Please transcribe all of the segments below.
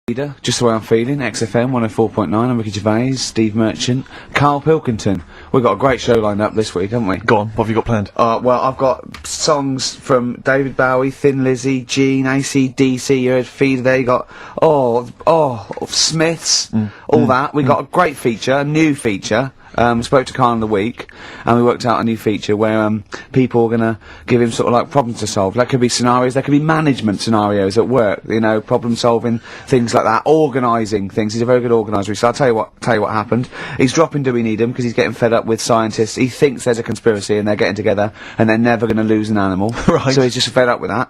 Leader, just the way I'm feeling, XFM 104.9, I'm Ricky Gervais, Steve Merchant, Karl Pilkington. We've got a great show lined up this week, haven't we? Go on, what have you got planned? Well, I've got songs from David Bowie, Thin Lizzy, Gene, AC/DC, you heard Feeder there, you got, Smiths, all that. We got a great feature, a new feature. Spoke to Karl in the week, and we worked out a new feature where, people are gonna give him sort of like problems to solve. That could be scenarios, there could be management scenarios at work, you know, problem solving, things like that, organising things. He's a very good organiser, so I'll tell you what happened. He's dropping Do We Need Him, because he's getting fed up with scientists. He thinks there's a conspiracy and they're getting together, and they're never gonna lose an animal. Right. So he's just fed up with that.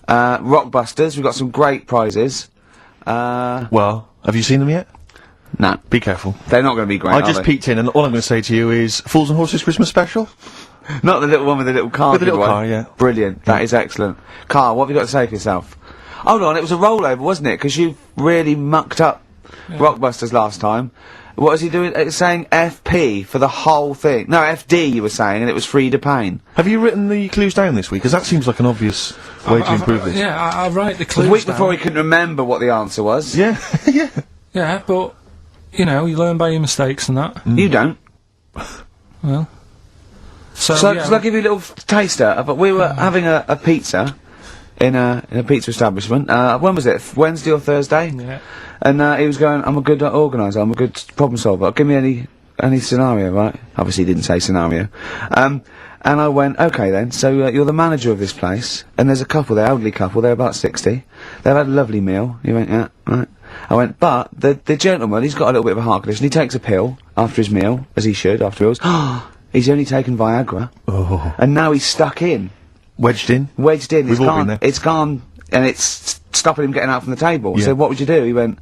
Rockbusters, we've got some great prizes. Well, have you seen them yet? No. Be careful. They're not gonna be great, I just peeked in, and all I'm going to say to you is, Fools and Horses Christmas Special? Not the little one with the little car. With the little one. car, yeah. Brilliant. That is excellent. Karl, what have you got to say for yourself? Hold on, it was a rollover, wasn't it? Because you really mucked up Rockbusters last time. What was he doing? It was saying FP for the whole thing. No, FD you were saying, and it was Frida Payne. Have you written the clues down this week? Because that seems like an obvious way to improve this. Yeah, I write the clues The week down. before he couldn't remember what the answer was. Yeah, yeah. Yeah, but, you know, you learn by your mistakes and that. You don't. Well. So Shall I give you a little taster? But we were having a pizza in a pizza establishment. When was it? Wednesday or Thursday? Yeah. And he was going, I'm a good organiser, I'm a good problem solver. Give me any scenario, right? Obviously he didn't say scenario. And I went, okay then, so you're the manager of this place, and there's a couple there, elderly couple, they're about 60. They've had a lovely meal. He went, yeah, right. I went, but the gentleman, he's got a little bit of a heart condition. He takes a pill after his meal, as he should, after meals. He's only taken Viagra. Oh. And now he's stuck in. Wedged in? Wedged in. We've all been there. It's gone, and it's stopping him getting out from the table. Yeah. So what would you do? He went,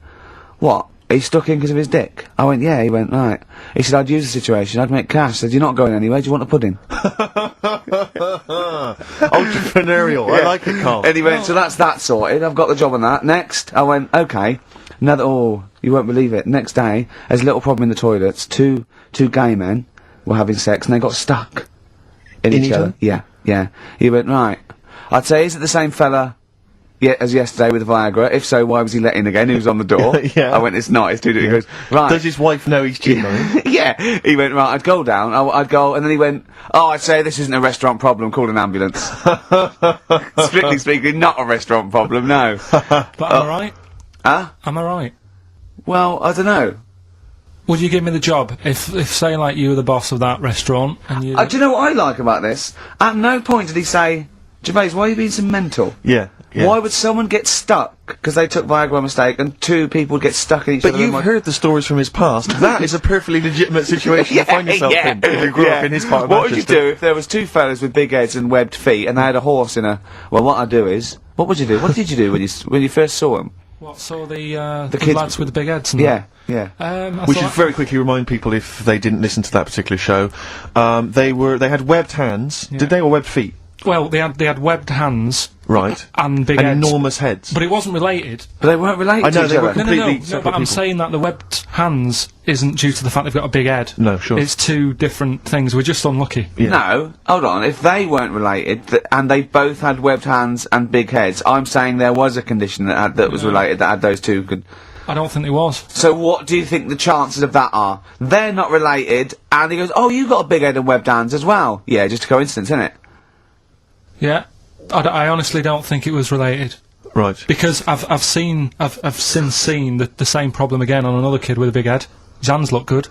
what? He's stuck in because of his dick? I went, yeah. He went, right. He said, I'd use the situation, I'd make cash. I said, you're not going anywhere, do you want a pudding? Entrepreneurial, I like it, Karl. And he went, so that's that sorted, I've got the job on that. Next, I went, okay. You won't believe it. Next day, there's a little problem in the toilets. Two gay men were having sex, and they got stuck in each other. Yeah, yeah. He went, right. I'd say, is it the same fella as yesterday with the Viagra? If so, why was he let in again? He was on the door. Yeah. I went, it's not, it's too. He goes, right. Does his wife know he's cheating on him? Yeah. He went, right, I'd go down, I'd go, and then he went, oh, I'd say this isn't a restaurant problem, call an ambulance. Strictly speaking, not a restaurant problem, no. But am I right? Huh? Am I right? Well, I don't know. Would you give me the job if say, like, you were the boss of that restaurant, and you... Do you know what I like about this? At no point did he say, Gervais, why are you being so mental? Yeah. Yeah. Why would someone get stuck because they took Viagra by mistake, and two people would get stuck in each other? But you've heard the stories from his past. That is a perfectly legitimate situation to find yourself in if you grew up in his part of What would Manchester. you do if there was two fellas with big heads and webbed feet, and they had a horse in a... Well, what I'd do is... What would you do? What did you do when you first saw them? What, so the kids- lads with the big heads and Yeah, yeah. that? We should very quickly remind people, if they didn't listen to that particular show, they had webbed hands. Yeah. Did they, or webbed feet? Well, they had webbed hands. Right. And big and heads. enormous heads. But it wasn't related. But they weren't related I know, to each they were other. completely No, separate but I'm people. saying that the webbed hands isn't due to the fact they've got a big head. No, sure. It's two different things. We're just unlucky. Yeah. No, hold on. If they weren't related, and they both had webbed hands and big heads, I'm saying there was a condition that was related, that had those two could... I don't think there was. So what do you think the chances of that are? They're not related, and he goes, oh, you got a big head and webbed hands as well. Yeah, just a coincidence, isn't it? Yeah. I honestly don't think it was related. Right. Because I've since seen the same problem again on another kid with a big head. His hands look good.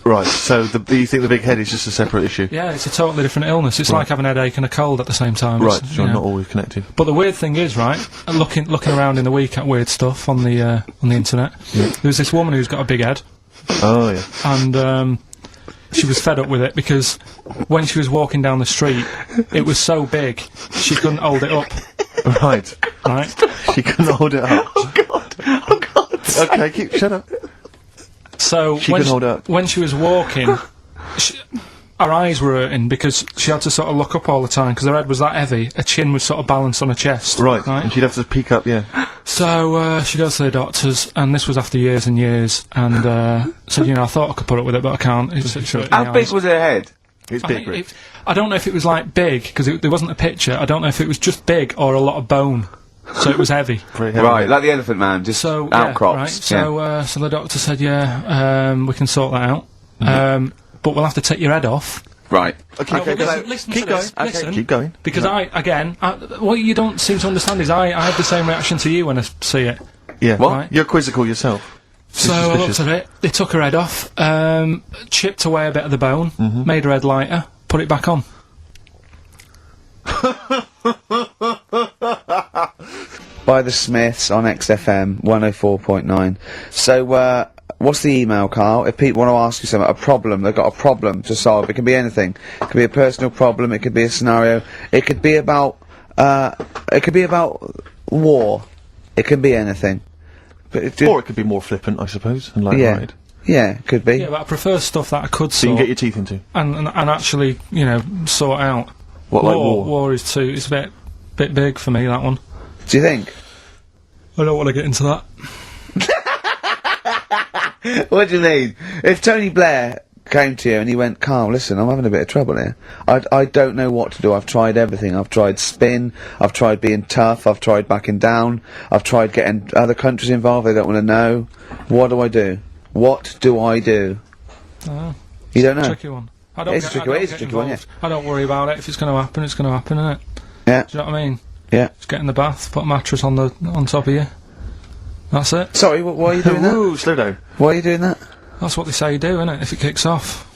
Right, so you think the big head is just a separate issue? Yeah, it's a totally different illness. It's like having a headache and a cold at the same time. Right, It's, so you know. not always connected. But the weird thing is, right, looking around in the week at weird stuff on the internet, there's this woman who's got a big head, Oh, yeah. and she was fed up with it because when she was walking down the street, it was so big she couldn't hold it up. Right. Right? She couldn't hold it up. Oh, God. Oh, God. Okay, shut up. So She when couldn't hold it up. when she was walking, her eyes were hurting because she had to sort of look up all the time because her head was that heavy. Her chin was sort of balanced on her chest. Right, and she'd have to peek up, yeah. So she goes to the doctors, and this was after years and years, and said, you know, I thought I could put up with it, but I can't. It's How big was her head? It's I big, think Rick. I don't know if it was like big because there wasn't a picture. I don't know if it was just big or a lot of bone. So it was heavy. Pretty heavy. Right, like the Elephant Man, just So outcrops. Yeah, right. So so the doctor said, we can sort that out. But we'll have to take your head off. Right. Okay, No, okay, listen keep to going. this. Okay, Listen. keep going. Because what you don't seem to understand is I have the same reaction to you when I see it. Yeah. What? Right. You're quizzical yourself. So I looked at it, they took her head off, chipped away a bit of the bone, made her head lighter, put it back on. By the Smiths on XFM 104.9. So, what's the email, Carl? If people want to ask you something, a problem, they've got a problem to solve. It can be anything. It could be a personal problem. It could be a scenario. It could be about war. It can be anything. But Or it could be more flippant, I suppose, and light-hearted. Yeah, it could be. Yeah, but I prefer stuff that I could So you sort can get your teeth into. and actually, sort out. What, like war? War is too. It's a bit big for me, that one. Do you think? I don't want to get into that. What do you mean? If Tony Blair came to you and he went, Carl, listen, I'm having a bit of trouble here. I don't know what to do. I've tried everything. I've tried spin. I've tried being tough. I've tried backing down. I've tried getting other countries involved. They don't want to know. What do I do? What do I do? You don't know? Tricky one. I don't It's a get- I tricky one, don't it's a get tricky one, involved. I don't worry about it. If it's going to happen, it's going to happen, innit? Yeah. Do you know what I mean? Yeah. Just get in the bath, put a mattress on top of you. That's it. Sorry, why are you doing that? Ooh, slow down. Why are you doing that? That's what they say you do, innit? If it kicks off.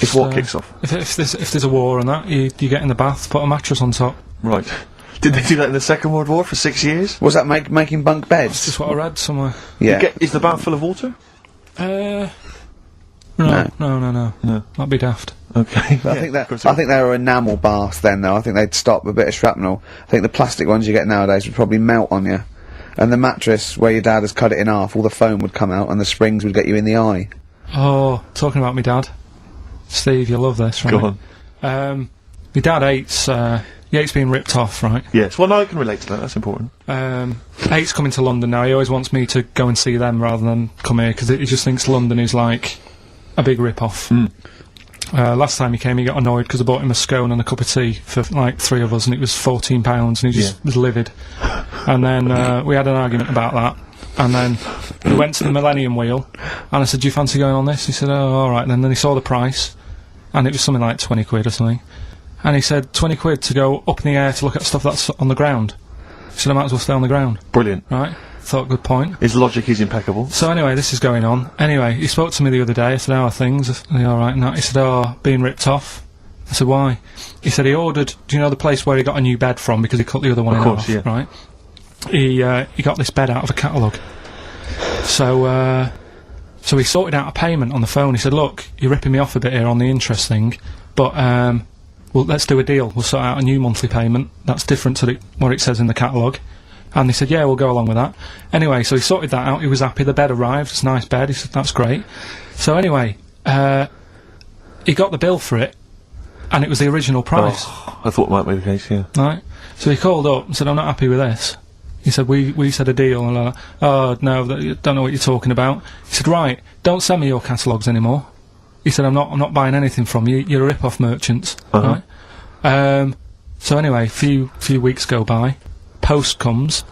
If what kicks off? If there's a war and that, you get in the bath, put a mattress on top. Right. Did they do that in the Second World War for 6 years? Was that making bunk beds? That's just what I read somewhere. Yeah. Is the bath full of water? No. No. That'd be daft. Okay. I think they were enamel baths then, though. I think they'd stop a bit of shrapnel. I think the plastic ones you get nowadays would probably melt on you. And the mattress, where your dad has cut it in half, all the foam would come out and the springs would get you in the eye. Oh, talking about me dad. Steve, you'll love this, right? Go on. My dad hates being ripped off, right? Yes. Well, no, I can relate to that. That's important. Hates coming to London now. He always wants me to go and see them rather than come here, because he just thinks London is like a big rip-off. Last time he came, he got annoyed because I bought him a scone and a cup of tea for like 3 of us, and it was £14, and he just was livid. And then we had an argument about that, and then we went to the Millennium Wheel, and I said, do you fancy going on this? He said, oh, alright. Then he saw the price, and it was something like 20 quid or something, and he said, 20 quid to go up in the air to look at stuff that's on the ground. He said, I might as well stay on the ground. Brilliant. Right? Thought, good point. His logic is impeccable. So anyway, this is going on. Anyway, he spoke to me the other day. I said, how are things? Are they alright? And that? He said, oh, being ripped off. I said, why? He said he ordered, do you know the place where he got a new bed from, because he cut the other one in half, yeah. right? He got this bed out of a catalogue. So he sorted out a payment on the phone. He said, look, you're ripping me off a bit here on the interest thing, but well, let's do a deal. We'll sort out a new monthly payment that's different to what it says in the catalogue. And they said, yeah, we'll go along with that. Anyway, so he sorted that out. He was happy. The bed arrived. It's a nice bed. He said, that's great. So anyway, he got the bill for it, and it was the original price. Oh, I thought it might be the case, yeah. Right? So he called up and said, I'm not happy with this. He said, we said a deal. And like, oh, no, don't know what you're talking about. He said, right, don't send me your catalogues anymore. He said, I'm not buying anything from you. You're a rip-off merchant. Right? So anyway, few weeks go by. Post comes,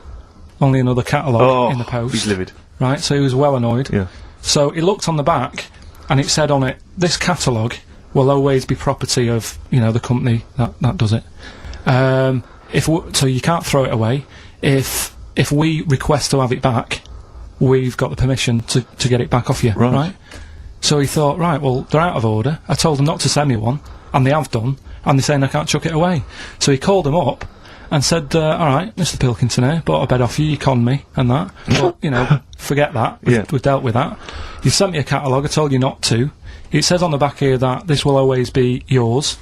only another catalogue in the post. He's livid. Right, so he was well annoyed. Yeah. So he looked on the back, and it said on it, this catalogue will always be property of, the company that does it. So you can't throw it away. If we request to have it back, we've got the permission to get it back off you. Right? So he thought, right, well, they're out of order. I told them not to send me one, and they have done, and they're saying I can't chuck it away. So he called them up and said, alright, Mr. Pilkington here, bought a bed off you, you conned me, and that. But, forget that. We've dealt with that. You've sent me a catalogue, I told you not to. It says on the back here that this will always be yours.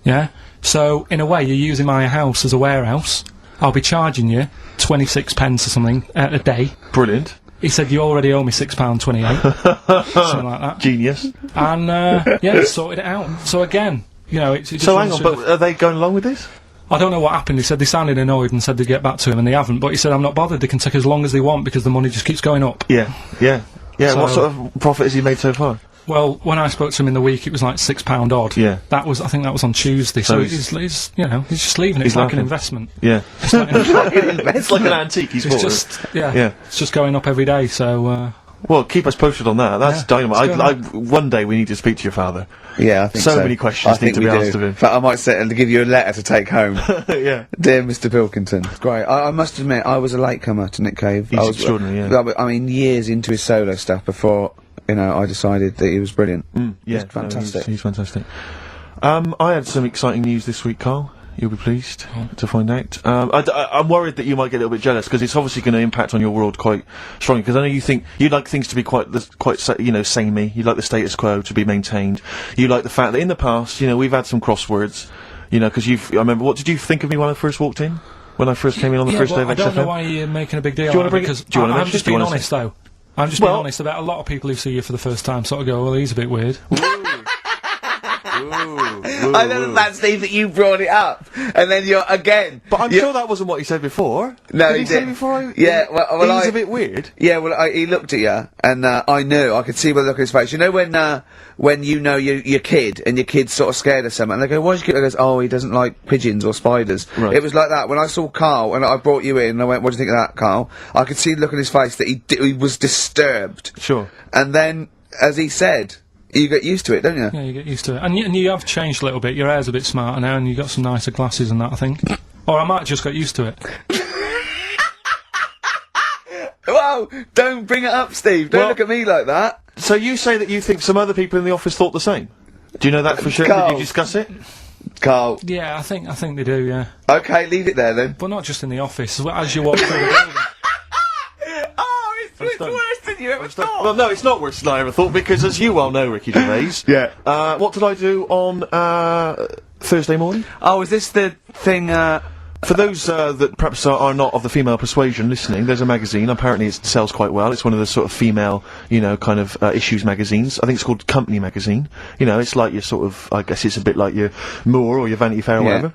Yeah? So, in a way, you're using my house as a warehouse. I'll be charging you 26 pence or something a day. Brilliant. He said, you already owe me £6.28. Something like that. Genius. And, he sorted it out. So again, it just So hang on, but are they going along with this? I don't know what happened. He said they sounded annoyed and said they'd get back to him, and they haven't. But he said, I'm not bothered. They can take as long as they want because the money just keeps going up. Yeah. So- What sort of profit has he made so far? Well, when I spoke to him in the week, it was like £6 odd. Yeah. I think that was on Tuesday. So he's just leaving it. It's like an investment. Yeah. It's like an antique he's bought. It's just going up every day. So. Well, keep us posted on that. That's dynamite. One day we need to speak to your father. Yeah, I think so. So many questions need to be asked of him. In fact, I might sit and give you a letter to take home. Yeah. Dear Mr. Pilkington. Great. I must admit, I was a latecomer to Nick Cave. He's extraordinary, yeah. I mean, years into his solo stuff before, I decided that he was brilliant. Yeah. He's fantastic. He's fantastic. I had some exciting news this week, Carl. You'll be pleased to find out. I'm worried that you might get a little bit jealous because it's obviously going to impact on your world quite strongly. Because I know you think you'd like things to be quite samey. You like the status quo to be maintained. You like the fact that in the past, we've had some crosswords. Because I remember. What did you think of me when I first walked in? When I first came in on the first day of XFM? I don't know why you're making a big deal. Do you want to bring it? I'm just being honest, though. I'm just being honest about a lot of people who see you for the first time sort of go, well, he's a bit weird. I know that, Steve, that you brought it up, and then you're again. But I'm sure that wasn't what he said before. No, did he say before? Yeah, well, he's a bit weird. Yeah, well, he looked at you, and I knew. I could see by the look on his face. You know when your kid, and your kid's sort of scared of something, and they go, "Why's your kid?" He goes, "Oh, he doesn't like pigeons or spiders." Right. It was like that when I saw Carl, and I brought you in, and I went, "What do you think of that, Carl?" I could see the look on his face that he was disturbed. Sure. And then, as he said. You get used to it, don't you? Yeah, you get used to it. And you have changed a little bit. Your hair's a bit smarter now, and you've got some nicer glasses and that, I think. Or I might have just got used to it. Whoa! Don't bring it up, Steve. Don't look at me like that. So you say that you think some other people in the office thought the same? Do you know that for sure? Carl. Did you discuss it? Carl. Yeah, I think they do, yeah. Okay, leave it there then. But not just in the office, as you walk through the building. It's worse than you ever thought. Well, no, it's not worse than I ever thought, because as you well know, Ricky Gervais. Yeah. What did I do on Thursday morning? Oh, is this the thing, For those that perhaps are not of the female persuasion listening, there's a magazine. Apparently it sells quite well. It's one of the sort of female, kind of issues magazines. I think it's called Company Magazine. It's like your sort of, I guess it's a bit like your Moore or your Vanity Fair or whatever.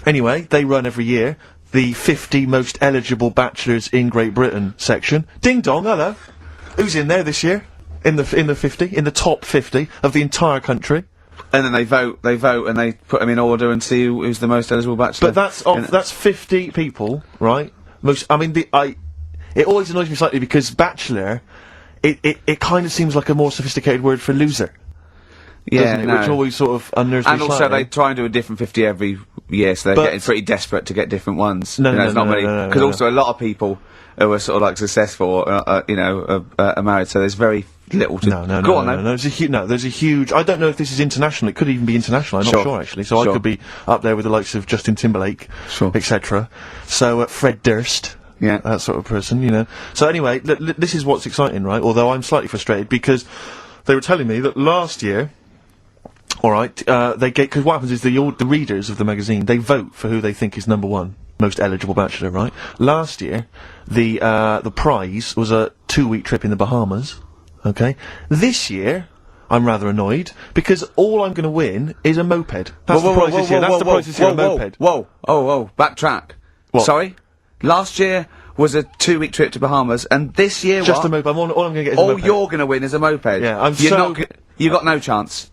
Anyway, they run every year the 50 most eligible bachelors in Great Britain section. Ding dong, hello. Who's in there this year? In the 50, in the top 50 of the entire country. And then they vote, and they put them in order and see who's the most eligible bachelor. But that's 50 people, right? It always annoys me slightly because bachelor, it kind of seems like a more sophisticated word for loser. Yeah, no. Which always sort of unnerves me And also slightly. they try and do a different 50 every year, so they're getting pretty desperate to get different ones. No, because also a lot of people who are sort of like successful, are married, so there's very little to... No, Go on, then. There's a huge... I don't know if this is international. It could even be international. I'm not sure, actually. So I could be up there with the likes of Justin Timberlake, etc. So, Fred Durst... Yeah. That sort of person, So anyway, this is what's exciting, right? Although I'm slightly frustrated because they were telling me that last year... Alright, because what happens is the readers of the magazine, they vote for who they think is number one most eligible bachelor, right? Last year, the prize was a 2-week trip in the Bahamas, okay? This year, I'm rather annoyed, because all I'm gonna win is a moped. That's the prize this year, that's the prize this year, a moped. Whoa, backtrack. What? Sorry? Last year was a 2-week trip to Bahamas, and this year Just a moped, all I'm gonna get is a moped. All you're gonna win is a moped. Yeah, you got no chance.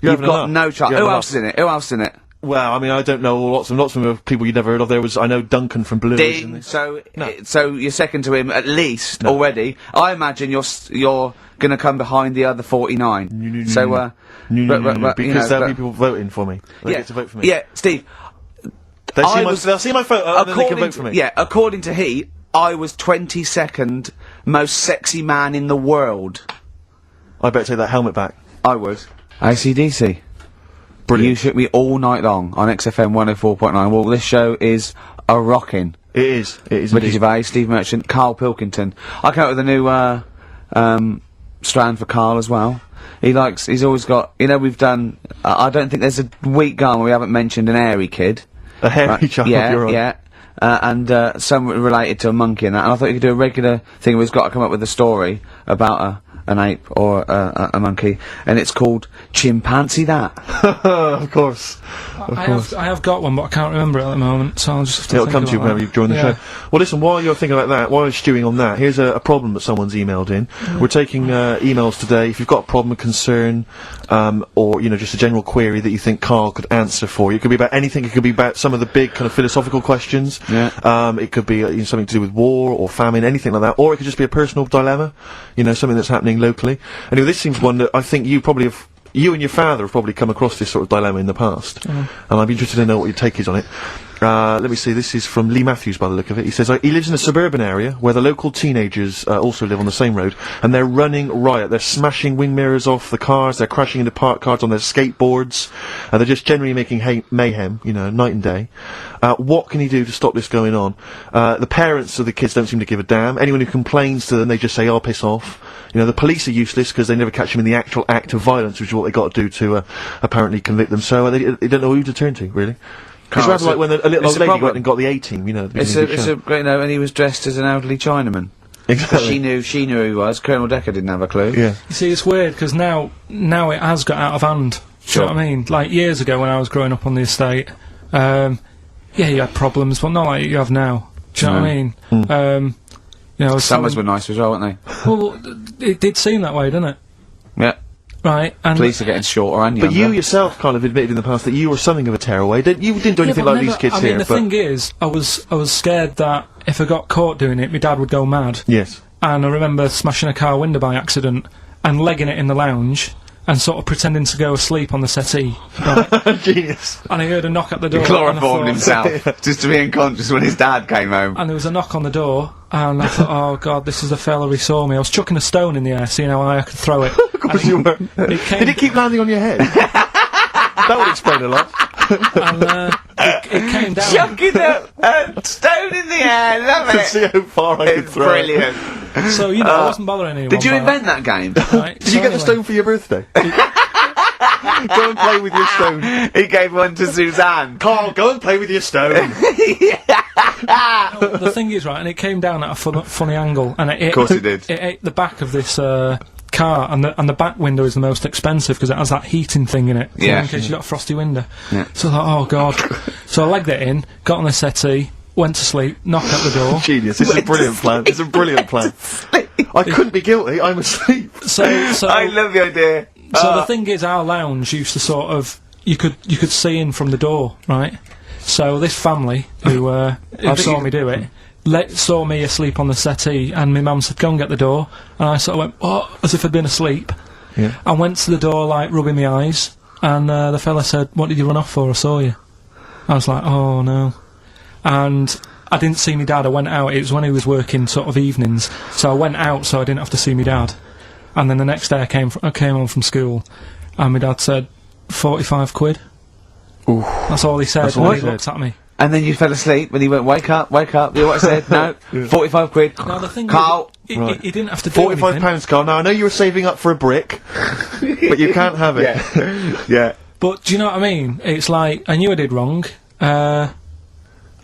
You've got no chance. Who else is in it? Who else is in it? Well, I mean, I don't know lots of people you'd never heard of. I know Duncan from Blue. Ding. So you're second to him at least already. I imagine you're going to come behind the other 49. Because there'll be people voting for me. They get to vote for me. Yeah, Steve. They'll see my photo and then they can vote for me. Yeah, according to Heat, I was 22nd most sexy man in the world. I better take that helmet back. I would. AC/DC. Brilliant. You shook me all night long on XFM 104.9. Well, this show is a rockin'. It is. Ricky Gervais, Steve Merchant, Karl Pilkington. I came up with a new strand for Karl as well. He's always got, we've done, I don't think there's a week gone where we haven't mentioned an hairy kid. A hairy child, you're right. Yeah. And some related to a monkey and that. And I thought you could do a regular thing where he's got to come up with a story about an ape or a monkey, and it's called chimpanzee. That. Of course. I have got one, but I can't remember it at the moment, so I'll just have to It'll think come to you about whenever that. you join the show. Well, listen, while you're thinking about that, while you're stewing on that, here's a problem that someone's emailed in. We're taking emails today. If you've got a problem, a concern, or, you know, just a general query that you think Karl could answer for you. It could be about anything. It could be about some of the big kind of philosophical questions. Yeah. It could be you know, something to do with war or famine, anything like that. Or it could just be a personal dilemma, you know, something that's happening locally. Anyway, this seems one that I think you and your father have probably come across this sort of dilemma in the past. And I'd be interested to know what your take is on it. Let me see, this is from Lee Matthews by the look of it. He says, he lives in a suburban area where the local teenagers also live on the same road, and they're running riot. They're smashing wing mirrors off the cars, they're crashing into parked cars on their skateboards, and they're just generally making mayhem, you know, night and day. What can he do to stop this going on? The parents of the kids don't seem to give a damn. Anyone who complains to them, they just say, "I'll piss off." You know, the police are useless because they never catch them in the actual act of violence, which is what they got to do to apparently convict them. So they don't know who to turn to, really. It's rather like when a little old lady went and got the A-team, you know. At the beginning of the show. You know, and he was dressed as an elderly Chinaman. Exactly. She knew who he was. Colonel Decker didn't have a clue. Yeah. You see, it's weird, because now it has got out of hand. Do you know what I mean? Like, years ago when I was growing up on the estate, yeah, you had problems, but not like you have now. Do you know what I mean? You know, Summers were nice as well, weren't they? Well, it did seem that way, didn't it? Yeah. Right, and Police are getting shorter and younger. But you yourself kind of admitted in the past that you were something of a tearaway. You didn't do anything but like never, these kids I here. mean, the thing is, I was scared that if I got caught doing it, my dad would go mad. Yes. And I remember smashing a car window by accident and legging it in the lounge and sort of pretending to go asleep on the settee. Right? Genius. And I heard a knock at the door. Chloroformed and I thought- himself, just to be unconscious when his dad came home. And there was a knock on the door, and I thought, oh god, this is the fella who saw me. I was chucking a stone in the air, seeing how high I could throw it. Of course you were. Did it keep landing on your head? That would explain a lot. And it came down. Chucking a stone in the air, love To it! see how far I could It's throw brilliant. So, you know, I wasn't bothering anyone. Did you by invent that game? that. Right, Did you get the stone for your birthday? Go and play with your stone. He gave one to Suzanne. Karl, go and play with your stone. The thing is, right, and it came down at a funny angle, and Of course it did. It ate the back of this car, and the back window is the most expensive because it has that heating thing in it. you know, Yeah. in case you got a frosty window. Yeah. So I thought, oh god. So I legged it in, got on the settee, went to sleep, knocked at the door. Genius. This is a brilliant plan. It's a brilliant plan. I couldn't be guilty. I'm asleep. So I love the idea. So the thing is, our lounge used to sort of you could see in from the door, right? So this family who saw me do it saw me asleep on the settee, and my mum said, "Go and get the door," and I sort of went, "Oh," as if I'd been asleep. Yeah. I went to the door, like rubbing my eyes, and the fella said, "What did you run off for? I saw you." I was like, "Oh no," and I didn't see my dad. I went out. It was when he was working sort of evenings, so I went out so I didn't have to see my dad. And then the next day I came home from school, and my dad said, 45 quid. Ooh. That's all he said That's all when he he said. looked at me. And then you fell asleep, and he went, wake up, wake up. You know what I said? No, 45 quid. Now the thing Carl. is, Right. he didn't have to do £45, anything. Karl. Now, I know you were saving up for a brick, but you can't have it. Yeah. But do you know what I mean? It's like, I knew I did wrong,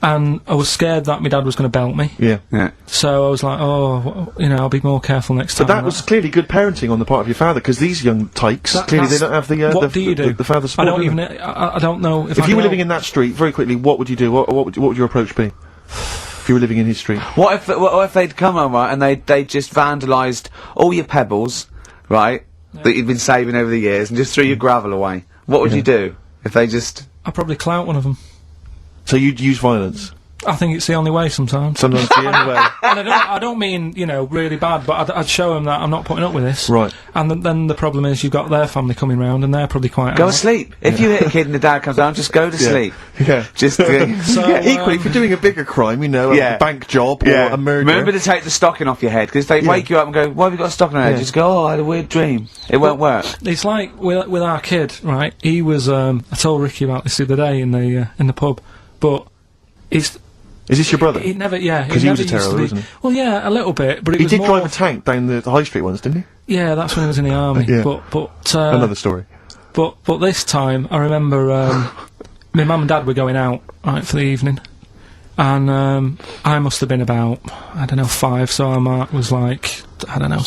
and I was scared that my dad was going to belt me. Yeah. Yeah. So I was like, oh, you know, I'll be more careful next time. But that was clearly good parenting on the part of your father, because these young tykes, clearly they don't have the what do you do? the father support. I don't do even. they? I don't know if If I you were know. living in that street, very quickly, what would you do? What would your approach be? If you were living in his street? What if they'd come home, right, and they just vandalised all your pebbles, right, that you'd been saving over the years, and just threw your gravel away? What would you do if they just... I'd probably clout one of them. So you'd use violence? I think it's the only way sometimes. Sometimes the only way. And I don't mean, you know, really bad, but I'd show them that I'm not putting up with this. Right. And then the problem is you've got their family coming round, and they're probably quite Go out. asleep. If you hit a kid and the dad comes down, just go to sleep. Yeah. Just... So, Equally, if you're doing a bigger crime, you know, Yeah. a bank job or a murder. Remember to take the stocking off your head, because if they wake you up and go, why have you got a stocking on your head? Yeah. Just go, oh, I had a weird dream. It won't work. It's like with our kid, right? He was. I told Ricky about this the other day in the pub, but it's. Is this your brother? It never. Yeah, 'Cause it he was never a used to terror, be. wasn't he? Well, yeah, a little bit, but it He was did more. drive a tank down the high street once, didn't he? Yeah, that's when he was in the army. Yeah. But Another story. But this time, I remember my mum and dad were going out, right, for the evening, and I must have been about, I don't know, 5, so our Mark was like, I don't know,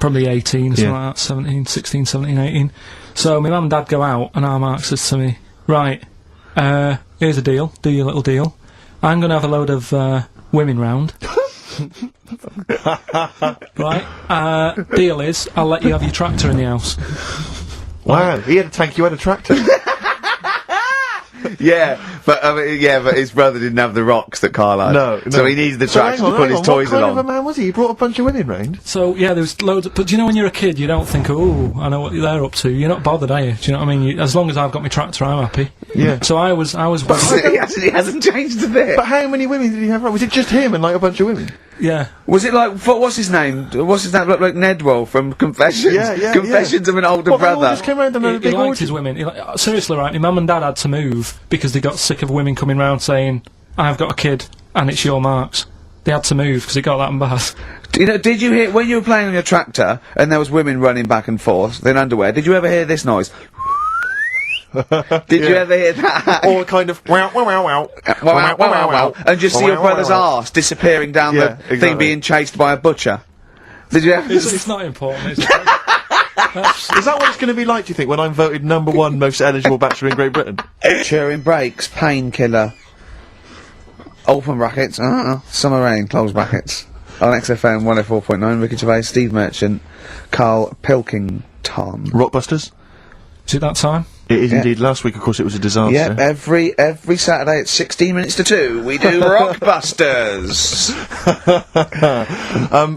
probably 18, something Yeah. like that, 17, 16, 17, 18. So my mum and dad go out, and our Mark says to me, right, here's a deal, do your little deal. I'm going to have a load of women round. Right, deal is, I'll let you have your tractor in the house. Wow, he had a tank, you had a tractor. Yeah, but his brother didn't have the rocks that Carl had. No. So he needed the So tractor hang to put his toys what kind along. of a man was he? He brought a bunch of women round? So, yeah, there was loads of... But do you know when you're a kid, you don't think, oh, I know what they're up to. You're not bothered, are you? Do you know what I mean? As long as I've got my tractor, I'm happy. Yeah. So I was He hasn't changed a bit. But how many women did he have round? Was it just him and, like, a bunch of women? yeah. Was it like, what's his name? What's his name? Look like Nedwell from Confessions. Yeah. Confessions of an older What, they all brother. just came round and had a He big liked orgy? his women. Seriously, right, my mum and dad had to move because they got sick of women coming round saying, I've got a kid, and it's your Mark's. They had to move because it got that bad. Did you hear, when you were playing on your tractor, and there was women running back and forth in underwear, did you ever hear this noise? Did you ever hear that? Or kind of wow, wow, wow, wow. Wow, wow, wow, wow. And just see your brother's arse disappearing down Yeah, the thing exactly. being chased by a butcher. Did you ever? It's not important, is it? Is that what it's going to be like, do you think, when I'm voted #1 most eligible bachelor in Great Britain? Turing brakes, painkiller. Open brackets, summer rain, close brackets. On XFM 104.9, Ricky Gervais, Steve Merchant, Karl Pilkington. Rockbusters? Is it that time? It is indeed. Last week, of course, it was a disaster. Yep, every Saturday at 16 minutes to 2, we do Rockbusters.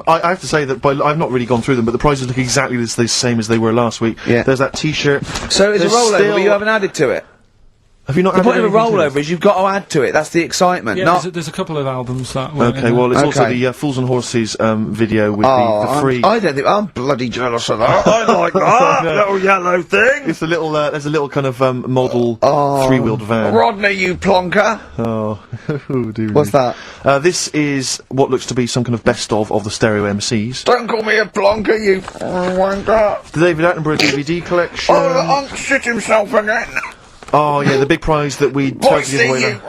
I have to say that I've not really gone through them, but the prizes look exactly the same as they were last week. Yeah. There's that T-shirt. So it's a There's rollover, still- but you haven't added to it. Have you not The added point of a anything to it? rollover is you've got to add to it. That's the excitement. Yeah, not there's a couple of albums that were... Okay, well, it's also Okay. the Fools and Horses video with the free... I don't think I'm bloody jealous of that. I like that little yellow thing. It's a little, there's a little kind of model Oh. three-wheeled van. Rodney, you plonker. Oh, oh dear. What's that? This is what looks to be some kind of best of the stereo MCs. Don't call me a plonker, you wanker. The David Attenborough DVD collection. Oh, Unc shit himself again. Oh yeah, the big prize that we tried to give away. you.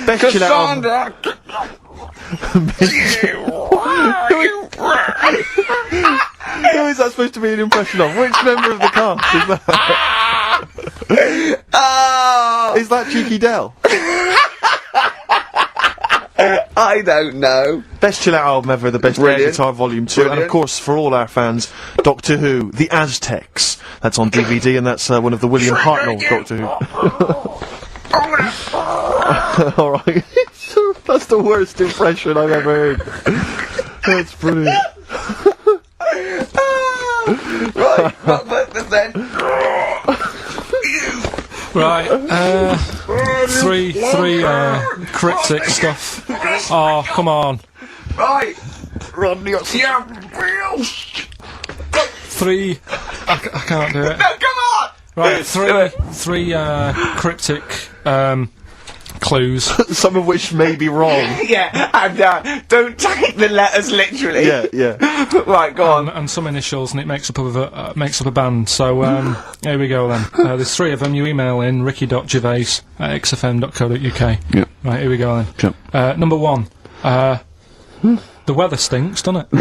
Best chill out. Cassandra. Who is that supposed to be an impression of? Which member of the cast is that? Oh, Is that Cheeky Dell? I don't know. Best chill out album ever, the best Brilliant. guitar volume 2, and of Brilliant. course for all our fans, Doctor Who, The Aztecs. That's on DVD, and that's one of the William Hartnell Doctor Who. Alright. That's the worst impression I've ever heard. That's brilliant. Right, but then. Right, three cryptic stuff. Oh, come on. Right. Rodney, Yeah, Three... I can't do it. no, come on. Right, three cryptic, clues. some of which may be wrong. Yeah, and don't take the letters literally. Yeah. Right, go on. And some initials, and it makes up a band. So here we go then. There's three of them. You email in ricky.gervais@xfm.co.uk. Yep. Right, here we go then. Sure. Number one. The weather stinks, doesn't it?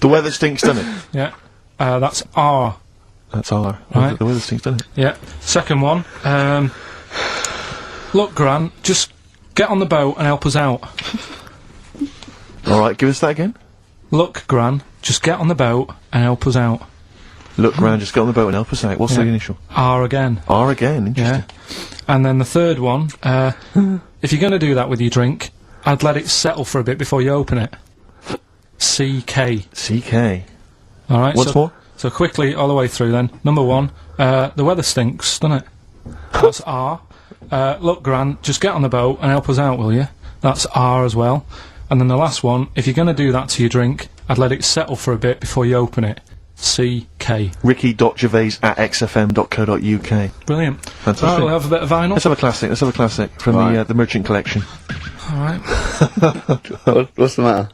The weather stinks, doesn't it? Yeah. That's R. That's R. Right. The weather stinks, doesn't it? Yeah. Second one. Look, Grant, just get on the boat and help us out. Alright, give us that again. Look, Gran, just get on the boat and help us out. Look, Gran, just get on the boat and help us out. What's the Yeah. initial? R again. R again, Yeah. interesting. And then the third one, if you're going to do that with your drink, I'd let it settle for a bit before you open it. CK. CK. Alright, What's more? So quickly, all the way through then. Number one, the weather stinks, doesn't it? That's R. Look, Grant, just get on the boat and help us out, will you? That's R as well. And then the last one, if you're going to do that to your drink, I'd let it settle for a bit before you open it. CK. Ricky.gervais@xfm.co.uk. Brilliant. Fantastic. Right, we'll have a bit of vinyl. Let's have a classic from Right. the Merchant Collection. Alright. What's the matter?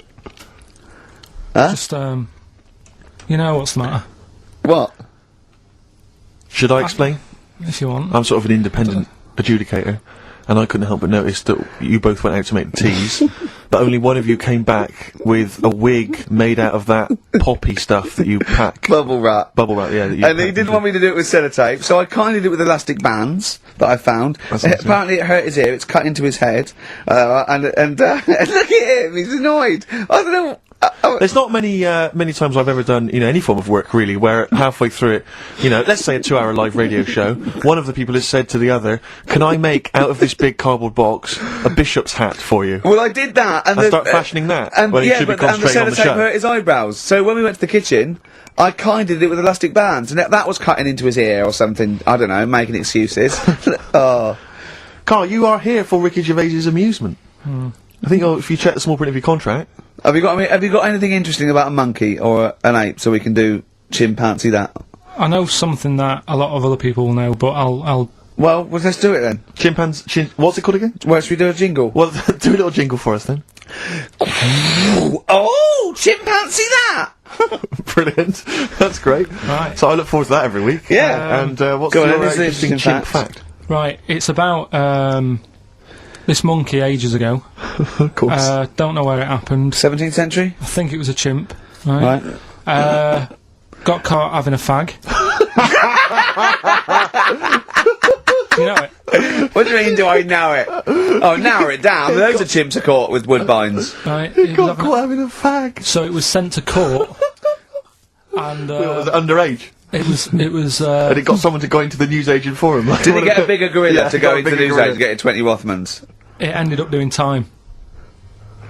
Huh? Just, you know what's the matter, What? Should I explain? if you want. I'm sort of an independent adjudicator. and I couldn't help but notice that you both went out to make the teas, but only one of you came back with a wig made out of that poppy stuff that you pack. Bubble wrap. Bubble wrap, yeah. That you And he pack. didn't want me to do it with sellotape, so I kind of did it with elastic bands that I found. Apparently it hurt his ear, it's cut into his head, and look at him, he's annoyed. I don't know. There's not many times I've ever done, any form of work really, where halfway through it, let's say a 2-hour live radio show, one of the people has said to the other, "Can I make out of this big cardboard box a bishop's hat for you?" Well, I did that, and I start fashioning that. and when he yeah, should be but and the concentrating on the sellotape show. hurt his eyebrows. So when we went to the kitchen, I kind of did it with elastic bands, and that was cutting into his ear or something. I don't know, making excuses. Oh, Carl, you are here for Ricky Gervais's amusement. I think if you check the small print of your contract. have you got anything interesting about a monkey or an ape, so we can do chimpanzee that? I know something that a lot of other people will know, but I'll Well, let's do it then. What's it called again? Well, should we do a jingle? Well, do a little jingle for us then. Oh, chimpanzee that! Brilliant. That's great. Right. So I look forward to that every week. Yeah. And what's Go on, your this is the interesting interesting chimp fact. fact? Right, it's about this monkey ages ago. Of course. Don't know where it happened. 17th century? I think it was a chimp. Right. Right. Got caught having a fag. You know it. What do you mean, do I know it? Oh, narrow it down. Loads of chimps are caught with woodbines. Right. It was Got having- caught having a fag. so it was sent to court, and Was it underage? it was And it got someone to go into the newsagent for him. Did he get a bigger gorilla Yeah, to got go a into the bigger news gorilla. to get 20 Rothmans? it ended up doing time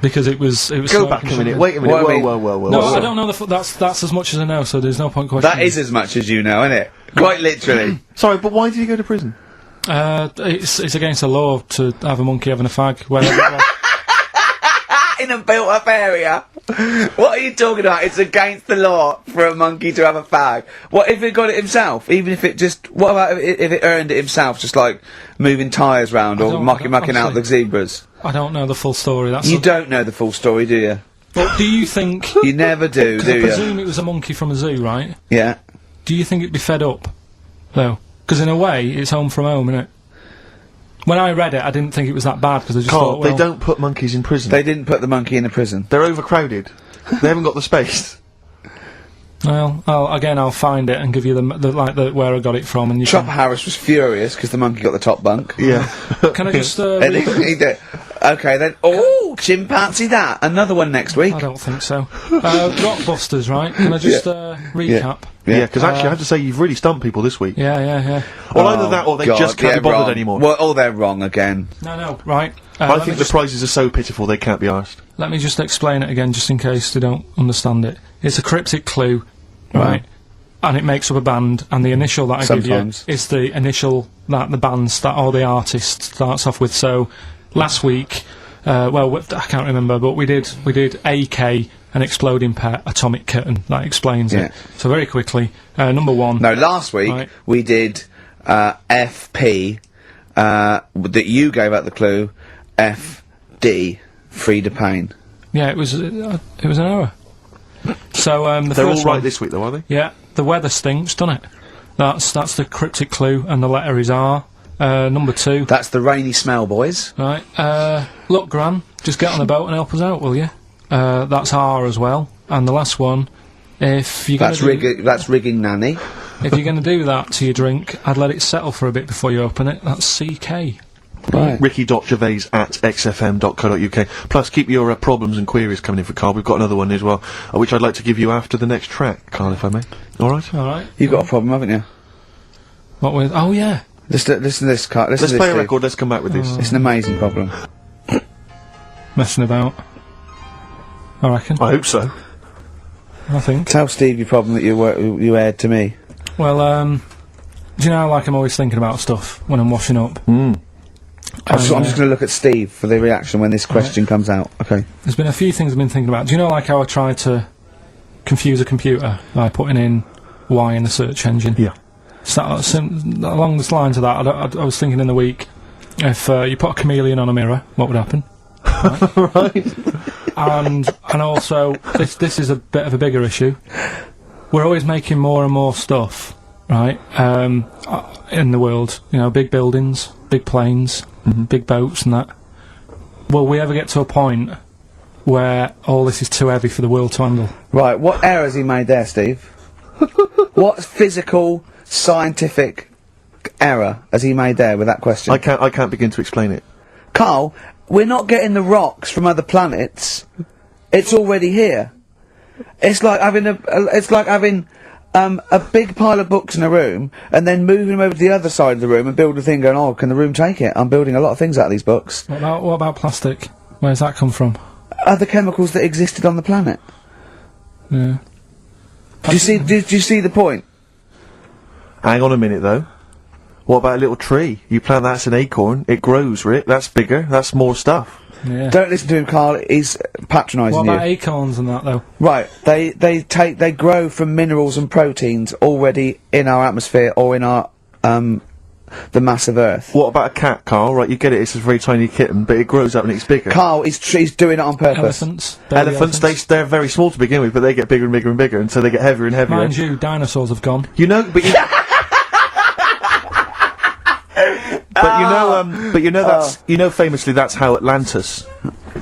because it was. Go smoking back a minute. something. Wait a minute. What I mean- Whoa. No, I don't know that's as much as I know, so there's no point questioning. That is as much as you know, isn't it? Quite literally. Sorry, but why did he go to prison? It's against the law to have a monkey having a fag. Wherever it was. In a built-up area. What are you talking about? It's against the law for a monkey to have a fag. What if it got it himself? Even if it just... What about if it earned it himself, just like moving tyres round or don't- mucking out honestly. the zebras? I don't know the full story. That's You don't know the full story, do you? But do you think? You never do, Because do I you? presume it was a monkey from a zoo, right? Yeah. Do you think it'd be fed up, though? Because in a way, it's home from home, isn't it? When I read it, I didn't think it was that bad because I just Carl, thought, well, they don't put monkeys in prison. They didn't put the monkey in a prison. They're overcrowded. They haven't got the space. Well, I'll find it and give you the where I got it from, and you Chopper Harris was furious because the monkey got the top bunk. Yeah. can I just? And he did. Okay, then. Oh, chimpanzee that. Another one next week. I don't think so. Rockbusters, right? Can I just recap? Yeah, because actually, I have to say, you've really stumped people this week. Yeah. Well, either that or they God, just can't they're be bothered wrong. anymore. Well, they're wrong again. No, right. I think the prizes are so pitiful they can't be asked. Let me just explain it again, just in case they don't understand it. It's a cryptic clue, right? And it makes up a band, and the initial that I Sometimes. give you is the initial that the band or the artist starts off with. So, last week, I can't remember, but we did AK, an exploding pet, atomic kitten. That explains Yeah. it. So very quickly, number one. No, last week Right. we did FP. That you gave out the clue. FD. Frida Payne. Yeah, it was an error. So the They're all first right one, this week, though, are they? yeah, the weather stinks, doesn't it? That's the cryptic clue, and the letter is R. Number two. That's the rainy smell, boys. Right. Look, Gran, just get on the boat and help us out, will you? That's R as well. And the last one, if you're That's gonna rigging. That's rigging nanny. if you're going to do that to your drink, I'd let it settle for a bit before you open it. That's CK. Right. Ricky.gervais@xfm.co.uk. Plus, keep your problems and queries coming in for Carl. We've got another one as well, which I'd like to give you after the next track, Carl, if I may. All right? All right. You've got a problem, haven't you? What with? Oh yeah. Listen to this, Carl. Let's play a record. Let's come back with this. It's an amazing problem. Messing about. I reckon. I hope so. I think. Tell Steve your problem that you aired to me. Well, do you know how, like, I'm always thinking about stuff when I'm washing up? I'm just going to look at Steve for the reaction when this question comes out. Okay. There's been a few things I've been thinking about. Do you know, like, how I tried to confuse a computer by putting in Y in the search engine? Yeah. So, along the lines of that, I was thinking in the week, if you put a chameleon on a mirror, what would happen? Right. And also, this is a bit of a bigger issue. We're always making more and more stuff, right? In the world, you know, big buildings, big planes, big boats and that. Will we ever get to a point where all this is too heavy for the world to handle? Right, what error has he made there, Steve? What physical, scientific error has he made there with that question? I can't begin to explain it. Carl, we're not getting the rocks from other planets. It's already here. It's like having a big pile of books in a room and then moving them over to the other side of the room and build a thing going, oh, can the room take it? I'm building a lot of things out of these books. What about plastic? Where's that come from? Other chemicals that existed on the planet. Yeah. Do you see the point? Hang on a minute, though. What about a little tree? You plant that's an acorn, it grows, Rick. That's bigger, that's more stuff. Yeah. Don't listen to him, Carl. He's patronising What you. about acorns and that, though? Right, they grow from minerals and proteins already in our atmosphere or in our, the mass of Earth. What about a cat, Carl? Right, you get it, it's a very tiny kitten, but it grows up and it's bigger. Carl, he's doing it on purpose. Elephants. They're very small to begin with, but they get bigger and bigger and bigger until they get heavier and heavier. Mind you, dinosaurs have gone. You know, but you... But you know famously that's how Atlantis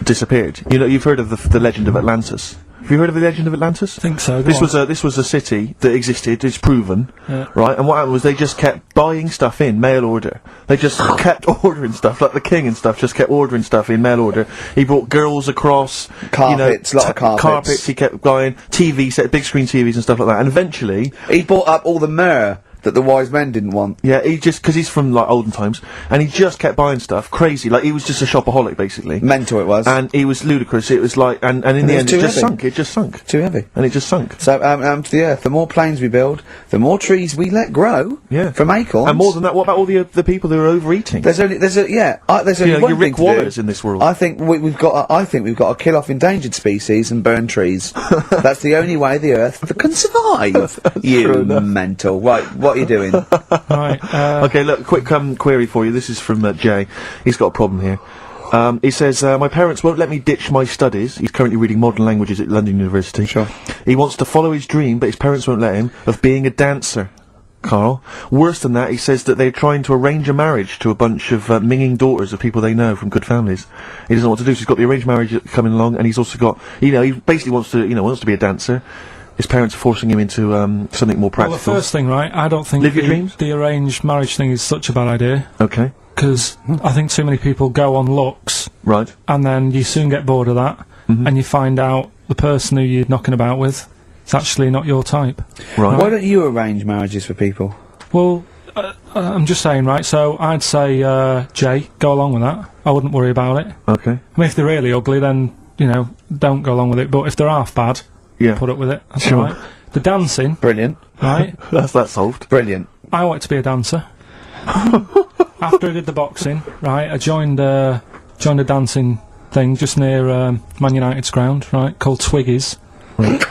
disappeared. You know, you've heard of the legend of Atlantis. Have you heard of the legend of Atlantis? I think so. This was a city that existed. It's proven, Yeah. right? And what happened was they just kept buying stuff in mail order. They just kept ordering stuff, like the king and stuff. Just kept ordering stuff in mail order. He brought girls across, Carpets, lot of carpets. Carpets. He kept buying TV set, big screen TVs and stuff like that. And eventually, He bought up all the myrrh that the wise men didn't want. yeah, because he's from like olden times, and he just kept buying stuff, crazy. Like he was just a shopaholic basically. Mental it was. And he was ludicrous. It was like, and in the it was end, too it just heavy. sunk. It just sunk, Too heavy. and it just sunk. So, to the Earth, the more planes we build, the more trees we let grow. Yeah. From acorns. And more than that, what about all the people who are overeating? There's only one your thing Rick to Wallers do. in this world. I think we've got to kill off endangered species and burn trees. That's the only way the Earth can survive. You mental. Right, what are you doing? Right. Okay, look, quick query for you. This is from Jay. He's got a problem here. He says, my parents won't let me ditch my studies. He's currently reading modern languages at London University. Sure. He wants to follow his dream, but his parents won't let him, of being a dancer. Carl. Worse than that, he says that they're trying to arrange a marriage to a bunch of minging daughters of people they know from good families. He doesn't know what to do, so he's got the arranged marriage coming along, and he's also got, he basically wants to be a dancer. His parents are forcing him into something more practical. Well, the first thing, right, I don't think Live your dreams? the arranged marriage thing is such a bad idea. Okay. Because I think too many people go on looks, Right. and then you soon get bored of that, and you find out the person who you're knocking about with is actually not your type. Right. Why don't you arrange marriages for people? Well, I'm just saying, right, so I'd say, Jay, go along with that. I wouldn't worry about it. Okay. I mean, if they're really ugly, then, don't go along with it, but if they're half bad, Yeah. put up with it. That's Sure. all right. The dancing, Brilliant. right, That's that solved. Brilliant. I wanted to be a dancer. After I did the boxing, right, I joined a dancing thing just near Man United's ground, right, called Twiggies. Went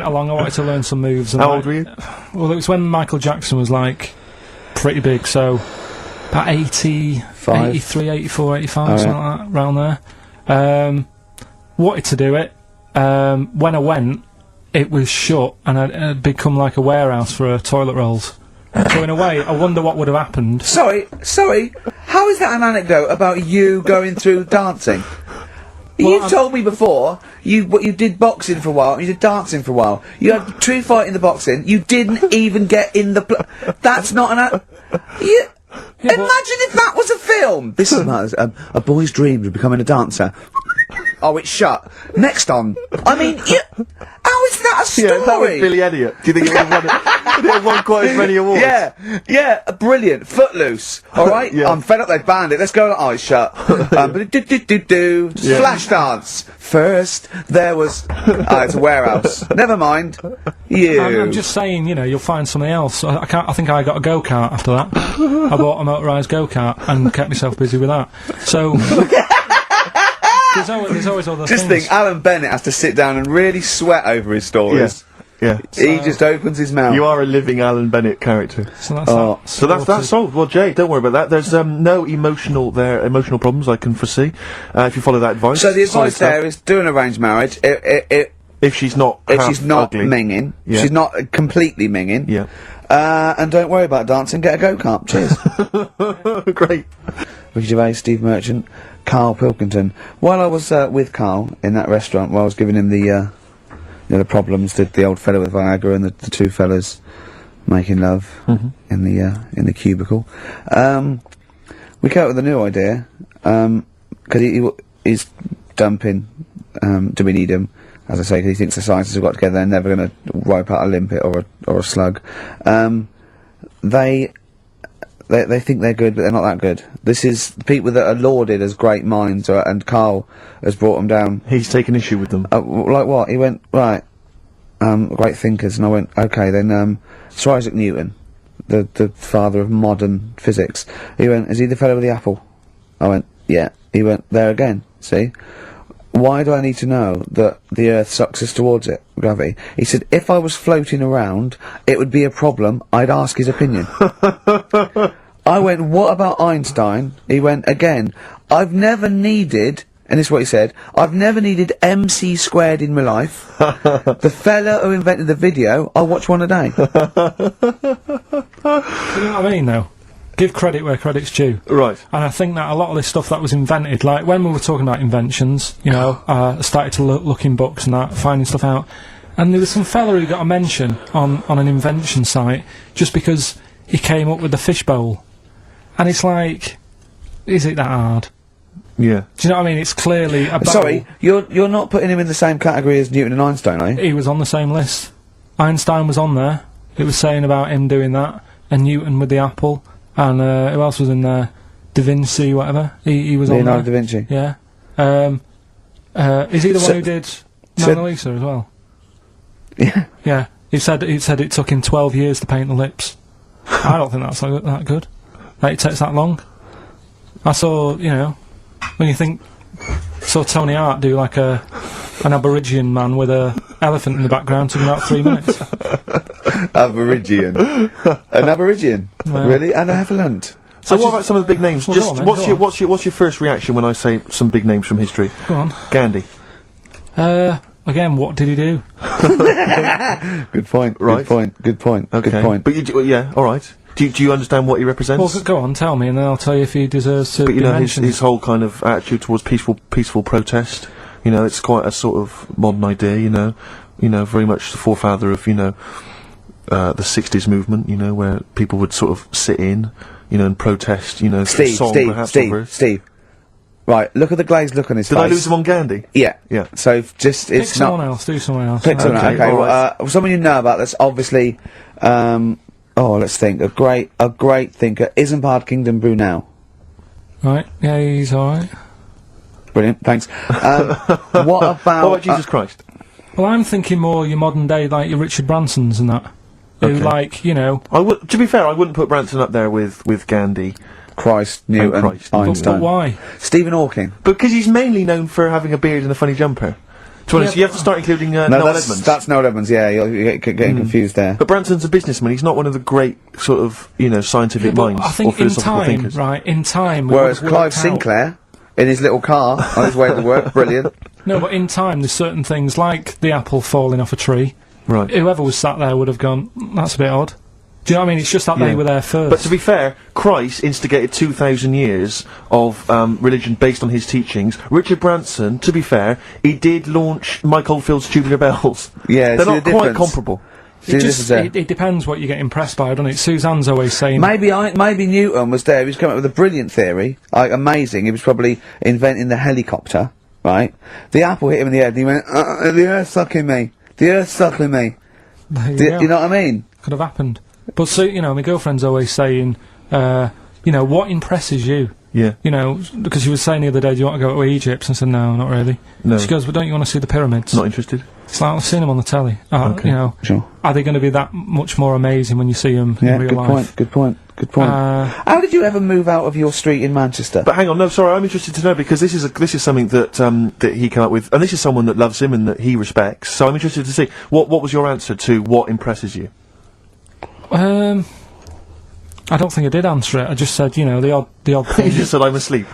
along, I wanted to learn some moves. And How old were you? Well, it was when Michael Jackson was, like, pretty big, so about 83, 84, 85, something like that, around there. Wanted to do it. When I went, it was shut, and I'd become like a warehouse for toilet rolls. So in a way, I wonder what would have happened. Sorry, how is that an anecdote about you going through dancing? You've told me before, you did boxing for a while, you did dancing for a while. You had a true fight in the boxing, you didn't even get in the that's not an imagine if that was a film! This is a boy's dreams of becoming a dancer. Oh, it's shut. Next on. I mean, how is that a story? Yeah, that was Billy Elliot. Do you think it would have won quite as many awards? Yeah, brilliant. Footloose. Alright? Yeah. I'm fed up they've banned it. Let's go. Oh, it's shut. Flash dance. First, there was... it's a warehouse. Never mind. I'm just saying, you'll find something else. I think I got a go-kart after that. I bought a motorised go-kart and kept myself busy with that. So... There's always other Just things. think, Alan Bennett has to sit down and really sweat over his stories. Yeah. He just opens his mouth. You are a living Alan Bennett character. So that's So that's solved. Well, Jay, don't worry about that. There's no emotional problems I can foresee if you follow that advice. So the advice Solid there is do an arranged marriage. If she's not ugly. minging, Yeah. she's not completely minging. Yeah. And don't worry about dancing, get a go-kart. Cheers. Great. Ricky Gervais, Steve Merchant, Karl Pilkington. While I was with Karl in that restaurant, while I was giving him the problems, the old fella with Viagra and the two fellas making love in the cubicle, we came up with a new idea, because he's dumping, do we need him? As I say, 'cause he thinks the scientists have got together, they're never going to wipe out a limpet or a slug. They think they're good, but they're not that good. This is people that are lauded as great minds, and Karl has brought them down. He's taken issue with them. Like what? He went, right, great thinkers, and I went, okay, then, Sir Isaac Newton, the father of modern physics. He went, is he the fellow with the apple? I went, yeah. He went, there again, see? Why do I need to know that the Earth sucks us towards it, gravity? He said, if I was floating around, it would be a problem, I'd ask his opinion. I went, what about Einstein? He went, again, I've never needed, and this is what he said, I've never needed MC squared in my life. The fella who invented the video, I watch one a day. You know what I mean, though? Give credit where credit's due. Right. And I think that a lot of this stuff that was invented, like when we were talking about inventions, you know, I started to look in books and that, finding stuff out, and there was some fella who got a mention on an invention site just because he came up with the fishbowl. And it's like, is it that hard? Yeah. Do you know what I mean? It's clearly a bowl. Sorry, you're not putting him in the same category as Newton and Einstein, are you? He was on the same list. Einstein was on there. It was saying about him doing that, and Newton with the apple. And who else was in there? Da Vinci, whatever. He was Leonardo on there. da Vinci. Yeah. Is he the one who did Mona Lisa as well? Yeah. Yeah. He said it took him 12 years to paint the lips. I don't think that's that good. Like, it takes that long. I saw, you know, when you saw Tony Hart do like an Aborigine man with a elephant in the background, took about 3 minutes. Aborigine. An Aborigine? Well. Really? An elephant? So what about some of the big names? Well, Just go on then, what's your first reaction when I say some big names from history? Go on. Gandhi. Again, what did he do? Good point. Right. Good point. Okay. Good point. But yeah, all right. Do you understand what he represents? Well, go on, tell me, and then I'll tell you if he deserves to But be you know, mentioned. his whole kind of attitude towards peaceful protest, you know, it's quite a sort of modern idea, you know, very much the forefather of, you know, the 60s movement, you know, where people would sort of sit in, you know, and protest, you know, Steve. Right, look at the glazed look on his face. Did I lose him on Gandhi? Yeah. Yeah. So just Pick it's someone not. else, do someone else. Pick someone Okay, else. Okay. alright. Well, someone you know about that's obviously. Let's think. A great thinker. Isambard Kingdom Brunel. Right, yeah, he's alright. Brilliant. Thanks. What about? What about Jesus Christ? Well, I'm thinking more your modern day, like your Richard Bransons and that. Who, Okay. like, you know... To be fair, I wouldn't put Branson up there with Gandhi. Christ, Newton, Christ. Einstein. But why? Stephen Hawking. Because he's mainly known for having a beard and a funny jumper. To be honest, Yeah, you have to start including Noel Edmonds. That's Noel Edmonds. Yeah, you're getting confused there. But Branson's a businessman. He's not one of the great sort of, you know, scientific But minds I or think in philosophical time, thinkers. right, in time... we Whereas would've Clive worked out- Sinclair, in his little car on his way to work, brilliant. No, but in time, there's certain things, like the apple falling off a tree. Right. Whoever was sat there would have gone, that's a bit odd. Do you know what I mean? It's just that Yeah. they were there first. But to be fair, Christ instigated 2,000 years of religion based on his teachings. Richard Branson, to be fair, he did launch Mike Oldfield's Tubular Bells. Yeah, They're see not the quite difference? comparable. See, this is it. it depends what you get impressed by, doesn't it? Suzanne's always saying... Maybe Newton was there. He was coming up with a brilliant theory, like amazing. He was probably inventing the helicopter, right? The apple hit him in the head, and he went, "The Earth's sucking me. The Earth's sucking me." There you Do go. you know what I mean? Could have happened. But, so, you know, my girlfriend's always saying, you know, what impresses you? Yeah. You know, because she was saying the other day, do you want to go to Egypt? And I said, no, not really. No. She goes, well, don't you want to see the pyramids? Not interested. It's like, I've seen them on the telly. Okay. You know, Sure. are they going to be that much more amazing when you see them Yeah, in real good life? point. How did you ever move out of your street in Manchester? But hang on, no, sorry, I'm interested to know because this is something that that he came up with, and this is someone that loves him and that he respects. So I'm interested to see what was your answer to what impresses you. I don't think I did answer it. I just said, you know, the odd You things. just said I'm asleep.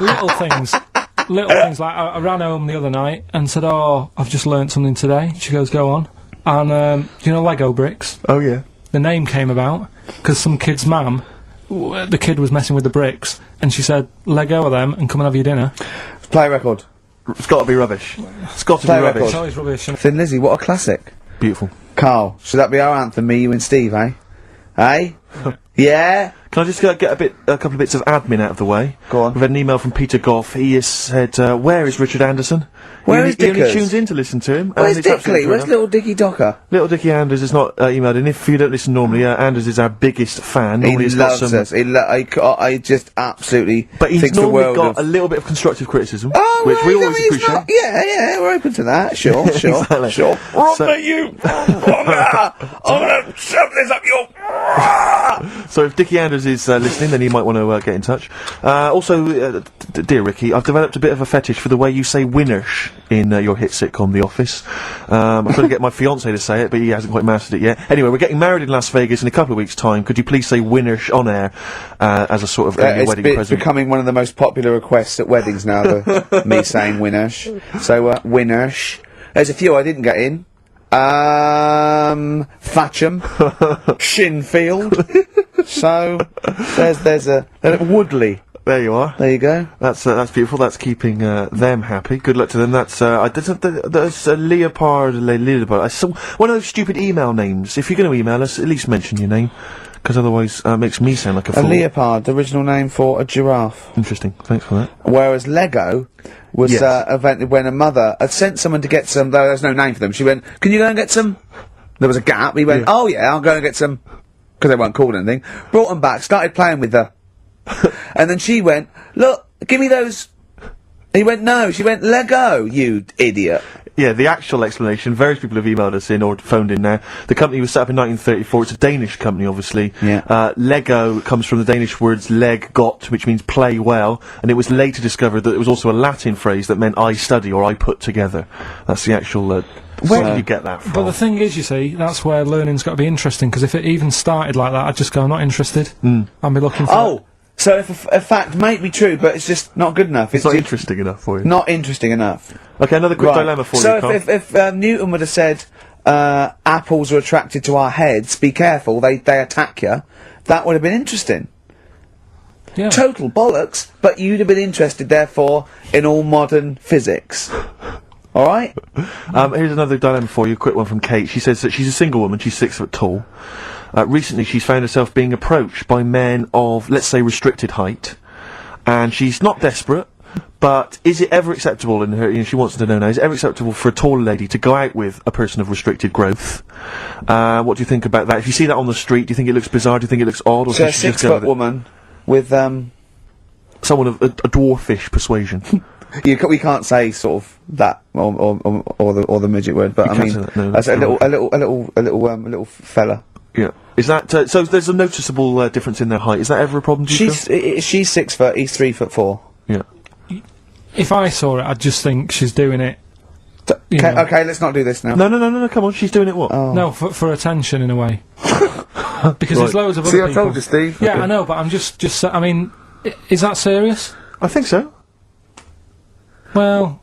Little things. little things like I ran home the other night and said, "Oh, I've just learnt something today." She goes, "Go on." And do you know Lego bricks? Oh yeah. The name came about because some kid's mum, the kid was messing with the bricks, and she said, "Let go of them and come and have your dinner." Play a record. It's got to be rubbish. It's got to be Play rubbish. It's always rubbish. And Thin Lizzy, what a classic. Beautiful. Carl, should that be our anthem, me, you and Steve, eh? Eh? Yeah? Can I just get a couple of bits of admin out of the way? Go on. We've had an email from Peter Goff. He has said, "Where is Richard Anderson?" Where is He only Dickers? tunes in to listen to him. Where's and it's absolutely Dickley? Where's fair little Dicky Docker? enough. Little Dickie Anders has not emailed in. If you don't listen normally, Anders is our biggest fan. He Normally he's got loves some, us. I just absolutely but he's thinks the normally world got of... a little bit of constructive criticism, Oh, which right, we I always mean, he's appreciate. not- yeah, we're open to that. Sure, sure, Exactly. sure. So- you! I'm gonna shove this up your... So if Dickie Anders is listening, then he might want to get in touch. Also, dear Ricky, I've developed a bit of a fetish for the way you say "winners" in your hit sitcom The Office. I'm trying to get my fiance to say it, but he hasn't quite mastered it yet. Anyway, we're getting married in Las Vegas in a couple of weeks' time. Could you please say "winners" on air as a sort of your wedding It's present? becoming one of the most popular requests at weddings now, me saying winners. So, winners. There's a few I didn't get in. Thatcham. Shinfield. So, there's a Woodley. There you are. There you go. That's beautiful. That's keeping them happy. Good luck to them. That's there's a Leopard. I saw one of those stupid email names. If you're going to email us, at least mention your name, because otherwise it makes me sound like a A fool. leopard, the original name for a giraffe. Interesting. Thanks for that. Whereas Lego was Yes. invented when a mother had sent someone to get some, though there's no name for them. She went, "Can you go and get some?" There was a gap. He went, "Oh yeah, I'll go and get some," because they weren't called anything. Brought them back, started playing with her. And then she went, "Look, give me those." He went, "No." She went, "Lego, you idiot." Yeah, the actual explanation, various people have emailed us in or phoned in now. The company was set up in 1934. It's a Danish company, obviously. Yeah. Lego comes from the Danish words leg got, which means play well, and it was later discovered that it was also a Latin phrase that meant I study or I put together. That's the actual, where did you get that from? But the thing is, you see, that's where learning's got to be interesting, because if it even started like that, I'd just go, "I'm not interested." I'd be looking for... Oh, so if a fact might be true, but it's just not good enough. It's not interesting enough for you. not interesting enough. Okay, another quick Right. dilemma for so you, Carl. if Newton would have said, apples are attracted to our heads, be careful, they attack you, that would have been interesting. Yeah. Total bollocks, but you'd have been interested, therefore, in all modern physics. Alright? Here's another dilemma for you, a quick one from Kate. She says that she's a single woman, she's 6 foot tall. Recently she's found herself being approached by men of, let's say, restricted height. And she's not desperate, but is it ever acceptable in her, she wants to know now, is it ever acceptable for a tall lady to go out with a person of restricted growth? What do you think about that? If you see that on the street, do you think it looks bizarre, do you think it looks odd, or So should a she just go 6 foot with it? woman with, Someone of a dwarfish persuasion. we can't say sort of that, or the midget word, but You I can't mean, say that, no, that's that's a little fella. Yeah. Is that, so there's a noticeable difference in their height. Is that ever a problem, do you feel? She's 6 foot, he's 3'4". Yeah. If I saw it, I'd just think she's doing it... you Okay, know. okay, let's not do this now. No, come on, she's doing it what? Oh. No, for attention, in a way. Because there's loads of other See, I people... told you, Steve. Yeah, I know, but I'm just I mean, is that serious? I think so. Well,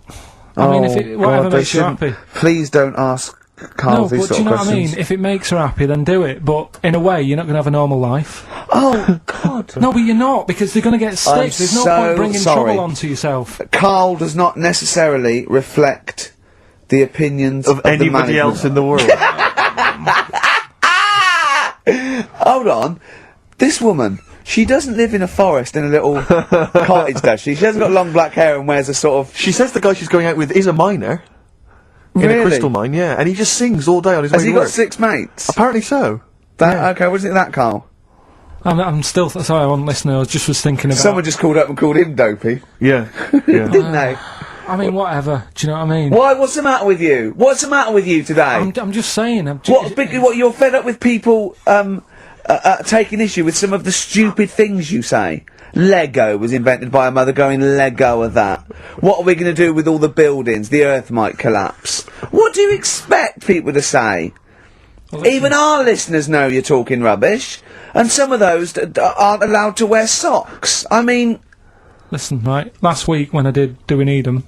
I mean, if it, whatever God, they makes you shouldn't- happy. Please don't ask Carl No, these but sort do you of know what I questions. mean? If it makes her happy, then do it. But in a way, you're not going to have a normal life. Oh, God. No, but you're not, because they're going to get I'm stitched. There's no so point bringing sorry. trouble onto yourself. Carl does not necessarily reflect the opinions Of the anybody management. else in the world. Hold on. This woman, she doesn't live in a forest in a little cottage, does she? She hasn't got long black hair and wears a sort of... She says the guy she's going out with is a miner. In Really? a crystal mine, yeah. And he just sings all day on his Has way he to got work. 6 mates? Apparently so. Okay, what do you think of that, Carl? I'm still sorry, I wasn't listening. I was thinking about. Someone just called up and called him dopey, Yeah. Yeah. didn't they? I mean, whatever. Do you know what I mean? Why? What's the matter with you? What's the matter with you today? I'm just saying. What you're fed up with people taking issue with some of the stupid things you say? Lego was invented by a mother going, "Let go of that." What are we going to do with all the buildings? The earth might collapse. What do you expect people to say? Even our listeners know you're talking rubbish, and some of those aren't allowed to wear socks. I mean, listen, right. Last week when I did Do We Need 'Em,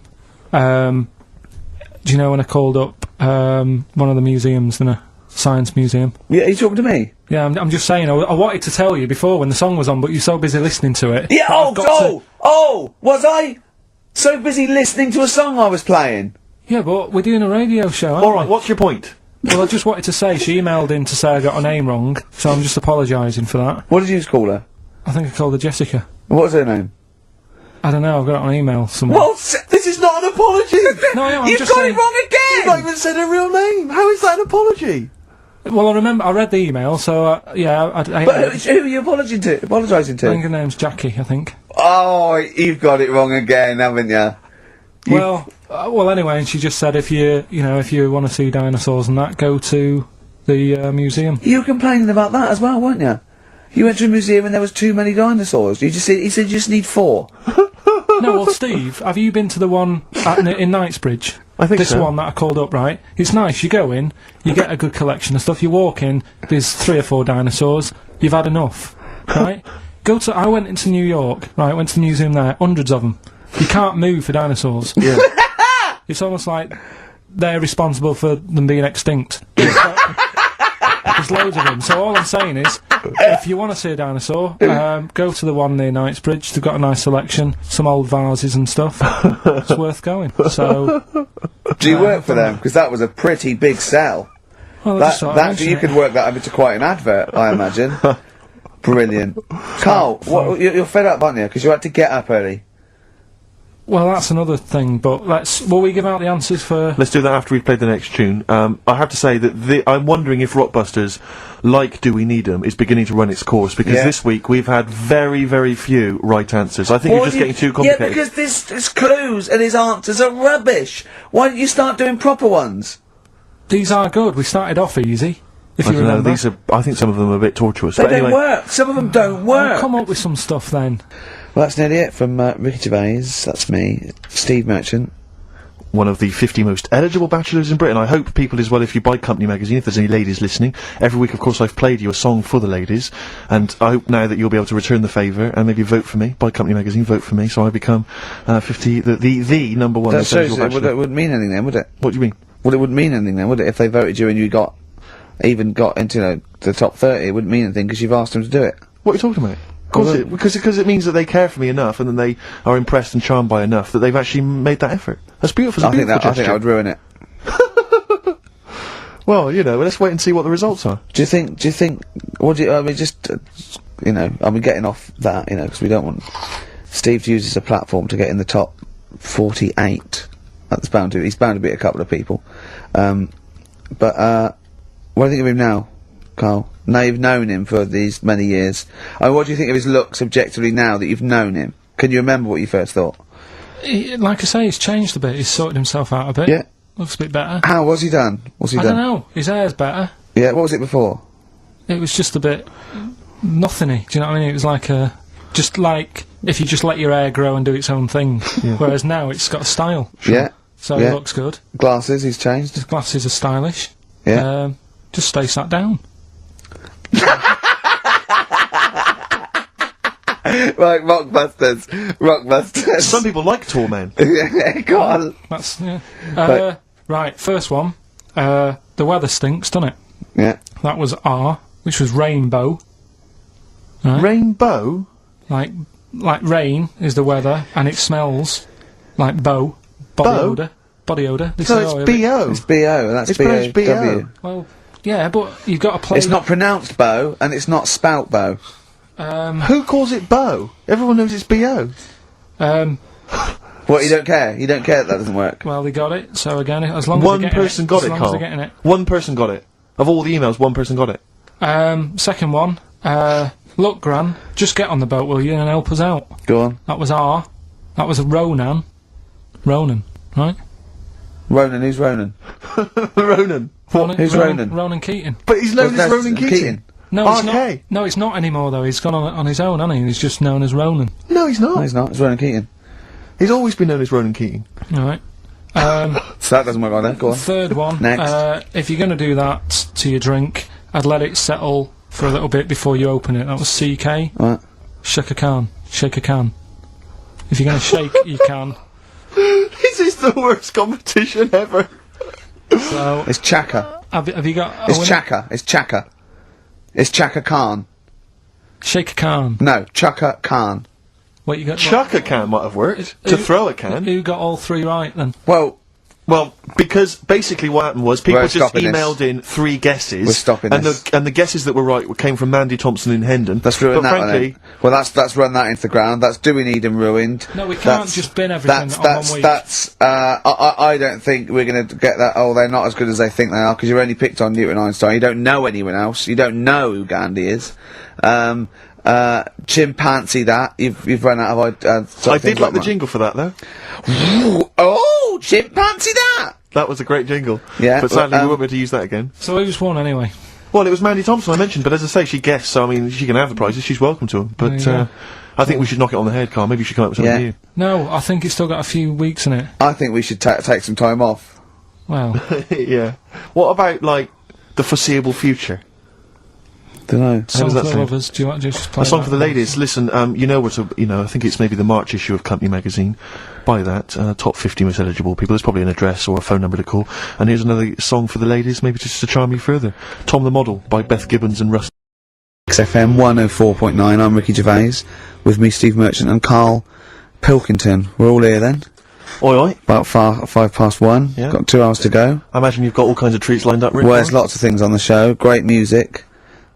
do you know when I called up one of the museums, Science Museum? Yeah, are you talking to me? Yeah, I'm just saying, I wanted to tell you before when the song was on, but you're so busy listening to it. Yeah, that was I so busy listening to a song I was playing? Yeah, but we're doing a radio show, aren't Alright, we? what's your point? Well, I just wanted to say, she emailed in to say I got her name wrong, so I'm just apologising for that. What did you call her? I think I called her Jessica. What was her name? I don't know, I've got it on email somewhere. Well, This is not an apology! No, I'm you've just got saying, it wrong You've not again! even said her real name! How is that an apology? Well, I remember, I read the email, so, yeah, I But who are you apologising to? I think her name's Jackie, I think. Oh, you've got it wrong again, haven't you? Well, anyway, and she just said if you want to see dinosaurs and that, go to the museum. You were complaining about that as well, weren't you? You went to a museum and there was too many dinosaurs. He said you just need 4. No, well, Steve, have you been to the one in Knightsbridge? I think this so. one that I called up, right? It's nice. You go in, you get a good collection of stuff. You walk in, there's 3 or 4 dinosaurs. You've had enough, right? I went into New York, right? Went to the museum there, hundreds of them. You can't move for dinosaurs. Yeah. It's almost like they're responsible for them being extinct. There's loads of them. So all I'm saying is, if you want to see a dinosaur, go to the one near Knightsbridge. They've got a nice selection, some old vases and stuff. It's worth going. So, Do you work for them? Because that was a pretty big sell. well, I just thought I'd mention You it. could work that into quite an advert, I imagine. Brilliant. Carl, you're fed up, aren't you? Because you had to get up early. Well, that's another thing. But will we give out the answers for? Let's do that after we've played the next tune. I have to say that I'm wondering if Rockbusters, like Do We Need 'Em, is beginning to run its course, because this week we've had very, very few right answers. I think you're just getting too complicated. Yeah, because his clues and his answers are rubbish. Why don't you start doing proper ones? These are good. We started off easy. If I you don't know, remember, I think some of them are a bit tortuous. They but don't anyway, work. Some of them don't work. come up with some stuff then. Well, that's nearly it from Ricky Gervais. That's me, Steve Merchant. one of the 50 most eligible bachelors in Britain. I hope people as well, if you buy Company Magazine, if there's any ladies listening, every week, of course, I've played you a song for the ladies, and I hope now that you'll be able to return the favour and maybe vote for me. Buy Company Magazine, vote for me, so I become 50, the number one That eligible shows it bachelor. wouldn't mean anything then, would it? What do you mean? Well, it wouldn't mean anything then, would it? If they voted you and you even got into the top 30, it wouldn't mean anything because you've asked them to do it. What are you talking about? Of course Well, because it means that they care for me enough, and then they are impressed and charmed by enough that they've actually made that effort. That's beautiful. It's a beautiful I think that would ruin it. Well, you know, let's wait and see what the results are. Do you think, I mean, just, I mean, getting off that, because we don't want Steve to use as a platform to get in the top 48. He's bound to beat a couple of people. But, what do you think of him now, Carl? Now you've known him for these many years. I mean, what do you think of his looks objectively now that you've known him? Can you remember what you first thought? Like I say, he's changed a bit. He's sorted himself out a bit. Yeah. Looks a bit better. How? What's he done? What's he I done? don't know. His hair's better. Yeah, what was it before? It was just a bit nothingy. Do you know what I mean? It was like just like if you just let your hair grow and do its own thing. Whereas now it's got a style. Yeah. So Yeah. it looks good. Glasses, he's changed. His glasses are stylish. Yeah. Just stay sat down. Right, Rockbusters. Some people like tall men. Go on. That's yeah. But- Right, first one. The weather stinks, doesn't it? Yeah. That was R, which was rainbow. Right? Rainbow? Like rain is the weather, and it smells like body Bow? odour. Body odour. They So say, it's oh, B.O. It's B.O., that's It's pronounced B.O.W. B.O.. Well, yeah, but you've got to play. It's not pronounced bow, and it's not spout bow. Who calls it bow? Everyone knows it's B.O. What, you don't care? You don't care that doesn't work? Well, they got it. So again, as long as One they're getting person got as it, long as Carl. they're getting it. One person got it. Of all the emails, one person got it. Second one. Look, Gran, just get on the boat, will you, and help us out. Go on. That was R. That was a Ronan, right? Ronan, who's Ronan? Ronan. Who's Ronan? Ronan Keating. But he's known Well, as that's Ronan Keating. No, it's RK. not. No, it's not anymore though. He's gone on his own, hasn't he? He's just known as Ronan. No, he's not. No, he's not. It's Ronan Keating. He's always been known as Ronan Keating. All right. So that doesn't work like that. Go on. Third one. Next. If you're going to do that to your drink, I'd let it settle for a little bit before you open it. That was CK. What? Shaka Khan. Shaker Khan. If you're going to shake, you can. This is the worst competition ever. So, It's Chaka. have you got... a It's winner? Chaka. It's Chaka. It's Chaka Khan. Shake a can. No, Chaka Khan. What you got? Chuck a can might have worked. To throw a can. Who got all 3 right, then? Well, because basically what happened was people We're just stopping emailed in 3 guesses. We're stopping and this. and the guesses that were right came from Mandy Thompson in Hendon. Let's ruin but that frankly, one. Well, that's run that into the ground. That's Do We Need 'Em ruined. No, we can't just bin everything on 1 week. I don't think we're going to get that. Oh, they're not as good as they think they are because you've only picked on Newton Einstein. You don't know anyone else. You don't know who Gandhi is. Chimpanzee that you've run out of. I did like the jingle for that though. Oh, chimpanzee that. That was a great jingle. Yeah, But sadly, well, we won't be able to use that again. So who's won, anyway? Well, it was Mandy Thompson I mentioned, but as I say, she guessed, so I mean, she can have the prizes, she's welcome to them. But, There you go. I think we should knock it on the head, Carl. Maybe you should come up with something Yeah. new. No, I think it's still got a few weeks in it. I think we should take some time off. Well, Yeah. What about, like, the foreseeable future? Don't know. song does for that the sound? lovers. Do you want to just play A song that? for the ladies. Listen, you know what? I think it's maybe the March issue of Company magazine. Buy that. Top 50 most eligible people. There's probably an address or a phone number to call. And here's another song for the ladies, maybe just to charm you further. Tom the Model by Beth Gibbons and Russ. XFM 104.9. I'm Ricky Gervais with me, Steve Merchant, and Karl Pilkington. We're all here then. Oi, oi. About 1:05. Yeah. Got 2 hours to go. I imagine you've got all kinds of treats lined up, Rick. Well, there's lots of things on the show. Great music.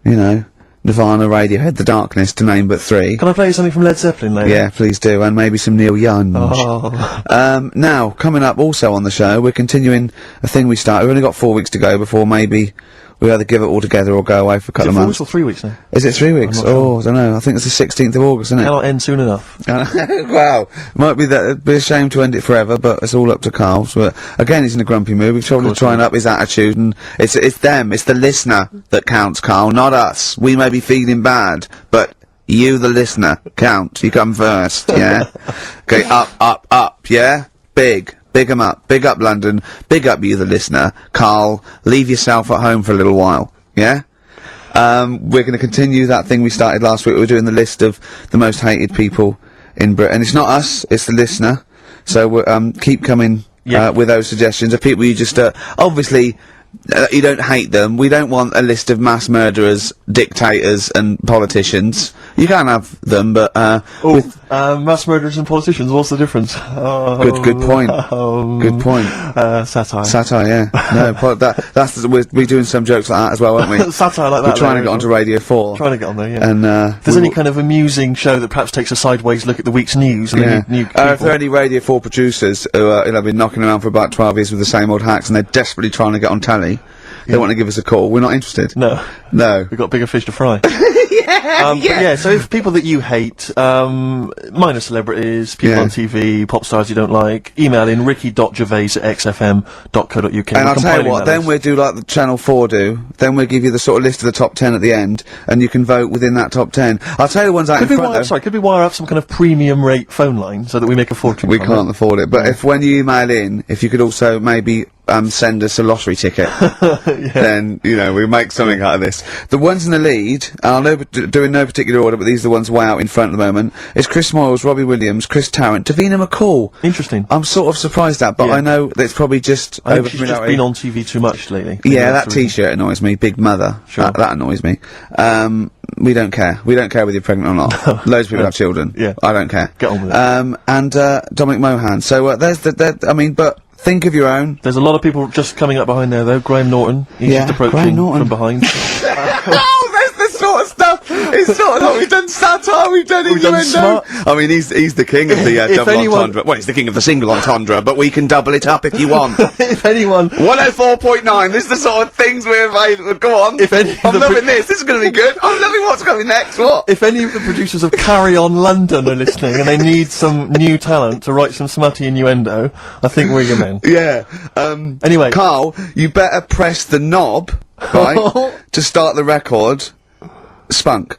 You know, Nirvana, Radiohead, The Darkness, to name but 3. Can I play you something from Led Zeppelin later? Yeah, please do, and maybe some Neil Young. Oh. Now, coming up also on the show, we're continuing a thing we started. We've only got 4 weeks to go before maybe we either give it all together or go away for a couple of 4 months. weeks or 3 weeks now? Is it 3 weeks? I'm not Oh, I don't know. I think it's the 16th of August, isn't it? Cannot end soon enough. Wow. Might be that, it'd be a shame to end it forever, but it's all up to Carl. But again, he's in a grumpy mood. We've tried to try and up his attitude, and it's them, it's the listener that counts, Carl, not us. We may be feeling bad, but you, the listener, count. You come first, yeah? Okay, up, yeah? Big 'em up. Big up London. Big up you, the listener. Carl, leave yourself at home for a little while, yeah? We're going to continue that thing we started last week. We're doing the list of the most hated people in Britain. It's not us, it's the listener. So we're, keep coming with those suggestions of people you just obviously you don't hate them. We don't want a list of mass murderers, dictators, and politicians. You can have them, but Mass murderers and politicians, what's the difference? Oh, good point. Good point. Satire. Satire, yeah. No, that's we're doing some jokes like that as well, aren't we? Satire like that. We're trying to later get as onto well. Radio 4. Trying to get on there, yeah. And If there's any kind of amusing show that perhaps takes a sideways look at the week's news and yeah. they need If people. there are any Radio 4 producers who have been knocking around for about 12 years with the same old hacks and they're desperately trying to get on telly, they want to give us a call. We're not interested. No. No. We've got bigger fish to fry. Yeah. But yeah, so if people that you hate, minor celebrities, people Yeah. on TV, pop stars you don't like, email in ricky.gervais@xfm.co.uk. And I'll tell you what, then we'll do like the Channel 4 do, then we'll give you the sort of list of the top 10 at the end, and you can vote within that top 10. I'll tell you the ones out Could in we front wire, though. sorry, could we wire up some kind of premium rate phone line so that we make a fortune? We from can't it? afford it, but if when you email in, if you could also maybe send us a lottery ticket, then, you know, we'll make something out of this. The ones in the lead, I'll do in no particular order, but these are the ones way out in front at the moment, is Chris Moyles, Robbie Williams, Chris Tarrant, Davina McCall. Interesting. I'm sort of surprised at, but Yeah. I know that it's probably just I think over she's just familiarity. been on TV too much lately. Yeah, That's that the reason. T-shirt annoys me. Big Mother. Sure. That annoys me. We don't care. We don't care whether you're pregnant or not. Loads of people have children. Yeah. I don't care. Get on with it. And Dominic Mohan. So there's I mean, but think of your own. There's a lot of people just coming up behind there, though. Graham Norton. He's Yeah, just approaching Graham Norton. from behind. Oh, that's the sort of stuff. It's sort of like we've done satire, we've done We've done innuendo. I mean, he's the king of the If double anyone- entendre. Well, he's the king of the single entendre, but we can double it up if you want. If anyone... 104.9. This is the sort of things we're available. Go on. If any of I'm the loving this. This is going to be good. I'm loving what's coming next. What? If any of the producers of Carry On London are listening and they need some new talent to write some smutty innuendo, I think we're your men. Yeah. Anyway. Carl, you better press the knob, right, to start the record. Spunk.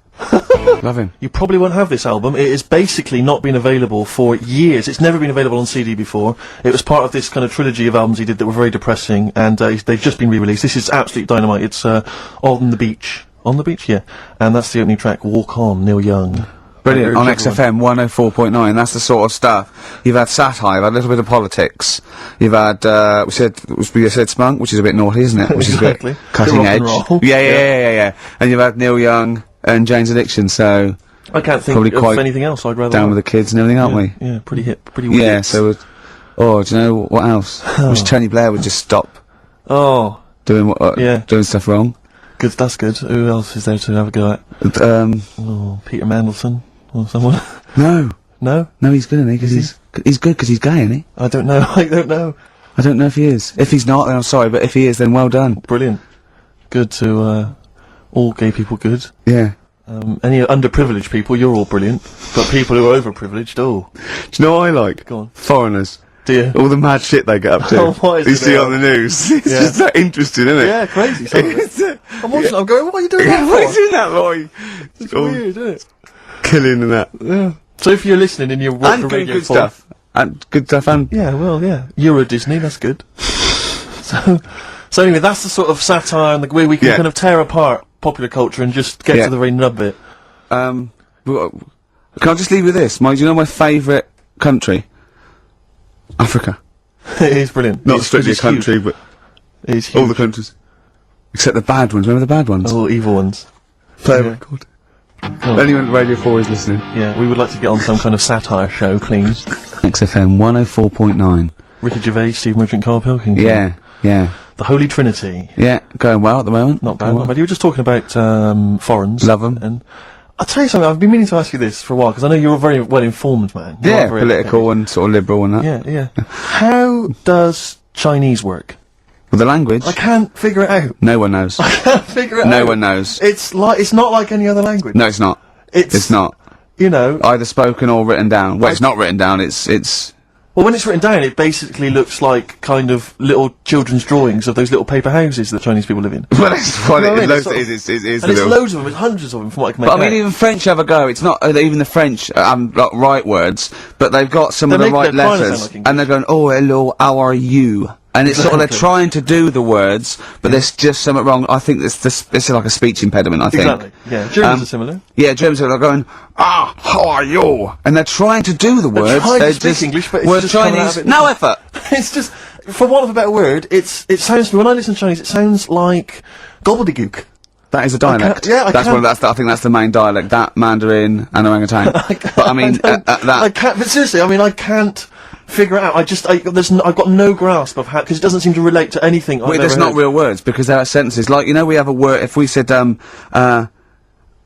Love him. You probably won't have this album. It has basically not been available for years. It's never been available on CD before. It was part of this kind of trilogy of albums he did that were very depressing, and they've just been re-released. This is absolute dynamite. It's On the Beach. On the Beach, yeah. And that's the opening track, Walk On, Neil Young. Brilliant. On urge everyone. XFM 104.9, that's the sort of stuff. You've had satire, you've had a little bit of politics. You've had, we said spunk, which is a bit naughty, isn't it? Which Exactly. is a bit cutting Rock edge. and roll. Yeah. And you've had Neil Young and Jane's Addiction, so I can't think Probably of quite anything else I'd rather down like. with the kids and everything, aren't we? Yeah, pretty hip, pretty weird. Yeah, so, do you know what else? I wish Tony Blair would just stop Oh, doing Yeah. doing stuff wrong. good, that's good. Who else is there to have a go at? Oh, Peter Mandelson or someone? No, No? he's good, isn't he? Because he's good because he's gay, isn't he? I don't know, I don't know. I don't know if he is. If he's not, then I'm sorry, but if he is, then well done. Brilliant. Good to, all gay people good. Yeah. Any underprivileged people, you're all brilliant. But people who are overprivileged, oh. Do you know what I like? Go on. Foreigners. Do you? All the mad shit they get up to. Oh, what is you it see now? on the news. It's Yeah. just that interesting, isn't it? Yeah, crazy. So It's, I'm watching, I'm going, what are you doing that what is for? in that boy? It's weird, isn't it? Killing and that. Yeah. So if you're listening and you're And watching good, radio good form- stuff. And good stuff and... Yeah, well, yeah. Euro Disney, that's good. So anyway, that's the sort of satire and the way we can Yeah. kind of tear apart popular culture and just get Yeah. to the very nub bit. Can I just leave you with this? Do you know my favourite country? Africa. It is brilliant. Not It's- strictly a it's huge. country, but It's huge. all the countries. Except the bad ones. Remember the bad ones? All evil ones. Play a yeah. record. Anyone at Radio 4 is listening. Yeah, we would like to get on some kind of satire show, please. XFM 104.9. Ricky Gervais, Steve Merchant, Karl Pilkington. Yeah. The Holy Trinity. Yeah, going well at the moment. Not bad, Going not well. bad. You were just talking about, foreigners. Love 'em. And I'll tell you something, I've been meaning to ask you this for a while, because I know you're a very well-informed man. You Yeah, are very political and sort of liberal and that. educated. Yeah. How does Chinese work? With the language, I can't figure it out. no one knows. I can't figure it out. No one knows. It's not like any other language. No, it's not. It's not. You know, Either spoken or written down. Well, it's not written down, it's... well, when it's written down, it basically looks like kind of little children's drawings of those little paper houses that Chinese people live in. Well, that's what You know what I it mean? is. It's It is And the it's little- loads of them, it's hundreds of them from what I can make But I mean, out. even French have a go. It's not even the French like, right words, but they've got some of They're the right making- they're trying to letters, sound like English. and they're going, "Oh, hello, how are you?" And it's sort of they're Exactly. trying to do the words, but there's just something wrong. I think this is like a speech impediment. I think. Exactly. Yeah, Germans are similar. Yeah, Germans are going, how are you? And they're trying to do the words. trying to they're speak just English, but it's word just coming out Chinese. of it- No effort. It's just, for want of a better word, it sounds to me, when I listen to Chinese, it sounds like gobbledygook. That is a dialect. yeah, I that's can't- I think that's the main dialect. That Mandarin and orangutan. But I mean, I that. can't, but seriously, I mean, I can't figure it out. I've got no grasp of how, because it doesn't seem to relate to anything I've Well, ever there's not heard. real words because there are sentences. Like, you know, we have a word. If we said,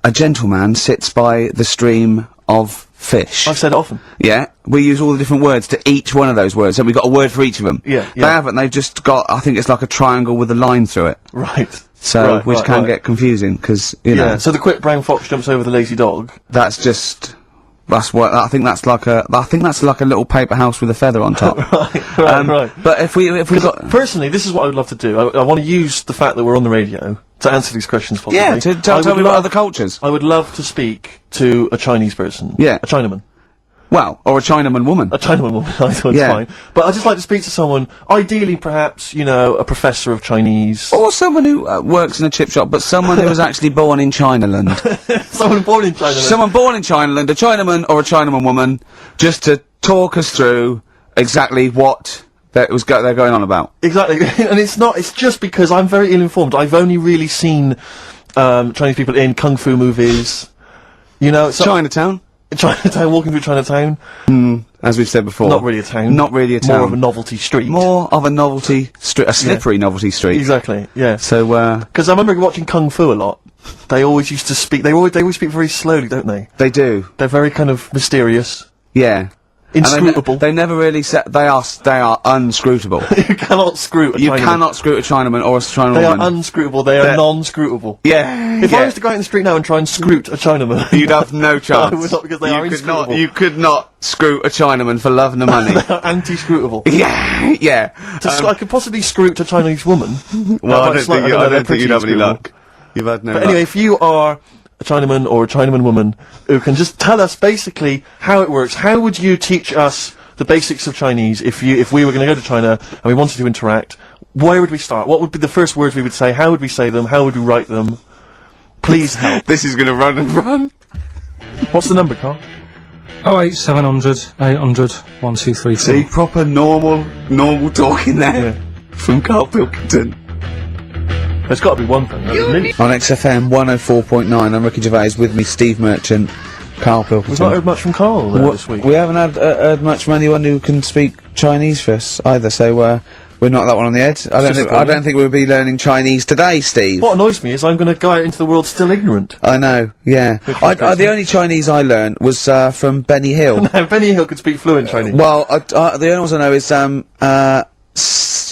a gentleman sits by the stream of fish. I've said it often. Yeah, we use all the different words to each one of those words, so we've got a word for each of them. Yeah, They yeah. haven't. They've just got. I think it's like a triangle with a line through it. Right. So, Right, which right, can right. get confusing because you Yeah, know so the quick brown fox jumps over the lazy dog. that's just. That's what I think. That's like a. I think that's like a little paper house with a feather on top. Right. But if we got. Personally, this is what I would love to do. I want to use the fact that we're on the radio to answer these questions possibly. Yeah, to I tell would me about love- other cultures. I would love to speak to a Chinese person. Yeah. A Chinaman. Well, or a Chinaman woman. A Chinaman woman, I thought Yeah. fine. But I'd just like to speak to someone, ideally perhaps, you know, a professor of Chinese. Or someone who works in a chip shop, but someone who was actually born in Chinaland. Someone born in China. Someone born in Chinaland, a Chinaman or a Chinaman woman, just to talk us through exactly what they're going on about. Exactly. And it's just because I'm very ill-informed. I've only really seen, Chinese people in kung fu movies. You know, so Chinatown, Chinatown, walking through Chinatown. as we've said before. Not really a town. Not really a town. More of a novelty street. More of a novelty street, a slippery novelty street. Exactly, yeah. So, Because I remember watching Kung Fu a lot. They always used to speak, they always speak very slowly, don't they? they do, They're very kind of mysterious. yeah. And Inscrutable. they never really they are unscrutable. You cannot screw a You Chinaman. cannot screw a Chinaman or a Chinaman They are woman. unscrutable, they are They're- non-scrutable. Yeah. If yeah. I was to go out in the street now and try and scroot a Chinaman, You'd have no chance. I would not, because they are could not, inscrutable. you could not screw a Chinaman for love nor money. They are anti-scrutable. yeah, yeah. I could possibly scroot a Chinese woman. Well, I That's don't think, like- I they're don't think you'd pretty have any inscrutable. luck. You've had no But luck. anyway, if you are a Chinaman or a Chinaman woman who can just tell us basically how it works, how would you teach us the basics of Chinese if we were going to go to China and we wanted to interact? Where would we start? What would be the first words we would say? How would we say them? How would we write them? Please help. This is going to run and run. What's the number, Carl? 08700 800 1234. See, proper normal talking there from Karl Pilkington. There's got to be one thing. On XFM 104.9, I'm Ricky Gervais, with me Steve Merchant, Karl Pilkington. We've not heard much from Carl this week. We haven't heard much from anyone who can speak Chinese for us either, so we're not that one on the head. I don't think we'll be learning Chinese today, Steve. What annoys me is I'm going to go out into the world still ignorant. I know, yeah. The only Chinese I learned was from Benny Hill. No, Benny Hill could speak fluent Chinese. Well, the only ones I know is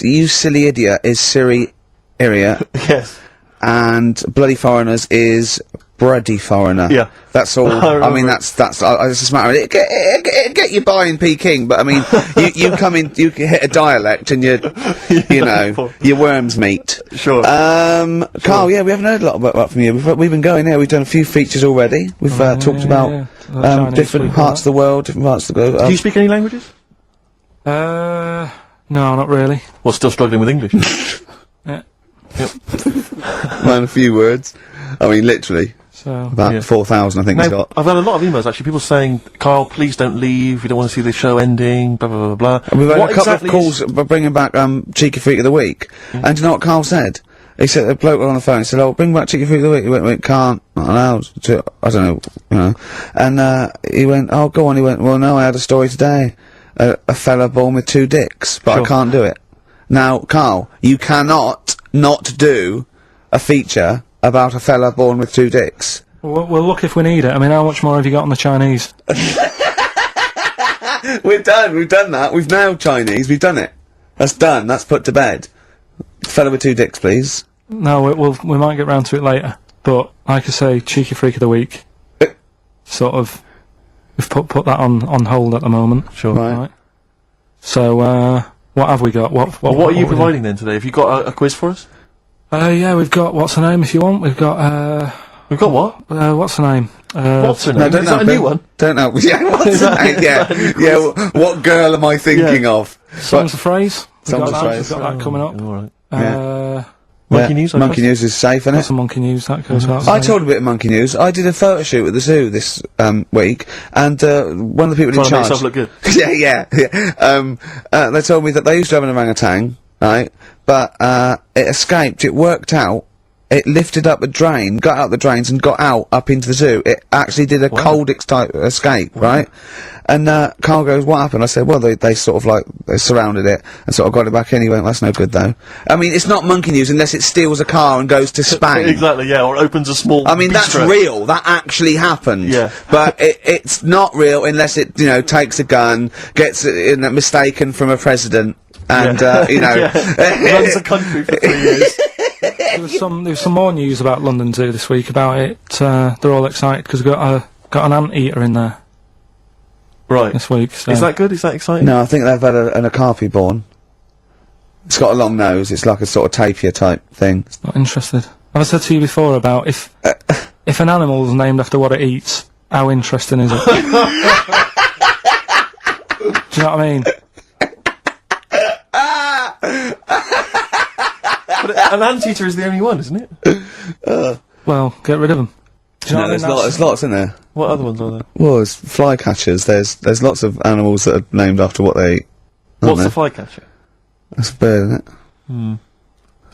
you silly idiot is Siri Iria. Yes. And bloody foreigners is bloody foreigner. Yeah. That's all. I mean, that's it's just a matter of it get you by in Peking, but I mean, you come in, you hit a dialect and you know, your worms meat. Sure. Carl, yeah, we haven't heard a lot about from you. We've been going there. We've done a few features already. We've talked about different parts of the world, different parts of the globe. Do you speak any languages? No, not really. Well, still struggling with English. Yeah. Yep. Learn a few words. I mean, literally. So About 4,000, I think it's got. I've had a lot of emails, actually, people saying, Carl, please don't leave, we don't want to see the show ending, blah, blah, blah, blah. And we've had a couple of calls bringing back Cheeky Freak of the Week. And do you know what Carl said? He said, a bloke on the phone, he said, oh, bring back Cheeky Freak of the Week. He went, can't, not allowed to, I don't know, you know. And he went, oh, go on. He went, well, no, I had a story today. A fella born with 2 dicks, but I can't do it. Now, Carl, you cannot not do a feature about a fella born with 2 dicks. We'll look if we need it. I mean, how much more have you got on the Chinese? We've done that. We've nailed Chinese, we've done it. That's done, that's put to bed. Fella with 2 dicks, please. No, we might get round to it later. But, like I say, Cheeky Freak of the Week. Sort of, we've put that on hold at the moment. Sure. Right. So, what have we got? What are you providing then today? Have you got a quiz for us? Yeah, we've got, what's the name if you want? We've got, We've got what? what's the name? What's her name? No, don't Is that a new one? Don't know. Yeah, what's the name? Yeah, what girl am I thinking of? Song's the phrase. Song's the phrase. We've got that coming up. Alright. Monkey News, I Monkey News is safe, isn't it? Some Monkey News, that goes without I told a bit of Monkey News. I did a photo shoot at the zoo this week, and one of the people in charge. Trying to make yourself look good. yeah. They told me that they used to have an orangutan, right? But it escaped. It worked out. It lifted up a drain, got out the drains, and got out up into the zoo. It actually did a cold type escape, right? And Carl goes, "What happened?" I said, "Well, they sort of like they surrounded it and sort of got it back in." He went, "That's no good, though." I mean, it's not Monkey News unless it steals a car and goes to Spain. Exactly, yeah, or opens a small. I mean, that's bistro. real. That actually happened. Yeah. But it's not real unless it, takes a gun, gets mistaken from a president, and you know, runs a country for 3 years. There was some more news about London Zoo this week about it. They're all excited because we've got an anteater in there. Right. This week. So. Is that good? Is that exciting? No, I think they've had an okapi born. It's got a long nose. It's like a sort of tapir type thing. Not interested. Have I said to you before about if an animal's named after what it eats, how interesting is it? Do you know what I mean? But an anteater is the only one, isn't it? Well, get rid of them. Do you know what I mean? There's lots in there. What other ones are there? Well, there's flycatchers. There's lots of animals that are named after what they eat. What's the flycatcher? That's a bird, isn't it?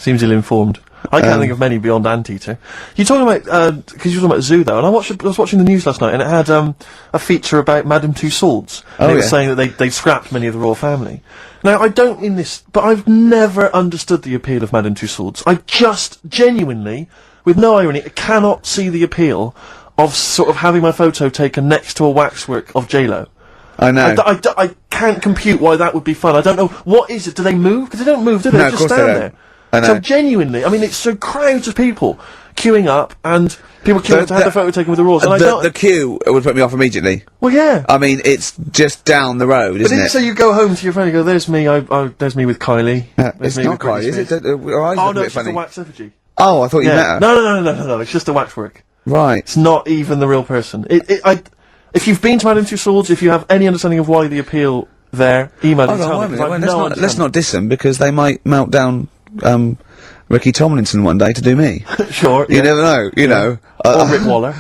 Seems ill-informed. I can't think of many beyond anteater. You're talking about, because you're talking about zoo though, and I was watching the news last night, and it had a feature about Madame Tussauds. And it was saying that they scrapped many of the royal family. Now, I don't in this, but I've never understood the appeal of Madame Tussauds. I just genuinely, with no irony, cannot see the appeal of sort of having my photo taken next to a waxwork of J-Lo. I know. I can't compute why that would be fun. I don't know. What is it? Do they move? Because they don't move, do they? No, They of just course stand they don't. there. I know. So genuinely, I mean, it's so crowds of people queuing up, and people queuing to have the photo taken with the royals. And I don't. The queue would put me off immediately. Well, yeah. I mean, it's just down the road, isn't it? So you go home to your friend and go, "There's me. There's me with Kylie." It's not quite, is it? Her eyes Oh look a no, bit it's just funny. a wax effigy. Oh, I thought you met her. No. It's just a waxwork. Right. It's not even the real person. If you've been to Madame Tussauds, if you have any understanding of why the appeal there, email us. Hold on, wait a minute. Let's not diss them because they might melt down Ricky Tomlinson one day to do me. Sure. You never know, you know. Or Rick Waller.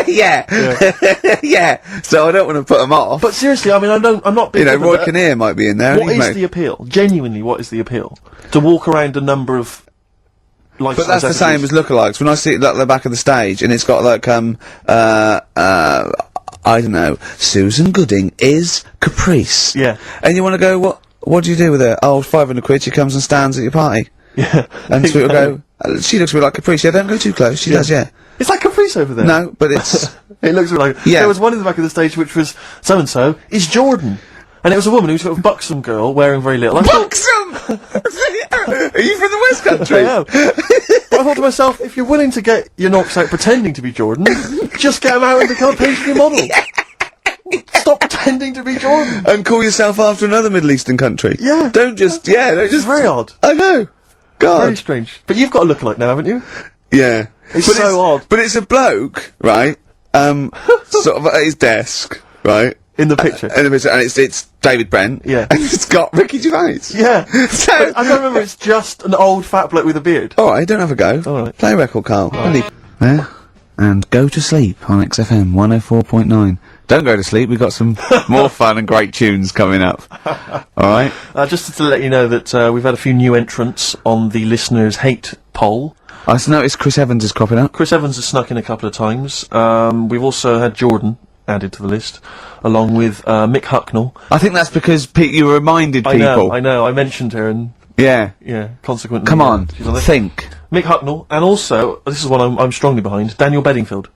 Yeah. So I don't want to put them off. But seriously, I mean, I'm not. You know, Roy Kinnear might be in there. What is the appeal? Genuinely, what is the appeal? To walk around a number of. But that's the same as lookalikes. When I see it at the back of the stage, and it's got like I don't know, Susan Gooding is Caprice. Yeah. And you want to go, what do you do with her? Oh, 500 quid, she comes and stands at your party. Yeah. And so we'll go, she looks a bit like Caprice. Yeah, don't go too close. She does, yeah. It's like Caprice over there. No, but it's... It looks a bit like... Yeah. There was one in the back of the stage which was, so-and-so is Jordan. And it was a woman who was sort of buxom girl, wearing very little. Buxom! Are you from the West Country? I am. But I thought to myself, if you're willing to get your knocks out pretending to be Jordan, just get them out and become a pastry model. Stop pretending to be Jordan. And call yourself after another Middle Eastern country. Yeah. Don't just... It's very odd. I know. God. Very strange. But you've got a lookalike now, haven't you? Yeah. It's so odd. But it's a bloke, right, sort of at his desk, right? In the picture. And it's David Brent. Yeah. And it's got Ricky Gervais. Yeah. So, But I don't remember, it's just an old fat bloke with a beard. alright, don't have a go. Alright. Play a record, Carl. There. And go to sleep on XFM 104.9. Don't go to sleep, we've got some more fun and great tunes coming up. Alright? Just to let you know that we've had a few new entrants on the listeners' hate poll. I just noticed Chris Evans is cropping up. Chris Evans has snuck in a couple of times. We've also had Jordan added to the list, along with Mick Hucknall. I think that's because you reminded people. I know, I mentioned her and, Yeah. consequently... Come on, she's on there. think. Mick Hucknall, and also, this is one I'm strongly behind, Daniel Bedingfield.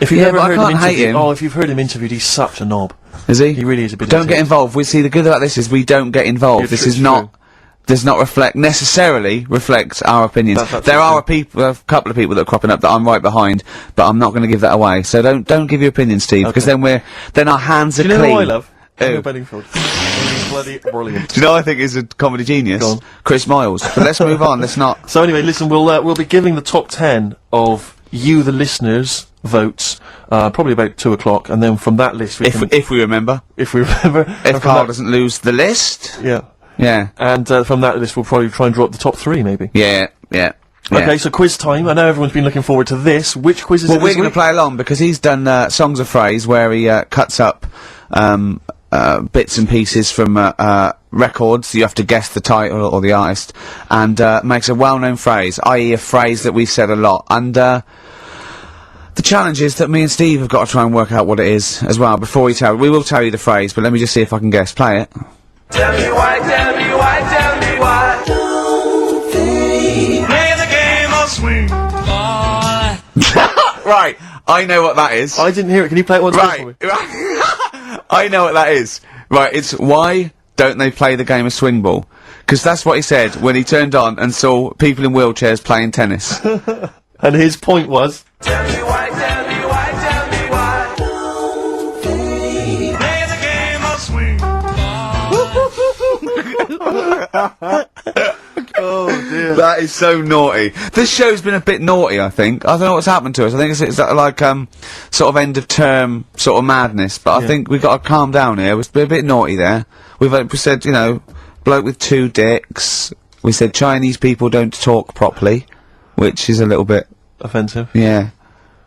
If you've ever but I heard can't him hate interviewed, him. oh, if you've heard him interviewed, he's such a knob. Is he? He really is a bit Don't of a get tit. involved. The good about this is we don't get involved. Yeah, This true, is it's not... Does not necessarily reflect our opinions. That's There are absolutely a couple of people that are cropping up that I'm right behind, but I'm not going to give that away. So don't give your opinion, Steve, because then our hands are Do you clean. know who I love? Who? Daniel Bedingfield. He's bloody brilliant. Do you know who I think is a comedy genius? Go on. Chris Miles. But let's move on. Let's not. So anyway, listen, we'll be giving the top 10 of you, the listeners, votes, probably about 2 o'clock, and then from that list, If we remember. if we remember, If Carl doesn't lose the list. yeah, Yeah. and from that list, we'll probably try and drop the top 3, maybe. Yeah. Okay, so quiz time. I know everyone's been looking forward to this. Which quiz is Well, it we're this going to week? play along because he's done Songs of Phrase where he cuts up bits and pieces from records. You have to guess the title or the artist, and makes a well-known phrase, i.e. a phrase that we've said a lot. And the challenge is that me and Steve have got to try and work out what it is as well before we will tell you the phrase, but let me just see if I can guess. Play it. Tell me why, tell me why, tell me why. Don't they play the game of swing? Right, I know what that is. I didn't hear it. Can you play it once more for me? Right. I know what that is. Right, it's why don't they play the game of swing ball? Because that's what he said when he turned on and saw people in wheelchairs playing tennis. And his point was... Tell me why, tell me why, tell me why. Don't they play the game of swing? Oh dear. That is so naughty. This show's been a bit naughty, I think. I don't know what's happened to us. I think it's like, sort of end of term sort of madness, but I think we've got to calm down here. We've been a bit naughty there. We said, you know, bloke with 2 dicks. We said Chinese people don't talk properly, which is a little bit... Offensive. Yeah. You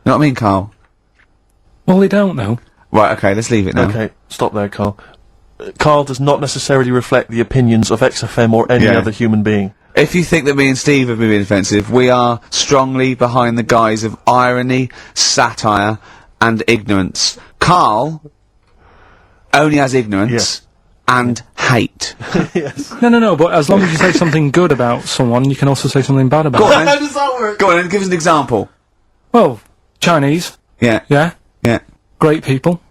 know what I mean, Carl? Well, they don't know. Right, okay, let's leave it now. Okay, stop there, Carl. Carl does not necessarily reflect the opinions of XFM or any Yeah. other human being. If you think that me and Steve have been being offensive, we are strongly behind the guise of irony, satire, and ignorance. Carl only has ignorance and hate. Yes. No, but as long as you say something good about someone, you can also say something bad about Go them. on, How then. does that work? Go on, then, give us an example. Well, Chinese, Yeah, yeah, yeah. great people,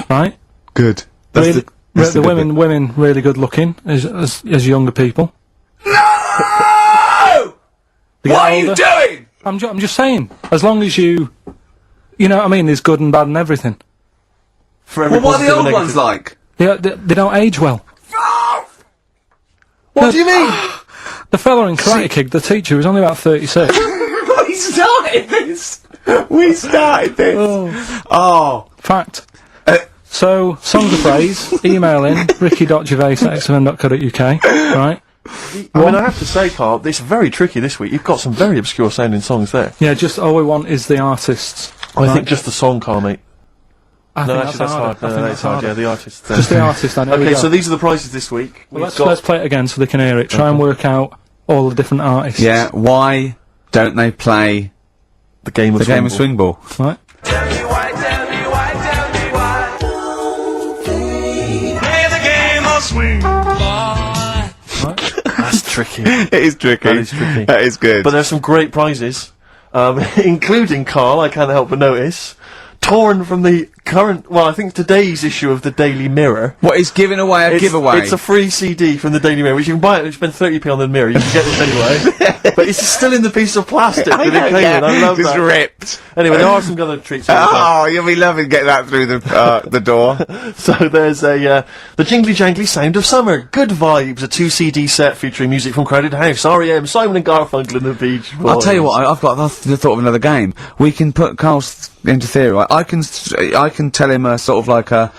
right? Good. Really, that's the good bit. women really good looking as younger people. No! They What get are you older. doing? I'm just saying, as long as you know what I mean, there's good and bad and everything. For every Well, what are the positive and old ones negative. like? They don't age well. What do you mean? The fella in Karate Kid, the teacher, was only about 36. We started this! We started this! Oh. Fact. So, songs of phrase, email in, ricky.gervais@xfm.co.uk, right? I mean, I have to say, Carl, it's very tricky this week. You've got some very obscure sounding songs there. Yeah, just all we want is the artists. I think just the song, Carl, mate. I No, think actually, that's hard. I No, think that's hard. Yeah, harder. the artist. Just the artist. I know. Okay, so these are the prizes this week. Well, let's play it again so they can hear it. Try and work out all the different artists. Yeah, why don't they play the game of the game of swing ball? Right. Tell me why, tell me why, tell me why. Play the game of swing. That's tricky. It is tricky. That is tricky. That is good. But there's some great prizes, including, Carl, I can't help but notice, torn from the current, well, I think today's issue of the Daily Mirror. What, he's giving away a giveaway? It's a free CD from the Daily Mirror, which you can buy it, you spend 30p on the Mirror, you can get this anyway. But it's still in the piece of plastic with it clean. I love just that. ripped. Anyway, there are some other treats for you as well. Oh, you'll be loving getting that through the door. So there's the Jingly Jangly Sound of Summer, Good Vibes, a 2 CD set featuring music from Crowded House, R.E.M., Simon and Garfunkel and the Beach Boys. I'll tell you what, I've got the thought of another game. We can put Carl's into theory, right? I can tell him a sort of like a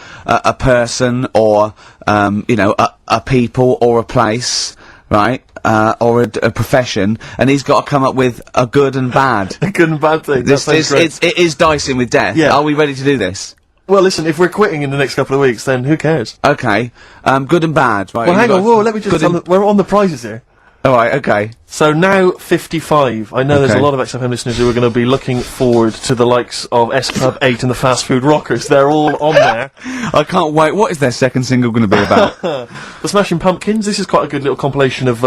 person or, you know, a people or a place, right? Or a profession, and he's got to come up with a good and bad. A good and bad thing. It is dicing with death. Yeah. Are we ready to do this? Well, listen, if we're quitting in the next couple of weeks, then who cares? Okay. Good and bad, right? Well, hang You've on, got whoa, let me just good tell and- we're on the prizes here. Alright, okay. So now 55. I know there's a Okay. lot of XFM listeners who are going to be looking forward to the likes of S Club 8 and the Fast Food Rockers. They're all on there. I can't wait. What is their second single going to be about? The Smashing Pumpkins. This is quite a good little compilation of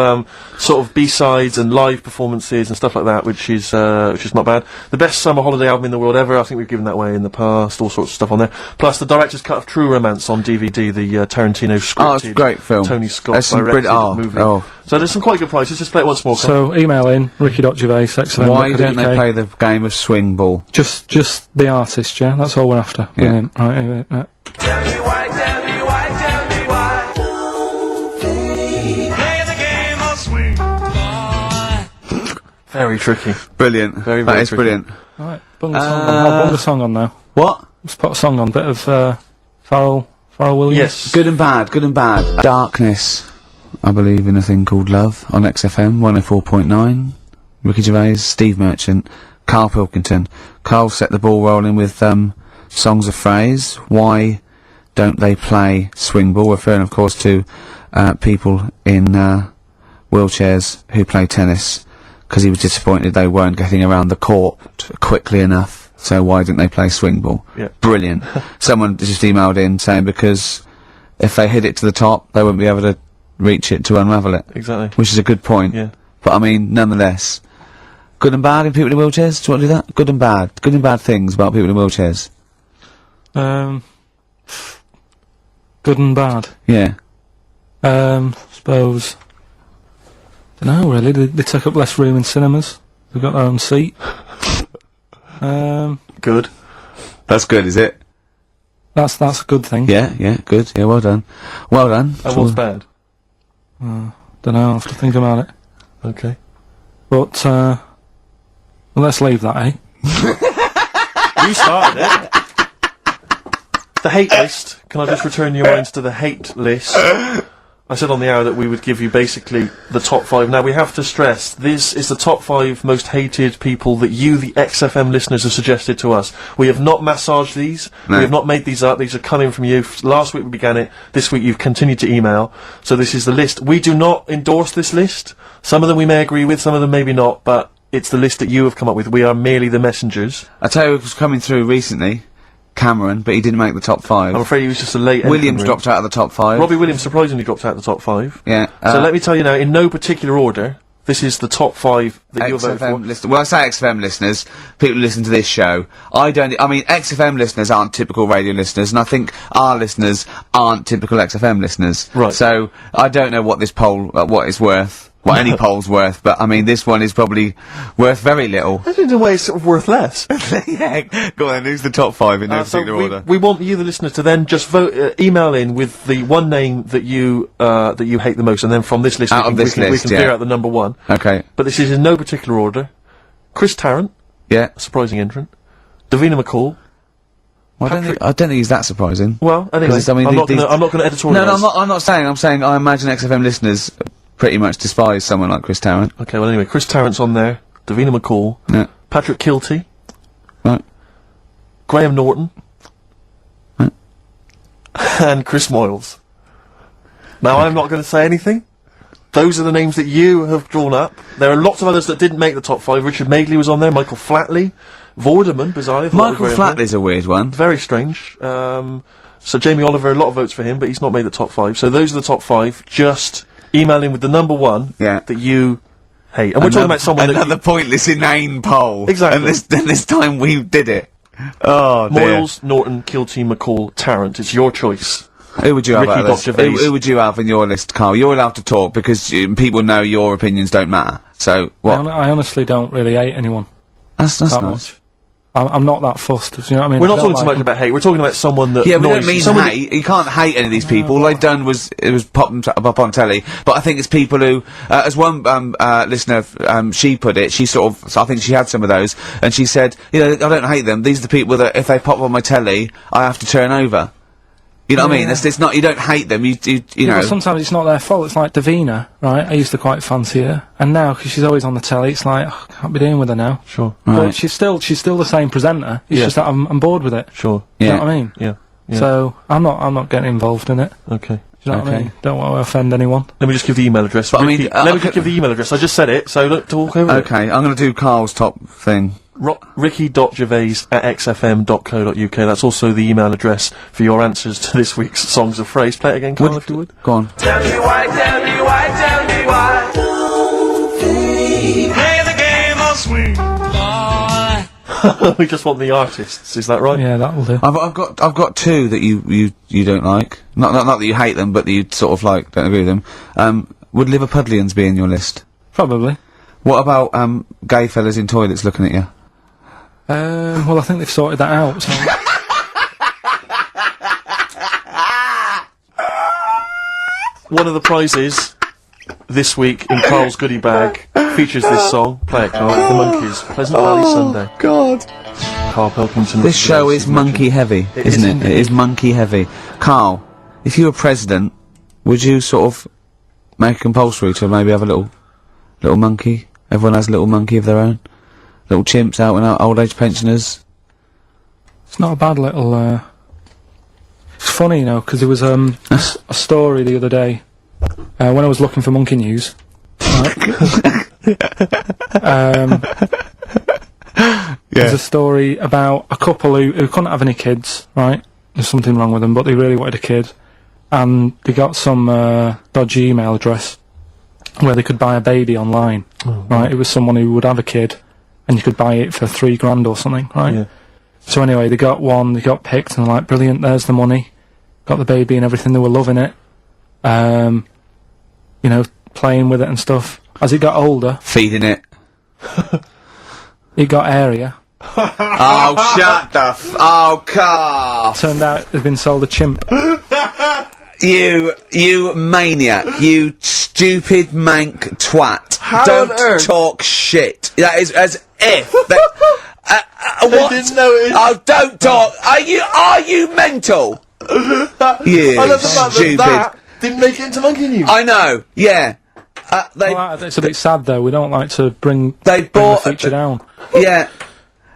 sort of B-sides and live performances and stuff like that, which is not bad. The best summer holiday album in the world ever. I think we've given that away in the past. All sorts of stuff on there. Plus the director's cut of True Romance on DVD. The Tarantino scripted. Oh, it's a great film. Tony Scott There's some directed brilliant- movie. So there's some quite good prizes. Just play it once more. Carl. So email in ricky.gervais. Why don't they play the game of swing ball? Just the artist, yeah. That's all we're after. Yeah. Right. Tell me why, tell me why, tell me why. Play the game of swing. Very tricky. Brilliant. Very, That very is tricky. brilliant. Right. Bung the song on. I'll bung the song on now. What? Let's put a song on. Bit of Pharrell Williams. Yes. Good and bad. Good and bad. Darkness. I believe in a thing called Love on XFM 104.9. Ricky Gervais, Steve Merchant, Karl Pilkington. Karl set the ball rolling with songs of phrase. Why don't they play swing ball? Referring, of course, to people in wheelchairs who play tennis, because he was disappointed they weren't getting around the court quickly enough. So why didn't they play swing ball? Yeah. Brilliant. Someone just emailed in saying because if they hit it to the top, they wouldn't be able to reach it to unravel it. Exactly. Which is a good point. Yeah. But I mean, nonetheless, good and bad in people in wheelchairs. Do you want to do that? Good and bad things about people in wheelchairs. Good and bad. Yeah. Suppose. Don't know really. They take up less room in cinemas. They've got their own seat. Good. That's good, is it? That's a good thing. Yeah, good. Yeah, well done. Well done. And what's bad? Don't know. I'll have to think about it. Okay. But well, let's leave that, eh? You started it. The hate list. Can I just return your minds to the hate list? I said on the hour that we would give you basically the top 5. Now, we have to stress, this is the top 5 most hated people that you, the XFM listeners, have suggested to us. We have not massaged these. No. We have not made these up. These are coming from you. Last week we began it. This week you've continued to email. So this is the list. We do not endorse this list. Some of them we may agree with, some of them maybe not, but it's the list that you have come up with. We are merely the messengers. I tell you who was coming through recently, Cameron, but he didn't make the top 5. I'm afraid he was just a late Williams entrant. dropped out of the top 5. Robbie Williams surprisingly dropped out of the top 5. Yeah. So let me tell you now, in no particular order, this is the top 5 that you're voting for. XFM listeners. Well, I say XFM listeners, people who listen to this show. I mean, XFM listeners aren't typical radio listeners, and I think our listeners aren't typical XFM listeners. Right. So, I don't know what this poll, what it's worth. What any poll's worth, but I mean, this one is probably worth very little. I think in a way it's sort of worth less. Yeah, go on then, who's the top 5 in no So particular order? we want you, the listener, to then just vote, email in with the one name that you hate the most, and then from this list Out of this we list, can yeah. figure out the number 1. Okay, But this is in no particular order. Chris Tarrant, yeah. a surprising entrant. Davina McCall. Well, I don't think he's that surprising. Well, anyway, 'Cause, I mean, I'm not these- going to editorialise. No, I'm not saying, I'm saying I imagine XFM listeners pretty much despise someone like Chris Tarrant. Okay, well anyway, Chris Tarrant's on there, Davina McCall, Yeah. Patrick Kilty, Right. Graham Norton, Right. and Chris Moyles. Now, I'm not going to say anything. Those are the names that you have drawn up. There are lots of others that didn't make the top 5. Richard Madeley was on there, Michael Flatley, Vorderman, bizarrely. I thought Michael was very on there. Flatley's a weird one. Very strange. So Jamie Oliver, a lot of votes for him, but he's not made the top 5. So those are the top 5. Just email in with the number 1 Yeah. that you hate. And we're talking about someone that Another pointless, inane poll. Exactly. And this time we did it. Oh, dear. Moyles, Norton, Kilty, McCall, Tarrant. It's your choice. Who would you have Ricky out of this? Gervais. Who would you have in your list, Carl? You're allowed to talk because people know your opinions don't matter. So, what? I honestly don't really hate anyone That's that nice. much. I'm not that fussed. You know what I mean? We're I not don't talking so like much about hate. We're talking about someone that Yeah, we annoys don't mean someone hate. You can't hate any of these people. All they've done was pop them up on telly. But I think it's people who, as one listener, she put it. She sort of, so I think she had some of those, and she said, I don't hate them. These are the people that if they pop on my telly, I have to turn over. You know what I mean? It's not. You don't hate them. You know. But sometimes it's not their fault. It's like Davina, right? I used to quite fancy her, and now because she's always on the telly, it's like I can't be dealing with her now. Sure. But she's still the same presenter. It's Yeah. just that I'm bored with it. Sure. You Yeah. know what I mean? Yeah. Yeah. So I'm not getting involved in it. Okay. Do you know what I Okay. mean? Don't want to offend anyone. Let me just give the email address. But I mean, Let me just give the email address. I just said it, so look, talk over it. Okay, I'm going to do Carl's top thing. Ricky.gervais@xfm.co.uk. That's also the email address for your answers to this week's Songs of Phrase. Play it again, Carl, if you would. Go on. Tell me why, tell me why, tell me why. Don't they play the game of swing? We just want the artists, is that right? Yeah, that'll do. I've got two that you don't like. Not that you hate them, but that you sort of like don't agree with them. Would Liverpudlians be in your list? Probably. What about gay fellas in toilets looking at you? Well, I think they've sorted that out. So. One of the prizes this week in Carl's goodie bag features this song. Play it, Carl. The Monkeys. Pleasant Valley Sunday. God. Carl Pilkington. This show is monkey heavy, isn't it? It is monkey heavy. Carl, if you were president, would you sort of make it compulsory to maybe have a little monkey? Everyone has a little monkey of their own. Little chimps out and out, old age pensioners. It's not a bad little. It's funny, because there was a story the other day when I was looking for Monkey News. Right? There's a story about a couple who couldn't have any kids. Right? There's something wrong with them, but they really wanted a kid, and they got some dodgy email address where they could buy a baby online. Right? It was someone who would have a kid, and you could buy it for $3,000 or something. Right? Yeah. So anyway, they got one, they got picked, and they're like, brilliant, there's the money. Got the baby and everything, they were loving it. Playing with it and stuff. As it got older, Feeding it. it got airier. Oh, shut the oh, Carl! Turned out they'd been sold a chimp. You maniac. You stupid mank twat. How on Don't earth? talk shit. That is as if... what? didn't know it. Oh, don't talk. Are you mental? You I love the fact stupid. that didn't make it into Monkey News. I know, yeah. They Well, it's a bit sad though, we don't like to bring the bought... feature down. Yeah.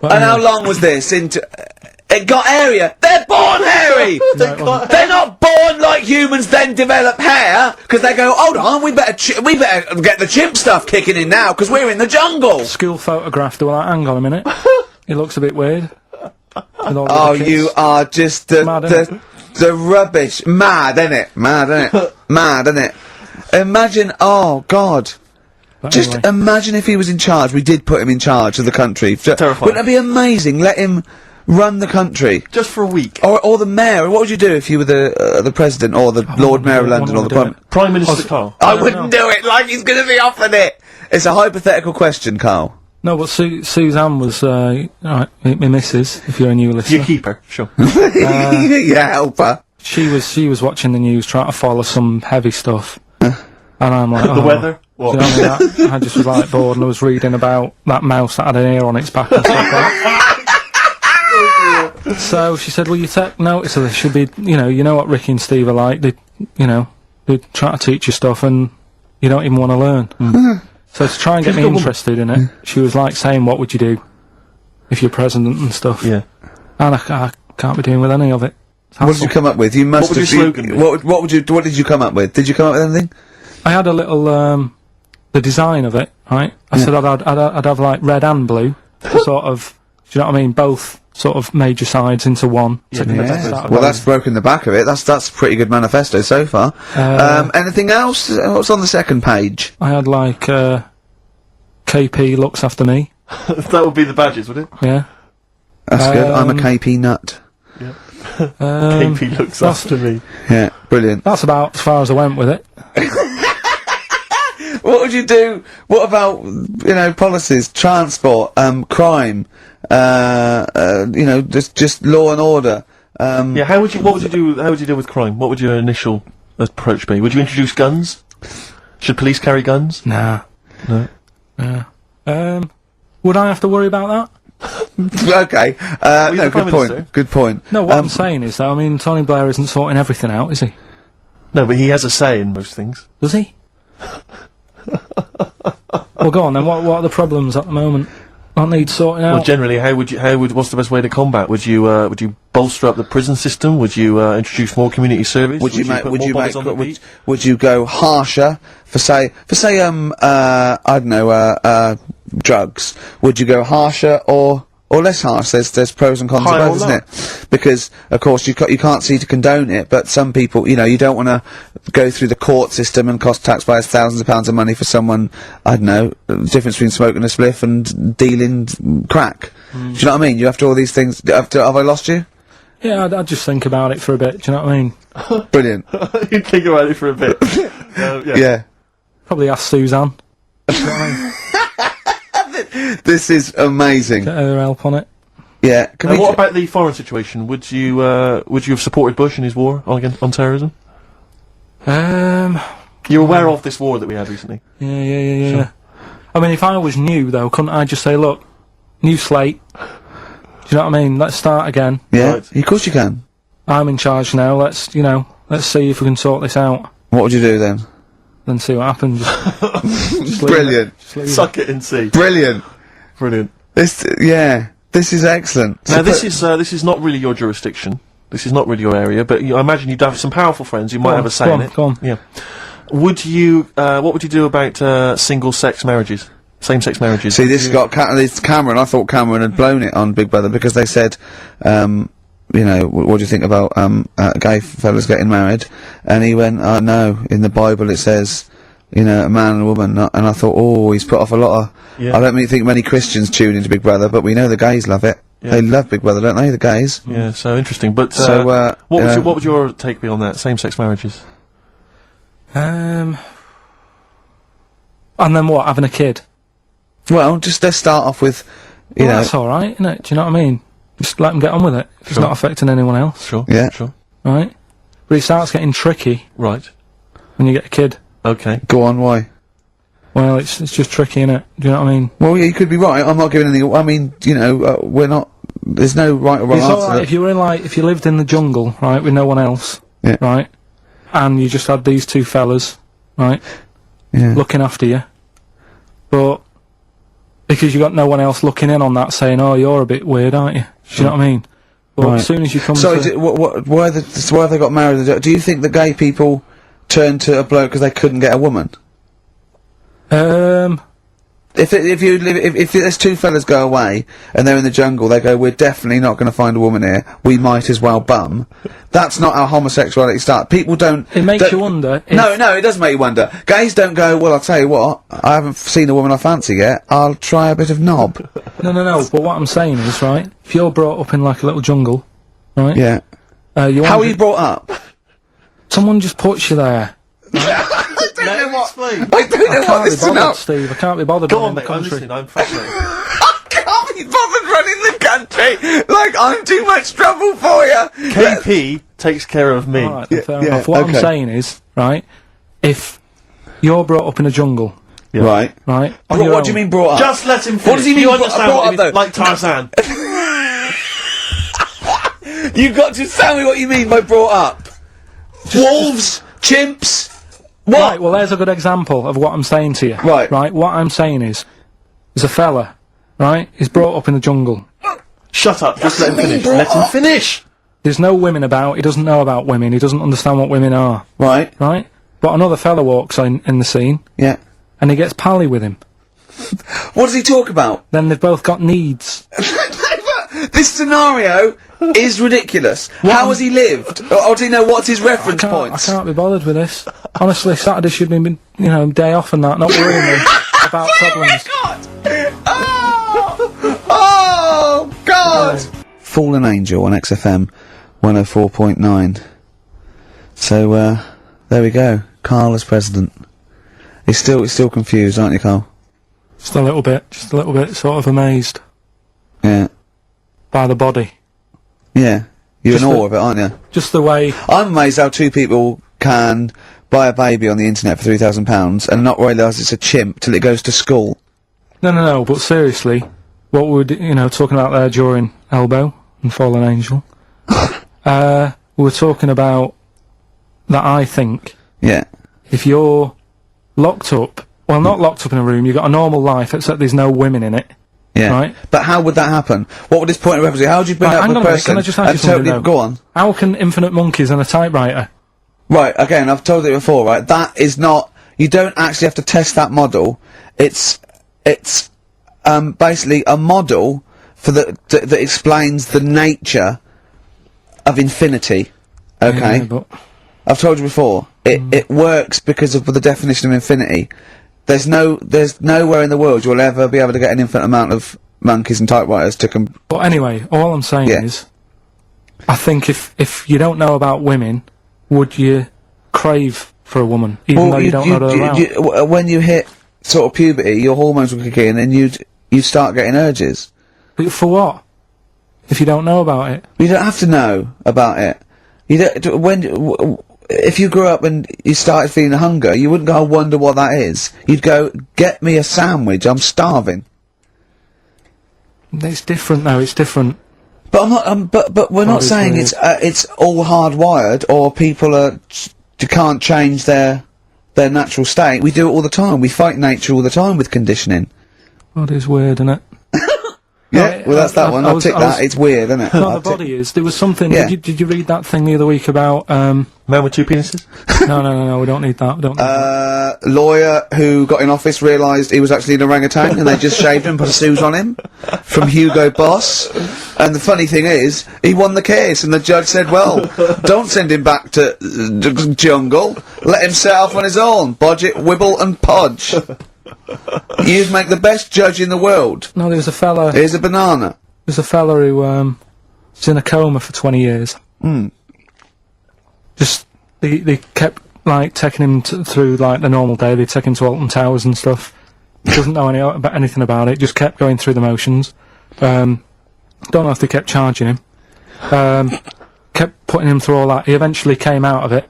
But And how anyway, long was this? It got hairy. They're born hairy! They're not born like humans then develop hair, because they go, hold on, we better get the chimp stuff kicking in now, because we're in the jungle. school photograph, they were like, hang on a minute, it looks a bit weird. With all the Oh, other kids. you are just Mad, innit? the rubbish. Mad, innit? Mad, innit? Mad, innit? Imagine, oh, God. But Just anyway. imagine if he was in charge. We did put him in charge of the country. Terrifying. Wouldn't that be amazing? Let him run the country. Just for a week. Or the mayor. What would you do if you were the president or the Lord Mayor of London or the Prime? Prime Minister Carl. I wouldn't do it like he's going to be offered it. It's a hypothetical question, Carl. No, but Suzanne was, alright, my missus, if you're a new listener. You keep her, sure. Yeah, help her. She was watching the news, trying to follow some heavy stuff. And I'm like, The weather? What? Do you know what I mean? I just was like bored, and I was reading about that mouse that had an ear on its back and stuff like that. So she said, well, you take notice of this. Should be, you know what Ricky and Steve are like. They try to teach you stuff, and you don't even want to learn. So to try and get me interested in it, she was like saying, what would you do if you're president and stuff? Yeah. And I can't be doing with any of it. What did you come up with? You must What would have. your slogan be? What did you come up with? Did you come up with anything? I had a little, the design of it, right? I said I'd have like red and blue, to sort of, do you know what I mean? Both sort of major sides into one. Taking the best out of Well, both. that's broken the back of it. That's a pretty good manifesto so far. Anything else? What's on the second page? I had like, KP looks after me. That would be the badges, would it? Yeah. That's good. I'm a KP nut. KP looks after me. Yeah, brilliant. That's about as far as I went with it. What would you do? What about, policies, transport, crime, just law and order? Yeah, what would you do with crime? What would your initial approach be? Would you introduce guns? Should police carry guns? Nah. No. Yeah. Would I have to worry about that? Okay. you're No, the Prime good point. Minister. Good point. No, what I'm saying is, though, I mean, Tony Blair isn't sorting everything out, is he? No, but he has a say in most things. Does he? Well, go on then. What are the problems at the moment? That need sorting out. Well, generally, what's the best way to combat? Would you bolster up the prison system? Would you introduce more community service? Would you put more bodies on the beat? would you go harsher for say I don't know drugs? Would you go harsher or less harsh? There's pros and cons to Higher both, or isn't it? Because of course you can't see to condone it, but some people, you don't want to go through the court system and cost taxpayers thousands of pounds of money for someone, I don't know, the difference between smoking a spliff and dealing crack. Do you know what I mean? You have to all these things. Have I lost you? Yeah, I'd just think about it for a bit. Do you know what I mean? Brilliant. You'd think about it for a bit. Yeah. Probably ask Suzanne. Do you know what I mean? This is amazing. Get her help on it. Yeah. Can we What about the foreign situation? Would you have supported Bush in his war on terrorism? You're aware of this war that we had recently? Yeah. I mean, if I was new, though, couldn't I just say, look, new slate. Do you know what I mean? Let's start again. Yeah. Right. Of course you can. I'm in charge now. Let's see if we can sort this out. What would you do then? Then see what happens. Just leave Brilliant. it. Just leave it. Suck it and see. Brilliant. Brilliant. This is excellent. Now this is not really your jurisdiction. This is not really your area, but I imagine you'd have some powerful friends who might have a say in it. Go on. Yeah. What would you do about single-sex marriages? Same-sex marriages? See, this got it's Cameron. I thought Cameron had blown it on Big Brother because they said, what do you think about gay fellas getting married? And he went, no, in the Bible it says, a man and a woman. And I thought, oh, he's put off a lot of. Yeah. I don't think many Christians tune into Big Brother, but we know the gays love it. Yeah. They love Big Brother, don't they? The gays. Yeah, so interesting. But So, what would your take be on that? Same-sex marriages? And then what? Having a kid? Well, let's start off with, Well, that's all right, isn't it? Do you know what I mean? Just let them get on with it. It's Sure. not affecting anyone else, Sure. Yeah. Sure. right? But it starts getting tricky Right. when you get a kid. Okay. Go on, why? Well, it's just tricky, innit? Do you know what I mean? Well, yeah, you could be right. I'm not giving any. I mean, we're not. There's no right or wrong It's answer. alright if you were if you lived in the jungle, right, with no one else, Yeah. right, and you just had these two fellas, right, Yeah. looking after you, but because you got no one else looking in on that, saying, "Oh, you're a bit weird, aren't you?" Do you know what I mean? But Right. as soon as you come So, to, why have they got married? Do you think the gay people turned to a bloke because they couldn't get a woman? If there's two fellas go away and they're in the jungle, they go, we're definitely not going to find a woman here. We might as well bum. That's not how homosexuality starts. People don't. it makes you wonder. If, No, it does make you wonder. Gays don't go, well, I'll tell you what, I haven't seen a woman I fancy yet, I'll try a bit of knob. No. But what I'm saying is, right, if you're brought up in like a little jungle, right, Yeah. you How want are you brought up? someone just puts you there. Let him explain. I don't know what Can't be this is bothered, about. Steve. I can't be bothered. Go running on, the mate. I'm country. listening. I'm fascinated. I can't be bothered running the country. Like, I'm too much trouble for you. KP takes care of me. All right, then, fair yeah, enough. What okay. I'm saying is, right, if you're brought up in a jungle, Yeah. Right. right, on What your do you own, mean brought up? Just let him finish. What does he mean You brought- understand brought what up, he means? though? Like Tarzan. You've got to tell me what you mean by brought up. Wolves, chimps, What? Right, well, there's a good example of what I'm saying to you. Right. Right, what I'm saying is, there's a fella, right, he's brought up in the jungle. Shut up, just let him finish. Let him finish! There's no women about, he doesn't know about women, he doesn't understand what women are. Right. Right? But another fella walks in the scene, Yeah. and he gets pally with him. What does he talk about? Then they've both got needs. This scenario is ridiculous. How has he lived? Or do you know what's his reference I points? can't be bothered with this. Honestly, Saturday should be, day off and that, not worrying me about problems. Oh, God! Fallen Angel on XFM 104.9. So, there we go. Karl as president. He's still confused, aren't you, Karl? Just a little bit sort of amazed Yeah. by the body. Yeah. You're in Just awe of it, aren't you? Just the way, I'm amazed how two people can buy a baby on the internet for £3,000 and not realise it's a chimp till it goes to school. no, but seriously, what we're, talking about there during Elbow and Fallen Angel, we were talking about that I think Yeah. if you're locked up, well, not locked up in a room, you've got a normal life, except there's no women in it. Yeah. Right. But how would that happen? What would his point of reference be? How would you bring Right, up hang a on a minute, person can I just ask and you something totally... now? Go on. How can infinite monkeys and a typewriter? Right, again, I've told it before, right? That is not... You don't actually have to test that model. It's basically a model for that explains the nature of infinity. Okay? Yeah, but I've told you before. It works because of the definition of infinity. There's nowhere in the world you'll ever be able to get an infinite amount of monkeys and typewriters to But anyway, all I'm saying Yeah. is, I think if you don't know about women, would you crave for a woman, even though you don't know her around? when you hit sort of puberty, your hormones will kick in and you'd start getting urges. But for what? If you don't know about it? You don't have to know about it. You don't, if you grew up and you started feeling hunger, you wouldn't go, I wonder what that is. You'd go, get me a sandwich, I'm starving. It's different though, it's different. But I'm not, but we're not Body's saying weird. it's all hardwired or people can't change their natural state. We do it all the time. We fight nature all the time with conditioning. Body's weird, isn't it? Yeah, well that's that one. I'll tick that. It's weird, isn't it? No, I'll the body is. There was something, Yeah. did you read that thing the other week about, Man with two penises? no, we don't need that, we don't need that. Lawyer who got in office realised he was actually an orangutan and they just shaved him and put a suit on him from Hugo Boss. And the funny thing is, he won the case and the judge said, well, don't send him back to the jungle, let him set off on his own, budget, wibble and podge. You'd make the best judge in the world. No, there was a fella, Here's a banana. who, was in a coma for 20 years. Just, they kept, like, taking him through, like, the normal day. They take him to Alton Towers and stuff. Doesn't know anything about it, just kept going through the motions. Don't know if they kept charging him. Kept putting him through all that. He eventually came out of it.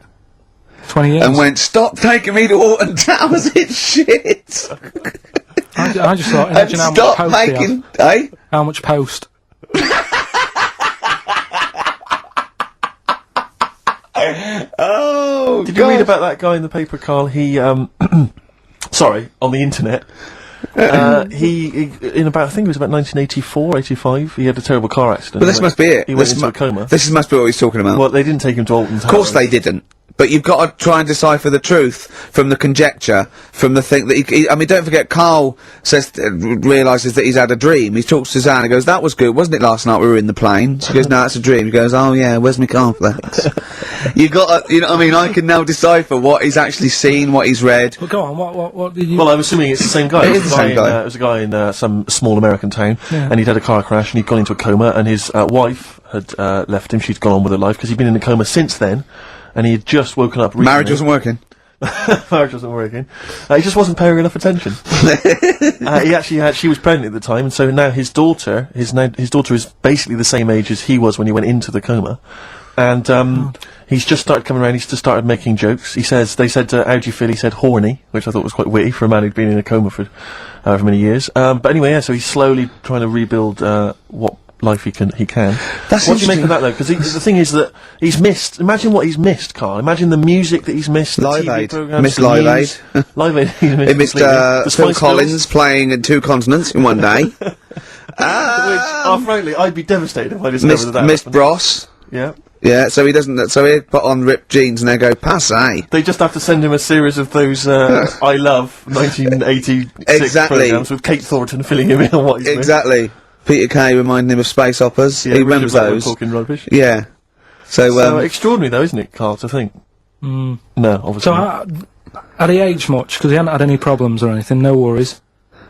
20 years. And went, stop taking me to Alton Towers, it's shit! I just thought, And imagine how much stop post he making... had. Eh? How much post? Oh, Did you read about that guy in the paper, Karl? He, sorry, on the internet. He, in about, I think it was about 1984, 85, he had a terrible car accident. But this must be it. He went This into a coma. This must be what he's talking about. Well, they didn't take him to Alton Towers. Of course they didn't. But you've got to try and decipher the truth from the conjecture, from the thing that I mean, don't forget, Karl says, realises that he's had a dream. He talks to Suzanne and goes, that was good, wasn't it, last night we were in the plane? She goes, no, that's a dream. He goes, oh yeah, where's my cornflakes? You got to, you know what I mean, I can now decipher what he's actually seen, what he's read. But go on, what did you... Well, I'm assuming it's the same guy. It is the same guy. It was a guy in some small American town, Yeah. and he'd had a car crash, and he'd gone into a coma, and his wife had left him. She'd gone on with her life, because he'd been in a coma since then, and he had just woken up recently. Marriage wasn't working. Marriage wasn't working. He just wasn't paying enough attention. He actually had, she was pregnant at the time, and so now his daughter is basically the same age as he was when he went into the coma. And, he's just started coming around, he's just started making jokes. They said, how do you feel? He said horny, which I thought was quite witty for a man who'd been in a coma for however many years. But anyway, yeah, so he's slowly trying to rebuild, what life he can. That's What do you make interesting. of that though? Because the thing is that he's missed. Imagine what he's missed, Carl. Imagine the music that he's missed. The Live TV Aid. programs, Missed the Live news. Aid. Live Aid. He He missed completely. The Phil Spice Collins Girls, playing in 2 continents in one day. Which, frankly, I'd be devastated if I discovered that. Missed happened. Bros. Yeah. Yeah, so he doesn't. So he put on ripped jeans and they go passe. They just have to send him a series of those I Love 1986 Exactly. programs with Kate Thornton filling him in on what he's missed. Exactly. Peter Kay reminding him of space operas. Yeah, he Richard remembers Blackwood those. talking rubbish. Yeah. So, So extraordinary though, isn't it, Carl, to think? No, obviously So, not. had he aged much? Because he hadn't had any problems or anything, no worries.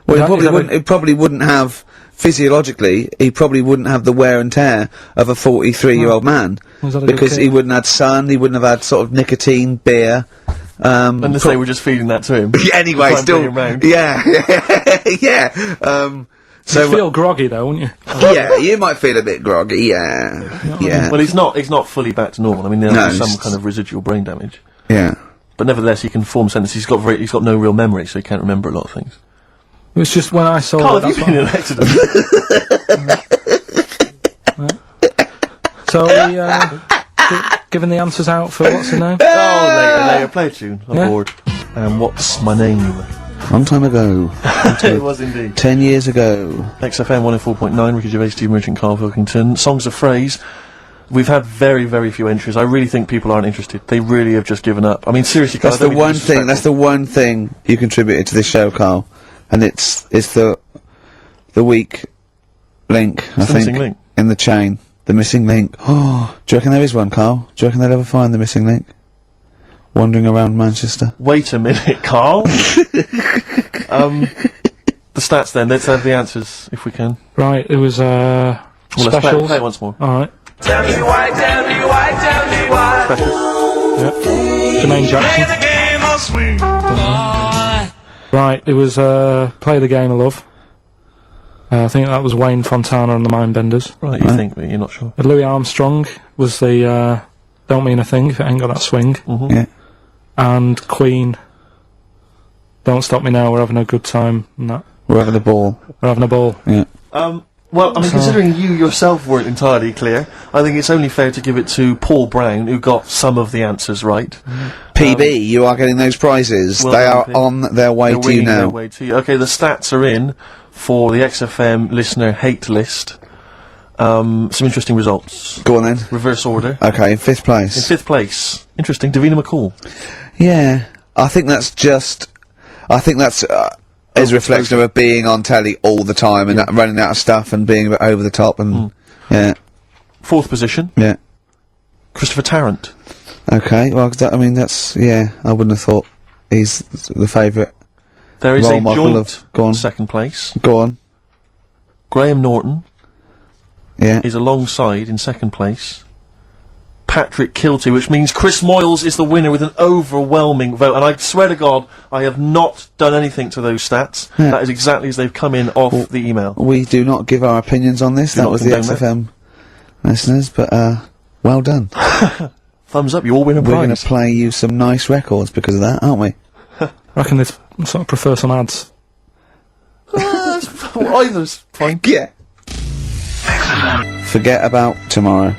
well, Is he that- is that probably wouldn't have physiologically. He probably wouldn't have the wear and tear of a 43-year-old man Was that a good because kid? he wouldn't have had sun. He wouldn't have had sort of nicotine, beer. Unless they were just feeding that to him. Anyway, To try and still, bring him round. yeah, yeah. So You'd feel groggy though, wouldn't you? yeah, you might feel a bit groggy. Yeah, yeah, Well, he's not fully back to normal. I mean, there's No, some it's- kind of residual brain damage. yeah. But nevertheless, he can form sentences. He's got no real memory, so he can't remember a lot of things. It was just when I saw Carl, it, have you that's been in what- an accident? So we giving the answers out for what's his name? Oh, later, play a tune. I'm Yeah. bored. What's my name? Long time ago, It was indeed. 10 years ago. XFM 104.9, Ricky Gervais, Steve Merchant, Karl Pilkington. Songs of Phrase. We've had very, very few entries. I really think people aren't interested. They really have just given up. I mean, seriously, Carl, That's I the don't mean to one be thing. That's the one thing you contributed to this show, Carl, and it's the weak link. I the think missing link. in the chain, the missing link. Oh, do you reckon there is one, Carl? Do you reckon they'll ever find the missing link? Wandering around Manchester. Wait a minute, Carl. The stats then. Let's have the answers if we can. Right, it was Well, let's specials. play it once more. Alright. Tell me why, tell me why, tell me why. Specials. Yep. Jermaine Play Jackson. the game of swing. Right, it was Play the Game of Love. I think that was Wayne Fontana and the Mindbenders. Right, you think, but you're not sure. Louis Armstrong was the Don't Mean a Thing if it ain't got that swing. Yeah. And Queen, Don't Stop Me Now, We're Having a Good Time. And that. We're having a ball. We're having a ball. Yeah. Well, I mean, considering you yourself weren't entirely clear, I think it's only fair to give it to Paul Brown, who got some of the answers right. PB, you are getting those prizes. well They done, are Pete. on their way They're to you winging their now. way to you. Okay, the stats are in for the XFM listener hate list. Some interesting results. Go on then. Reverse order. Okay, in 5th In place. 5th place, interesting, Davina McCall. Yeah, I think that's just. I think that's is a reflection of her being on telly all the time and running out of stuff and being a bit over the top and yeah, 4th position, yeah. Christopher Tarrant. Okay, well, I mean that's yeah. I wouldn't have thought he's the favourite. There is Role a model joint of- go on. 2nd place. Go on. Graham Norton Yeah. is alongside in 2nd place. Patrick Kilty, which means Chris Moyles is the winner with an overwhelming vote. And I swear to God, I have not done anything to those stats. Yeah. That is exactly as they've come in off the email. We do not give our opinions on this. Do That not was the condone that. XFM listeners, but well done. Thumbs up, you all win a We're going prize. to play you some nice records because of that, aren't we? I reckon they'd sort of prefer some ads. Either's fine. Yeah. Forget About Tomorrow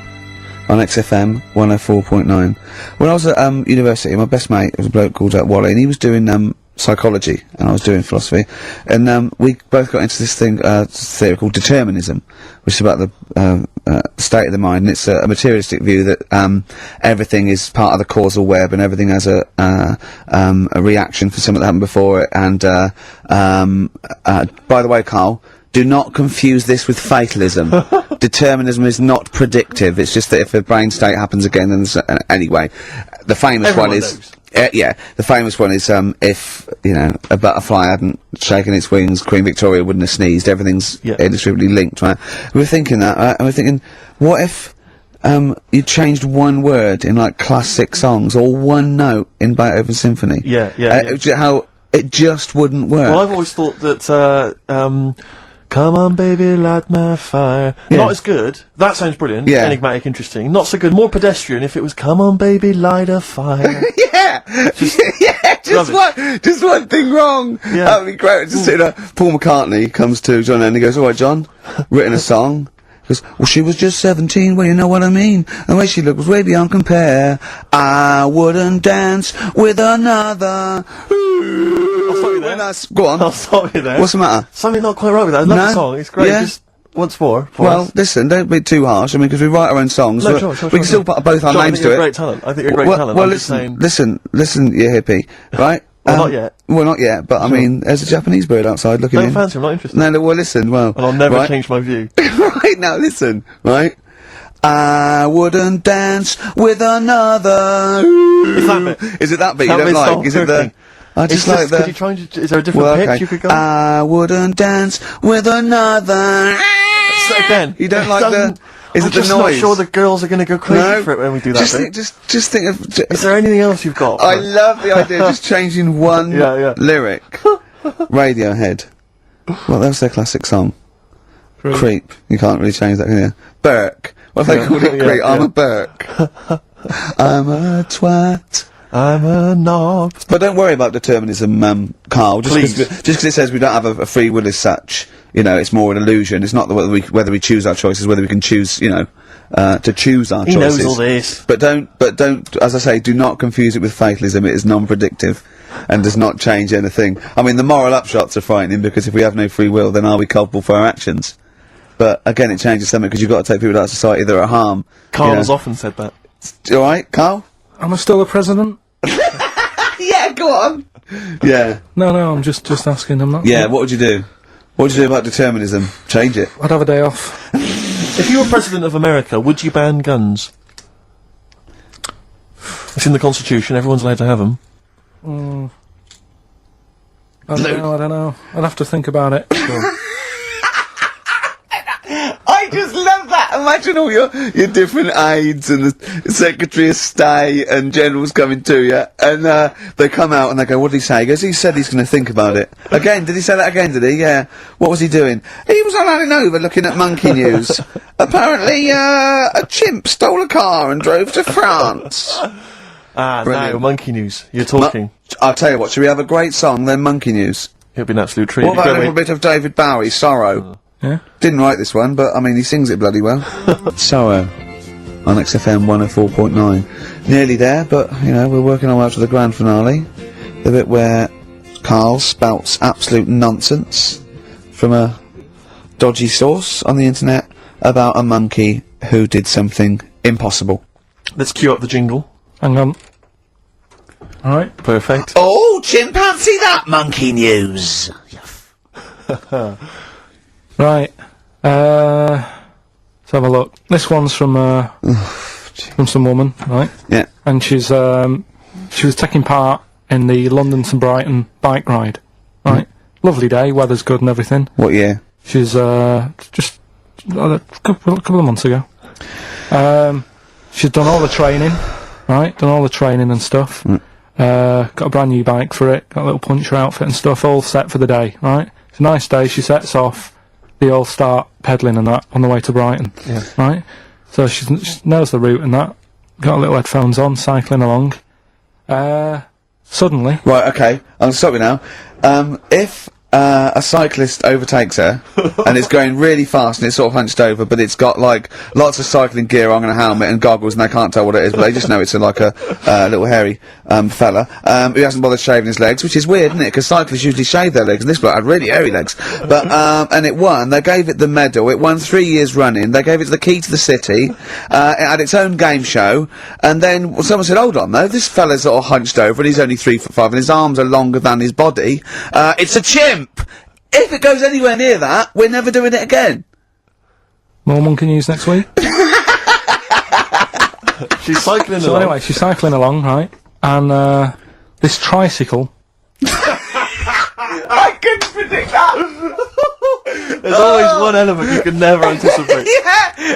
on XFM 104.9. When I was at university, my best mate was a bloke called Wally, and he was doing psychology, and I was doing philosophy, and we both got into this theory called determinism, which is about the state of the mind, and it's a materialistic view that everything is part of the causal web, and everything has a reaction for something that happened before it, and by the way, Carl, do not confuse this with fatalism. Determinism is not predictive. It's just that if a brain state happens again, then anyway, the famous Everyone one is. knows. Yeah, the famous one is if a butterfly hadn't shaken its wings, Queen Victoria wouldn't have sneezed. Everything's Yeah. inextricably linked, right? We were thinking that, right? And we were thinking, what if you changed one word in like classic songs or one note in Beethoven's symphony? Yeah. How it just wouldn't work. Well, I've always thought that, come on baby, light my fire. Yeah. Not as good. That sounds brilliant. Yeah. Enigmatic, interesting. Not so good. More pedestrian if it was, come on baby, light a fire. Yeah, just one thing wrong. Yeah. That would be great. Just Paul McCartney comes to John Lennon and he goes, "All right, John, written a song. Because, well, she was just 17, well, you know what I mean? And the way she looked was way beyond compare. I wouldn't dance with another. I'll stop you there. Go on. I'll stop you there. What's the matter? Something not quite right with that. I love the song. It's great. Yeah. Just once more. For Well, us. listen, don't be too harsh. I mean, because we write our own songs. No, but sure, we can still put both our Sure, names I think to you're it. great talent. I think you're a great talent. Well, I'm just saying. listen, you hippie, right? Well, not yet. Well, not yet, but I mean, there's a Japanese bird outside looking Don't in. fancy him, not interested. No, well, listen, well. And I'll never right? change my view. Right, now listen, right? I wouldn't dance with another. Is that bit? Is it that bit That you don't bit's like? not Is it the... working. I just It's like just, the... could you try and, is there a different Well, pitch okay. you could go? I wouldn't dance with another. So again. You don't like the... Is I'm it the just noise? not sure the girls are going to go crazy No. for it when we do that Just bit. think, just think of... Is there anything else you've got? I love the idea of just changing one Yeah. lyric. Radiohead. Well, that's their classic song. Creep. You can't really change that, can you? Burke. What if they called it Yeah, Creep? I'm yeah. a Burke. I'm a twat. I'm a knob. But don't worry about determinism, Carl. Please. Just because it says we don't have a free will as such, you know, it's more an illusion. It's not whether we choose our choices, whether we can choose, you know, to choose our He choices. knows all this. But don't, as I say, do not confuse it with fatalism. It is non-predictive and does not change anything. I mean, the moral upshots are frightening because if we have no free will, then are we culpable for our actions? But again, it changes something because you've got to take people out of society that are at harm. Carl has you know. often said that. All right, Carl? Am I still the president? Yeah, go on. Yeah. No, I'm just asking. I'm not. Yeah, what would you do? What would you do about determinism? Change it. I'd have a day off. If you were president of America, would you ban guns? It's in the Constitution. Everyone's allowed to have them. I don't know. I'd have to think about it. I just love that. Imagine all your different aides and the Secretary of State and generals coming to you, and they come out and they go, "What did he say?" He goes, "He said he's going to think about it." Again, did he say that again? Did he? Yeah. What was he doing? He was running over looking at monkey news. Apparently, a chimp stole a car and drove to France. Brilliant. Now, monkey news. You're talking. I'll tell you what. Should we have a great song then? Monkey news. It'll be an absolute treat. What about Go a little away. bit of David Bowie, Sorrow? Yeah. Didn't write this one, but I mean, he sings it bloody well. Sorrow on XFM 104.9. Nearly there, but you know, we're working our way up to the grand finale. The bit where Karl spouts absolute nonsense from a dodgy source on the internet about a monkey who did something impossible. Let's cue up the jingle. Hang on. All right. Perfect. Oh, chimpanzee, that monkey news! Right. Let's have a look. This one's from some woman, right? Yeah. And she was taking part in the London to Brighton bike ride, right? Lovely day, weather's good and everything. What year? She's just a couple of months ago. She's done all the training, right? Done all the training and stuff. Got a brand new bike for it. Got a little puncher outfit and stuff, all set for the day, right? It's a nice day. She sets off. They all start pedalling and that on the way to Brighton, right? So she knows the route and that. Got little headphones on, cycling along. Suddenly, Right, okay, I'm sorry now. If a cyclist overtakes her and it's going really fast and it's sort of hunched over, but it's got like lots of cycling gear on and a helmet and goggles, and they can't tell what it is, but they just know it's like a little hairy fella who hasn't bothered shaving his legs, which is weird, isn't it? Because cyclists usually shave their legs, and this bloke had really hairy legs. But and it won. They gave it the medal. It won 3 years running. They gave it the key to the city. It had its own game show, and then someone said, "Hold on, though, this fella's sort of hunched over, and he's only 3'5", and his arms are longer than his body. It's a chimp." If it goes anywhere near that, we're never doing it again. more monkey news next week. She's cycling So along. anyway, she's cycling along, right? And this tricycle. I couldn't predict that. There's always one element you can never anticipate.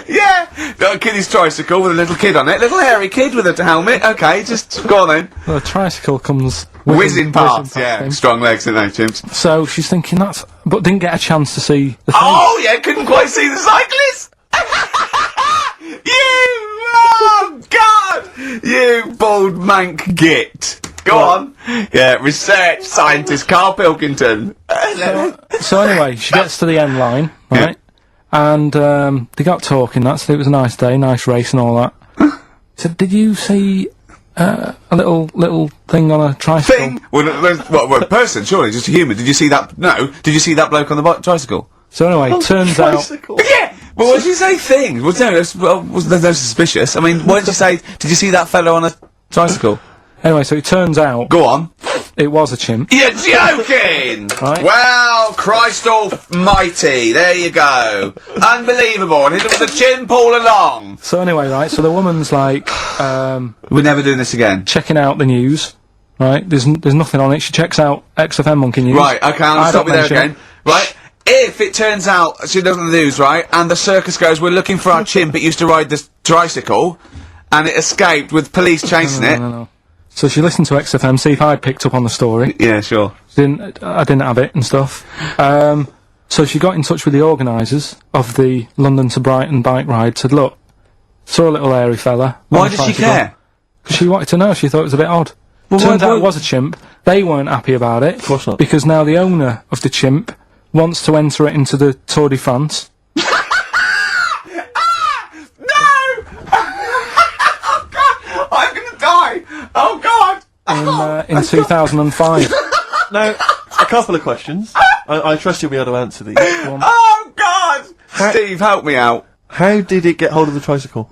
yeah. Got a kiddie's tricycle with a little kid on it, little hairy kid with a helmet. Okay, just go on then. The tricycle comes Whizzing past, whizzing yeah. him. Strong legs, don't they, chimps? So she's thinking but didn't get a chance to see the thing. Oh, yeah, couldn't quite see the cyclist. Oh, God! You bald mank git. Go on. Yeah, research scientist Karl Pilkington. So anyway, she gets to the end line, right? And they got talking. So it was a nice day, nice race and all that. So did you see a little thing on a tricycle? Thing? Well, a person, surely, just a human. Did you see that? No. Did you see that bloke on the tricycle? So anyway, turns out. Tricycle. Yeah! Well, why did you say thing? Well, no, there's no suspicious. I mean, why did you say, did you see that fellow on a tricycle? Anyway, so it turns out. Go on. It was a chimp. You're joking! Right. Well, Christ almighty, there you go. Unbelievable, and it was a chimp all along. So anyway, right, so the woman's like, We're never doing this again. checking out the news, right? There's nothing on it. She checks out XFM Monkey News. Right, okay, I'll I stop don't you there mention again. Right, if it turns out she doesn't lose, right, and the circus goes, we're looking for our chimp, it used to ride this tricycle, and it escaped with police chasing it. No. So she listened to XFM, see if I'd picked up on the story. Yeah, sure. I didn't have it and stuff. So she got in touch with the organisers of the London to Brighton bike ride, said, look, saw a little hairy fella. Why did she care? Because she wanted to know, she thought it was a bit odd. Well, Turns why- out it was a chimp. They weren't happy about it. Of course not. Because now the owner of the chimp wants to enter it into the Tour de France. No! Oh, God! I'm gonna die! Oh, God! In 2005. Now, a couple of questions. I trust you'll be able to answer these. Oh, God! Steve, help me out. How did it get hold of the tricycle?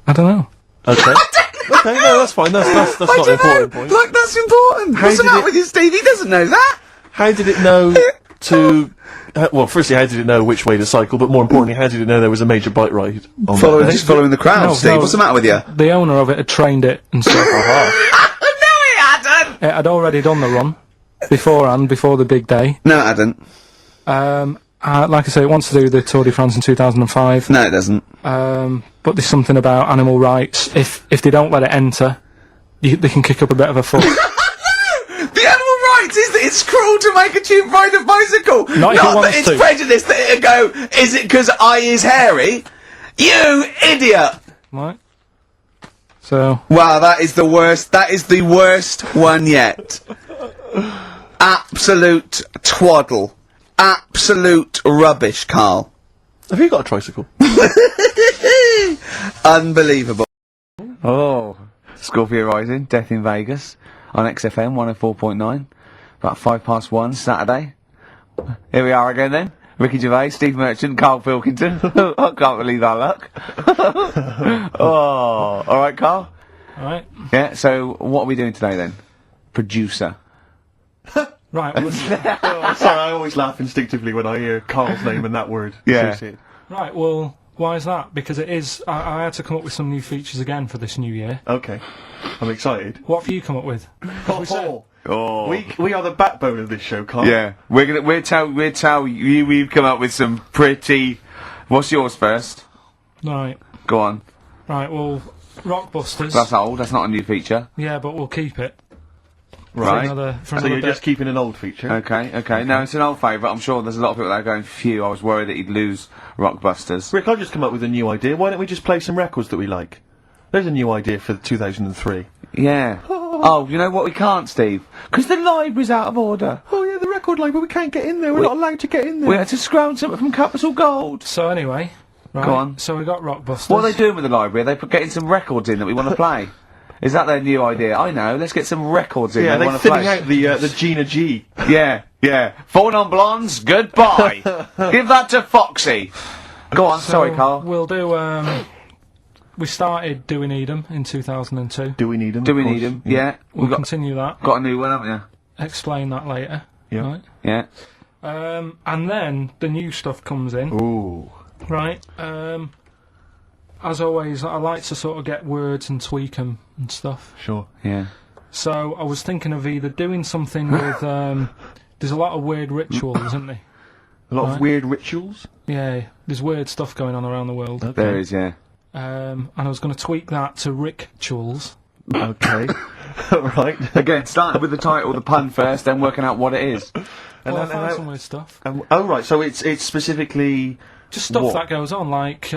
I don't know. Okay. Okay, no, that's fine. That's not the important point. Like, that's important. How What's the did matter it- with you, Steve? He doesn't know that. How did it know to... well, firstly, how did it know which way to cycle? But more importantly, how did it know there was a major bike ride on that day? Just following the crowd, No, Steve. no. What's the matter with you? The owner of it had trained it and stuff. No, he hadn't! It had already done the run beforehand, before the big day. No, it hadn't. Like I say, it wants to do the Tour de France in 2005. No, it doesn't. But there's something about animal rights. If they don't let it enter, they can kick up a bit of a fuss. The animal rights is that it's cruel to make a chimp ride a bicycle. Not if it that wants it's to. prejudice that it'll go, is it because I is hairy? You idiot! Right? So, Wow, that is the worst. That is the worst one yet. Absolute twaddle. Absolute rubbish, Carl. Have you got a tricycle? Unbelievable. Oh, Scorpio Rising, Death in Vegas, on XFM 104.9, about 1:05 Saturday. Here we are again then. Ricky Gervais, Steve Merchant, Karl Pilkington. I can't believe our luck. Oh, alright, Carl? alright. Yeah, so what are we doing today then? Producer. Right, well, Sorry, I always laugh instinctively when I hear Carl's name and that word. Yeah. associated. right, well, why is that? Because it is, I had to come up with some new features again for this new year. Okay. I'm excited. What have you come up with? Oh. We are the backbone of this show, Carl. Yeah, we'll tell you we've come up with some pretty. What's yours first? Right, Go on. right, well, Rockbusters. That's old. That's not a new feature. Yeah, but we'll keep it. Right. For So another you're bit. just keeping an old feature. Okay. No, it's an old favourite. I'm sure there's a lot of people that are going, phew, I was worried that he'd lose Rockbusters. Rick, I've just come up with a new idea. Why don't we just play some records that we like? There's a new idea for 2003. Yeah. Oh, you know what we can't, Steve? Because the library's out of order. Oh yeah, the record library. We can't get in there. We're not allowed to get in there. We had to scrounge something from Capital Gold. So anyway, right, Go on. so we got Rockbusters. What are they doing with the library? Are they getting some records in that we want to play? Is that their new idea? I know. Let's get some records in Yeah, that we they're want to play. thinning out the Gina G. Yeah. 4 non-blondes, goodbye. Give that to Foxy. Go on, So sorry, Carl. We'll do, we started Do We Need 'Em in 2002. Do we need them? Do we need him? Yeah. We'll We've got continue that. a new one, haven't you? Explain that later. Yeah. Right. Yeah. And then the new stuff comes in. Ooh. Right. As always, I like to sort of get words and tweak 'em and stuff. Sure. Yeah. So I was thinking of either doing something with, there's a lot of weird rituals, isn't there? A lot Right. of weird rituals. Yeah, there's weird stuff going on around the world. There is, yeah. And I was going to tweak that to rituals. Okay. Right. Again, starting with the title, the pun first, then working out what it is. Well, I and found how- some weird stuff. Oh right. So it's specifically Just stuff what? that goes on, like,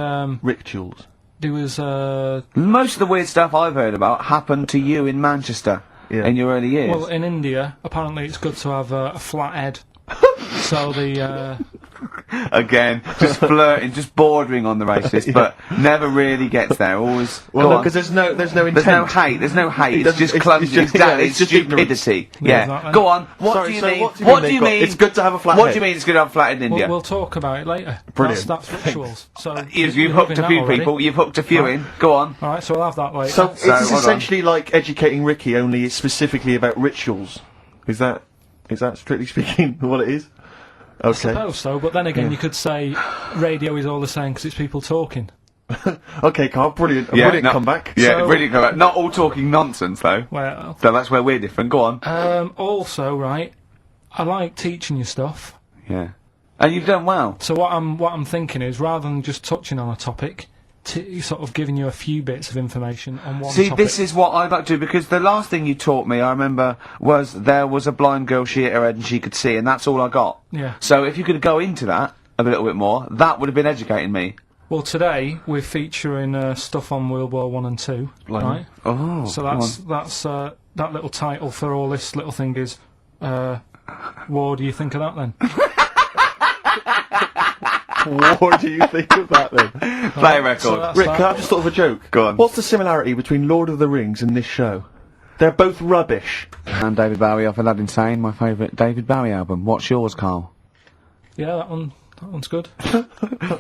rituals. there was, Most of the weird stuff I've heard about happened to you in Manchester Yeah. in your early years. well, in India, apparently it's good to have a flat head. So Again, just flirting, just bordering on the racist, but never really gets there. Always. Well, go no, on. because there's no intent. There's no hate. There's no hate. It's doesn't- just it's- clumsy. it's just- Exactly. yeah, It's it's just ignorance. stupidity. Yeah, Yeah. exactly. Go on. What Sorry, do you so mean? what do you mean What do they've you got- mean? it's good to have a flat What head? do you mean it's good to have a flat in India? We'll talk about it later. Brilliant. That's rituals. So You've you're hooked loving a that few already. people. You've hooked a few Right. in. Go on. All right, so we'll have that later. So So, it's hold on. essentially like educating Ricky, only it's specifically about rituals. Is that strictly speaking what it is? I Okay. suppose so, but then again, you could say radio is all the same because it's people talking. Okay, Carl, brilliant. Yeah, Brilliant no- comeback. Yeah, So- really comeback. Not all talking nonsense though. Well, So that's where we're different. Go on. also, right, I like teaching you stuff. Yeah. And you've done well. So what I'm thinking is, rather than just touching on a topic, sort of giving you a few bits of information on one See, topic. this is what I'd like to do, because the last thing you taught me, I remember, was there was a blind girl, she hit her head and she could see, and that's all I got. Yeah. So if you could go into that a little bit more, that would have been educating me. Well, today we're featuring stuff on World War One and Two, right? Oh. So go that's that little title for all this little thing is, what do you think of that then? What do you think of that then? on. Play a record. So that's Rick, that. can I have just thought of a joke? Go on. What's the similarity between Lord of the Rings and this show? They're both rubbish. And David Bowie off Aladdin Sane, my favourite David Bowie album. What's yours, Carl? Yeah, that one's good.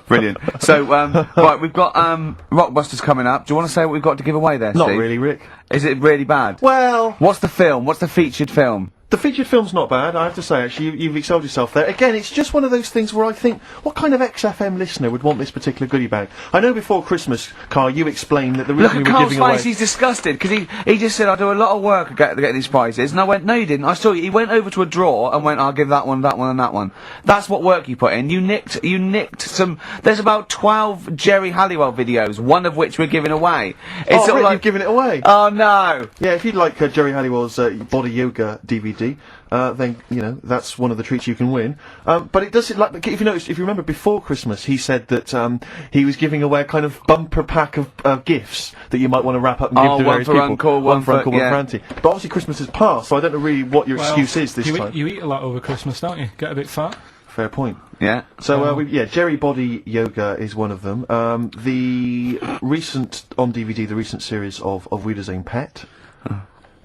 Brilliant. So, right, we've got Rockbusters coming up. Do you want to say what we've got to give away there, Not Steve? really, Rick. Is it really bad? Well, What's the film? What's the featured film? the featured film's not bad, I have to say, actually. You've excelled yourself there. Again, it's just one of those things where I think, what kind of XFM listener would want this particular goodie bag? I know before Christmas, Carl, you explained that the Look reason at we were Carl's giving away... face, he's disgusted, because he just said, I do a lot of work to get these prizes, and I went, no you didn't, I saw you, he went over to a drawer and went, I'll give that one, and that one. That's what work you put in. You nicked some, there's about 12 Jerry Halliwell videos, one of which we're giving away. It's Oh, Rick, you've given it away! oh no! Yeah, if you'd like Jerry Halliwell's Body Yoga DVD, then, you know, that's one of the treats you can win. But it does, like, if you remember before Christmas, he said that he was giving away a kind of bumper pack of gifts that you might want to wrap up and give Oh, to one various for people. Uncle, one for- Uncle, one yeah. for Auntie. But obviously Christmas has passed, so I don't know really what your excuse is this time. You eat a lot over Christmas, don't you? Get a bit fat. Fair point. Yeah. So, Jerry Body Yoga is one of them. The recent, on DVD, the recent series of Wiedersehen Pet.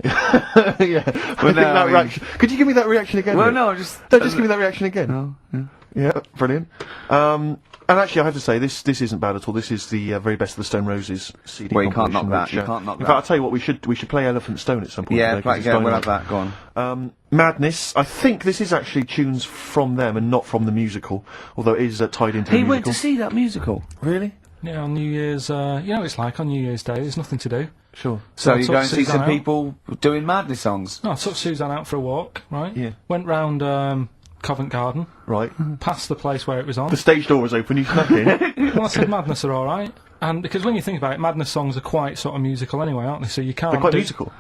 Yeah. I think no, that I mean- reaction. Could you give me that reaction again? Well, Rick? no, just... No, just give me that reaction again. No, yeah. Yeah, brilliant. And actually, I have to say, this isn't bad at all. This is the very best of the Stone Roses CD. Well, you can't knock compilation, that, which, you can't knock in that. fact, I'll tell you what, we should play Elephant Stone at some point. Yeah, today, 'cause it's we'll have dynamite. that, go on. Madness. I think this is actually tunes from them and not from the musical, although it is tied into the He musical. went to see that musical. Really? Yeah, on New Year's, you know what it's like on New Year's Day, there's nothing to do. Sure. So I you took go and see Suzanne some out. people doing madness songs. No, I took Suzanne out for a walk, right? Yeah. Went round Covent Garden, Right. past the place where it was on. The stage door was open, you snuck in. Well, I said Madness are alright. And because when you think about it, Madness songs are quite sort of musical anyway, aren't they? So you can't They're quite do... musical.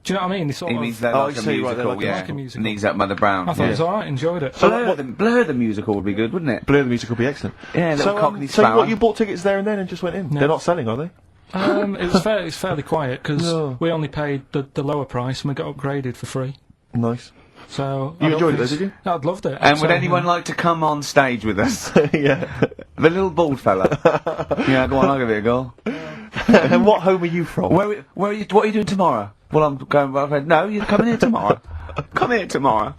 Do you know what I mean? They sort He of... means they're Oh, like I a see, right, they're musical, like a- yeah. like a musical. Knees up, Mother Brown. I thought yeah. it was alright, enjoyed it. So Blur the musical would be good, wouldn't it? Blur the musical would be excellent. Yeah, little Cockney so Sparrow. what, you bought tickets there and then and just went in? No. They're not selling, are they? It was fairly quiet because No. we only paid the lower price and we got upgraded for free. Nice. So You I don't enjoyed it think though, did you? Yeah, I'd loved it. And would So, anyone like to come on stage with us? Yeah. The little bald fella. Yeah, go on, I'll give it a go. And what home are you from? Where are you, what are you doing tomorrow? Well, I'm going, no, you're coming here tomorrow. Come here tomorrow.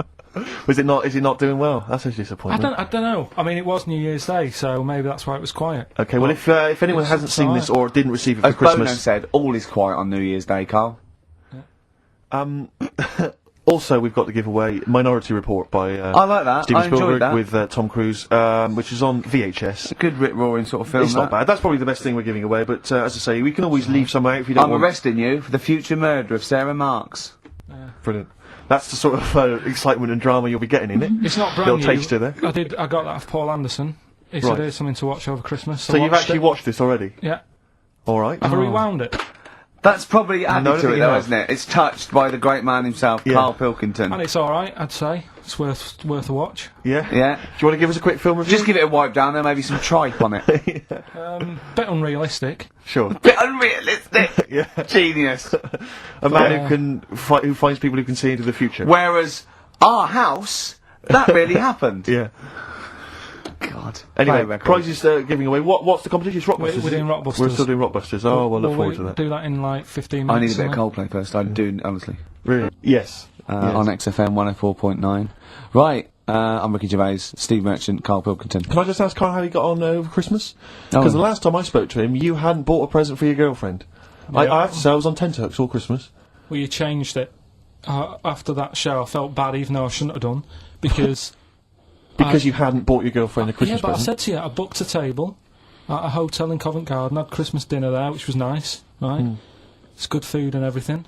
Is it not doing well? That's a I disappointment. don't know. I mean, it was New Year's Day, so maybe that's why it was quiet. Okay, well, if anyone it's- hasn't it's seen this or didn't receive it for As Bono Christmas, said, all is quiet on New Year's Day, Carl. also we've got to give away Minority Report by I like that. Steven I enjoyed Spielberg that. with Tom Cruise, which is on VHS. A good rip-roaring sort of film, It's not that. bad. That's probably the best thing we're giving away. But as I say, we can always leave some out if you don't I'm want. arresting you for the future murder of Sarah Marks. Brilliant. That's the sort of excitement and drama you'll be getting in it. It's not brand Little new. taster there. I got that off Paul Anderson. He said Right. here's something to watch over Christmas. So you've watched actually it. watched this already? Yeah. All right. I've rewound it. That's probably I added don't to think it, you though, have. isn't it? It's touched by the great man himself, Yeah. Karl Pilkington. And it's alright, I'd say. It's worth a watch. Yeah. Yeah. Do you want to give us a quick film review? Just give it a wipe down there, maybe some tripe on it. Bit unrealistic. Sure. Bit unrealistic. Yeah. Genius. A man who finds people who can see into the future. Whereas our house, that really happened. Yeah. God. God. Anyway, Play record. prizes giving away. What's the competition? It's Rockbusters. We're doing Rockbusters. We're still doing Rockbusters. Oh, we'll look We'll forward to that. do that in like 15 I minutes. need a bit of Coldplay first. I do, honestly. Really? Yes. Yes. On XFM 104.9. Right. I'm Ricky Gervais, Steve Merchant, Karl Pilkington. Can I just ask Carl how he got on over Christmas? Oh. Because the last time I spoke to him, you hadn't bought a present for your girlfriend. I have to say, I was on tenterhooks all Christmas. Well, you changed it. After that show, I felt bad, even though I shouldn't have done, because... Because you hadn't bought your girlfriend a Christmas Yeah, but present. I said to you, I booked a table at a hotel in Covent Garden, had Christmas dinner there, which was nice, right? It's good food and everything.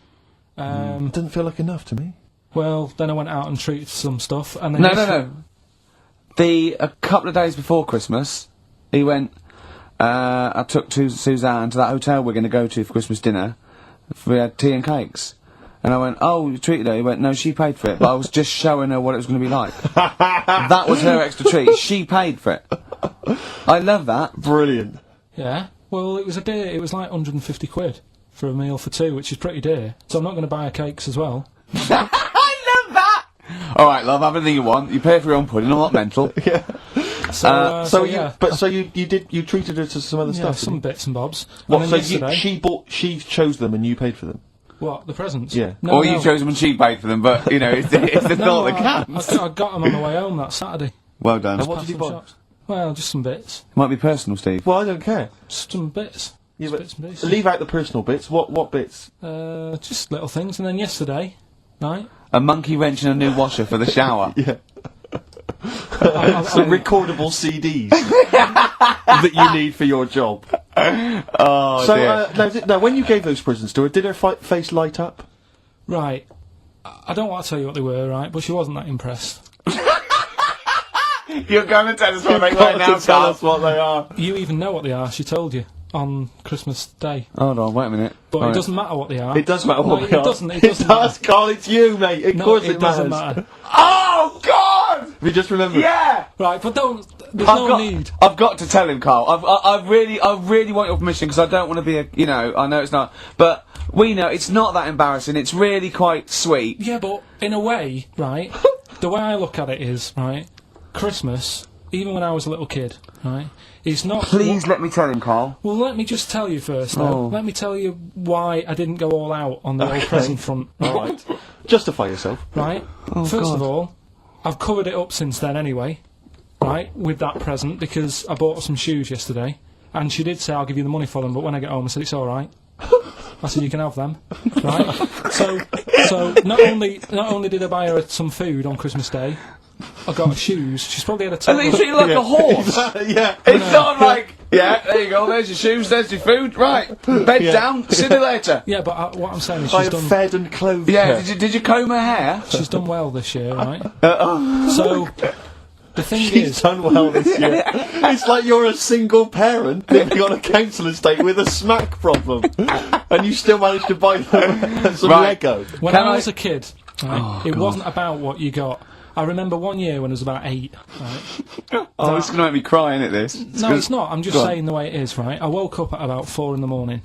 It didn't feel like enough to me. Well, then I went out and treated some stuff, and then... No. A couple of days before Christmas, he went, I took Suzanne to that hotel we're going to go to for Christmas dinner. We had tea and cakes. And I went, oh, you treated her? He went, no, she paid for it, but I was just showing her what it was going to be like. That was her extra treat. She paid for it. I love that. Brilliant. Yeah, well, it was a dear, it was like 150 quid for a meal for two, which is pretty dear, so I'm not going to buy her cakes as well. I love that! Alright, love, have anything you want. You pay for your own pudding, I'm not mental. Yeah. So yeah. You treated her to some other Yeah, stuff. some bits and bobs. What? And So then yesterday, she chose them and you paid for them. what, the presents? Yeah. No, Or no. you chose them and she paid for them, but, you know, it's the thought that counts. I got them on the way home that Saturday. Well done. And what Past did you some buy? shops. Well, just some bits. Might be personal, Steve. Well, I don't care. Just some bits. Yeah, Just but bits and pieces. leave out the personal bits. What bits? Just little things. And then yesterday, right? A monkey wrench and a new washer for the shower. Yeah. I- Some recordable CDs that you need for your job. Oh, So dear. now, when you gave those presents to her, did her face light up? Right. I don't want to tell you what they were, right? But she wasn't that impressed. You're going to tell us what they were Got now, to tell Carl. us what they are. You even know what they are. She told you on Christmas Day. Hold on, wait a minute. But Alright. it doesn't matter what they are. It does matter what No, they it are. doesn't. It It doesn't does, matter. Carl. It's you, mate. Of No, course it doesn't matter. Oh, God! Have you just remembered? Yeah! Right, but don't. There's no need. I've got to tell him, Carl. I really want your permission because I don't want to be I know it's not, but we know it's not that embarrassing. It's really quite sweet. Yeah, but in a way, right? The way I look at it is, right? Christmas, even when I was a little kid, right? It's not. Please let me tell him, Carl. Well, let me just tell you first, though. Oh. Let me tell you why I didn't go all out on the old present front. Right. Justify yourself. Right? First of all, I've covered it up since then anyway, right, with that present, because I bought her some shoes yesterday, and she did say, I'll give you the money for them, but when I get home I said, it's alright. I said, you can have them, right? So not only did I buy her some food on Christmas Day, I got her shoes. She's probably had a And they treat you like a horse. Yeah. It's not like, yeah, there you go, there's your shoes, there's your food, right, bed Yeah. down, see you later. Yeah, but what I'm saying is I she's have done. fed and clothed Yeah, her. did you comb her hair? She's done well this year, right? So the thing She's is, done well this year. It's like you're a single parent living on a council estate with a smack problem, and you still managed to buy them some Right. Lego. when Can I I- was a kid, right, it wasn't about what you got. I remember one year when I was about 8, right? Oh, it's going to make me cry, innit, this? No, it's not. I'm just Go on. saying the way it is, right? I woke up at about 4 in the morning,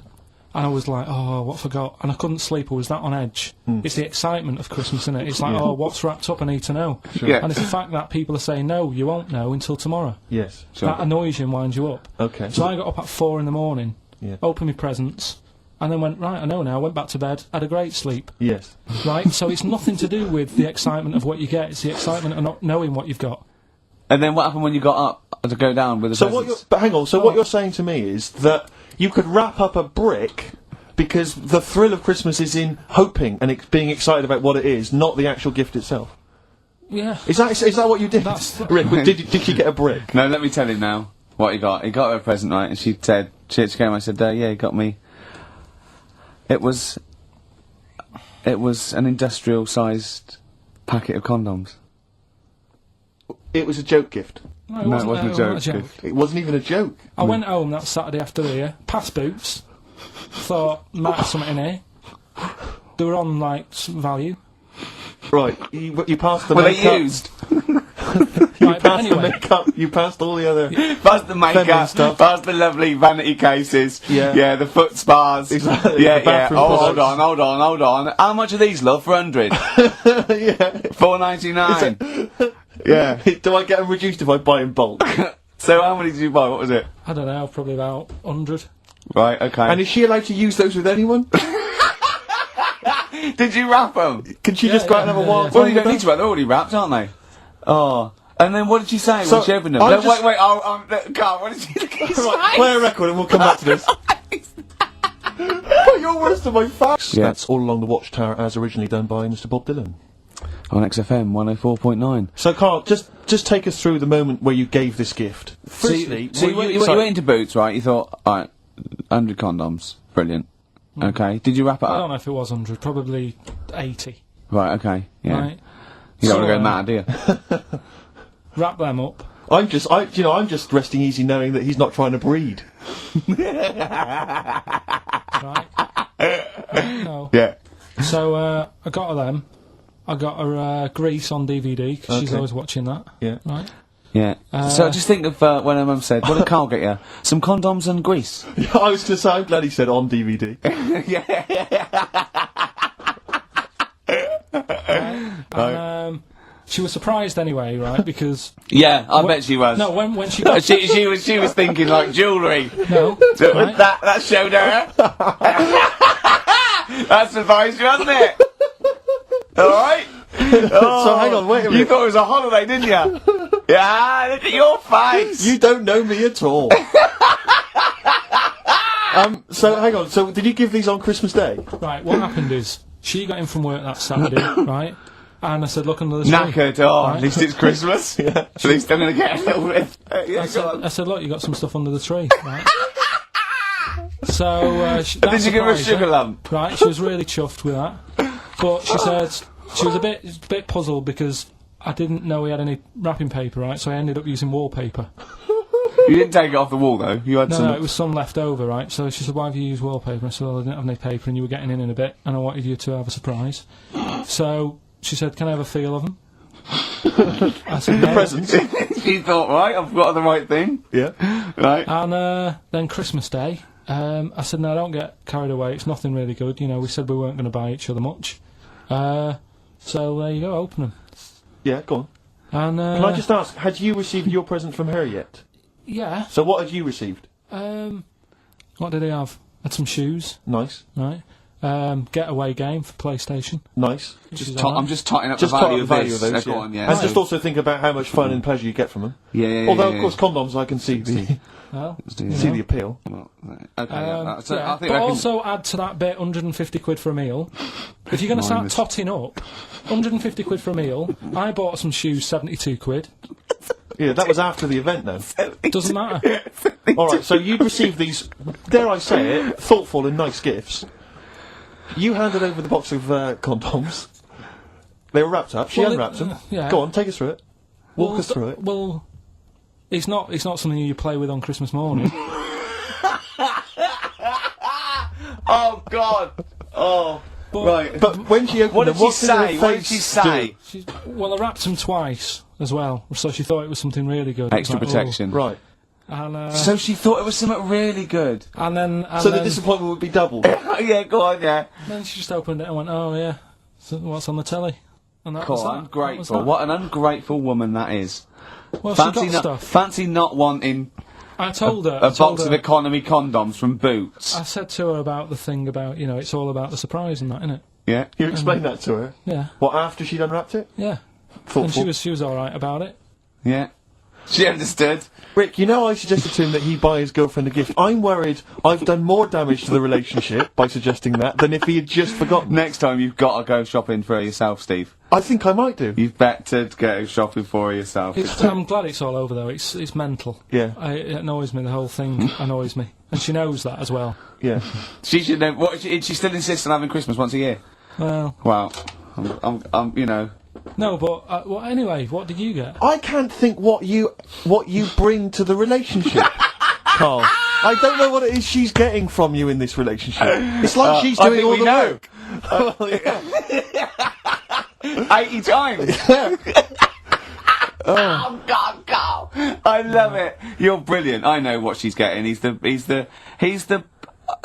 and I was like, oh, what forgot? And I couldn't sleep. I was that on edge. It's the excitement of Christmas, isn't it? It's like, oh, what's wrapped up? I need to know. Yeah. And it's the fact that people are saying, no, you won't know until tomorrow. Yes. That annoys you and winds you up. Okay. So I got up at 4 in the morning, Yeah. opened my presents, and then went, right, I know now, went back to bed, had a great sleep. Yes. Right? So it's nothing to do with the excitement of what you get, it's the excitement of not knowing what you've got. And then what happened when you got up to go down with the So presents? but hang on. So what you're saying to me is that you could wrap up a brick because the thrill of Christmas is in hoping and being excited about what it is, not the actual gift itself. Yeah. Is that what you did? That's- Rick, did you get a brick? No, let me tell him now what he got. He got her a present, right, and she said, she came, I said, yeah, he got me. It was an industrial-sized packet of condoms. It was a joke gift. No, No, it wasn't a joke. It wasn't even a joke. I went home that Saturday after the year, past boots, thought, might have something in here. They were on, like, some value. Right, you passed the Were they makeup. used? Right, but Passed the anyway, makeup. You passed all the other. Past the Feminine makeup, stuff. past the lovely vanity cases, Yeah. the foot spas. Exactly, Yeah, the bathroom Oh, products. hold on. How much are these, love, for 100? Yeah. $4.99. Yeah. Do I get them reduced if I buy in bulk? So how many did you buy? What was it? I don't know, probably about 100. Right, okay. And is she allowed to use those with anyone? Did you wrap them? Can she just go out and have a wild Well, time you with don't need them? to wrap, they're already wrapped, aren't they? Oh. And then what did she say So, when she opened them? I'm No, just- wait, Carl, what did she say? Right, play a record and we'll come back to this. Oh, you're worse than my facts. Yeah. That's All Along the Watchtower as originally done by Mr. Bob Dylan. On XFM 104.9. So, Carl, just take us through the moment where you gave this gift. Firstly, So you went into Boots, right? You thought, alright, 100 condoms. Brilliant. Okay. Did you wrap it I up? don't know if it was 100, probably 80. Right, okay. Yeah. Right? You don't want to So, go mad, do you? Wrap them up. I'm just resting easy knowing that he's not trying to breed. Right? No. Yeah. So, I got her them. I got her Grease on DVD, because she's Okay. always watching that. Yeah. Right? Yeah. So just think of when her mum said, what did Carl get you? Some condoms and grease. I was going to say, I'm glad he said on DVD. And, she was surprised anyway, right? Because Yeah, I bet she was. no, when she got she was thinking like jewellery. no, So right? that showed her. That surprised you, hasn't it? Alright? So hang on, wait a You minute. thought it was a holiday, didn't you? Yeah, look at your face. You don't know me at all. So hang on, so did you give these on Christmas Day? Right, what happened is she got in from work that Saturday, right? And I said, look under the tree. Knackered. Oh, Right? at least it's Christmas. Yeah. At least I'm going to get a little bit. Yeah, go on. I said, look, you got some stuff under the tree, right? So, that Did you give her a surprised sugar lump? Right, she was really chuffed with that. But she said she was a bit puzzled because I didn't know we had any wrapping paper, right? So I ended up using wallpaper. You didn't take it off the wall, though. You had some. No, it was some left over, right? So she said, why have you used wallpaper? I said, well, I didn't have any paper and you were getting in a bit and I wanted you to have a surprise. So she said, can I have a feel of them? I said, no. Presents. She thought, right, I've got the right thing. Yeah. Right. And then Christmas Day, I said, no, don't get carried away. It's nothing really good. You know, we said we weren't going to buy each other much. So there you go, open them. Yeah, go on. And Can I just ask, had you received your present from her yet? yeah. So what had you received? What did he have? Had some shoes, Nice. right? Getaway game for PlayStation. Nice. I'm just totting up Just the top value the of value this. of those, Go yeah. on, yeah. And So- just also think about how much fun and pleasure you get from them. yeah. Although, of course, condoms, I can see the Well, see the appeal. Well, okay, so yeah. I think But I can. also add to that bit 150 quid for a meal. If you're going to start Minus. totting up, 150 quid for a meal. I bought some shoes, 72 quid. Yeah, that was after the event, though. Doesn't matter. All right, so you'd received these, dare I say it, thoughtful and nice gifts. You handed over the box of condoms. They were wrapped up. She Well, unwrapped them. yeah. Go on, take us through it. Walk us through it. Well, it's not something you play with on Christmas morning. Oh God! Oh, But, right. But when she opened What them, did she her say? What did face she say? Well, I wrapped them twice as well, so she thought it was something really good. It was Extra like, protection. do? Right. And, So she thought it was something really good. and then So the disappointment would be doubled. Yeah, go on, yeah. then she just opened it and went, "Oh yeah, so what's on the telly?" And that was Cool, that. That was ungrateful. that. What an ungrateful woman that is. Well, she Fancy got not, stuff. fancy not wanting I told her. a I told box of her- economy condoms from Boots. I said to her about the thing about, you know, it's all about the surprise and that, innit? Yeah. You explained that to her. Yeah, What, after she'd unwrapped it? yeah. Thoughtful. And she was all right about it. Yeah. She understood. Rick, you know I suggested to him that he buy his girlfriend a gift. I'm worried I've done more damage to the relationship by suggesting that than if he had just forgotten. Next time you've got to go shopping for her yourself, Steve. I think I might do. You've better go shopping for her yourself. I'm glad it's all over though. It's mental. Yeah. It annoys me. The whole thing annoys me, and she knows that as well. Yeah. She should know. What, she still insists on having Christmas once a year. Well, Wow. I'm you know. no, but well, anyway, what did you get? I can't think what you bring to the relationship, Carl. I don't know what it is she's getting from you in this relationship. It's like she's I doing think all we the know. work. Well, yeah. 80 times. Oh God, Carl! I love it. You're brilliant. I know what she's getting. He's the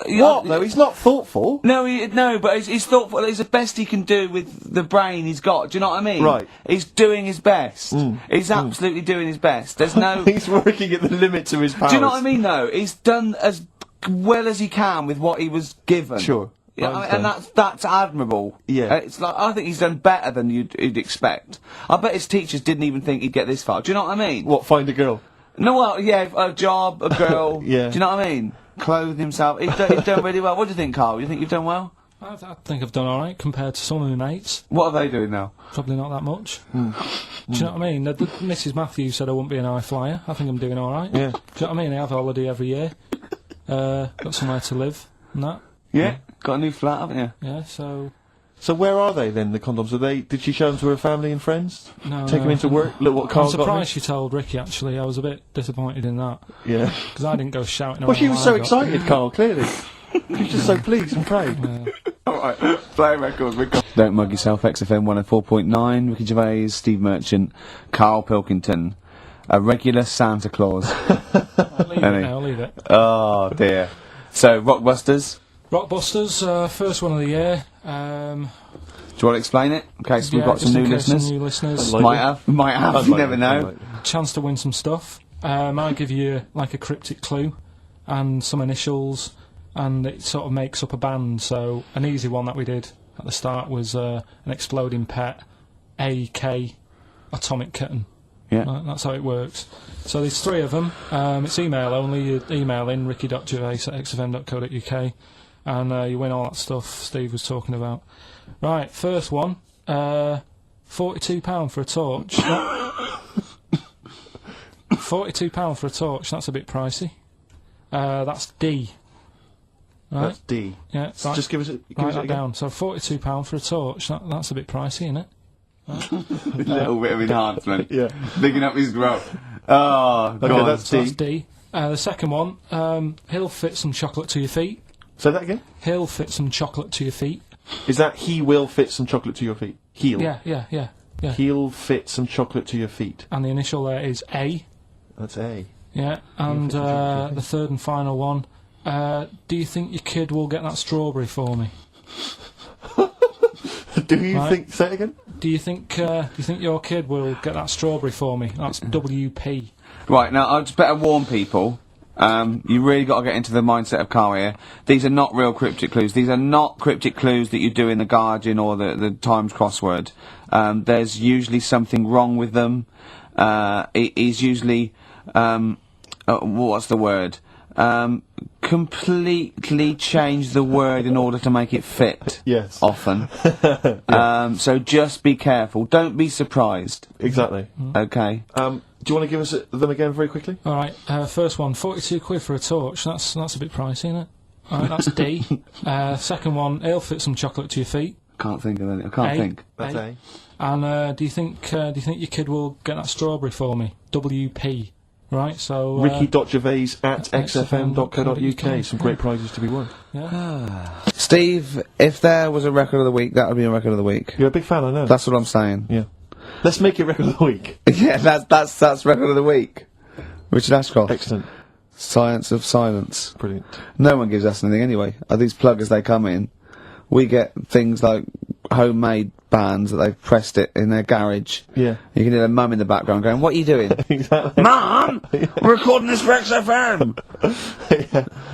What, though? He's not thoughtful. No, but he's thoughtful. It's the best he can do with the brain he's got. Do you know what I mean? Right. He's doing his best. He's absolutely doing his best. There's no... He's working at the limits of his powers. Do you know what I mean, though? He's done as well as he can with what he was given. Sure. Yeah, and that's admirable. Yeah. It's like, I think he's done better than you'd expect. I bet his teachers didn't even think he'd get this far. Do you know what I mean? What, find a girl? No, well, yeah, a job, a girl. Yeah. Do you know what I mean? Clothe himself. He's done really well. What do you think, Carl? You think you've done well? I think I've done alright compared to some of my mates. What are they doing now? Probably not that much. Do you know what I mean? Mrs. Matthews said I wouldn't be an high flyer. I think I'm doing alright. Yeah. Do you know what I mean? I have a holiday every year. Got somewhere to live and that. Yeah. Got a new flat, haven't you? Yeah, so... So where are they then, the condoms? Did she show them to her family and friends? No, Take them into work? Look what Carl I'm got me? surprised she told Ricky, actually. I was a bit disappointed in that. Yeah. Because I didn't go shouting around. Well, she was what so I got. excited, Carl, clearly. She was just so pleased and proud. Alright, play records. Don't mug yourself, XFM 104.9, Ricky Gervais, Steve Merchant, Karl Pilkington, a regular Santa Claus. I'll leave it now, I'll leave it. Oh dear. So, Rockbusters, Rockbusters, first one of the year. do you want to explain it? In case we've Yeah, got just some in new case some listeners. new listeners. Like Might have, you never know. Chance to win some stuff. I give you like a cryptic clue and some initials, and it sort of makes up a band. So an easy one that we did at the start was an exploding pet, AK, atomic kitten. Yeah. Right, that's how it works. So there's three of them. It's email only. You email in ricky.gervais@xfm.co.uk and you win all that stuff Steve was talking about. Right, first one. £42 for a torch. £42 for a torch. That's a bit pricey. That's D. Right? That's D. Yeah. So just give us it Write that again. down. So £42 for a torch. That's a bit pricey, isn't it? A little bit of enhancement. Yeah. Bigging up his growth. Oh, Okay, God. that's So D. that's D. The second one. He'll fit some chocolate to your feet. Say that again. He'll fit some chocolate to your feet. Is that he will fit some chocolate to your feet? He'll. Yeah. He'll fit some chocolate to your feet. And the initial there is A. That's A. Yeah. And fit some chocolate to your the third and final one. Do you think your kid will get that strawberry for me? Do you Right. think? Say it again. Do you think your kid will get that strawberry for me? That's WP. Right, now, I just better warn people. You really got to get into the mindset of Carl here. These are not real cryptic clues. These are not cryptic clues that you do in the Guardian or the Times crossword. There's usually something wrong with them. It is usually, what's the word? Completely change the word in order to make it fit. Yes. Often. So just be careful. Don't be surprised. Exactly. Okay. Do you want to give us them again very quickly? All right. First one, 42 quid for a torch. That's a bit pricey, isn't it? All right, that's D. Second one, he'll fit some chocolate to your feet. Can't think of anything. I can't A. think. That's A. And do you think your kid will get that strawberry for me? WP. Right. So Ricky.gervais@xfm.co.uk. Some great prizes to be won. Yeah. Steve, if there was a record of the week, that would be a record of the week. You're a big fan, I know. That's what I'm saying. Yeah. Let's make it record of the week. Yeah, that's record of the week. Richard Ashcroft. Excellent. Science of Silence. Brilliant. No one gives us anything anyway. These pluggers, they come in. We get things like homemade bands that they've pressed it in their garage. Yeah. You can hear their mum in the background going, "What are you doing?" Exactly. Mum! We're recording this for XFM!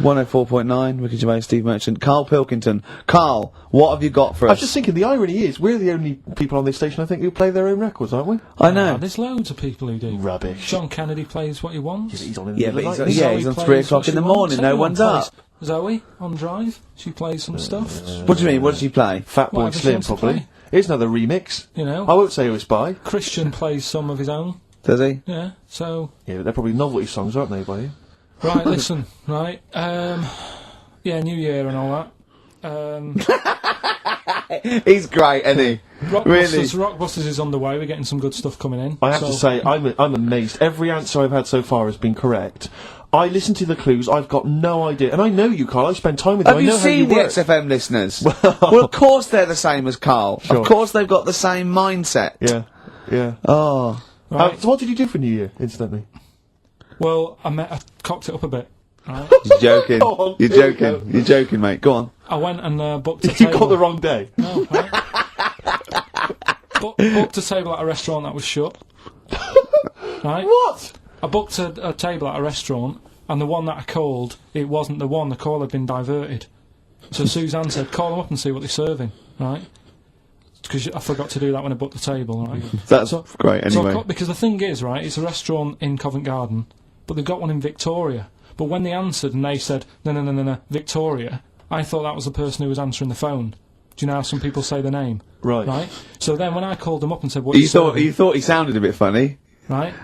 104.9, Ricky Gervais, Steve Merchant, Karl Pilkington. Carl, what have you got for I us? was just thinking, the irony is, we're the only people on this station, I think, who play their own records, aren't we? I know. There's loads of people who do. Rubbish. John Kennedy plays what he wants. He's on in the Yeah, middle but of he's the on- night. he's on plays 3 what o'clock she in the wants. morning, no Everyone one's plays. up. Zoe, on Drive, she plays some stuff. What do you mean? What does he play? Fatboy Whatever she Slim, wants to probably. play. Here's another remix. You know. I won't say who it's by. Christian plays some of his own. Does he? Yeah, so... Yeah, but they're probably novelty songs, aren't they, by you? Right, listen, right. Yeah, New Year and all that. He's great, isn't he? Rockbusters is on the way. We're getting some good stuff coming in. I have to say, I'm amazed. Every answer I've had so far has been correct. I listen to the clues, I've got no idea. And I know you, Carl, I've spent time with you. Have I you know how you seen the work. XFM listeners? Well, of course they're the same as Carl. Sure. Of course they've got the same mindset. Yeah, yeah. Oh. Right. So what did you do for New Year, incidentally? Well, I cocked it up a bit. right? You're joking. Go on, You're here we go. joking. You're joking, mate. Go on. I went and booked a You table. got the wrong day. No, right? Booked a table at a restaurant that was shut. Right? What? I booked a table at a restaurant, and the one that I called, it wasn't the one. The call had been diverted. So Suzanne said, call them up and see what they're serving, right? Because I forgot to do that when I booked the table, right? That's great, So anyway. because the thing is, right, it's a restaurant in Covent Garden, but they've got one in Victoria. But when they answered and they said, no, Victoria, I thought that was the person who was answering the phone. Do you know how some people say the name? Right. Right? So then when I called them up and said, what You thought he sounded a bit funny. Right?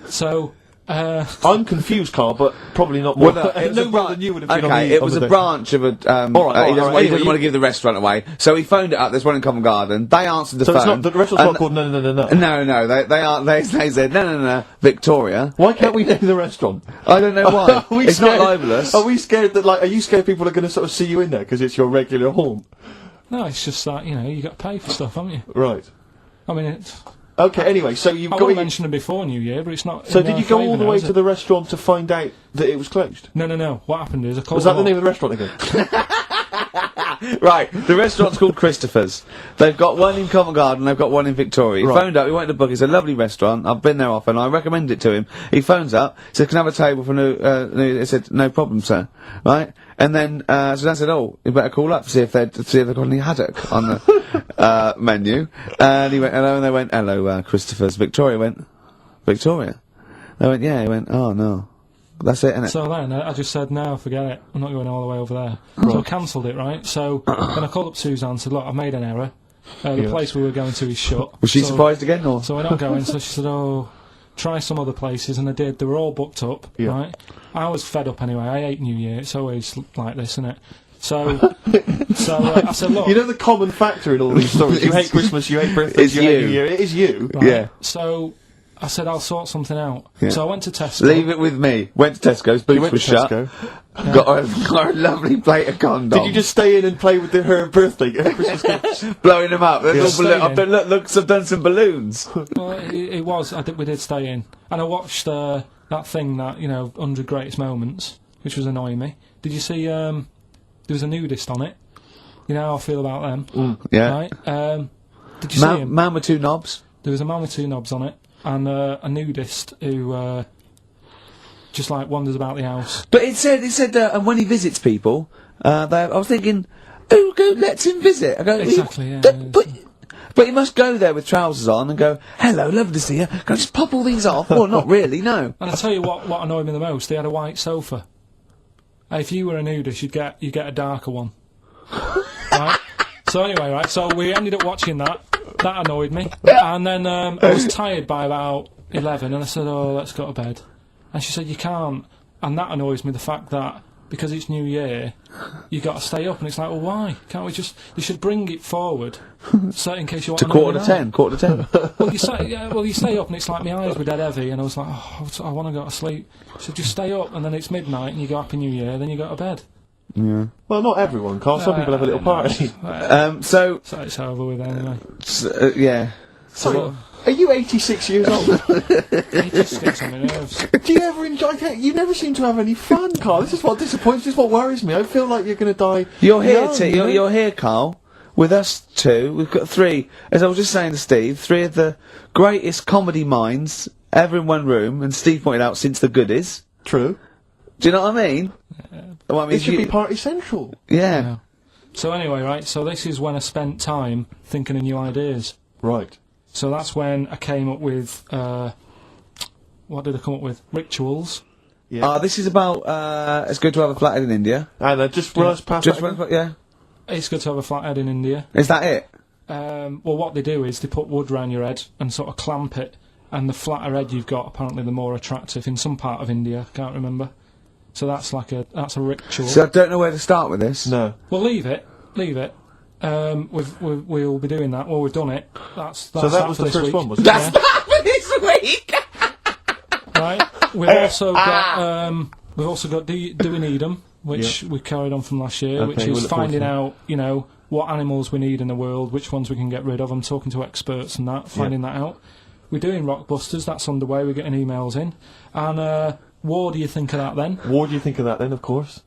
So, I'm confused, Carl, but probably not more. Well, it was no a more bran- than you would have been. Okay, it was a branch of a. All right, he doesn't anyway, want to give the restaurant away, so he phoned it up. There's one in Covent Garden. They answered the So phone. it's not the restaurant's not called No. No. They said no. Victoria. Why can't we name the restaurant? I don't know why. Are we It's not scared- libelous. Are we scared that are you scared people are going to sort of see you in there because it's your regular haunt? no, it's just that, you got to pay for stuff, haven't you? Right. I mean, it's... Okay. Anyway, so you've I got. would mention it before New Year, but it's not... So in did our you go all favour the now, way is to it? the restaurant to find out that it was closed? No. What happened is I called Was that them the name up. of the restaurant again? Right, the restaurant's called Christopher's. They've got one in Covent Garden, they've got one in Victoria. He Right. phoned up, he wanted to book, it's a lovely restaurant, I've been there often, I recommend it to him. He phones up, said, can I have a table for he said, no problem, sir. Right? And then, so I said, oh, you better call up, see if they've got any haddock on the, menu. And he went, hello, and they went, hello, Christopher's. Victoria went, Victoria? They went, yeah, he went, oh no. That's it, innit? So then I just said, no, forget it. I'm not going all the way over there. So I cancelled it, right? So then I called up Suzanne and said, look, I've made an error. The place we were going to is shut. Was she So- surprised again, or? So we're not going. So she said, oh, try some other places. And I did. They were all booked up, Yeah. right? I was fed up anyway. I hate New Year. It's always like this, isn't it? So, I said, look. You know the common factor in all these stories. You hate Christmas, you hate birthdays, It's you hate you. New Year. It is you. right? Yeah. So I said, I'll sort something out. Yeah. So I went to Tesco. Leave it with me. Went to Tesco's, boots You went were to shut. Tesco. Got a lovely plate of condoms. Did you just stay in and play with her birthday Christmas gifts? blowing them up? They're all Staying I've done, look, I've done some balloons. Well, it was. We did stay in, and I watched that thing that 100 Greatest Moments, which was annoying me. Did you see? There was a nudist on it. You know how I feel about them, Yeah. right? Did you see him? Man with two knobs. There was a man with two knobs on it, and a nudist who just wanders about the house. But it said, and when he visits people, I was thinking, who lets him visit? I go, Exactly, yeah. But he must go there with trousers on and go, hello, lovely to see you. Can I just pop all these off? Well, not really, no. And I tell you what annoyed me the most. They had a white sofa. If you were a nudist, you'd get a darker one. Right? So anyway, right, so we ended up watching that. That annoyed me. And then I was tired by about 11, and I said, oh, let's go to bed. And she said, you can't. And that annoys me, the fact that, because it's New Year, you got to stay up. And it's like, well, why? Can't we just... They should bring it forward, so in case you want To quarter to 10. Well, you stay up, and it's like my eyes were dead heavy, and I was like, oh, I want to go to sleep. So just stay up, and then it's midnight, and you go Happy New Year, then you go to bed. Yeah. Well, not everyone, Carl. Some people have a little party. So it's over with anyway. yeah. So, are you 86 years old? It just gets on my nerves. Do you ever enjoy? You never seem to have any fun, Carl. This is what disappoints. This is what worries me. I feel like you're going to die. You're here, young, you're here, Carl, with us two. We've got three, as I was just saying to Steve, three of the greatest comedy minds ever in one room, and Steve pointed out, since the goodies. True. Do you know what I mean? Well, I mean, It should be party central. yeah. Yeah. So anyway, right, so this is when I spent time thinking of new ideas. Right. So that's when I came up with, what did I come up with? Rituals. Yeah. This is about, it's good to have a flathead in India. And just run us past. Just that one, yeah. It's good to have a flathead in India. Is that it? Well, what they do is they put wood round your head and sort of clamp it, and the flatter head you've got, apparently the more attractive in some part of India, can't remember. So that's a ritual. So I don't know where to start with this. No. Well, leave it. We'll be doing that. Well, we've done it. That's So that was for the this first week. one, was it? That's that for this week! Right. We've also got Do We Need 'Em, which we carried on from last year, Okay, which we'll is look forward to finding out, what animals we need in the world, which ones we can get rid of. I'm talking to experts and that, finding that out. We're doing Rockbusters, that's underway, we're getting emails in. And What do you think of that then? What do you think of that then, of course?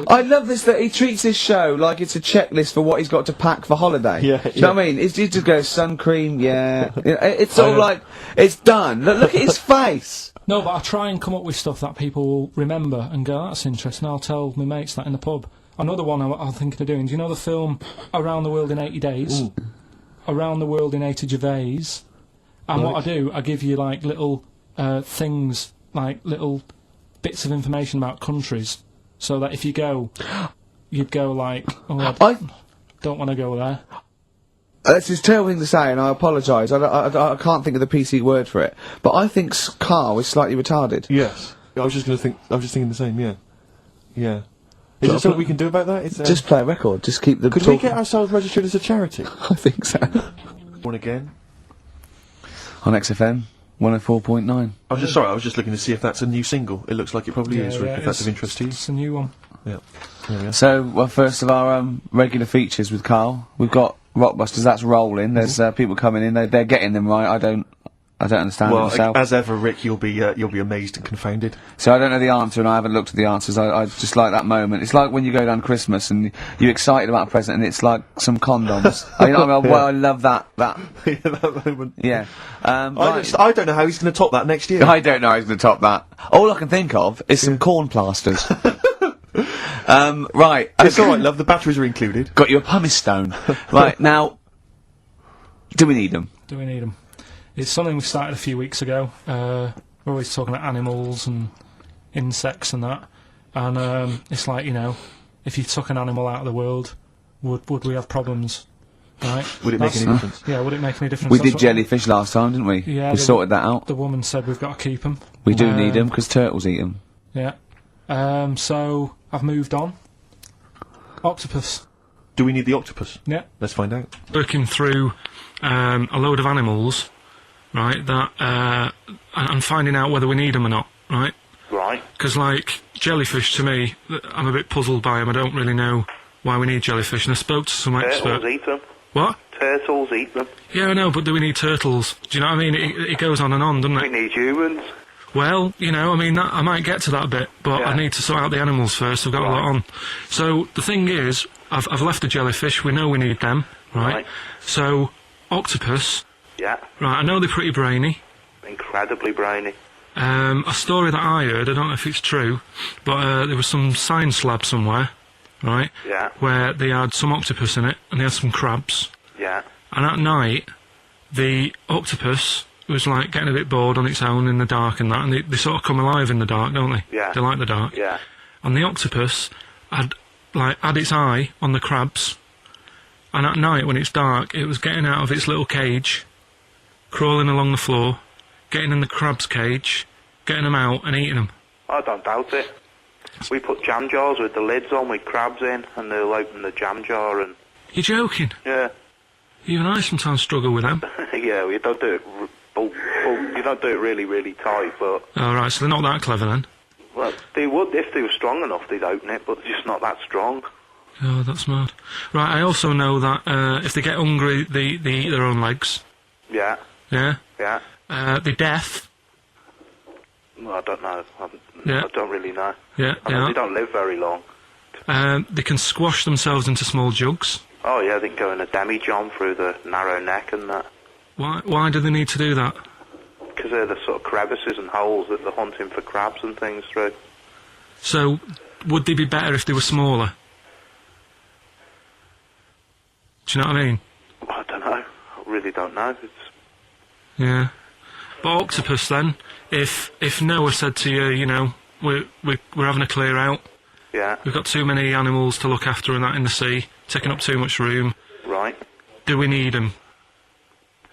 I love this that he treats his show like it's a checklist for what he's got to pack for holiday. Yeah, Do you know what I mean? He just goes sun cream, yeah. It's all like it's done. Look at his face. No, but I try and come up with stuff that people will remember and go, that's interesting. I'll tell my mates that in the pub. Another one I'm thinking of doing. Do you know the film Around the World in 80 Days? Ooh. Around the World in 80 Gervais. And what I do, I give you like little things, like little bits of information about countries, so that if you go, you'd go like, oh, I don't want to go there. That's a terrible thing to say, and I apologise. I can't think of the PC word for it. But I think Carl is slightly retarded. Yes. I was just thinking the same, yeah. Yeah. Is there something we can do about that? Just play a record. Just keep the. Could we get ourselves registered as a charity? I think so. One again. On XFM 104.9. I was just looking to see if that's a new single. It looks like it probably is, Rick, if that's of interest to you. It's a new one. Yeah. There we are. So, well, first of our regular features with Carl, we've got Rockbusters. That's rolling. There's people coming in. They're getting them right. I don't understand it myself. As ever, Rick, you'll be amazed and confounded. So I don't know the answer, and I haven't looked at the answers. I just like that moment. It's like when you go down Christmas and you're excited about a present, and it's like some condoms. I love that. Yeah, that moment. Yeah. I don't know how he's going to top that next year. I don't know how he's going to top that. All I can think of is some corn plasters. Right. It's alright, love, the batteries are included. Got you a pumice stone. Right, now, do we need them? Do we need them? It's something we started a few weeks ago. We're always talking about animals and insects and that. And it's like, you know, if you took an animal out of the world, would we have problems? Right? Would it make any difference? Yeah, would it make any difference? We did jellyfish last time, didn't we? Yeah. We sorted that out. The woman said we've got to keep them. We do need them, because turtles eat them. Yeah. So, I've moved on. Octopus. Do we need the octopus? Yeah. Let's find out. Working through a load of animals, right, that, and finding out whether we need them or not, right? Right. Because, like, jellyfish, to me, I'm a bit puzzled by them. I don't really know why we need jellyfish, and I spoke to some Turtles expert. eat them. What? Turtles eat them. Yeah, I know, but do we need turtles? Do you know what I mean? It goes on and on, doesn't We it? need humans. Well, you know, I mean, I might get to that bit, but Yeah. I need to sort out the animals first. I've got a lot on. So, the thing is, I've left the jellyfish. We know we need them, right? Right. So, octopus. Yeah. Right, I know they're pretty brainy. Incredibly brainy. A story that I heard, I don't know if it's true, but there was some science lab somewhere, right, Yeah. where they had some octopus in it, and they had some crabs, Yeah. and at night, the octopus was, like, getting a bit bored on its own in the dark and that, and they sort of come alive in the dark, don't they? Yeah. They like the dark. Yeah. And the octopus had its eye on the crabs, and at night, when it's dark, it was getting out of its little cage, crawling along the floor, getting in the crab's cage, getting them out and eating them. I don't doubt it. We put jam jars with the lids on with crabs in, and they'll open the jam jar and... You're joking? Yeah. Even I sometimes struggle with them. Yeah, we don't do it... you don't do it really, really tight, but... Oh, right, so they're not that clever then? Well, they would, if they were strong enough, they'd open it, but they're just not that strong. Oh, that's mad. Right, I also know that if they get hungry, they eat their own legs. Yeah. Yeah? Yeah. They're deaf. Well, I don't know. Yeah. I don't really know. Yeah, I know they don't live very long. They can squash themselves into small jugs. Oh, yeah, they can go in a demi-john through the narrow neck and that. Why do they need to do that? Because they're the sort of crevices and holes that they're hunting for crabs and things through. So, would they be better if they were smaller? Do you know what I mean? I don't know. I really don't know. Yeah. But octopus then, if Noah said to you, you know, we're having a clear out, Yeah. we've got too many animals to look after and that in the sea, taking up too much room, Right. do we need them?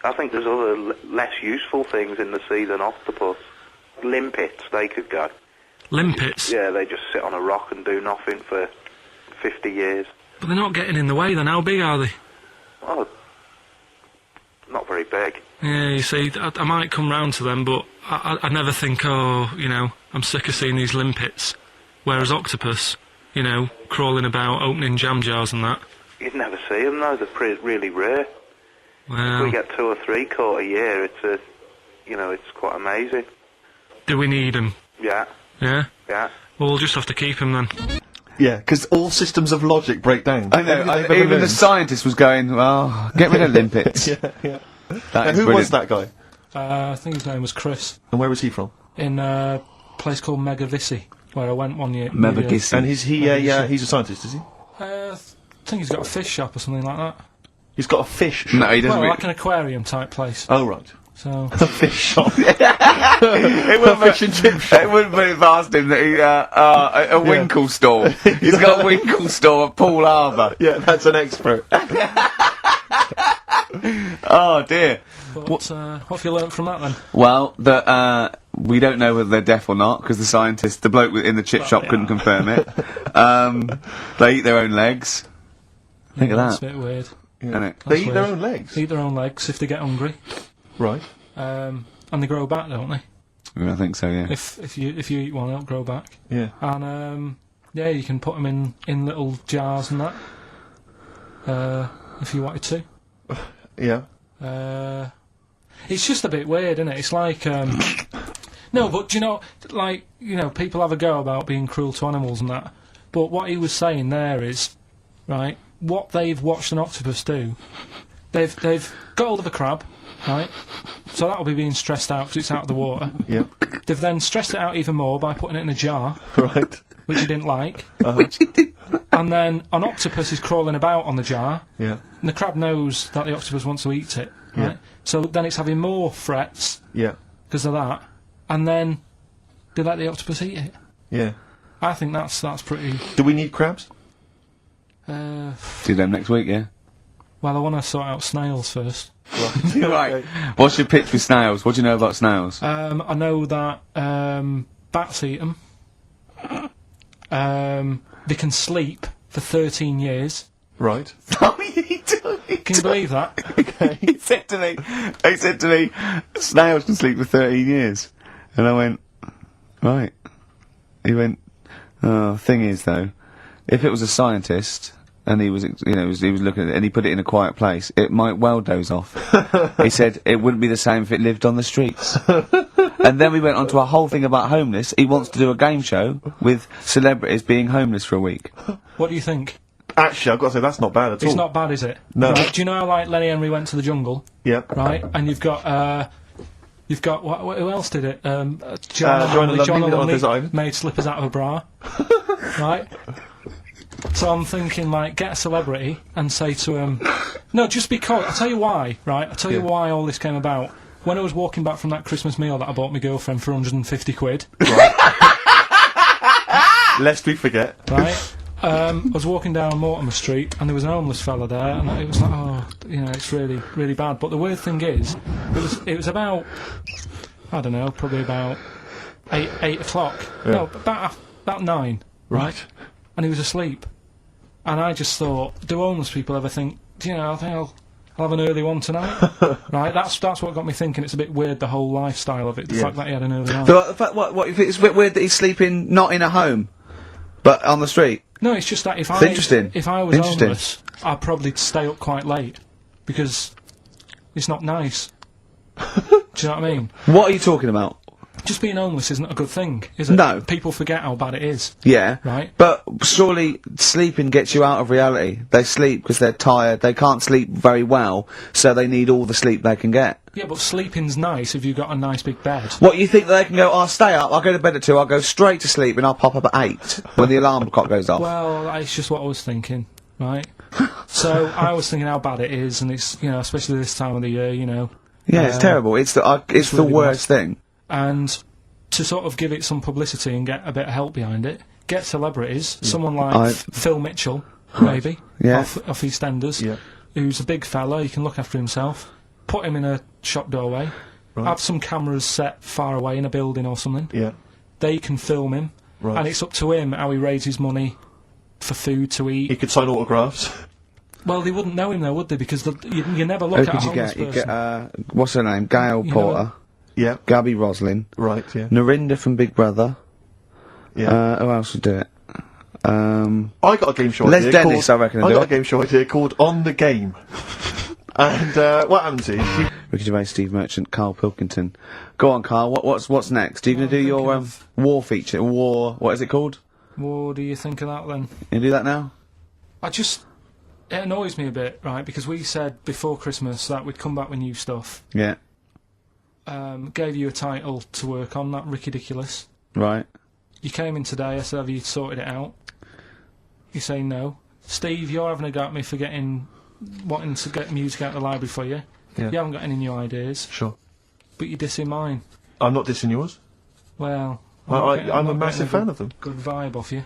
I think there's other less useful things in the sea than octopus. Limpets, they could go. Limpets? Yeah, they just sit on a rock and do nothing for 50 years. But they're not getting in the way then, how big are they? Oh, not very big. Yeah, you see, I might come round to them, but I never think, oh, you know, I'm sick of seeing these limpets. Whereas octopus, you know, crawling about, opening jam jars and that. You'd never see them though, they're really rare. Well, We get 2 or 3 caught a year, it's quite amazing. do we need them? Yeah. Yeah? Yeah. Well, we'll just have to keep him then. Yeah, because all systems of logic break down. I know. Even the scientist was going, well, get rid of limpets. Yeah, yeah. That is Who brilliant. was that guy? I think his name was Chris, And where was he from? in a place called Megavissi, where I went one year. Megavissi. And is he he's a scientist, is he? I think he's got a fish shop or something like that. He's got a fish shop. No, he doesn't. Well, like an aquarium type place. Oh, right. So, A fish shop. It wouldn't fish and chip shop. It wouldn't be past him that he, a Winkle store. He's got a Winkle store at Poole Harbour. Yeah, that's an expert. Oh dear. but, what have you learnt from that then? Well, that, we don't know whether they're deaf or not, because the bloke in the chip shop couldn't confirm it. They eat their own legs. Think of That's that. a bit weird. Isn't it? They eat their weird. own legs. They eat their own legs if they get hungry. Right. And they grow back, don't they? I think so, yeah. If you eat one, they'll grow back. Yeah. And yeah, you can put them in little jars and that. If you wanted to. Yeah. It's just a bit weird, isn't it? It's like no, but do you know, like, you know, people have a go about being cruel to animals and that. But what he was saying there is, right, what they've watched an octopus do, they've got hold of a crab, right? So that'll be being stressed out because it's out of the water. Yeah. They've then stressed it out even more by putting it in a jar, Right. which he didn't like. And then an octopus is crawling about on the jar, Yeah. and the crab knows that the octopus wants to eat it, right? Yeah. So then it's having more frets Yeah. because of that, and then they let the octopus eat it. Yeah. I think that's pretty. Do we need crabs? Do them next week, yeah? Well, I want to sort out snails first. Right. What's your pitch with snails? What do you know about snails? I know that bats eat them. They can sleep for 13 years. Right. Can you believe that? He said to me, snails can sleep for 13 years. And I went, right. He went, oh, thing is though, if it was a scientist, and he was, he was looking at it, and he put it in a quiet place, it might well doze off. He said it wouldn't be the same if it lived on the streets. And then we went on to a whole thing about homeless. He wants to do a game show with celebrities being homeless for a week. What do you think? Actually, I've got to say, that's not bad at all. It's not bad, is it? No. Right, do you know how, like, Lenny Henry went to the jungle? Yep. Right? And you've got who else did it? John Joanna Lumley John did it on Lumley his own. made slippers out of a bra. Right? So I'm thinking, like, get a celebrity and say to him, no, just because, I'll tell you why, right? I'll tell you why all this came about. When I was walking back from that Christmas meal that I bought my girlfriend for 150 quid, Lest we forget. right? I was walking down Mortimer Street and there was an homeless fella there, and it was like, oh, you know, it's really, really bad. But the weird thing is, it was about, I don't know, probably about 8 o'clock. Yeah. No, about 9, right? And he was asleep. And I just thought, do homeless people ever think, do you know, I think I'll have an early one tonight? Right? That's what got me thinking. It's a bit weird, the whole lifestyle of it. The fact that he had an early one. But the fact, what, if it's a bit weird that he's sleeping not in a home, but on the street? No, it's just that if interesting. if I was Interesting. homeless, I'd probably stay up quite late because it's not nice. Do you know what I mean? What are you talking about? Just being homeless isn't a good thing, is it? No. People forget how bad it is. Yeah. Right. But surely sleeping gets you out of reality. They sleep because they're tired. They can't sleep very well, so they need all the sleep they can get. Yeah, but sleeping's nice if you've got a nice big bed. What, you think they can go, I'll stay up, I'll go to bed at 2, I'll go straight to sleep and I'll pop up at 8 when the alarm clock goes off? Well, it's just what I was thinking, right? So I was thinking how bad it is, and it's, you know, especially this time of the year, you know. Yeah, it's terrible. It's the really worst thing. And to sort of give it some publicity and get a bit of help behind it, get celebrities, someone like Phil Mitchell, maybe, Yeah. off EastEnders, Yeah. who's a big fella, he can look after himself, put him in a shop doorway, have some cameras set far away in a building or something, Yeah. they can film him, Right. and it's up to him how he raises money for food to eat. He could sign autographs. Well, they wouldn't know him though, would they? Because you never look Who at a could you homeless get? You person. get, what's her name? Gail You Porter, Yeah. Gabby Roslin, Right, yeah. Narinda from Big Brother. Yeah. Who else would do it? I got a game show Les idea Dennis, called, I reckon, I would got do a game show idea called On the Game. And what happens is, Ricky Gervais, Steve Merchant, Karl Pilkington. Go on, Karl. What's next? Are you going to do your war feature? What is it called? What do you think of that then? You do that now? It annoys me a bit, right? Because we said before Christmas that we'd come back with new stuff. Yeah. Gave you a title to work on, that Ridiculous. Right. You came in today, I said, have you sorted it out? You say no. Steve, you're having a go at me for wanting to get music out of the library for you. Yeah. You haven't got any new ideas. sure, But you're dissing mine. I'm not dissing yours. Well, I'm a massive fan of them. Good vibe off you.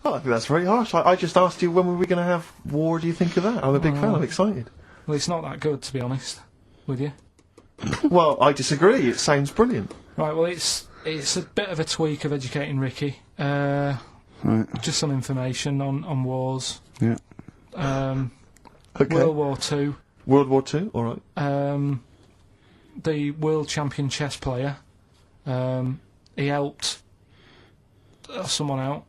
Oh, I think that's very harsh. I just asked you when were we going to have war. Do you think of that? I'm a big fan. I'm excited. Well, it's not that good, to be honest with you. Well, I disagree. It sounds brilliant. Right, well, it's a bit of a tweak of Educating Ricky. Just some information on wars. Yeah. Okay. World War II. World War Two. All right. The world champion chess player. He helped someone out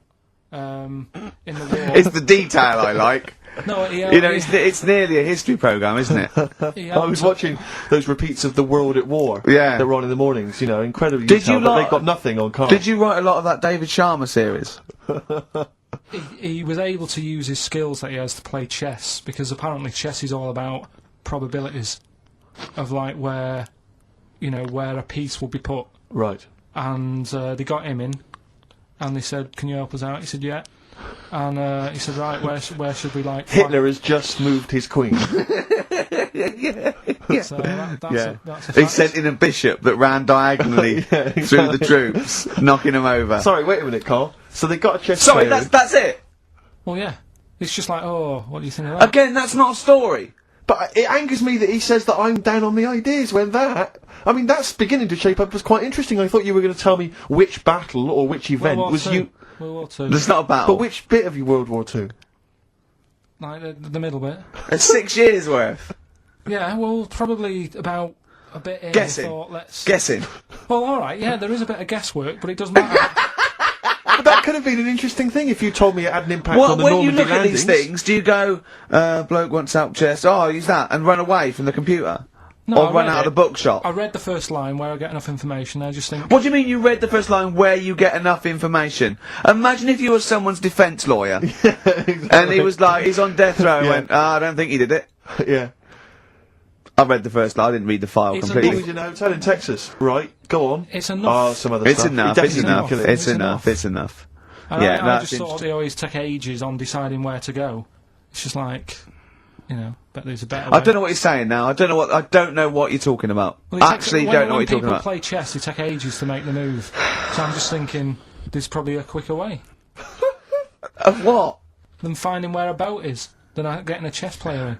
in the war. It's the detail I like. No, he You know, it's nearly a history programme, isn't it? I was watching those repeats of The World at War. Yeah. That were on in the mornings. You know, incredibly Did detailed, you but lot- they got nothing on Carl. Did you write a lot of that David Sharma series? He was able to use his skills that he has to play chess, because apparently chess is all about probabilities of like where a piece will be put. Right. And they got him in, and they said, "Can you help us out?" He said, "Yeah." And he said, "Right, where should we like?" Hitler has just moved his queen. So that's a He fact. sent in a bishop that ran diagonally through the troops, knocking them over. Sorry, wait a minute, Carl. So they got a chess Sorry, player. that's it. Well, yeah. It's just like, oh, what do you think of that? Again, that's not a story. But it angers me that he says that I'm down on the ideas when I mean, that's beginning to shape up as quite interesting. I thought you were going to tell me which battle or which event was you. World War II. It's not a battle. But which bit of your World War II? Like the middle bit. It's 6 years worth. Yeah, well, probably about a bit in. Guessing. I thought, let's... Guessing. Well, alright, yeah, there is a bit of guesswork, but it doesn't matter. But that could have been an interesting thing if you told me it had an impact on the When you Normandy look at landings. these things, do you go, bloke wants out chest, oh, use that, and run away from the computer? No, or I run read out of it. the bookshop? I read the first line where I get enough information, I just think... What do you mean you read the first line where you get enough information? Imagine if you were someone's defence lawyer, and he was like, he's on death row, and went, I don't think he did it. Yeah. I read the first line, I didn't read the file It's He completely. was in a hotel in Texas. Right, go on. It's enough. Oh, some other It's stuff. enough, He it's definitely enough, didn't kill it. it's enough, it's enough. And Yeah, I that's just thought they always take ages on deciding where to go. It's just like, but there's a better way. I don't know what you're saying now. I don't know what you're talking about. Well, it takes- Actually, when, don't know when what you're talking people about. play chess, they take ages to make the move. So I'm just thinking, there's probably a quicker way Of what? than finding where a boat is, than getting a chess player in.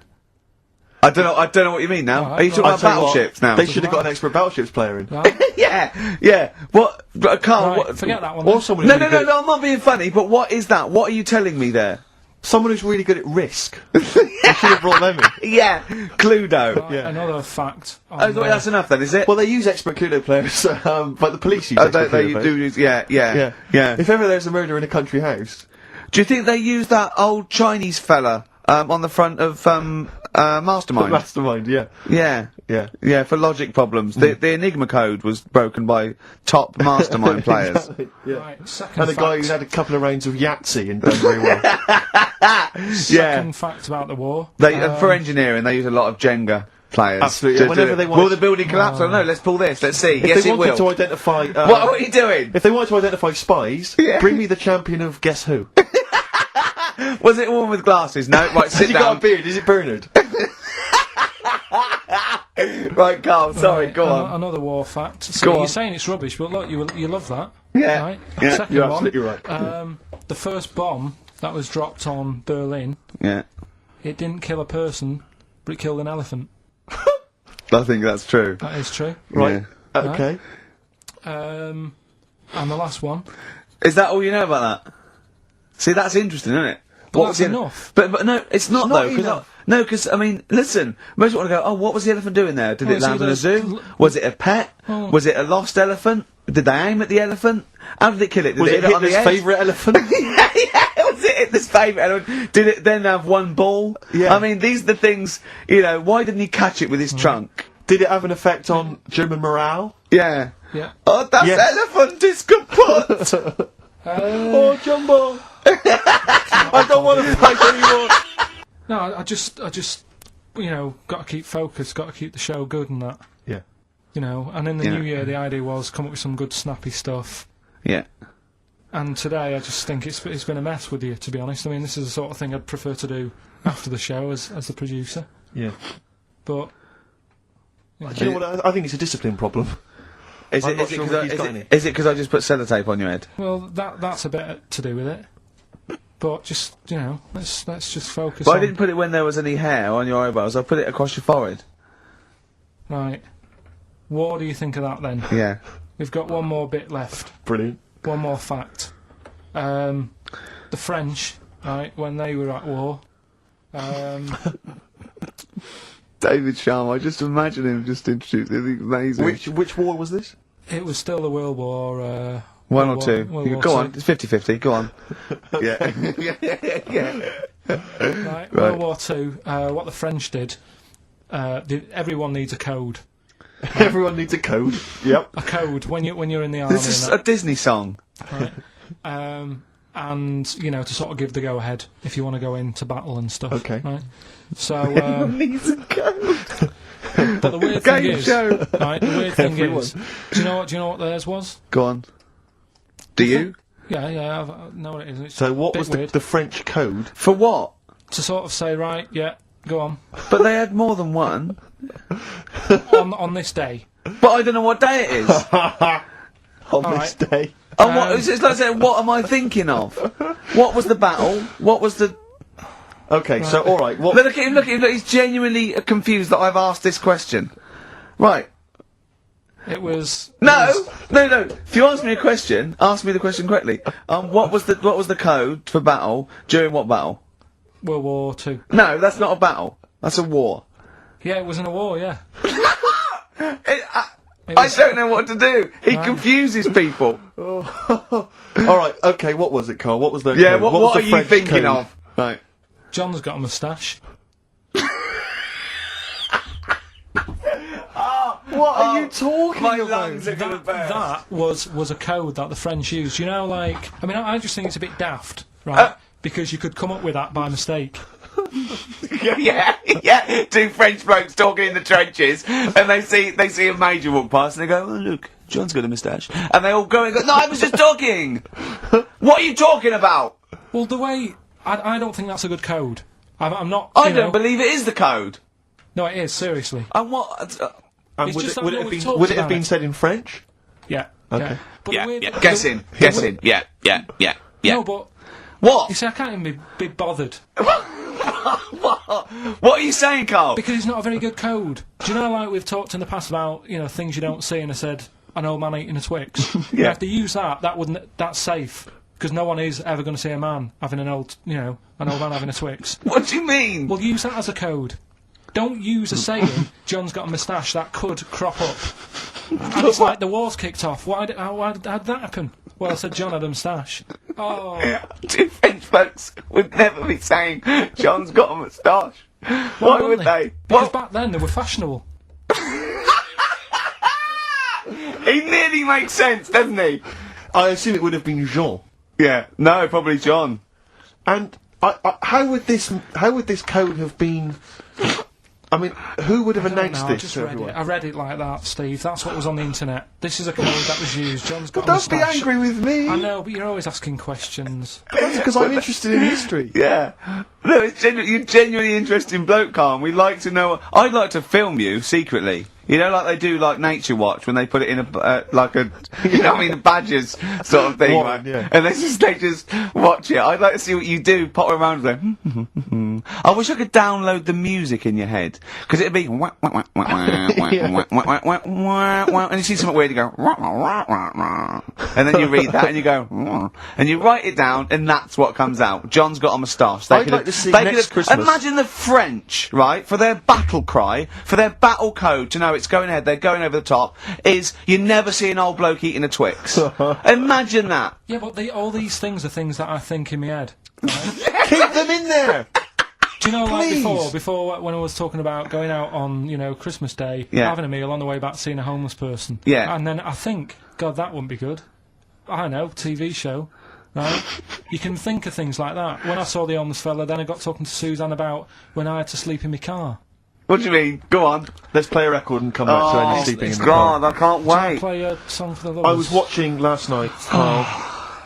I don't know what you mean now. Alright, Are you talking well, about battleships now? They should have got an expert battleships player in. Right? yeah. What, Carl? Right, What? forget that one. Or then. someone No, who's no, really no, good no. I'm not being funny. But what is that? What are you telling me there? Someone who's really good at risk. They should have brought them in. Yeah, Cluedo. Right, yeah. Another fact. Oh, that's enough then, is it? Well, they use expert Cluedo players, but the police use expert they Cluedo players. do use. Yeah. If ever there's a murder in a country house, Do you think they use that old Chinese fella on the front of Mastermind? mastermind, yeah. Yeah, for logic problems. The Enigma code was broken by top Mastermind players. Yeah. Right, second And a guy fact. who had a couple of rounds of Yahtzee and done very well. Second fact about the war. They for engineering, they use a lot of Jenga players. Absolutely, to yeah, whenever do it. they want Will to- the building collapse? I don't know. Let's pull this. Let's see. If Yes, they it wanted to will. identify, What are you doing? if they wanted to identify spies, Yeah. bring me the champion of Guess Who. Was it a woman with glasses? No. Right, Has sit he got down. a beard? Is it Bernard? Right, Carl. Sorry, Right, go on. Another war fact. So Go you're on. saying it's rubbish, but look, you love that. Yeah. Right? Yeah, Second you're one. absolutely right. The first bomb that was dropped on Berlin, Yeah, it didn't kill a person, but it killed an elephant. I think that's true. That is true. Right. Yeah. Okay. And the last one. Is that all you know about that? See, that's interesting, isn't it? But was that's the- enough. But no, it's not not though. enough. Because I mean, listen. Most want to go. Oh, what was the elephant doing there? Did Well, it it's land in a either- zoo? Was it a pet? Oh. Was it a lost elephant? Did they aim at the elephant? How did it kill it? Did Was it it hit it on the Hitler's head? favourite elephant? yeah. Was Was it in the favourite element? Did it then have one ball? Yeah. I mean, these are the things, you know, why didn't he catch it with his trunk? Did it have an effect on German morale? Yeah. Yeah. Oh, that Yes. elephant is kaput! Oh, Jumbo! I don't want to fight anymore. No, I just, you know, got to keep focused, got to keep the show good and that. Yeah. You know, and in the Yeah. new year, the idea was come up with some good, snappy stuff. Yeah. And today, I just think it's been a mess with you, to be honest. I mean, this is the sort of thing I'd prefer to do after the show as the producer. Yeah. But Do you know what? I think it's a discipline problem. Is I'm it not sure if he's got any. because I just put sellotape on your head? well, that's a bit to do with it. But just, you know, let's just focus. But on... I didn't put it when there was any hair on your eyebrows. I put it across your forehead. Right. What do you think of that then? Yeah. We've got one more bit left. Brilliant. One more fact. The French, right, when they were at war, David Sharma, I just imagine him just introducing it. Amazing. Which war was this? it was still the World War. One World or two. War, World War Go on, Two. it's 50-50. Go on. Yeah. Yeah. Right, World War Two. What the French did. Everyone needs a code. Everyone needs a code. Yep. A code when you're in the army. This is and a Disney song. that, right? And you know, to sort of give the go ahead if you want to go into battle and stuff. Okay. Right. So, Needs a code. but the weird thing Game is, show. right? The weird thing Everyone. is, do you know what theirs was? Go on. Do you? Yeah, I know what it is. It's So what a bit was weird. the French code? For what? To sort of say, right, yeah, go on But they had more than one. on this day. But I don't know what day it is. On All this right. day. And what, it's like saying, what am I thinking of? What was the battle? What was the... Okay, so alright, what... Look at him, look, he's genuinely confused that I've asked this question. Right. It was No! If you ask me a question, ask me the question correctly. What was the code for battle during what battle? World War Two. No, that's not a battle. That's a war. Yeah, it was in a war. Yeah. It I was- don't know what to do. He Right. confuses people. Alright, okay, what was it, Carl? What was the Yeah, code? what was are the you French thinking code? of? Right. John's got a moustache. What are you talking My about? lungs are gonna burst. That was a code that the French used. You know, like I mean, I just think it's a bit daft, right? Because you could come up with that by mistake. yeah. Two French blokes talking in the trenches, and they see a major walk past, and they go, "Oh, look, John's got a moustache," and they all go and go, "No, I was just talking. What are you talking about?" Well, the way I don't think that's a good code. I'm not. I you don't know- believe it is the code. No, it is seriously. And what? And It's would just it, that would no it have one been, talks would it have about been it. said in French? Yeah. Okay. Yeah. But Yeah, the weird, yeah. Guessing. Yeah. No, but What? you see, I can't even be bothered What are you saying, Carl? because it's not a very good code. Do you know, like we've talked in the past about things you don't see, and I said an old man eating a Twix. Yeah. If they use that's safe because no one is ever going to see a man having an old man having a Twix. What do you mean? Well, use that as a code. Don't use a saying, John's got a moustache, that could crop up. And it's like the war's kicked off. How did that happen? Well, I said John had a moustache. Oh. Two French folks would never be saying John's got a moustache. Why would wouldn't they? Because Well, back then they were fashionable. he nearly makes sense, doesn't he? I assume it would have been Jean. Yeah. No, probably John. And how would this code have been? I mean, who would have I don't announced know, I this just to read everyone? it. I read it like that, Steve. That's what was on the internet. This is a code that was used. John's got a Don't be moustache. angry with me. I know, but you're always asking questions. That's because I'm interested in history. Yeah. No, you're genuinely interesting bloke, Carl. We'd like to know. I'd like to film you secretly. You know, like they do, like Nature Watch, when they put it in a badgers sort of thing, Warren, right? yeah. And they just watch it. I'd like to see what you do, pop around and go, I wish I could download the music in your head, because it'd be, and you see something weird, you go, and then you read that and you go, and you write it down, and that's what comes out. John's got a moustache. I'd like to see next Christmas. Imagine the French, right, for their battle cry, for their battle code to know it's going ahead, they're going over the top, is you never see an old bloke eating a Twix. Imagine that. Yeah, but all these things are things that I think in my head. Keep them in there! Do you know, like Please. before when I was talking about going out on, you know, Christmas Day, Yeah. having a meal on the way back, seeing a homeless person. Yeah. And then I think, God, that wouldn't be good. I don't know, TV show, right? You can think of things like that. When I saw the homeless fella, then I got talking to Suzanne about when I had to sleep in my car. What do you mean? Go on. Let's play a record and come back to any sleeping in the car. God, I can't wait. Play a song for the lovers. I was watching last night, Carl,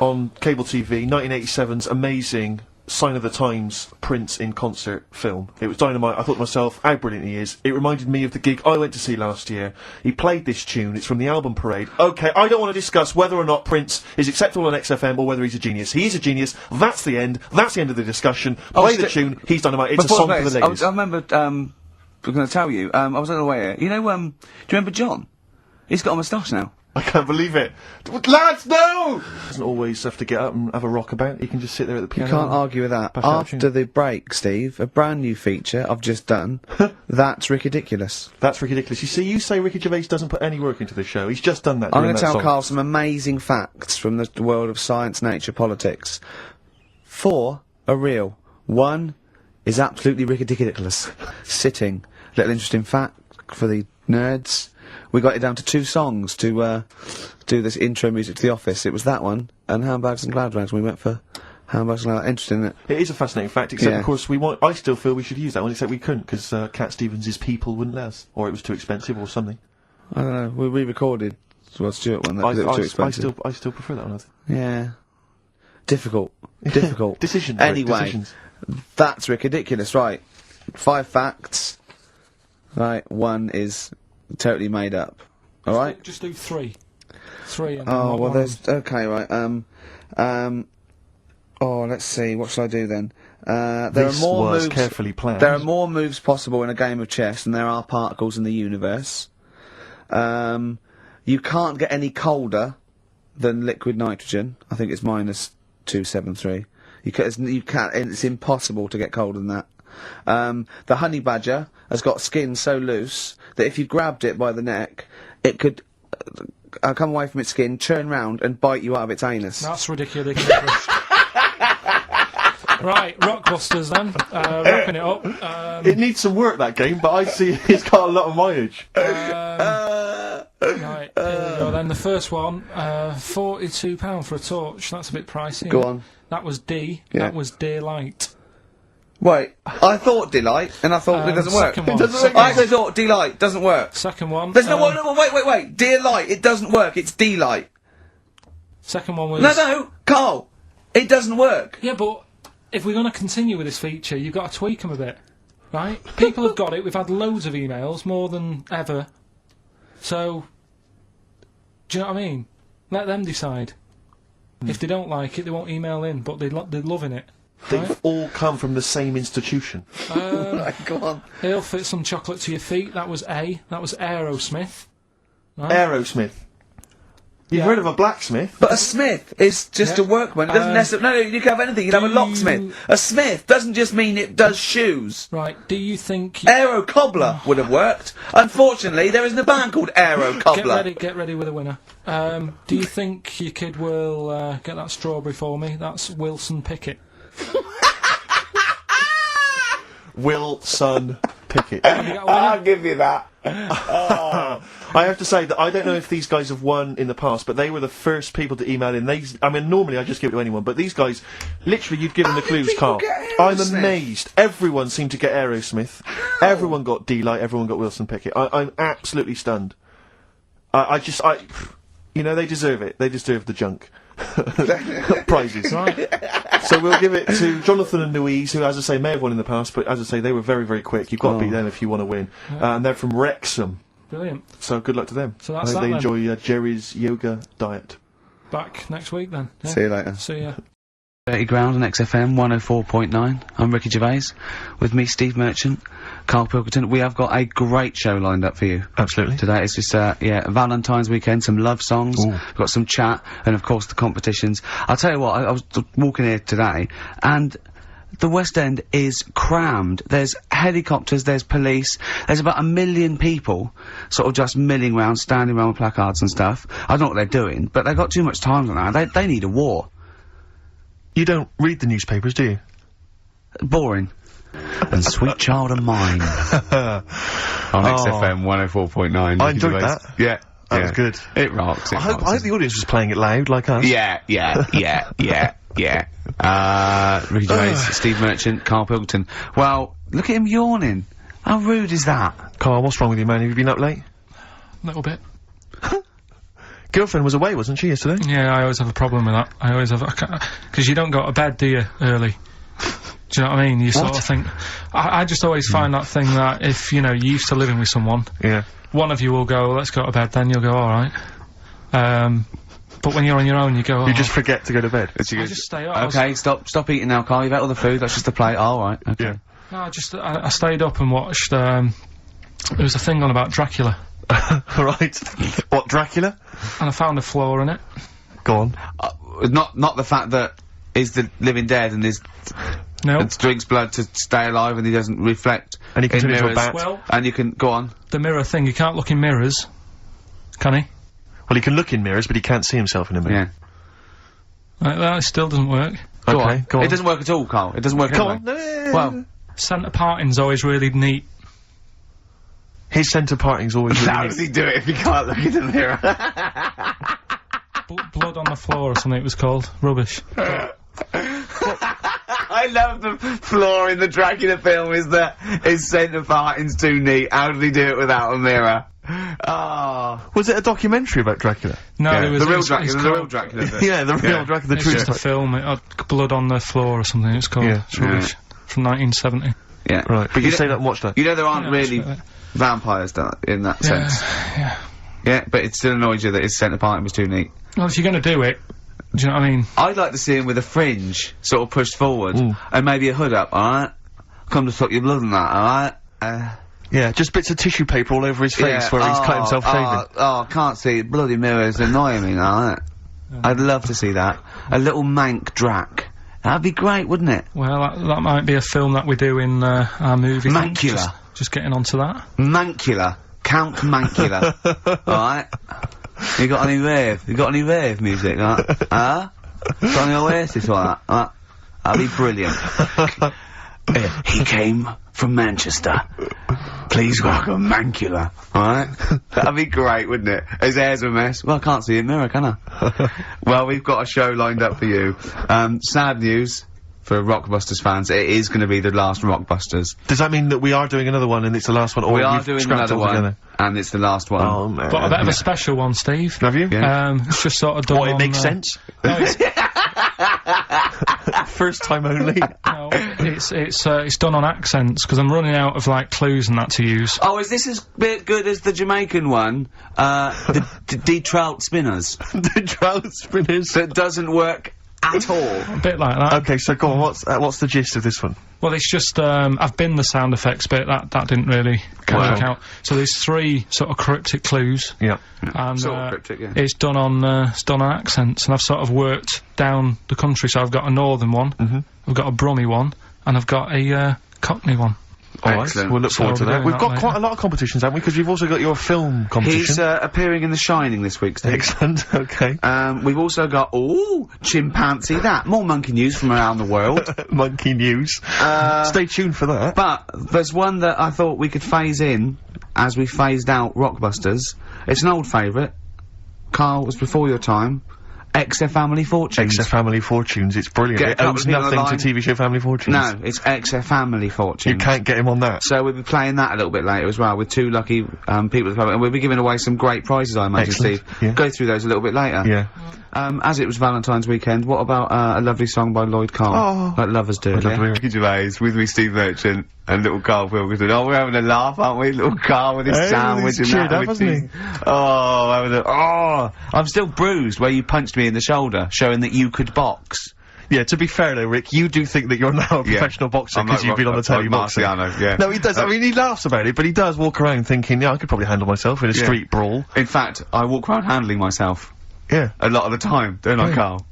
on cable TV, 1987's amazing Sign of the Times Prince in concert film. It was dynamite. I thought to myself, how brilliant he is. It reminded me of the gig I went to see last year. He played this tune. It's from the album Parade. Okay, I don't want to discuss whether or not Prince is acceptable on XFM or whether he's a genius. He is a genius. That's the end. That's the end of the discussion. Play the tune. He's dynamite. It's a song for the ladies. I remember, I'm going to tell you, I was on the way here. You know, do you remember John? He's got a moustache now. I can't believe it. Lads, no! Doesn't always have to get up and have a rock about. He can just sit there at the piano. You can't argue with that. Bash out a After tune. the break, Steve, a brand new feature I've just done. That's ridiculous. That's ridiculous. You see, you say Ricky Gervais doesn't put any work into the show. He's just done that. I'm going to tell Carl some amazing facts from the world of science, nature, politics. 4 are real. 1 is absolutely ridiculous. Sitting. Little interesting fact for the nerds. We got it down to 2 songs to do this intro music to The Office. It was that one and Handbags and Cloud Rags. We went for Handbags and Cloud Rags. Interesting, isn't it? It is a fascinating fact, except Yeah. of course I still feel we should use that one, except we couldn't, because Cat Stevens' People wouldn't let us. Or it was too expensive or something. I don't know. We re-recorded Rod Stewart one. That was too expensive. I still prefer that one, I think. Yeah. Difficult. Difficult. Decisions, Rick, Anyway, decisions. that's ridiculous, right. 5 facts. Right, 1 is totally made up. Alright? Just do 3. 3 and Oh, not well, one. there's... Okay, right, oh, let's see, what shall I do then? There This are more was moves... carefully planned. There are more moves possible in a game of chess than there are particles in the universe. You can't get any colder than liquid nitrogen. I think it's -273. You can't, it's impossible to get colder than that. The honey badger has got skin so loose that if you grabbed it by the neck, it could come away from its skin, turn round and bite you out of its anus. That's ridiculous. Right, Rockbusters then. Wrapping it up. It needs some work, that game, but I see it's got a lot of mileage. Right, here we go then. The first one, £42 for a torch. That's a bit pricey. Go on. That was D. Yeah. That was Daylight. Wait, I thought delight, and I thought it doesn't work. second one. It doesn't work. I actually thought delight doesn't work. Second one. There's no, wait. Dear light, it doesn't work. It's delight. Second one was. No, Carl, it doesn't work. Yeah, but if we're going to continue with this feature, you've got to tweak them a bit, right? People have got it. We've had loads of emails, more than ever. So, do you know what I mean? Let them decide. If they don't like it, they won't email in, but they're loving it. They've Right? all come from the same institution. Right, go on. He'll fit some chocolate to your feet. That was A. That was Aerosmith. Right? Aerosmith. You've Yeah. heard of a blacksmith? But a smith is just Yeah. a workman. It doesn't necessarily. No, you can have anything. You can have a do locksmith. you- A smith doesn't just mean it does shoes. Right. Do you think? Aero cobbler would have worked. Unfortunately, there isn't a band called Aero Cobbler. Get ready with a winner. Do you think your kid will get that strawberry for me? That's Wilson Pickett. Wilson Pickett. Have you got a winner? I'll give you that. I have to say that I don't know if these guys have won in the past, but they were the first people to email in. I mean, normally I just give it to anyone, but these guys, literally, you've given the clues, people Carl. get I'm Aerosmith? amazed. Everyone seemed to get Aerosmith. Everyone got D-Light. Everyone got Wilson Pickett. I'm absolutely stunned. You know, they deserve it. They deserve the junk. Prizes. Right. So we'll give it to Jonathan and Louise, who, as I say, may have won in the past, but as I say, they were very, very quick. You've got to beat them if you want to win. And they're from Wrexham. Brilliant. So good luck to them. So that's I hope that they then. enjoy Jerry's yoga diet. Back next week then. Yeah. See you later. See ya. Dirty Ground on XFM 104.9. I'm Ricky Gervais. With me, Steve Merchant, Karl Pilkington. We have got a great show lined up for you. Absolutely. Today it's just, Valentine's weekend, some love songs, Ooh. we've got some chat, and of course the competitions. I'll tell you what, I was walking here today, and the West End is crammed. There's helicopters, there's police, there's about 1 million people sort of just milling around, standing around with placards and stuff. I don't know what they're doing, but they've got too much time on that. They need a war. You don't read the newspapers, do you? Boring. And Sweet Child of Mine. On XFM 104.9. I enjoyed that. Yeah. That was good. It rocks. I hope the audience was playing it loud, like us. Yeah. Ricky Gervais, Steve Merchant, Karl Pilkington. Well, look at him yawning. How rude is that? Carl, what's wrong with you, man? Have you been up late? A little bit. Girlfriend was away, wasn't she, yesterday? Yeah, I always have a problem with that. I always have, because you don't go to bed, do you, early? Do you know what I mean? You sort of think, I just always find that thing that if, you know, you're used to living with someone, Yeah. one of you will go, let's go to bed, then you'll go, alright. But when you're on your own, you go, You just forget to go to bed. I just stay up. Okay, stop eating now, Carl. You've ate all the food. That's just a plate. All right. Okay. Yeah. No, I stayed up and watched, there was a thing on about Dracula, Right. What, Dracula? and I found a flaw in it. Go on. Not the fact that he's the living dead and No. and drinks blood to stay alive and he doesn't reflect. And he can in turn into a mirrors. bat. Well, And you can go on. the mirror thing, you can't look in mirrors, can he? Well, he can look in mirrors, but he can't see himself in a mirror. Yeah. Like, that still doesn't work. Go Okay, on. go on. It doesn't work at all, Carl. It doesn't work. Go anyway. on. No. Well, Centre parting's always really neat. His centre parting's always really how neat. does he do it if he can't look in the mirror? Blood on the floor or something it was called. Rubbish. I love the flaw in the Dracula film is that his centre parting's too neat. How did he do it without a mirror? Oh. Was it a documentary about Dracula? No, Yeah, it was the real it's Dracula. The called- real Dracula. bit. Yeah, the real Yeah. Dracula, the It's true just a Dracula. film. It had blood on the floor or something. It's called. Yeah. It's rubbish. From 1970. Yeah. Right, but you know- stayed up and watched that. You know there aren't Yeah, really that's right. vampires in that sense. Yeah. Yeah, but it still annoys you that his centre parting was too neat. Well, if you're going to do it, do you know what I mean? I'd like to see him with a fringe sort of pushed forward and maybe a hood up. All right, come to stop your blood and that. All right. Yeah, just bits of tissue paper all over his face where he's cut himself shaving. Oh, can't see it. Bloody mirrors annoying me. All right. I'd love to see that. A little mank Drac. That'd be great, wouldn't it? Well, that might be a film that we do in our movie. Mancula. Just getting onto that. Mancula. Count Mancula. Alright? You got any rave? You got any rave music, huh? Huh? Got any Oasis or that? That'd be brilliant. He came from Manchester. Please welcome Mancula. Alright? That'd be great, wouldn't it? His hair's a mess. Well, I can't see a mirror, can I? Well, we've got a show lined up for you. Sad news for Rockbusters fans. It is going to be the last Rockbusters. Does that mean that we are doing another one and it's the last one, or We are you've doing scrapped another one, altogether? and it's the last one. Oh, man. Got a bit of a special one, Steve. Have you? Yeah. It's just sort of done What, it on, makes sense? No, it's, First time only. no, it's done on accents because I'm running out of like clues and that to use. Oh, is this as good as the Jamaican one? The D-Trout Spinners. The trout spinners. That doesn't work at all. A bit like that. Okay, so go on, what's the gist of this one? Well, it's just I've been the sound effects bit that didn't really work out. So there's 3 sort of cryptic clues, Yeah. and Sort of cryptic, yeah. it's done on accents, and I've sort of worked down the country. So I've got a northern one, I've got a Brummy one, and I've got a Cockney one. Alright, Excellent. we'll look So forward to we're that. doing We've that got later. quite a lot of competitions, haven't we? Because we've also got your film competition. He's appearing in The Shining this week, Steve. Excellent, okay. We've also got, chimpanzee that. More monkey news from around the world. Monkey news. Stay tuned for that. But there's one that I thought we could phase in as we phased out Rockbusters. It's an old favourite. Carl, it was before your time. XF Family Fortunes. XF Family Fortunes, it's brilliant. Get a It couple owes of people on the nothing to line. TV show Family Fortunes. No, it's XF Family Fortunes. You can't get him on that. So we'll be playing that a little bit later as well with 2 lucky people at the club, and we'll be giving away some great prizes, I imagine, Excellent, Steve. yeah. Go through those a little bit later. Yeah. As it was Valentine's weekend, what about a lovely song by Lloyd Cole? Oh. Like lovers do. I'd love to hear it. Ricky Gervais with me, Steve Merchant, and little Karl Pilkington. Oh, we're having a laugh, aren't we? Little Carl with his Hey, sandwich he's and cheered that. up, with hasn't his- Oh, I'm still bruised where you punched me in the shoulder, showing that you could box. Yeah, to be fair though, Rick, you do think that you're now a professional boxer I'm because like you've been on the telly boxing. Marciano, yeah. No, he does. I mean, he laughs about it, but he does walk around thinking, yeah, I could probably handle myself in a street brawl. In fact, I walk around handling myself Yeah. a lot of the time, don't I, Yeah. Carl?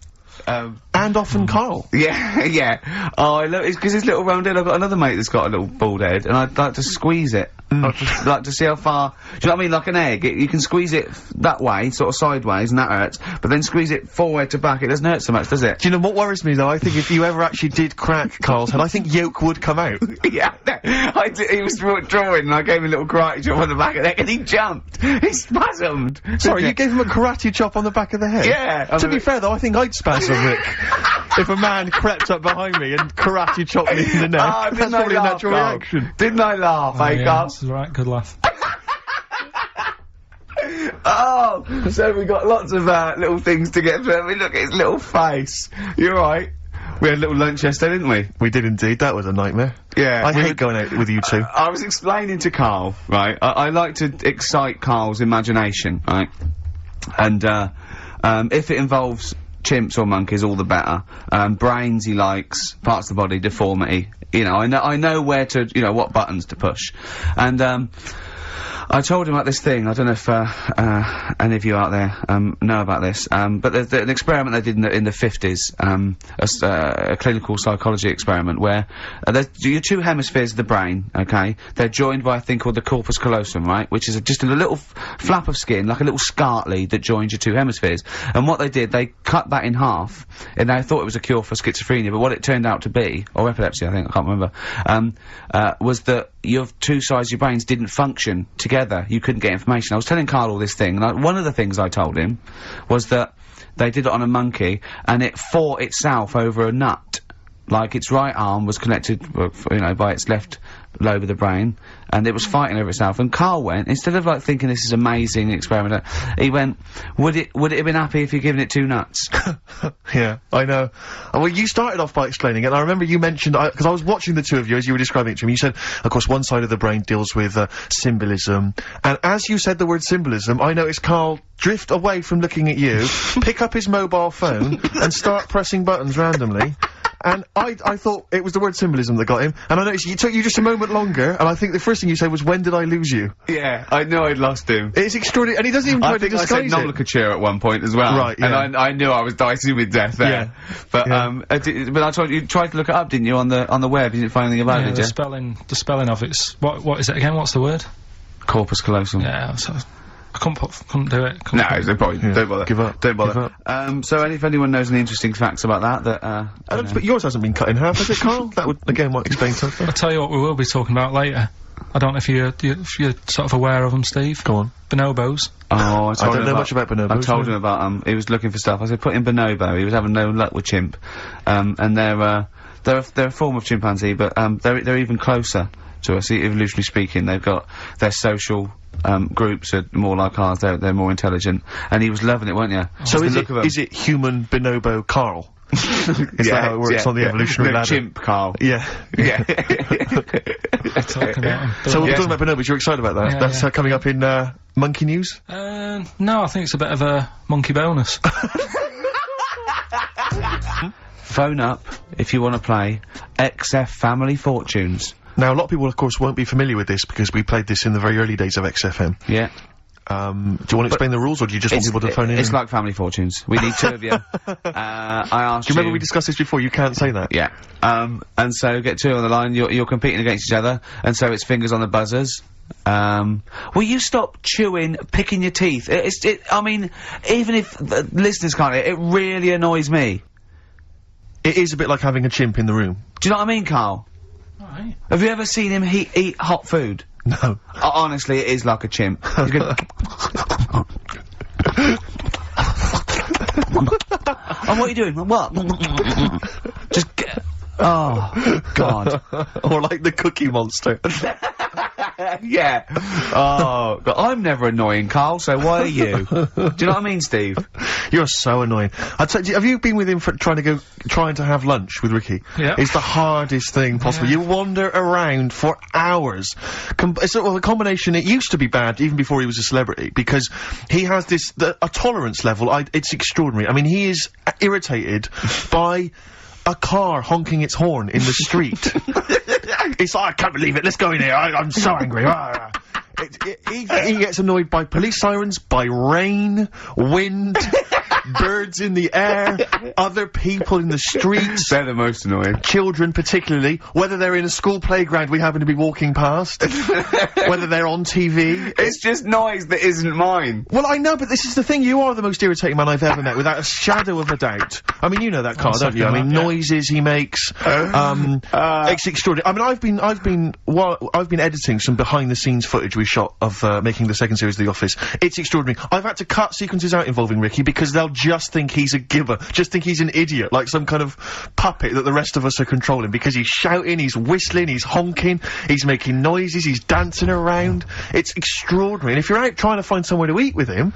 And often Carl. Yeah, yeah. Oh, I love it because his little round head. I've got another mate that's got a little bald head, and I'd like to squeeze it. Like to see how far. Do you know what I mean? Like an egg, you can squeeze it that way, sort of sideways, and that hurts. But then squeeze it forward to back, it doesn't hurt so much, does it? Do you know what worries me though? I think if you ever actually did crack Carl's head, I think yolk would come out. Yeah, he was drawing, and I gave him a little karate chop on the back of the neck, and he jumped. He spasmed. Sorry, you gave him a karate chop on the back of the head? Yeah. To be fair though, I think I'd spasm, Rick. If a man crept up behind me and karate chopped me in the neck, that's didn't I probably a laugh, natural Carl? reaction. Didn't I laugh, eh, Yeah, Carl? that's right, good laugh. Oh, so we got lots of little things to get through. I mean, look at his little face. You're right. We had a little lunch yesterday, didn't we? We did indeed, that was a nightmare. Yeah. I hate going out with you two. I was explaining to Carl, right? I like to excite Carl's imagination, right? And if it involves chimps or monkeys, all the better. Brains he likes, parts of the body, deformity. You know, I know where to, you know, what buttons to push. And I told him about this thing. I don't know if any of you out there know about this, but there's an experiment they did in the 50s, a clinical psychology experiment where there's your two hemispheres of the brain, okay? They're joined by a thing called the corpus callosum, right? Which is just a little flap of skin, like a little scarlet lead that joins your two hemispheres. And what they did, they cut that in half, and they thought it was a cure for schizophrenia, but what it turned out to be, or epilepsy, I think, I can't remember, was that your two sides of your brains didn't function together. You couldn't get information. I was telling Carl all this thing, and one of the things I told him was that they did it on a monkey, and it fought itself over a nut. Like, its right arm was connected, you know, by its left lobe of the brain, and it was fighting over itself. And Carl went, instead of, like, thinking this is amazing experiment, he went, would it have been happy if you'd given it two nuts? Yeah, I know. Well, you started off by explaining it, and I remember you mentioned, because I was watching the two of you as you were describing it to me, you said, of course, one side of the brain deals with symbolism, and as you said the word symbolism, I noticed Carl drift away from looking at you, pick up his mobile phone, and start pressing buttons randomly. And I thought it was the word symbolism that got him, and I noticed it took you just a moment longer, and I think the first thing you said was, when did I lose you? Yeah, I knew I'd lost him. It's extraordinary, and he doesn't even try to disguise I said nomenclature at one point as well. Right, yeah. And I knew I was dicing with death there. Yeah. But, Yeah. but I told you, you tried to look it up, didn't you, on the web? You didn't find anything about Yeah, it, the did you? spelling of it's, what is it again, what's the word? Corpus callosum. Yeah, so, I couldn't do it. No, there's no point. Yeah. Don't bother. Give up. Don't bother. Give up. So if anyone knows any interesting facts about that, But yours hasn't been cut in half, has it, Carl? That would, again, might explain something. I'll tell you what we will be talking about later. I don't know if you're sort of aware of them, Steve. Go on. Bonobos. Oh, I don't know much about bonobos. I told him about, he was looking for stuff. I said, put in bonobo. He was having no luck with chimp. And they're a form of chimpanzee, but, they're even closer to us, evolutionarily speaking. They've got their social, groups are more like ours. They're more intelligent. And he was loving it, weren't you? So is it human bonobo Carl? Is that how it works on the evolutionary ladder? Chimp, Carl. Yeah. Yeah. Talking about 'em. So we're talking about bonobos, you're excited about that? Yeah, That's yeah. Coming up in, monkey news? No, I think it's a bit of a monkey bonus. Phone up if you want to play XF Family Fortunes. Now, a lot of people, of course, won't be familiar with this because we played this in the very early days of XFM. Yeah. Do you want to explain the rules, or do you just want people to phone in? It's like Family Fortunes. We need two of you. I asked Do you remember we discussed this before? You can't say that. Yeah. And so get two on the line, you're competing against each other, and so it's fingers on the buzzers. Will you stop chewing, picking your teeth? I mean, even if the listeners can't, it really annoys me. It is a bit like having a chimp in the room. Do you know what I mean, Carl? Right. Have you ever seen him eat hot food? No. Honestly, it is like a chimp. He's gonna oh, what are you doing? What? Just get... Oh, God. Or like the Cookie Monster. Yeah. Oh, God. I'm never annoying, Carl, so why are you? Do you know what I mean, Steve? You're so annoying. Have you been with him for trying to have lunch with Ricky? Yeah. It's the hardest thing possible. Yeah. You wander around for hours. The combination, it used to be bad even before he was a celebrity, because he has a tolerance level, it's extraordinary. I mean, he is irritated by a car honking its horn in the street. It's like, I can't believe it, let's go in here, I'm so angry. He gets annoyed by police sirens, by rain, wind, birds in the air, other people in the streets. They're the most annoying. Children particularly, whether they're in a school playground we happen to be walking past, whether they're on TV. It's just noise that isn't mine. Well, I know, but this is the thing, you are the most irritating man I've ever met, without a shadow of a doubt. I mean, you know that, Carl, don't you? I mean, noises he makes, it's extraordinary. I mean, I've been editing some behind-the-scenes footage we shot of, making the second series of The Office. It's extraordinary. I've had to cut sequences out involving Ricky because they'll just think he's a gibber, just think he's an idiot, like some kind of puppet that the rest of us are controlling, because he's shouting, he's whistling, he's honking, he's making noises, he's dancing around. It's extraordinary. And if you're out trying to find somewhere to eat with him,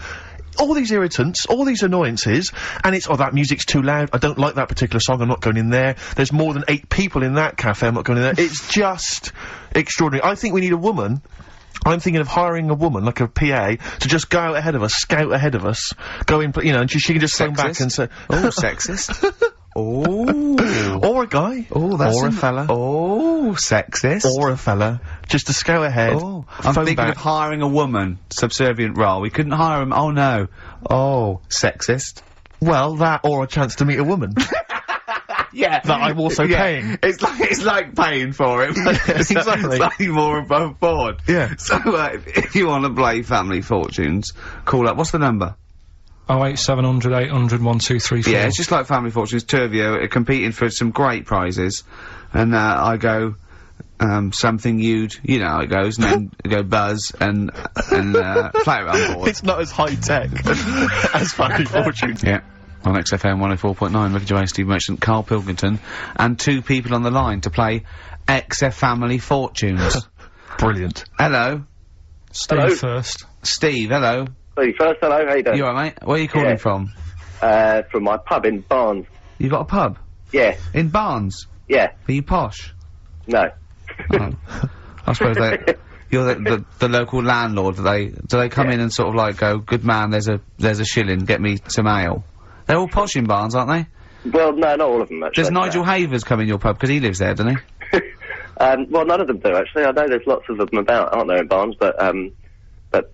all these irritants, all these annoyances, and it's, oh, that music's too loud, I don't like that particular song, I'm not going in there, there's more than 8 people in that cafe, I'm not going in there. It's just extraordinary. I think we need a woman. I'm thinking of hiring a woman, like a PA, to just go out ahead of us, scout ahead of us, go in, you know, and she can just phone back and say, oh, sexist. Oh. Or a guy. Oh, that's or a fella. Oh, sexist. Or a fella. Just to scout ahead. Oh, I'm thinking of hiring a woman, subservient role. We couldn't hire him. Oh no. Oh, sexist. Well, that or a chance to meet a woman. Yeah. That I'm also paying. It's like paying for it. Exactly. Slightly more above board. Yeah. So, if you want to play Family Fortunes, call up. What's the number? 08700 800 1234. Yeah, it's just like Family Fortunes. 2 of you are competing for some great prizes. And, I go, something you know how it goes, and then I go Buzz and play around board. It's not as high-tech as Family Fortunes. Yeah. On XFM 104.9, Ricky Gervais, Steve Merchant, Karl Pilkington, and 2 people on the line to play XF Family Fortunes. Brilliant. Hello. Steve Hello. first. Steve, hello. Steve first, hello, how you doing? You alright, mate? Where are you calling Yeah. from? From my pub in Barnes. You got a pub? Yeah, In Barnes? yeah, Are you posh? no. Oh. I suppose you're the local landlord. Do they come in and sort of like go, good man, there's a shilling, get me some ale? They're all posh in Barnes, aren't they? Well, no, not all of them, actually. Does Nigel Havers come in your pub? Because he lives there, doesn't he? Well, none of them do, actually. I know there's lots of them about, aren't there, in Barnes, but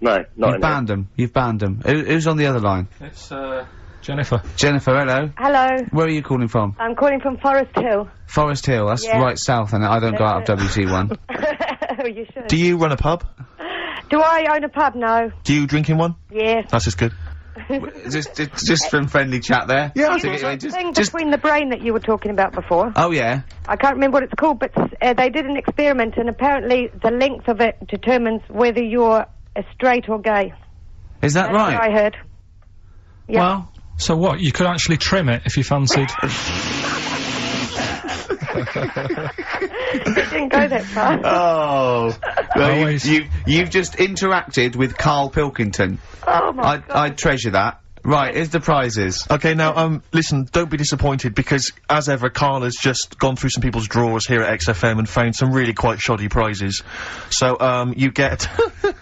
no, not You've in banned them. You've banned them. Who's on the other line? It's, Jennifer. Jennifer, hello. Hello, Where are you calling from? I'm calling from Forest Hill. Forest Hill, that's Yeah. right south, and I don't go out of WC1. Oh, you should. Do you run a pub? Do I own a pub? No. Do you drink in one? Yeah. That's just good. just from friendly chat there. Yeah, You know that thing just between the brain that you were talking about before? oh yeah. I can't remember what it's called, but they did an experiment, and apparently the length of it determines whether you're straight or gay. Is that That's what I right? heard. Yeah. Well, so what? You could actually trim it if you fancied. It didn't go that far. Oh. Well, Always. you've just interacted with Karl Pilkington. Oh my God. I treasure that. Right, here's the prizes. Okay, now, listen, don't be disappointed, because, as ever, Carl has just gone through some people's drawers here at XFM and found some really quite shoddy prizes. So, you get,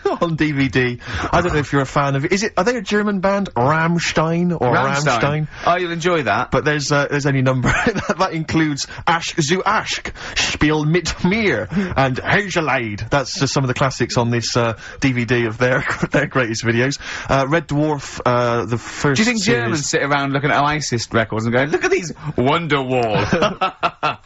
on DVD, I don't know if you're a fan of, are they a German band? Rammstein? Or Rammstein? Oh, you'll enjoy that. But there's any number, that includes Asch zu Asch, Spiel mit mir, and Hazelade. That's just some of the classics on this, DVD of their greatest videos. Red Dwarf, the first Do you think series. Germans sit around looking at Oasis records and going, look at these Wonderwall?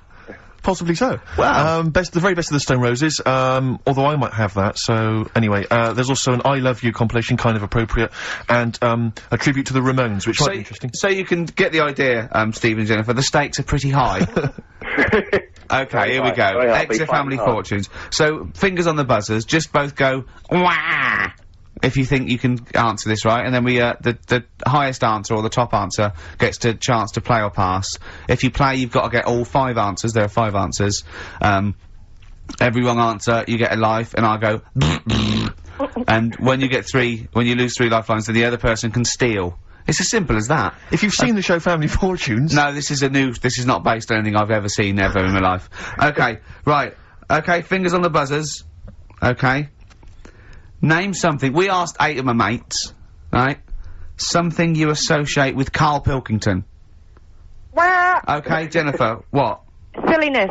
Possibly so. Wow. The very best of the Stone Roses, although I might have that, so anyway, there's also an I Love You compilation, kind of appropriate, and, a tribute to the Ramones, which might be interesting. So you can get the idea, Steve and Jennifer, the stakes are pretty high. Okay, here we go. Very hard, Extra be Family fighting hard. Fortunes. So, fingers on the buzzers, just both go, wah! If you think you can answer this right, and then we, the highest answer, or the top answer, gets a chance to play or pass. If you play, you've got to get all 5 answers. There are 5 answers. Every wrong answer, you get a life, and I go, and when you lose 3 lifelines, then the other person can steal. It's as simple as that. If you've seen the show Family Fortunes... No, this is not based on anything I've ever seen ever in my life. Okay, right. Okay, fingers on the buzzers. Okay. Name something. We asked 8 of my mates, right? Something you associate with Karl Pilkington. Wah! Okay, Jennifer, what? Silliness.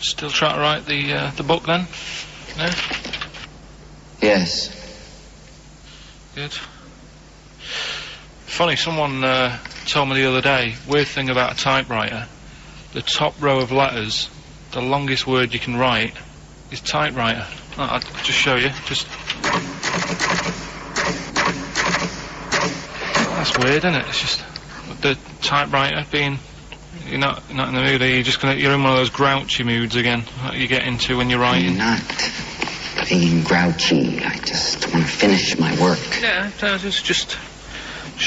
Still trying to write the book then? No? Yes. Good. Funny, someone told me the other day, weird thing about a typewriter, the top row of letters, the longest word you can write is typewriter. I'll just show you, That's weird, isn't it? It's just the typewriter being... You're not in the mood, are you? You're in one of those grouchy moods again, that you get into when you're writing. I'm not being grouchy. I just want to finish my work. Yeah, it's just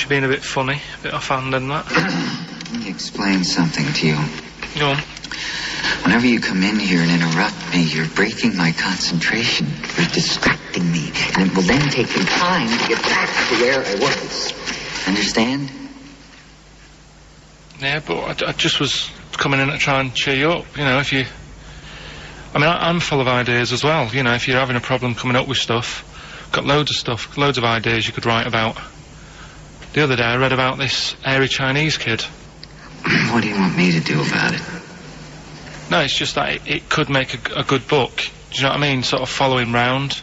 being a bit funny, a bit offhand and that. Let me explain something to you. Go on. Whenever you come in here and interrupt me, you're breaking my concentration. You're distracting me. And it will then take me time to get back to where I was. Understand? Yeah, but I just was coming in to try and cheer you up, you know, if you... I mean, I'm full of ideas as well, you know, if you're having a problem coming up with stuff, got loads of stuff, loads of ideas you could write about. The other day I read about this airy Chinese kid. What do you want me to do about it? No, it's just that it could make a good book, do you know what I mean, sort of following round.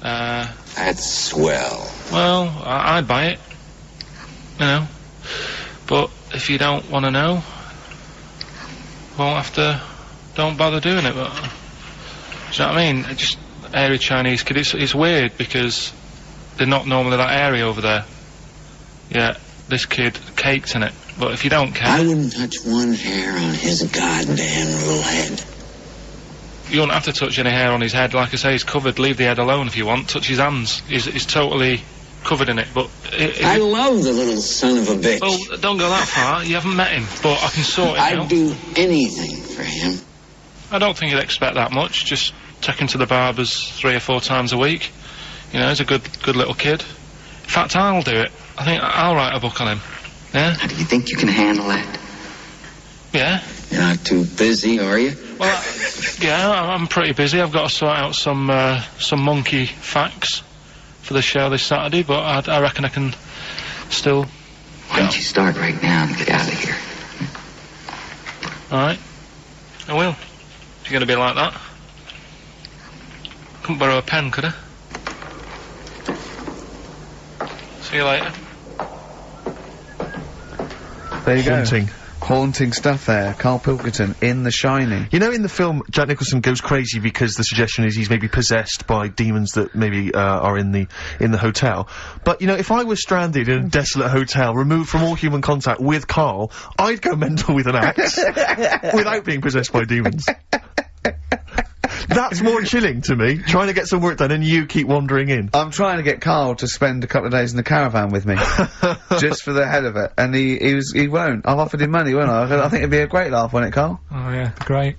That's swell. Well, I'd buy it, you know, but if you don't want to know, don't bother doing it, but, do you know what I mean? Just airy Chinese kid, it's weird because they're not normally that airy over there. Yeah, this kid caked in it, but if you don't care... I wouldn't touch one hair on his goddamn little head. You don't have to touch any hair on his head, like I say, he's covered, leave the head alone if you want, touch his hands, he's totally covered in it, but... I love the little son of a bitch. Well, don't go that far, you haven't met him, but I can sort it out. I'd do anything for him. I don't think you'd expect that much, just take him to the barbers 3 or 4 times a week. You know, he's a good little kid. In fact, I'll do it. I think I'll write a book on him. Yeah? How do you think you can handle that? Yeah? You're not too busy, are you? Well, yeah, I'm pretty busy. I've got to sort out some monkey facts for the show this Saturday, but I reckon I can still... Why don't you start right now and get out of here? Alright. I will. If you're going to be like that. Couldn't borrow a pen, could I? See you later. There you Haunting. go. Haunting stuff there. Karl Pilkington in The Shining. You know, in the film, Jack Nicholson goes crazy because the suggestion is he's maybe possessed by demons that maybe are in the hotel. But you know, if I was stranded in a desolate hotel, removed from all human contact with Karl, I'd go mental with an axe without being possessed by demons. That's more chilling to me, trying to get some work done and you keep wandering in. I'm trying to get Karl to spend a couple of days in the caravan with me. Just for the hell of it. And he won't. I've offered him money, won't I? I think it'd be a great laugh, won't it, Karl? Oh yeah, great.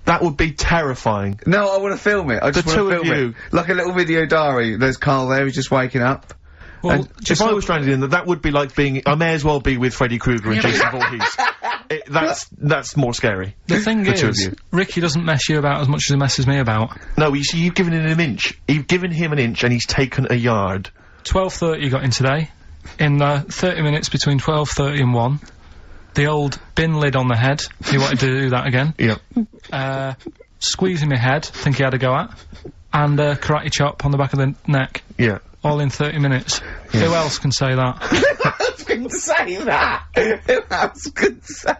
That would be terrifying. No, I want to film it. I just want to film it. Like a little video diary. There's Karl there, he's just waking up. Well, and If I was stranded in that would be like being, I may as well be with Freddy Krueger and Jason Voorhees. That's more scary. The thing two of is, you. Ricky doesn't mess you about as much as he messes me about. No, you see, you've given him an inch. You've given him an inch and he's taken a yard. 12:30 got in today. In 30 minutes between 12:30 and 1. The old bin lid on the head. He wanted to do that again. Yep. Squeezing my head, think he had a go at. And karate chop on the back of the neck. Yeah. All in 30 minutes. Yeah. Who else can say that? Who else can say that? Who else can say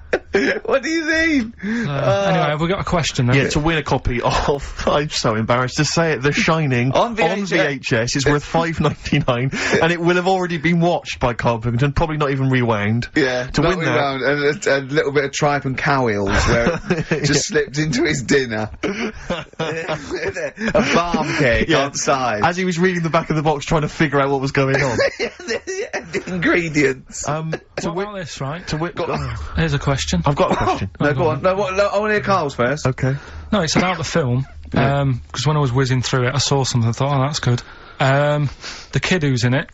What do you mean? Anyway, have we got a question then? Yeah, to win a copy of, I'm so embarrassed to say it, The Shining On VHS. is worth $5.99 and it will have already been watched by Karl Pilkington, probably not even rewound. Yeah, to win that. and a little bit of tripe and cow eels where it just slipped into his dinner. A farm cake outside. As he was reading the back of the box trying to figure out what was going on. The ingredients. What about this, right? To Here's a question. I've got a question. No, go on. No, I want to hear Karl's first. Okay. No, it's about the film. Because when I was whizzing through it, I saw something, I thought, oh, that's good. The kid who's in it,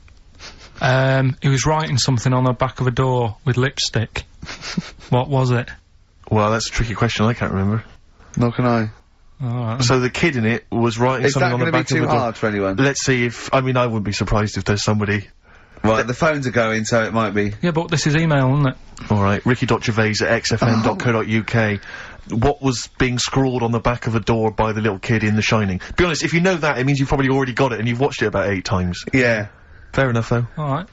he was writing something on the back of a door with lipstick. What was it? Well, that's a tricky question, I can't remember. Nor can I. Alright. So the kid in it was writing Is something that on the going to be back of too the door. hard for anyone? Let's see if, I mean, I wouldn't be surprised if there's somebody. Right, the phones are going, so it might be. Yeah, but this is email, isn't it? Alright, Ricky.Gervais at xfm.co.uk. what was being scrawled on the back of a door by the little kid in The Shining. To be honest, if you know that, it means you've probably already got it and you've watched it about 8 times. Yeah. Fair enough, though. Alright.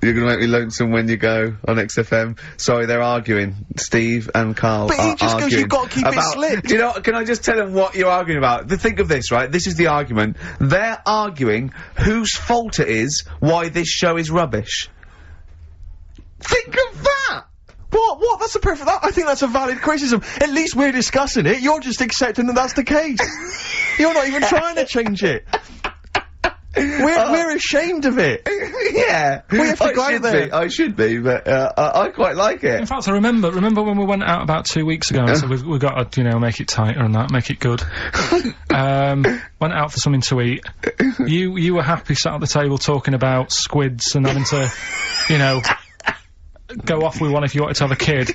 You're gonna make me lonesome when you go on XFM. Sorry, they're arguing. Steve and Karl But are he just goes, arguing "You've got to keep it about- slick." Do you know, can I just tell them what you're arguing about? Think of this, right? This is the argument. They're arguing whose fault it is why this show is rubbish. Think of that! What? That's a perfect. I think that's a valid criticism. At least we're discussing it. You're just accepting that that's the case. You're not even trying to change it. We're ashamed of it. Yeah. We have to go out there. I should be, but, I quite like it. In fact, I remember when we went out about 2 weeks ago and said we've got to, you know, make it tighter and that, make it good. Went out for something to eat. You were happy sat at the table talking about squids and having to, you know, go off with one if you wanted to have a kid.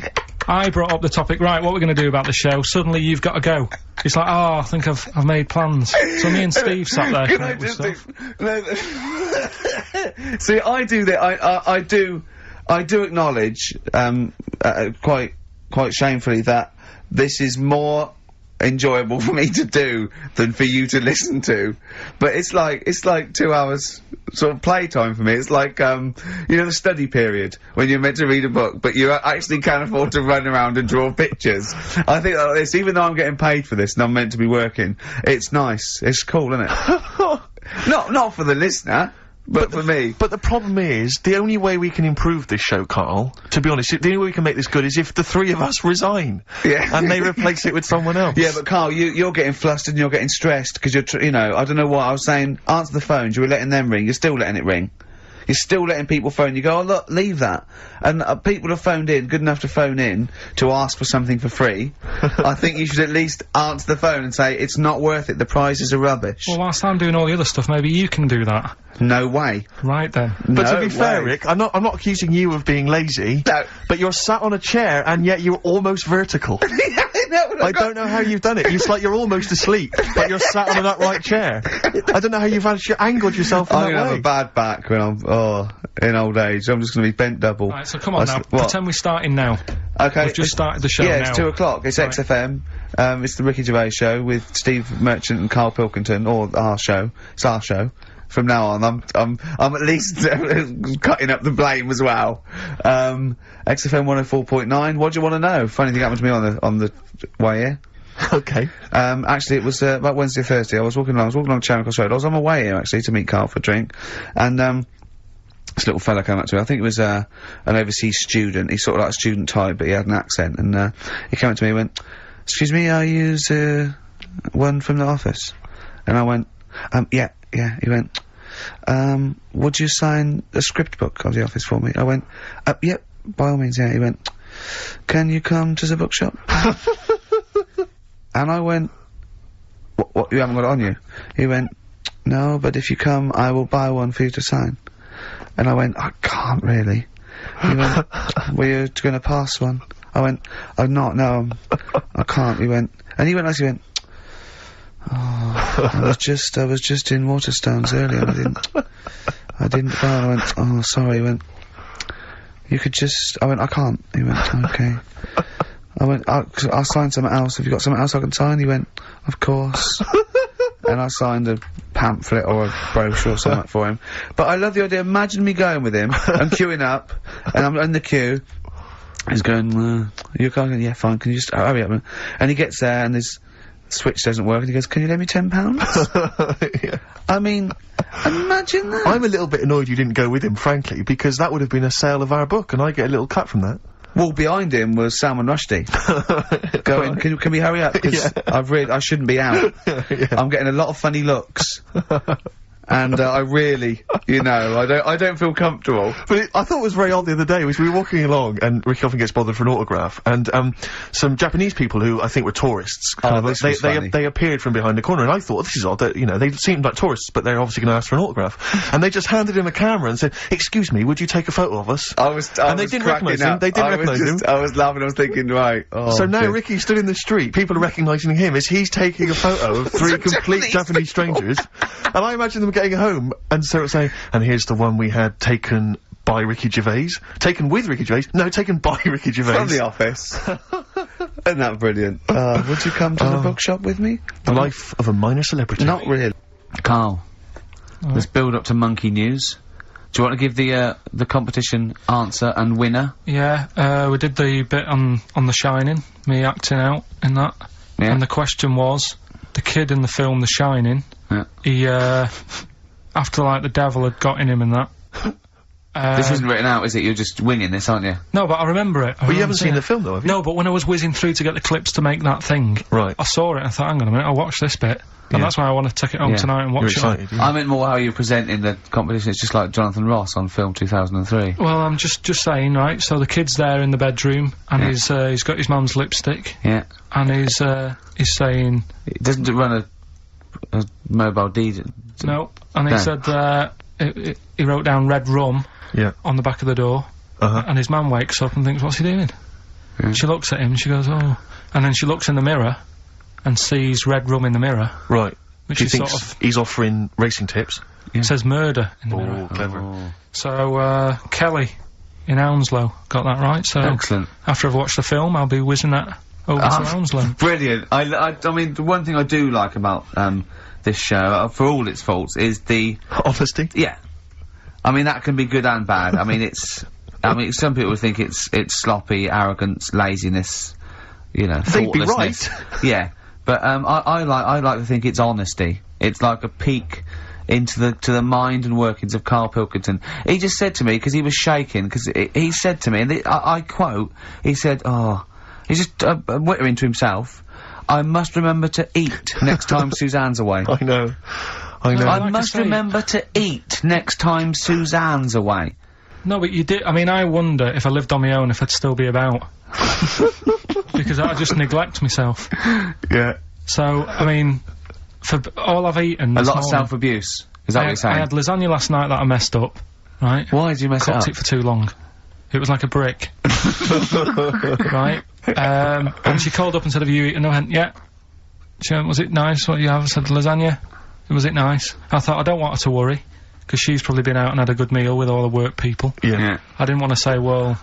I brought up the topic, right, what we're going to do about the show. Suddenly you've got to go. It's like, oh, I think I've made plans. So me and Steve sat there. Can I just see, I do that. I do acknowledge, quite shamefully, that this is more enjoyable for me to do than for you to listen to. But it's like 2 hours sort of playtime for me. It's like, you know, the study period when you're meant to read a book, but you actually can't afford to run around and draw pictures. I think like this, even though I'm getting paid for this and I'm meant to be working, it's nice. It's cool, isn't it? Not for the listener. But for me. But the problem is, the only way we can improve this show, Karl, to be honest, the only way we can make this good is if the 3 of us resign. Yeah. And they replace it with someone else. Yeah, but Karl, you're getting flustered and you're getting stressed because you're, you know, I don't know what I was saying. Answer the phones. You were letting them ring. You're still letting it ring. You're still letting people phone. You go, oh look, leave that. And people have phoned in, good enough to phone in, to ask for something for free. I think you should at least answer the phone and say, it's not worth it, the prizes are rubbish. Well, whilst I'm doing all the other stuff, maybe you can do that. No way. Right then. But No to be fair, way. Rick, I'm not accusing you of being lazy. No. But you're sat on a chair and yet you're almost vertical. I don't know how you've done it. It's like you're almost asleep, but you're sat on an upright chair. I don't know how you've angled yourself in I'm that gonna way. have a bad back when I'm, in old age. I'm just gonna be bent double. Right, so come on now. What? Pretend we're starting now. Okay. We've just started the show Yeah, now. it's 2 o'clock. It's Right. XFM. It's the Ricky Gervais show with Steve Merchant and Karl Pilkington, or our show. It's our show. From now on, I'm at least cutting up the blame as well. XFM 104.9. What do you want to know? Funny thing happened to me on the way here. Okay. Actually, it was about Wednesday or Thursday. I was walking along Charing Cross Road. I was on my way here actually to meet Karl for a drink, and this little fella came up to me. I think it was an overseas student. He's sort of like a student type, but he had an accent. And he came up to me and went, "Excuse me, are you one from the office?" And I went, yeah. He went, would you sign a script book of the office for me? I went, yep, by all means, yeah. He went, can you come to the bookshop? And I went, what, you haven't got it on you? He went, no, but if you come, I will buy one for you to sign. And I went, I can't really. He went, were you gonna pass one? I went, I'm not, no, I can't. He went, he went, oh, I was just in Waterstones earlier and I didn't buy it. I went, oh, sorry. He went, you could just, I went, I can't. He went, okay. I went, I'll sign something else. Have you got something else I can sign? He went, of course. And I signed a pamphlet or a brochure or something for him. But I love the idea, imagine me going with him, and queuing up, and I'm in the queue. He's going, you're going, yeah, fine, can you just hurry up? And he gets there, and his switch doesn't work, and he goes, can you lend me £10? Yeah. I mean, imagine that. I'm a little bit annoyed you didn't go with him, frankly, because that would have been a sale of our book, and I get a little cut from that. Well, behind him was Salman Rushdie. Going, can we hurry up? Because I shouldn't be out. Yeah. I'm getting a lot of funny looks. And, I really, you know, I don't feel comfortable. But I thought it was very odd the other day, was we were walking along, and Ricky often gets bothered for an autograph, and, some Japanese people who I think were tourists, they appeared from behind the corner, and I thought, this is odd, that, you know, they seemed like tourists, but they're obviously gonna ask for an autograph. And they just handed him a camera and said, excuse me, would you take a photo of us? And they didn't recognise him, I was laughing, I was thinking, right, oh. So now dear. Ricky stood in the street, people are recognising him as he's taking a photo of 3 complete Japanese strangers, and I imagine them getting home and sort of saying, and here's the one we had taken by Ricky Gervais. Taken with Ricky Gervais? No, taken by Ricky Gervais. From the office. Isn't that brilliant? Would you come to the bookshop with me? The life of a minor celebrity. Not really. Carl, let's build up to monkey news. Do you want to give the competition answer and winner? Yeah, we did the bit on The Shining, me acting out in that. Yeah. And the question was, the kid in the film The Shining, he, after, like, the devil had got in him and that. This isn't written out, is it? You're just winging this, aren't you? No, but I remember it. But you haven't seen the film, though, have you? No, but when I was whizzing through to get the clips to make that thing, Right. I saw it and I thought, hang on a minute, I'll watch this bit. And that's why I want to take it home tonight and watch You're it. excited, yeah. I meant more how you're presenting the competition. It's just like Jonathan Ross on film 2003. Well, I'm just saying, right, so the kid's there in the bedroom, and he's got his mum's lipstick, Yeah. and he's saying... It doesn't run a mobile DJ. No, and he No. said, he wrote down red rum Yeah. on the back of the door, and his mum wakes up and thinks, what's he doing? She looks at him, and she goes, oh... And then she looks in the mirror, and sees red rum in the mirror. Right. Which She is thinks sort of... he's offering racing tips. It says murder in the mirror. Oh, clever. So, Kelly in Hounslow got that right, so... Excellent. After I've watched the film, I'll be whizzing that over to Hounslow. Brilliant. I mean, the one thing I do like about, this show, for all its faults, is the... Honesty? Yeah. I mean, that can be good and bad. I mean, I mean, some people think it's sloppy, arrogance, laziness, you know, They'd be thoughtlessness. Yeah. But, I like to think it's honesty. It's like a peek into the mind and workings of Karl Pilkington. He just said to me, because he was shaking, because he said to me, and I quote, he said, he's just whittering to himself, I must remember to eat next time Suzanne's away. I know. I must remember to eat next time Suzanne's away. No, but you did. I mean, I wonder if I lived on my own if I'd still be about. Because I just neglect myself. Yeah. So, I mean, for all I've eaten A this lot of morning, self-abuse. Is that what you're saying? I had lasagna last night that I messed up, right? Why did you mess Cooked it up? it for too long. It was like a brick. Right? And she called up and said, have you eaten? I went, yeah. She went, was it nice what you have? I said, lasagna. Was it nice? I thought, I don't want her to worry, because she's probably been out and had a good meal with all the work people. Yeah. I didn't want to say, well,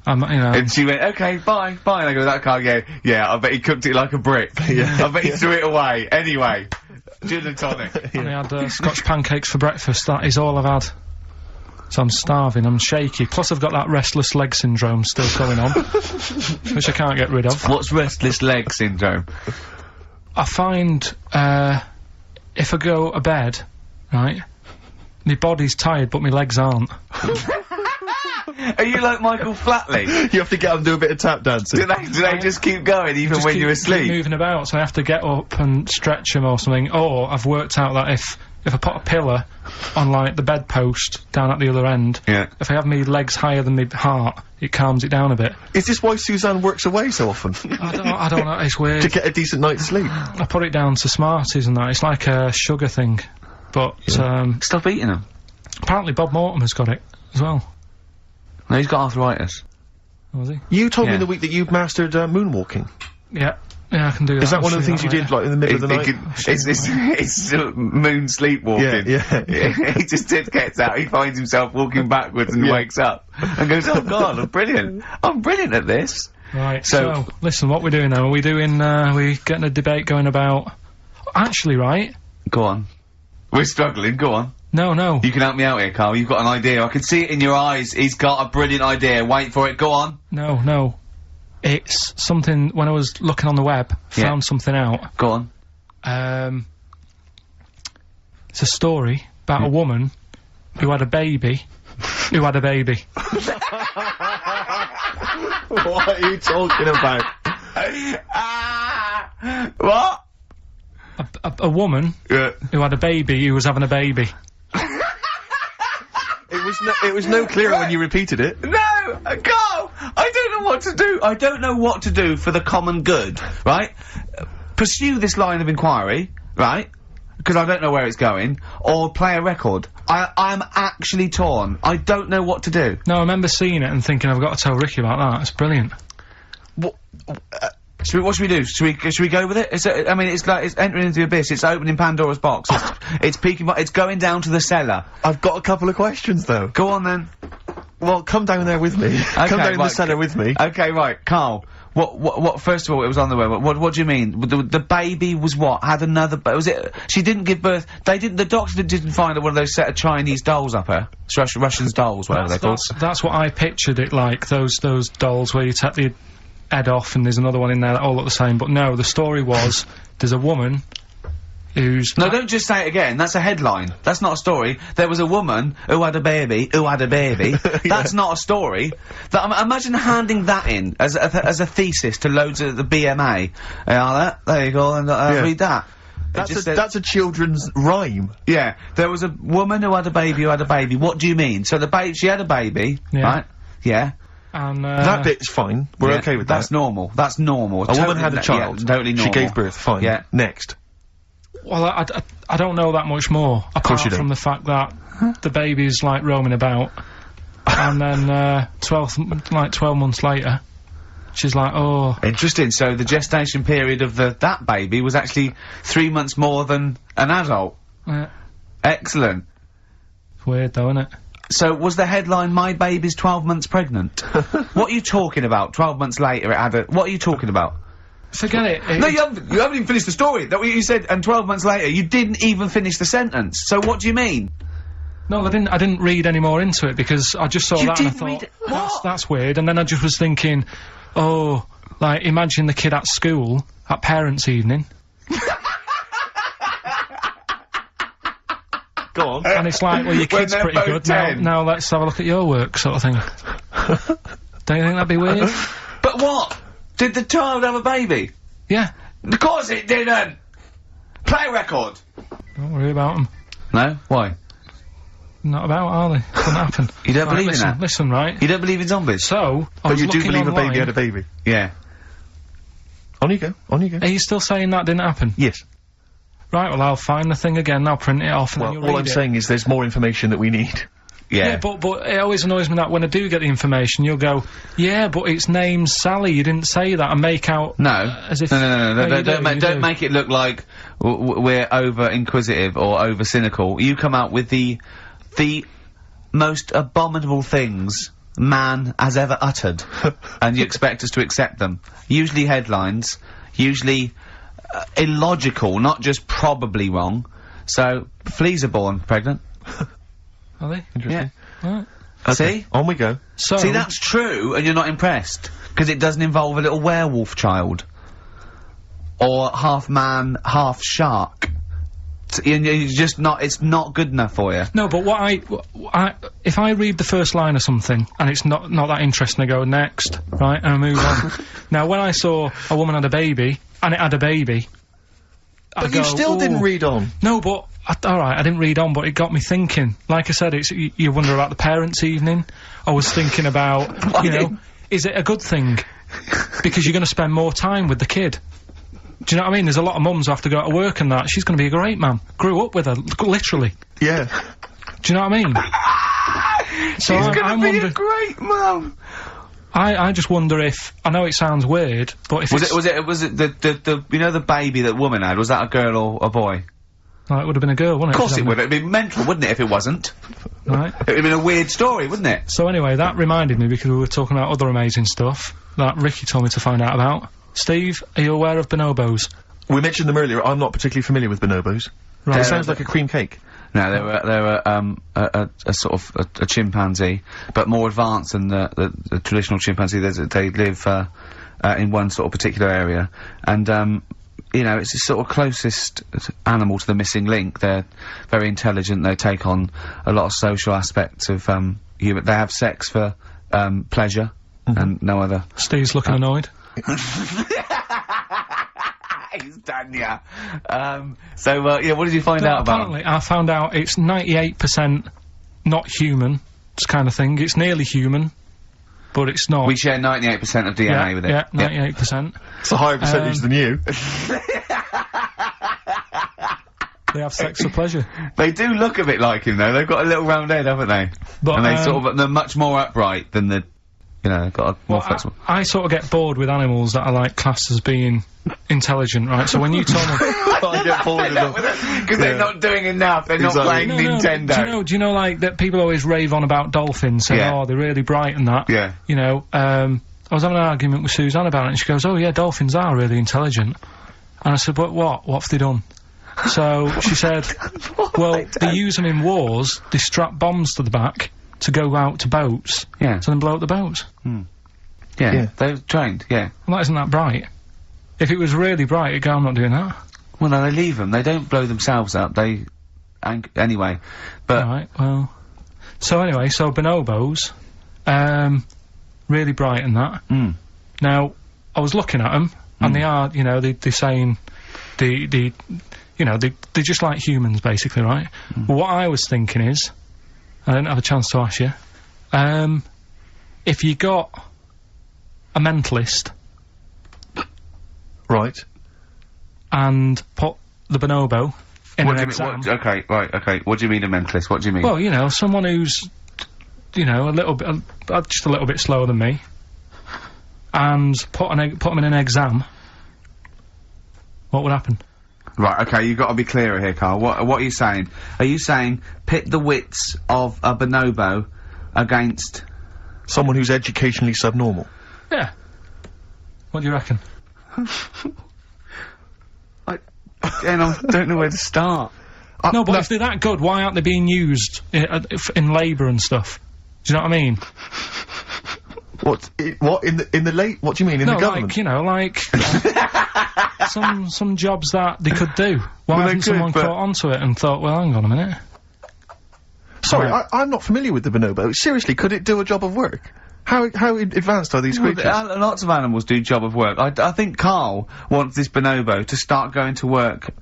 you know... And she went, okay, bye. And I go, that can't go, yeah, I bet he cooked it like a brick. Yeah. I bet he threw it away. Anyway. Gin and tonic. And I had Scotch pancakes for breakfast. That is all I've had. So I'm starving, I'm shaky. Plus I've got that restless leg syndrome still going on, which I can't get rid of. What's restless leg syndrome? I find, if I go to bed, right, my body's tired but my legs aren't. Are you like Michael Flatley? You have to get up and do a bit of tap dancing. Do they just keep going even Just when keep- you're keep asleep? moving about, so I have to get up and stretch them or something. Or I've worked out that if I put a pillar on, like, the bedpost down at the other end, Yeah. if I have my legs higher than my heart, it calms it down a bit. Is this why Suzanne works away so often? I don't know, it's weird. To get a decent night's sleep? I put it down to Smarties and that. It's like a sugar thing. But, Stop eating them. apparently Bob Mortimer's got it as well. No, he's got arthritis. Was he? You told me Yeah. in the week that you've mastered moonwalking. Yeah. Yeah, I can do that. Is that I'll one of the show things you that did, like, in the middle of the night? It's moon sleepwalking. Yeah. He just gets out, he finds himself walking backwards and wakes up and goes, oh god, I'm brilliant at this. Right, So- so, listen, what we're doing now, are we doing, we getting a debate going about... Actually, right? Go on. We're struggling, go on. No. You can help me out here, Carl, you've got an idea, I can see it in your eyes, he's got a brilliant idea, wait for it, go on. No. It's something, when I was looking on the web, found something out. Go on. It's a story about a woman who had a baby, What are you talking about? What? a woman Yeah. who had a baby who was having a baby. It was no clearer when you repeated it. No! Carl! I don't know what to do. I don't know what to do for the common good, right? Pursue this line of inquiry, right? Because I don't know where it's going. Or play a record. I'm actually torn. I don't know what to do. No, I remember seeing it and thinking, I've got to tell Ricky about that. It's brilliant. What should we do? Should we go with it? I mean, it's like, it's entering into the abyss. It's opening Pandora's box. It's peeking, it's going down to the cellar. I've got a couple of questions, though. Go on then. Well, come down there with me. Come down in the cellar with me. Okay, right, Carl. What, first of all, it was on the way. What do you mean? The baby was what? Had another, was it, she didn't give birth, the doctor didn't find one of those set of Chinese dolls up her? Russian dolls, whatever they're called. That's what I pictured it like, those dolls where you take the head off and there's another one in there that all look the same, but no, the story was, there's a woman who's... No, don't just say it again, that's a headline. That's not a story. There was a woman who had a baby, That's not a story. Imagine handing that in as a thesis to loads of the BMA. There you go, and read that. That's a children's rhyme. Yeah, there was a woman who had a baby What do you mean? So she had a baby, right? Yeah. And, that bit's fine. We're okay with that. That's normal. That's normal. A woman had a child. Yeah, totally normal. She gave birth. Fine. Yeah. Next. Well, I don't know that much more, apart from the fact that the baby's, like, roaming about, and then, 12 months later, she's like, oh... Interesting, so the gestation period of that baby was actually 3 months more than an adult. Yeah. Excellent. It's weird, though, isn't it? So, was the headline, "My baby's 12 months pregnant"? What are you talking about? 12 months later, it had a... What are you talking about? Forget it. No, you haven't even finished the story. That's what you said, and 12 months later, you didn't even finish the sentence. So what do you mean? No, I didn't read any more into it, because I just saw that and I thought, what? That's weird, and then I just was thinking, oh, like, imagine the kid at school, at parents' evening. Go on. And it's like, well, your kid's pretty good, now let's have a look at your work, sort of thing. Don't you think that'd be weird? But what? Did the child have a baby? Yeah. Of course it didn't! Play a record! Don't worry about them. No? Why? Not about, are they? Couldn't happen. You don't believe in that? Listen, right? You don't believe in zombies? So, but you do believe a baby had a baby? Yeah. On you go, on you go. Are you still saying that didn't happen? Yes. Right, well, I'll find the thing again, I'll print it off, and then you'll read it. All I'm saying is there's more information that we need. Yeah, but it always annoys me that when I do get the information, you'll go, yeah, but its name's Sally, you didn't say that, and make out... No. As if... No, don't make it look like we're over-inquisitive or over-cynical. You come out with the most abominable things man has ever uttered, and you expect us to accept them. Usually headlines, usually illogical, not just probably wrong. So, fleas are born pregnant. Are they? Interesting. Yeah. Right. Okay. See? On we go. So... See, that's true, and you're not impressed. Because it doesn't involve a little werewolf child. Or half man, half shark. You're just not, it's not good enough for you. No, but if I read the first line of something, and it's not that interesting, I go, next, right, and I move on. Now, when I saw a woman had a baby, and it had a baby, but you still didn't read on. No, but... alright, I didn't read on, but it got me thinking. Like I said, you wonder about the parents' evening. I was thinking about, you know, is it a good thing? Because you're gonna spend more time with the kid. Do you know what I mean? There's a lot of mums who have to go to work and that. She's gonna be a great mum. Grew up with her, literally. Yeah. Do you know what I mean? So She's gonna be a great mum! I just wonder if, I know it sounds weird, but if was it the you know the baby that woman had, was that a girl or a boy? Well, it would have been a girl, wouldn't it? Of course it would. It'd be mental, wouldn't it, if it wasn't? Right. It'd have been a weird story, wouldn't it? So anyway, that reminded me, because we were talking about other amazing stuff that Ricky told me to find out about. Steve, are you aware of bonobos? We mentioned them earlier. I'm not particularly familiar with bonobos. Right. It sounds like a cream cake. No, they were a sort of a chimpanzee, but more advanced than the traditional chimpanzee. They live in one sort of particular area, and you know, it's the sort of closest animal to the missing link. They're very intelligent. They take on a lot of social aspects of human. They have sex for pleasure and no other. Steve's looking annoyed. He's done ya. Yeah, what did you find out about? Apparently, I found out it's 98% not human, this kind of thing. It's nearly human, but it's not. We share 98% of DNA with it. Yeah, 98%. It's a higher percentage than you. They have sex for pleasure. They do look a bit like him, though. They've got a little round head, haven't they? But, and they sort of, they're much more upright than the, you know, they've got a more flexible. I sort of get bored with animals that are, like, classed as being intelligent, right? So when you told me... I get bored with them. Because they're not doing enough, they're not playing Nintendo. Do you know, like, that people always rave on about dolphins, saying, oh, they're really bright and that? Yeah. You know, I was having an argument with Suzanne about it, and she goes, "Oh yeah, dolphins are really intelligent." And I said, "But what? What have they done?" So she said, "Well, they use them in wars. They strap bombs to the back to go out to boats, Yeah. to then blow up the boats." Yeah. They're trained, yeah. Well, that isn't that bright. If it was really bright, it'd go, "I'm not doing that." Well, no, they leave them. They don't blow themselves up. They... anyway. But... Right, well... So anyway, so bonobos, really bright and that. Now, I was looking at them, and they are, you know, they're saying, you know, they're just like humans, basically, right? But what I was thinking is, I didn't have a chance to ask you, if you got a mentalist... Right. And put the bonobo in an exam... okay, right, okay. What do you mean a mentalist? What do you mean? Well, you know, someone who's, you know, a little bit, just a little bit slower than me, and put them in an exam, what would happen? Right, okay, you've got to be clearer here, Carl. What are you saying? Are you saying pit the wits of a bonobo against... Someone who's educationally subnormal? Yeah. What do you reckon? I don't know where to start. No, but if they're that good, why aren't they being used in labour and stuff? Do you know what I mean? What in the late? What do you mean in the government? Like, you know, like some jobs that they could do. Why hasn't someone caught onto it and thought, well, hang on a minute? Sorry, I'm not familiar with the bonobo. Seriously, could it do a job of work? How advanced are these creatures? Lots of animals do job of work. I think Carl wants this bonobo to start going to work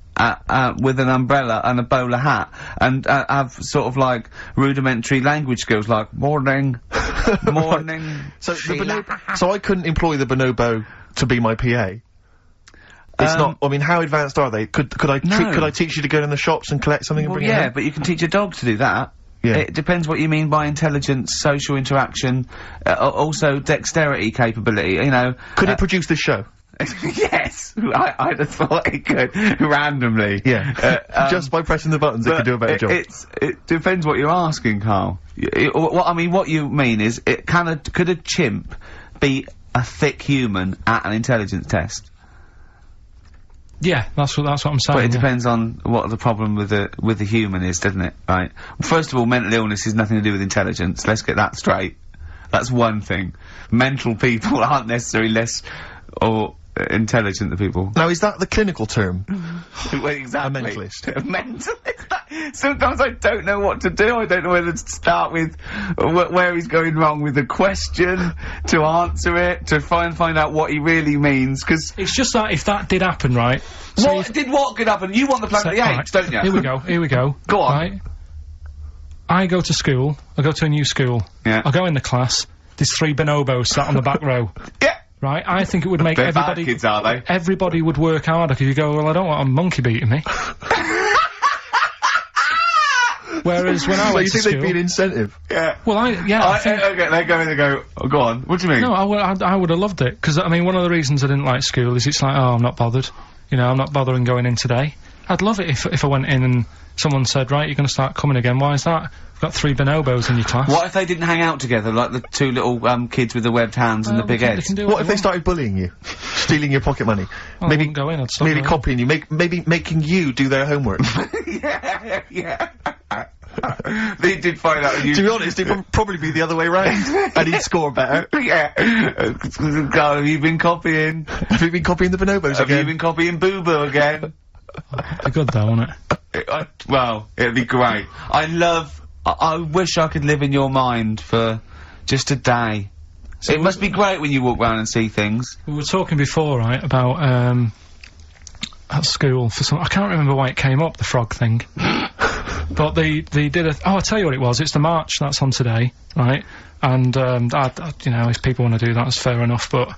with an umbrella and a bowler hat and have sort of like rudimentary language skills like morning, morning. So so I couldn't employ the bonobo to be my PA. It's not. I mean, how advanced are they? Could I teach you to go in the shops and collect something and bring it home? Yeah, but you can teach a dog to do that. Yeah. It depends what you mean by intelligence, social interaction, also dexterity capability, you know. Could it produce this show? Yes! I'd have thought it could, randomly. Yeah. Just by pressing the buttons it could do a better job. It depends what you're asking, Carl. What you mean is, could a chimp beat a thick human at an intelligence test? Yeah, that's what I'm saying. But it depends on what the problem with the human is, doesn't it? Right. First of all, mental illness has nothing to do with intelligence. Let's get that straight. That's one thing. Mental people aren't necessarily less or intelligent than people. Now, is that the clinical term? Well, exactly. A mentalist. A mentalist. Sometimes I don't know what to do. I don't know whether to start with where he's going wrong with the question, to answer it, to find out what he really means, because... It's just that if that did happen, right... What could happen? You want the Planet of the Apes, don't you? Here we go. Go on. Right? I go to school. I go to a new school. Yeah. I go in the class. There's 3 bonobos sat on the back row. Yeah. Right? I think it would make They're everybody... bad kids, are they? Everybody would work harder, because you go, well, I don't want a monkey beating me. Whereas when I went to school... So you think they'd be an incentive? Yeah. Well, I think... Okay, they go, oh, go on, what do you mean? No, I would have loved it, because, I mean, one of the reasons I didn't like school is it's like, oh, I'm not bothered. You know, I'm not bothering going in today. I'd love it if I went in and someone said, right, you're going to start coming again. Why is that? We've got 3 bonobos in your class. What if they didn't hang out together, like the 2 little, kids with the webbed hands and the big heads? What if they started bullying you? Stealing your pocket money? Well, maybe go in, I'd stop maybe going. copying you, maybe making you do their homework. Yeah. They did find out To be honest, it would probably be the other way round. And he'd score better. Yeah. Carl, have you been copying? Have you been copying the bonobos again? Have you been copying Boo Boo again? It'd be good though, wouldn't it? Well, it'd be great. I wish I could live in your mind for just a day. So it must be great when you walk around and see things. We were talking before, right, about, at school for some... I can't remember why it came up, the frog thing. But they did a... Oh, I'll tell you what it was. It's the march that's on today, right? And, you know, if people want to do that, that's fair enough, but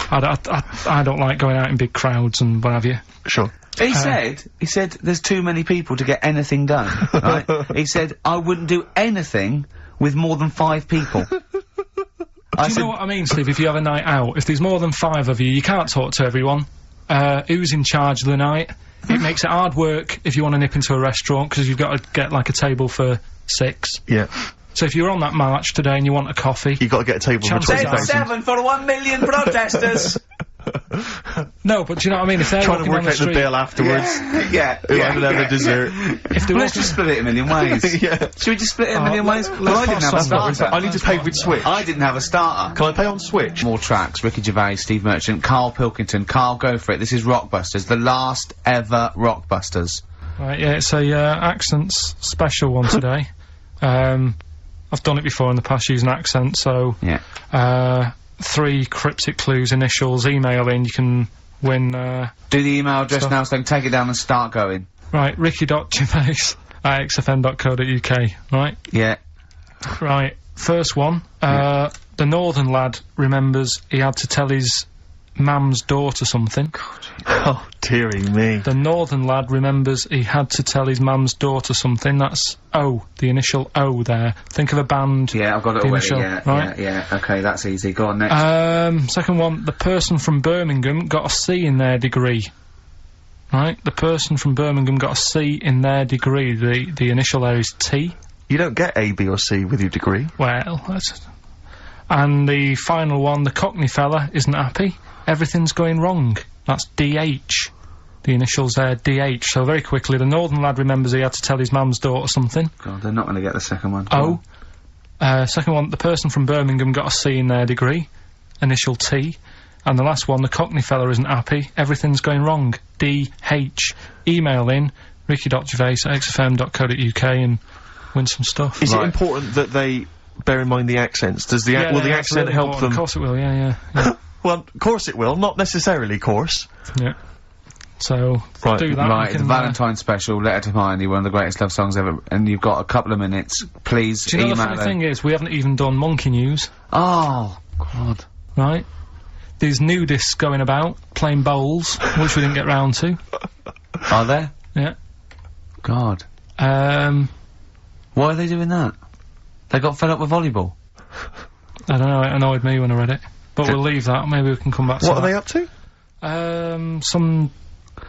I don't like going out in big crowds and what have you. Sure. He said there's too many people to get anything done, right? He said, I wouldn't do anything with more than 5 people. Do you know what I mean, Steve? If you have a night out, if there's more than 5 of you can't talk to everyone. Who's in charge of the night? It makes it hard work if you want to nip into a restaurant, because you've got to get, like, a table for 6. Yeah. So if you're on that march today and you want a coffee, You gotta get a table for Chances are- 20,000. 7 for 1 million protesters! no, but do you know what I mean? If they're Trying to walking work on the out the street, bill afterwards. yeah. Who would have a dessert. if they're Let's walking, just split it a million ways. Yeah. Should we just split it a million let's- ways? let's Well, I didn't pass have a on that. starter. I need to pay with Switch. I didn't have a starter. Can I pay on Switch? More tracks. Ricky Gervais, Steve Merchant, Karl Pilkington. Karl, go for it. This is Rockbusters. The last ever Rockbusters. right, yeah, it's a accents special one today. I've done it before in the past using accent, so Yeah. 3 cryptic clues, initials, email in, you can win, Do the email address Stuff. now so I can take it down and start going. right, ricky.gervais at xfm.co.uk, right? Yeah. Right, first one, the northern lad remembers he had to tell his mum's daughter something. Oh, dearie me. The northern lad remembers he had to tell his mum's daughter something. That's O, the initial O there. Think of a band. Yeah, I've got it the already. initial, Yeah, right? yeah. Okay, that's easy. Go on next. Second one, the person from Birmingham got a C in their degree. Right? The person from Birmingham got a C in their degree. The initial there is T. You don't get A, B or C with your degree. Well, that's... And the final one, the Cockney fella isn't happy. Everything's going wrong. That's DH. The initials there, DH. So very quickly, the northern lad remembers he had to tell his mum's daughter something. God, they're not going to get the second one. Go O. on. Second one, the person from Birmingham got a C in their degree. Initial T. And the last one, the Cockney fella isn't happy. Everything's going wrong. DH. Email in, ricky.gervais@xfm.co.uk and win some stuff. Is Right. it important that they bear in mind the accents? Does the will the that's accent really help important. them? Of course it will, yeah. Well, of course it will. Not necessarily, course. Yeah. So, Right, do that. Right, we the can, Valentine special, Letter to Hermione, one of the greatest love songs ever, and you've got a couple of minutes. Please do you know the email funny thing is, we haven't even done monkey news, Oh, God. right? There's nudists going about, playing bowls, which we didn't get round to. Are there? Yeah. God. Um, Why are they doing that? They got fed up with volleyball. I don't know, it annoyed me when I read it. But we'll leave that, maybe we can come back to What are that. they up to?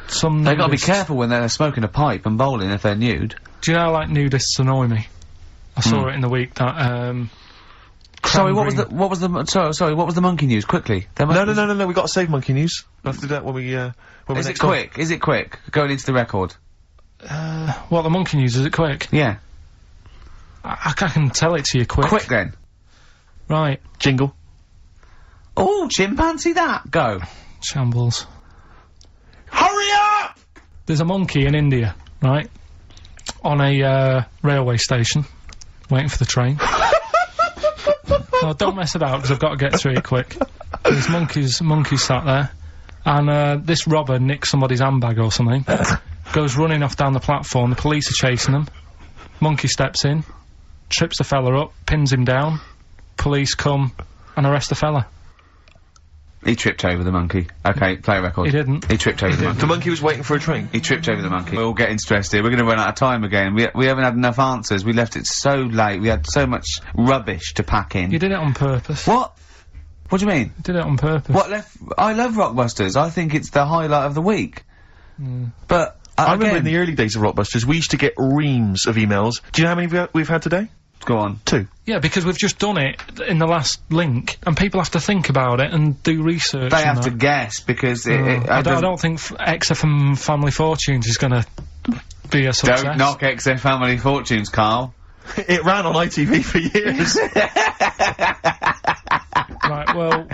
Some They gotta be nudists. careful when they're smoking a pipe and bowling if they're nude. Do you know how, like, nudists annoy me? I saw it in the week that, Sorry, what Cranberry- was the monkey news? Quickly. There must be- No, we gotta save monkey news. We'll have to do that when we, when we're Is it next on. quick? Is it quick? Going into the record. what, the monkey news, is it quick? Yeah. I can tell it to you quick. Quick then. Right, Jingle. Oh, chimpanzee that. Go. shambles. Hurry up! There's a monkey in India, right? On a, railway station, waiting for the train. No, don't mess about, because I've got to get through it quick. There's monkeys sat there, and, this robber nicks somebody's handbag or something, goes running off down the platform, the police are chasing him, monkey steps in, trips the fella up, pins him down, police come and arrest the fella. He tripped over the monkey. Okay, play a record. He didn't. He tripped over the monkey. The monkey was waiting for a train. He tripped over the monkey. We're all getting stressed here. We're gonna run out of time again. We haven't had enough answers. We left it so late. We had so much rubbish to pack in. You did it on purpose. What? What do you mean? You did it on purpose. What left? I love Rockbusters. I think it's the highlight of the week. But I remember in again- the early days of Rockbusters, we used to get reams of emails. Do you know how many we've had today? Go on. 2. Yeah, because we've just done it in the last link, and people have to think about it and do research. They and have to that. guess because I don't think XFM Family Fortunes is gonna be a success. Don't knock XF Family Fortunes, Carl. It ran on ITV for years. Right, well,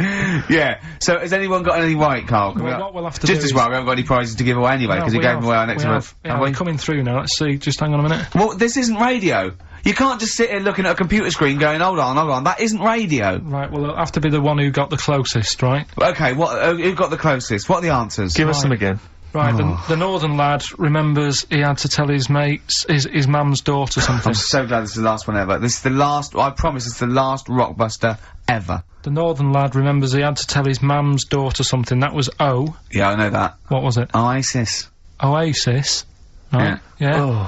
Yeah. So has anyone got anything right, Carl? Can Well, what we'll have to just do as is- well, we haven't got any prizes to give away anyway because he we gave have- them away our next we month. have. Yeah, we're coming through now. Let's see. Just hang on a minute. Well, this isn't radio. You can't just sit here looking at a computer screen going, hold on. That isn't radio. Right, well, it'll have to be the one who got the closest, right? Okay, who got the closest? What are the answers? Give us them again. Right, the northern lad remembers he had to tell his mates, his mum's daughter something. I'm so glad this is the last one ever. This is the last, I promise it's the last Rockbuster ever. The northern lad remembers he had to tell his mum's daughter something. That was O. Yeah, I know that. What was it? Oasis. Oasis. Right? Yeah.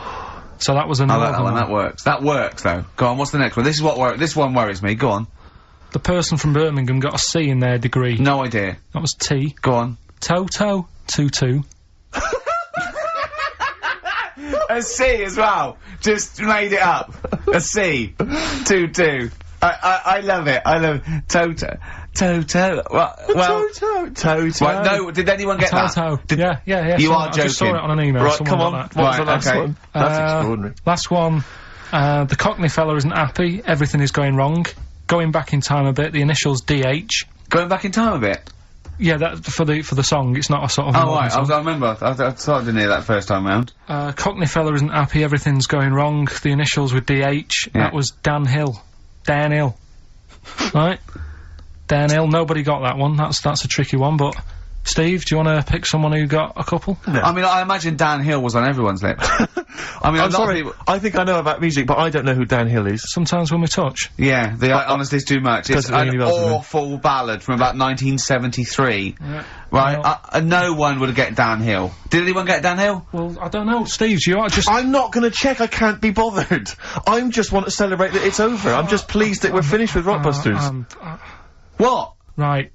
So that was the I northern like that one, lad. that works. That works, though. Go on, what's the next one? This one worries me. Go on. The person from Birmingham got a C in their degree. No idea. That was T. Go on. Toto. 2-2. A C as well. Just made it up. A C. 2-2. I love it. I love it. Toto. Well, Toto. right, no, did anyone get that? Toto. Yeah. You are I just saw joking. it on an email. Right, Someone come on. got that. What's the Right, last okay. one? That's extraordinary. Last one. The Cockney fella isn't happy. Everything is going wrong. Going back in time a bit. The initials DH. Going back in time a bit. Yeah, that for the song. It's not a sort of. Oh, modern right, song. I remember. I thought I didn't hear that first time round. Cockney fella isn't happy. Everything's going wrong. The initials with DH. Yeah. That was Dan Hill. Dan Hill. Right. Dan Hill. Nobody got that one. That's a tricky one. But Steve, do you want to pick someone who got a couple? No. I mean, I imagine Dan Hill was on everyone's lips. I mean, I'm sorry, I think I know about music, but I don't know who Dan Hill is. Sometimes when we touch. Yeah, honestly, it's too much. It's Doesn't ring an any bells with me. awful ballad from about 1973. Yeah. Right? No one would have get Dan Hill. Did anyone get Dan Hill? Well, I don't know, Steve. You are just. I'm not gonna check, I can't be bothered. I just want to celebrate that it's over. I'm just pleased that we're finished with Rockbusters. What? Right.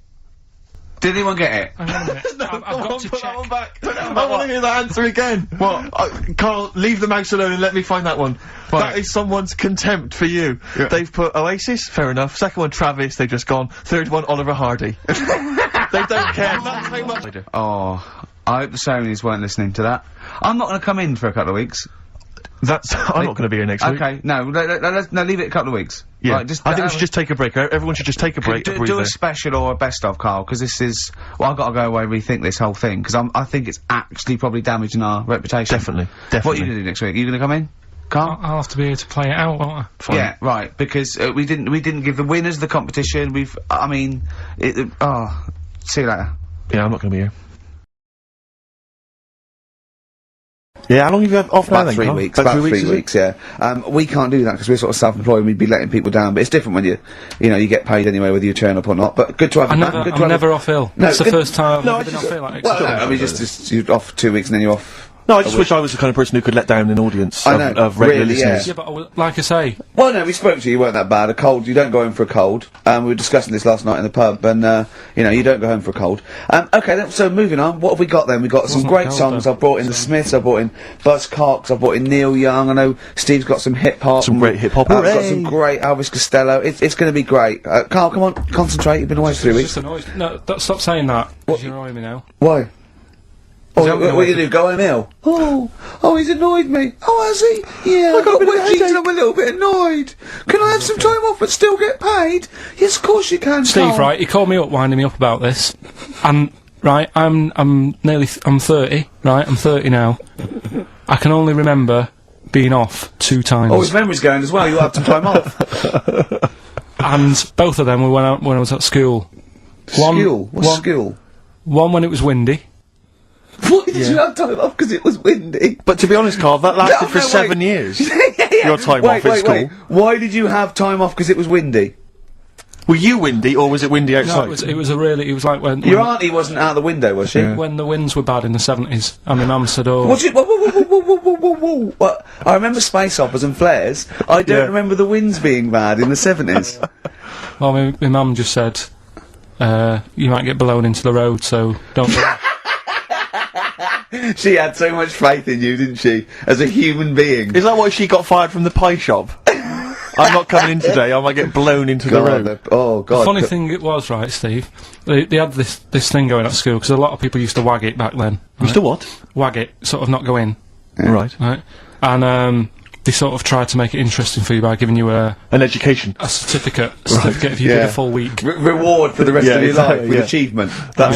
Did anyone get it? Hang on a minute. I've got to put check. that one back. I want to hear that answer again. What? Carl, leave the mouse alone and let me find that one. Right. That is someone's contempt for you. Yeah. They've put Oasis, fair enough. Second one, Travis, they've just gone. Third one, Oliver Hardy. They don't care. That's how much. Oh, I hope the Sonys weren't listening to that. I'm not going to come in for a couple of weeks. I'm not going to be here next week. Okay, no, no, leave it a couple of weeks. Yeah. Right, I think we should just take a break. Everyone should just take a break. do a special or a best of, Carl, because this is. Well, I've got to go away and rethink this whole thing because I think it's actually probably damaging our reputation. Definitely. What are you going to do next week? Are you going to come in, Carl? I'll have to be here to play it out, won't I? Fine. Yeah, right. Because we didn't give the winners of the competition. I mean, see you later. Yeah, I'm not going to be here. Yeah, how long have you had off now About then, 3 Carl? weeks. About About 3 3 weeks, yeah. We can't do that because we're sort of self-employed and we'd be letting people down. But it's different when you get paid anyway whether you turn up or not. But good to have you back. Good to I'm have never you. off ill. No, That's the good- first time No, I've been off ill. Like, Well, no, I mean, just you're off 2 weeks and then you're off. No, I just wish I was the kind of person who could let down an audience I know, of regular really, yeah. listeners. yeah, but like I say, Well, no, we spoke to you. You weren't that bad. A cold, you don't go home for a cold. We were discussing this last night in the pub, and you don't go home for a cold. Okay, then, so moving on. What have we got then? We've got some Wasn't great cold, songs. though. I've brought in the Smiths. I've brought in Buzz Cox. I've brought in Neil Young. I know Steve's got some hip hop. Some great hip-hop. I've got Hooray! some great Elvis Costello. It's going to be great. Carl, come on, concentrate. You've been away for 3 weeks. just annoys. No, stop saying that. Because you're annoying me now. Why? that Oh, what what you you do? Go home ill? Oh, he's annoyed me. Oh, has he? Yeah, I got wedgies and I'm a little bit annoyed. Can I have some time off but still get paid? Yes, of course you can, Steve, Carl. right? He called me up, winding me up about this, and right, I'm 30, right? I'm 30 now. I can only remember being off 2 times. Oh, his memory's going as well. You have some time off. And both of them were when I was at school. School? What's school? One when it was windy. Why did you have time off? Because it was windy. But to be honest, Carl, that lasted No, for no, 7 wait. years. Yeah. Your time off at school. Why did you have time off? Because it was windy. Were you windy, or was it windy No, outside? it was like when Your auntie wasn't out the window, was she? when the winds were bad in the 70s, and my mum said, "Oh, What's it? Whoa. What? I remember space operas and flares. I don't Yeah. remember the winds being bad in the 70s. well, my mum just said, you might get blown into the road, so don't." Go. She had so much faith in you, didn't she? As a human being. Is that why she got fired from the pie shop? I'm not coming in today, I might get blown into the road. Oh, God. Funny thing it was, right, Steve? They had this thing going at school because a lot of people used to wag it back then. Used to what? Wag it, sort of not go in, Right. right? And they sort of tried to make it interesting for you by giving you a An education. certificate if you did a full week. Reward for the rest Yeah, of your exactly, life with yeah. achievement. That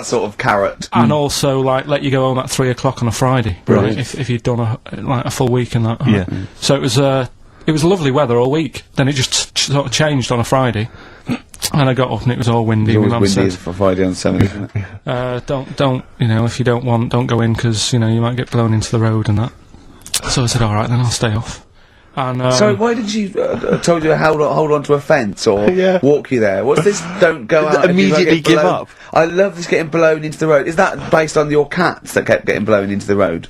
sort of carrot. And also, like, let you go home at 3 o'clock on a Friday, Right. If you'd done a full week and that. right? Yeah. So it was lovely weather all week. Then it just sort of changed on a Friday, and I got up and it was all windy. It's My always mum windy said, for Friday on 7, isn't it? don't, if you don't want, don't go in because, you might get blown into the road and that. So I said, alright, then I'll stay off. And, So why did she told you to hold on to a fence or Yeah. walk you there? What's this? Don't go out. if you Immediately get give blown- up. I love this getting blown into the road. Is that based on your cats that kept getting blown into the road?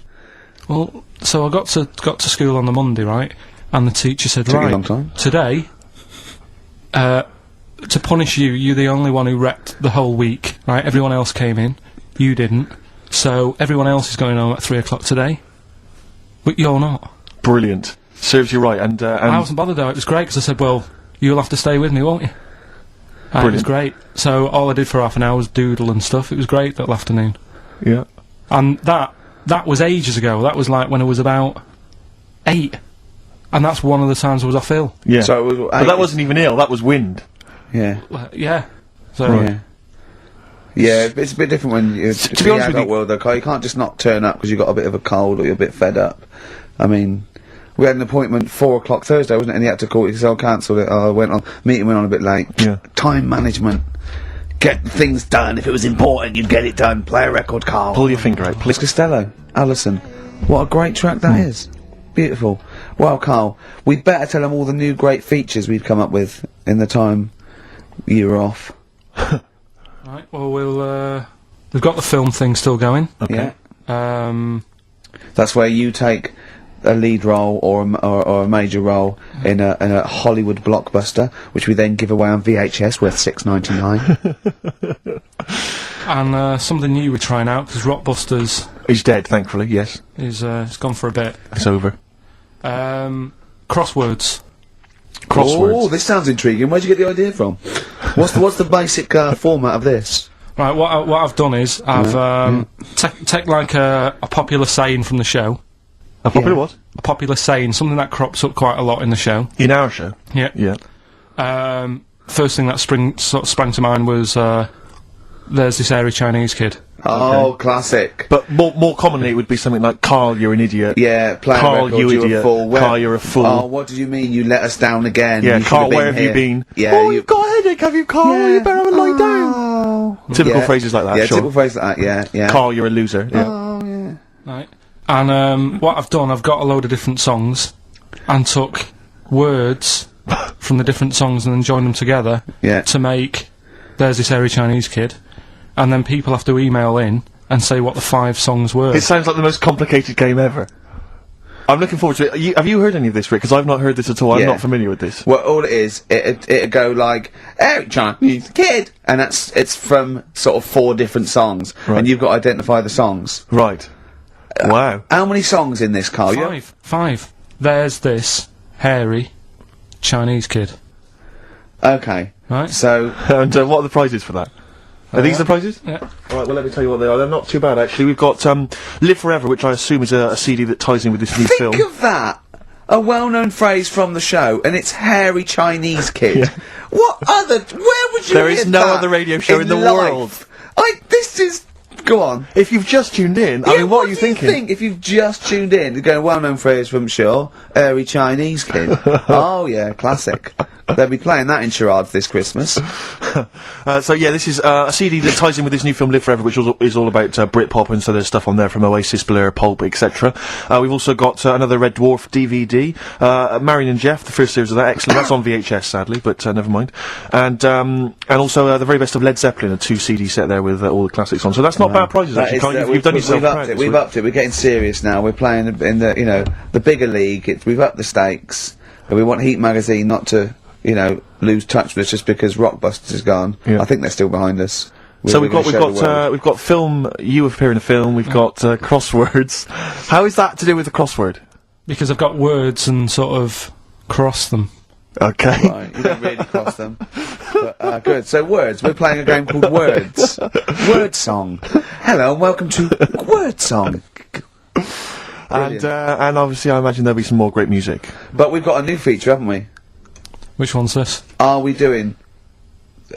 well, so I got to school on the Monday, right? And the teacher said, Took you a right, long time. today, to punish you, you're the only one who wrecked the whole week, right? Everyone else came in, you didn't. So everyone else is going home at 3 o'clock today. but you're not. Brilliant. Serves you right, and I wasn't bothered though, it was great, because I said, well, you'll have to stay with me, won't you? And it was great. So all I did for half an hour was doodle and stuff. It was great that afternoon. yeah. And that was ages ago. That was like when I was about 8. And that's one of the times I was off ill. Yeah. So it was but that wasn't even ill, that was wind. Yeah. Yeah. So, Yeah. Yeah, it's a bit different when you're to be honest with you- world though, Carl. You can't just not turn up because you've got a bit of a cold or you're a bit fed up. I mean, we had an appointment 4 o'clock Thursday, wasn't it? And he had to call it, he said, "I cancelled it." Meeting went on a bit late. Yeah. Time management. Get things done. If it was important, you'd get it done. Play a record, Carl. Pull your finger out, please. Costello, Allison. What a great track that is. Beautiful. Well, Carl, we'd better tell them all the new great features we've come up with in the time you were off. Right, well, we've got the film thing still going. Okay. Yeah. That's where you take a lead role or a major role in a Hollywood blockbuster, which we then give away on VHS worth $6.99. And something new we're trying out, because Rockbusters He's dead, thankfully, yes. is it's gone for a bit. It's over. Crosswords. Oh, this sounds intriguing. Where'd you get the idea from? What's the basic format of this? Right, what I've done is I've take like a popular saying from the show. A popular what? A popular saying, something that crops up quite a lot in the show. In our show? Yeah. Yeah. First thing that sprang to mind was there's this hairy Chinese kid. Oh, classic. But more commonly, it would be something like, "Carl, you're an idiot." Yeah, playing Carl, record, you you're idiot. a fool. Carl, you're a fool. Oh, what did you mean? You let us down again. Yeah, You should Carl, been where have you here. been? Yeah, Oh, you've got a headache, have you, Carl? Yeah. You better have a lie down. Oh. Typical Yeah. phrases like that, Yeah, sure. typical phrases like that, yeah. Carl, you're a loser. Yeah. Oh, yeah. Right. And what I've done, I've got a load of different songs and took words from the different songs and then joined them together Yeah. to make There's This Hairy Chinese Kid. And then people have to email in and say what the 5 songs were. It sounds like the most complicated game ever. I'm looking forward to it. Have you heard any of this, Rick? Because I've not heard this at all. I'm Yeah. not familiar with this. Well, all it is, it'd go like, "Eric Chinese Kid," and it's from sort of 4 different songs, Right. and you've got to identify the songs. Right. Wow. How many songs in this, Carl? You- 5. There's This Hairy Chinese Kid. Okay. Right. So, And what are the prizes for that? Are these the prizes? Yeah. Alright, well let me tell you what they are. They're not too bad actually. We've got Live Forever, which I assume is a CD that ties in with this new think film. of that. A well-known phrase from the show, and it's hairy Chinese kid. Yeah. What other? Where would you? There hear is no that other radio show in the life? world. This is. Go on. If you've just tuned in, I Yeah, mean, what are you do thinking? think if you've just tuned in? You're going well-known phrase from Shaw, hairy Chinese kid. Oh yeah, classic. They'll be playing that in charades this Christmas. So yeah, this is a CD that ties in with this new film Live Forever, which is all about Britpop, and so there's stuff on there from Oasis, Blur, Pulp, etc. We've also got another Red Dwarf DVD, Marion and Jeff, the first series of that, excellent. That's on VHS, sadly, but never mind. And also the very best of Led Zeppelin, a 2 CD set there with all the classics on. So that's not bad prizes actually. You've done yourself proud. We've upped it. We're getting serious now. We're playing in the the bigger league. We've upped the stakes. And we want Heat Magazine not to lose touch with us just because Rockbusters is gone. Yeah. I think they're still behind us. So We're gonna show the world. we've got film. You appear in a film. We've got crosswords. How is that to do with the crossword? Because I've got words and sort of cross them. Okay. Right, you don't really cross them. But, good. So words. We're playing a game called Words. Word Song. Hello and welcome to Word Song. And obviously, I imagine there'll be some more great music. But we've got a new feature, haven't we? Which one's this? Are we doing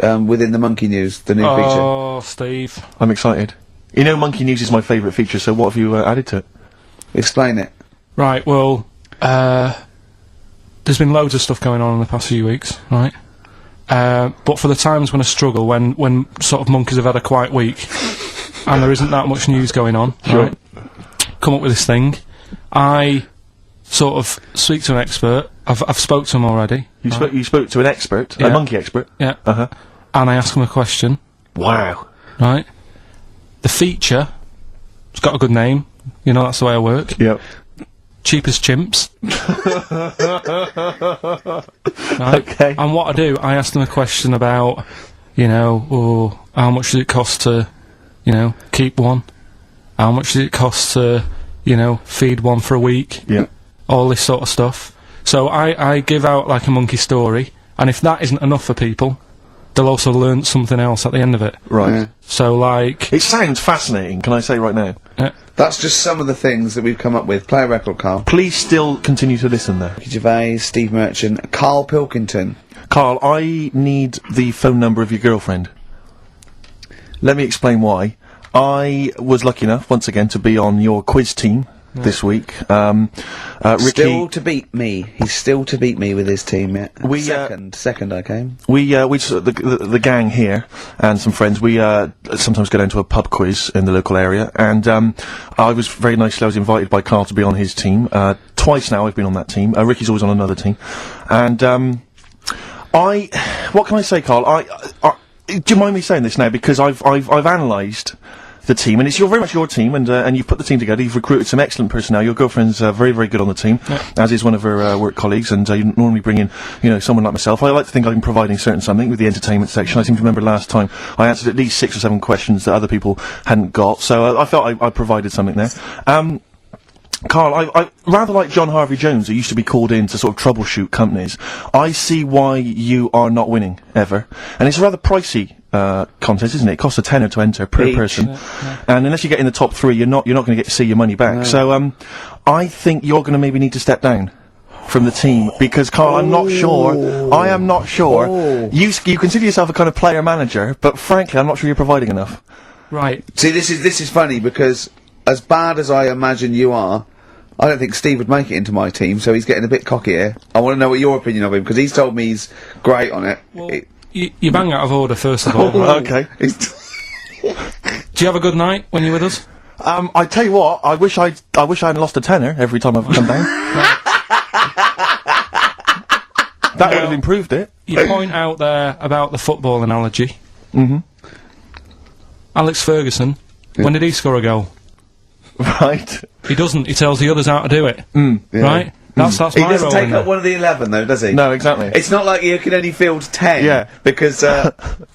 within the Monkey News the new feature? Oh, Steve. I'm excited. You know, Monkey News is my favourite feature. So what have you added to it? Explain it. Right, well, there's been loads of stuff going on in the past few weeks, right? But for the times when I struggle, when sort of monkeys have had a quiet week, and there isn't that much news going on, right? Come up with this thing. I sort of speak to an expert. I've spoke to him already. You spoke to an expert, a Yeah. monkey expert. Yeah. Uh-huh. And I ask him a question, Wow. right? The feature, it's got a good name. That's the way I work. Yep. Cheapest chimps. Right? Okay. And what I do, I ask them a question about, how much does it cost to, keep one? How much does it cost to, you know, feed one for a week. Yeah. All this sort of stuff. So I give out like a monkey story, and if that isn't enough for people, they'll also learn something else at the end of it. Right. Yeah. So like, It sounds fascinating, can I say right now? That's just some of the things that we've come up with. Play a record, Carl. Please still continue to listen there. Gervais, Steve Merchant, Karl Pilkington. Carl, I need the phone number of your girlfriend. Let me explain why. I was lucky enough, once again, to be on your quiz team this week. Ricky... Still to beat me. He's still to beat me with his team, yeah. We, Second I came. The gang here, and some friends, we, sometimes go down to a pub quiz in the local area, and, I was invited by Carl to be on his team. Twice now I've been on that team. Ricky's always on another team. And, what can I say, Carl? Do you mind me saying this now? Because I've analysed the team, and it's very much your team, and you've put the team together. You've recruited some excellent personnel. Your girlfriend's very, very good on the team, as is one of her work colleagues. And you normally bring in, you know, someone like myself. I like to think I'm providing something with the entertainment section. I seem to remember last time I answered at least 6 or 7 questions that other people hadn't got. So I felt I provided something there. Carl, I rather like John Harvey Jones, who used to be called in to sort of troubleshoot companies. I see why you are not winning ever, and it's a rather pricey contest, isn't it? It costs a tenner to enter per person, and unless you get in the top 3, you're not going to get to see your money back. No. So, I think you're going to maybe need to step down from the team, because Carl, I am not sure. You consider yourself a kind of player manager, but frankly, I'm not sure you're providing enough. right. See, this is funny, because as bad as I imagine you are, I don't think Steve would make it into my team, so he's getting a bit cocky here. I want to know what your opinion of him, because he's told me he's great on it. Well, you bang out of order, first of all. Right? Okay. Do you have a good night when you're with us? I tell you what, I wish I hadn't lost a tenner every time I've come down. That would have improved it. You point out there about the football analogy. Mm-hmm. Alex Ferguson, when did he score a goal? Right. He doesn't. He tells the others how to do it. Yeah. Right? That's He my doesn't role take in up there. one of the 11, though, does he? No, exactly. It's not like you can only field 10. Yeah. Because,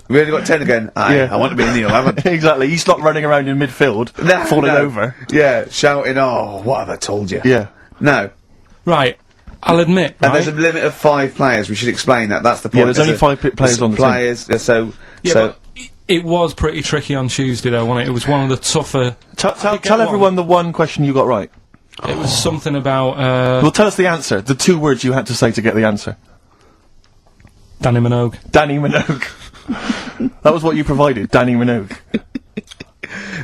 we only got 10 again. I want to be in the 11. Exactly. He's not running around in midfield, falling over. Yeah, shouting, oh, what have I told you? Yeah. No. Right. I'll admit, And right? there's a limit of 5 players. We should explain that. That's the point. Yeah, there's only 5 players on the team. Players, But it was pretty tricky on Tuesday, though, wasn't it? It was one of the tougher... Tell everyone the one question you got right. It was something about, Well, tell us the answer. The 2 words you had to say to get the answer. Danny Minogue. Danny Minogue. That was what you provided, Danny Minogue.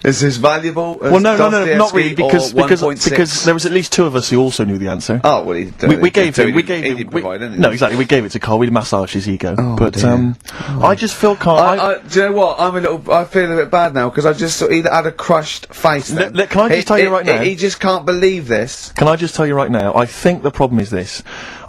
Is this valuable? Well, no, not really, because there was at least 2 of us who also knew the answer. Oh, well, we gave it. No, exactly. We gave it to Carl. We massaged his ego. I just feel Carl. Do you know what? I feel a bit bad now, because I just sort of either had a crushed face. Then. Can I just tell you right now? He just can't believe this. Can I just tell you right now? I think the problem is this.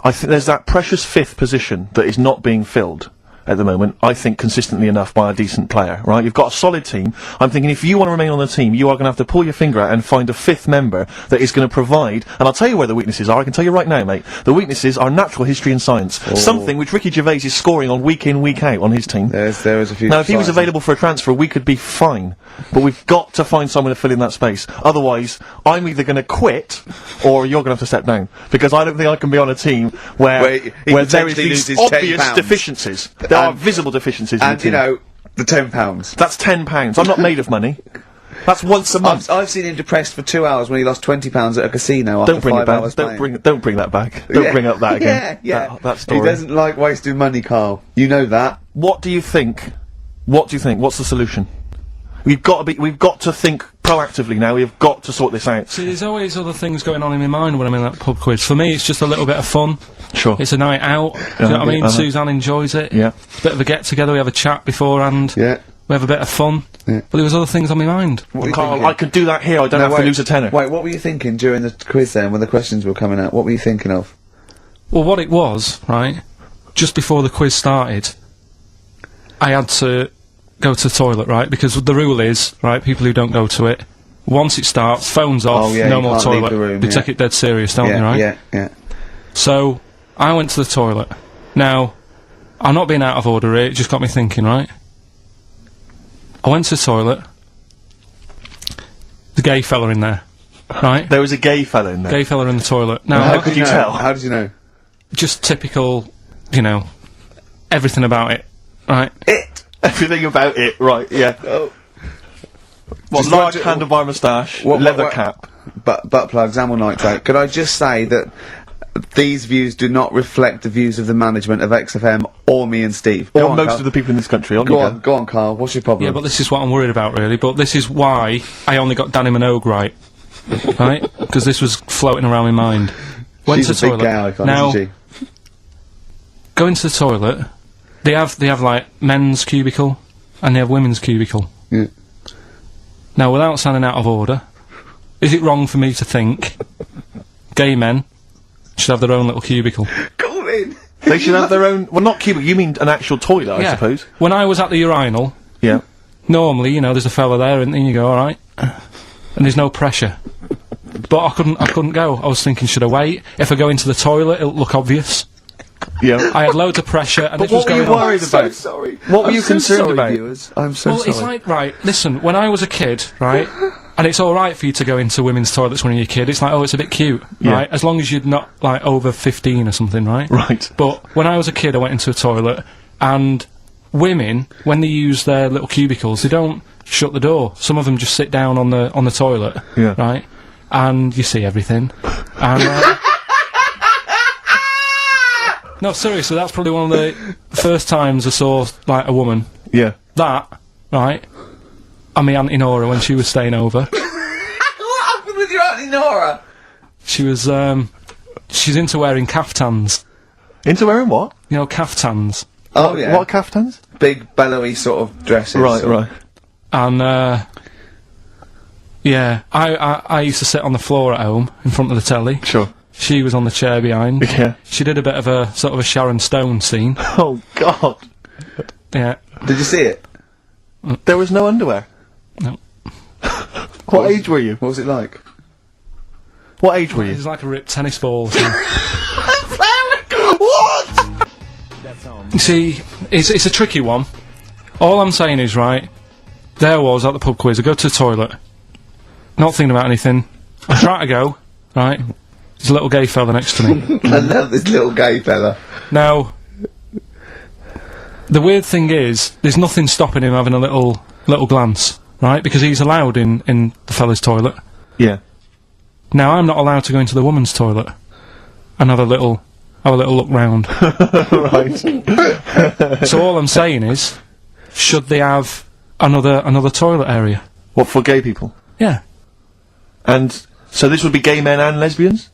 I think there's that precious 5th position that is not being filled at the moment, I think, consistently enough by a decent player, right? You've got a solid team. I'm thinking if you want to remain on the team, you are going to have to pull your finger out and find a 5th member that is going to provide, and I'll tell you where the weaknesses are. I can tell you right now, mate. The weaknesses are natural history and science. Something which Ricky Gervais is scoring on week in, week out on his team. There is a few... Now, if he was available for a transfer, we could be fine. But we've got to find someone to fill in that space. Otherwise, I'm either going to quit, or you're going to have to step down. Because I don't think I can be on a team where there is these obvious deficiencies. There are visible deficiencies in the team. And, you know, the £10. That's £10. I'm not made of money. That's once a month. I've seen him depressed for 2 hours when he lost £20 at a casino after 5 hours playing. Don't bring that back. Don't bring up that again. Yeah. That story. He doesn't like wasting money, Carl. You know that. What do you think? What's the solution? We've got to think proactively now. We've got to sort this out. See, there's always other things going on in my mind when I'm in that pub quiz. For me, it's just a little bit of fun. Sure. It's a night out. Do you know what I mean? Suzanne enjoys it. Yeah. Bit of a get-together, we have a chat beforehand. Yeah. We have a bit of fun. Yeah. But there was other things on my mind. Carl, I could do that here. I don't have to lose a tenner. Wait, what were you thinking during the quiz then, when the questions were coming out? What were you thinking of? Well, what it was, right, just before the quiz started, I had to go to the toilet, right, because the rule is, right, people who don't go to it, once it starts, phones off, no more toilet. They take it dead serious, don't they, right? Yeah. So, I went to the toilet. Now, I'm not being out of order here, it just got me thinking, right? I went to the toilet. The gay fella in there. right? There was a gay fella in there. Gay fella in the toilet. Now, How could you tell? How did you know? just typical, you know, everything about it, right? Everything about it, right, yeah. Oh. What, Just large what- handlebar moustache, what- leather what- cap. Butt plugs, amyl nitrate. Could I just say that these views do not reflect the views of the management of XFM or me and Steve. Go Or on, most Carl. of the people in this country. On Go you on, go on, Carl. What's your problem? Yeah, but this is what I'm worried about, really. But this is why I only got Danny Minogue right. Right? Because this was floating around my mind. Went She's to a the big toilet. gay icon, Now, isn't she? go into the toilet. They have like men's cubicle and they have women's cubicle. Yeah. Now, without sounding out of order, is it wrong for me to think gay men should have their own little cubicle? Go in. They should have their own. Well, not cubicle. You mean an actual toilet, I suppose. When I was at the urinal, Yeah. normally, you know, there's a fella there, and then you go, all right, and there's no pressure. But I couldn't go. I was thinking, should I wait? If I go into the toilet, it'll look obvious. Yeah. I had loads of pressure, and But this was what were you going on. worried I'm so about? sorry. What were I'm you so concerned sorry, about? Viewers. I'm so Well, sorry. it's like, right, listen, when I was a kid, right, and it's alright for you to go into women's toilets when you're a kid, it's like, oh, it's a bit cute, Yeah. right, as long as you're not, like, over 15 or something, right? Right. But when I was a kid, I went into a toilet, and women, when they use their little cubicles, they don't shut the door. Some of them just sit down on the toilet, Yeah. right, and you see everything, and, no, seriously, that's probably one of the first times I saw, like, a woman. Yeah. That, right, and my Auntie Nora when she was staying over. What happened with your Auntie Nora? She was, she's into wearing caftans. Into wearing what? You know, caftans. Oh, yeah. What caftans? Big, bellowy sort of dresses. Right, right. And, yeah, I used to sit on the floor at home in front of the telly. Sure. She was on the chair behind. Yeah. She did a bit of a, sort of a Sharon Stone scene. Oh, God. Yeah. Did you see it? There was no underwear. No. What age were you? What was it like? What age were It you? was like a ripped tennis ball. So. What? You see, it's a tricky one. All I'm saying is, right, there I was at the pub quiz, I go to the toilet, not thinking about anything, I try to go, right, there's a little gay fella next to me. I love this little gay fella. Now, the weird thing is, there's nothing stopping him having a little glance, right, because he's allowed in the fella's toilet. Yeah. Now, I'm not allowed to go into the woman's toilet and have a little look round. Right. So all I'm saying is, should they have another toilet area? What, for gay people? Yeah. And so this would be gay men and lesbians?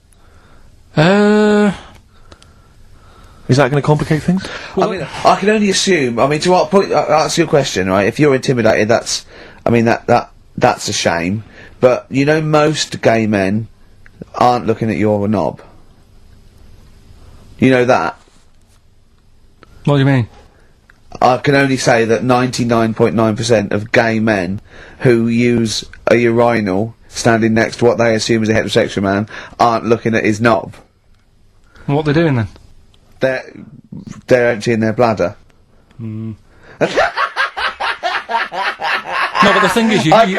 Is that going to complicate things? I mean, I can only assume. I mean, to what point? Answer your question, right? If you're intimidated, that's. I mean, that's a shame. But you know, most gay men aren't looking at your knob. You know that. What do you mean? I can only say that 99.9% of gay men who use a urinal standing next to what they assume is a heterosexual man aren't looking at his knob. What they're doing then? They're emptying their bladder. No, but the thing is, I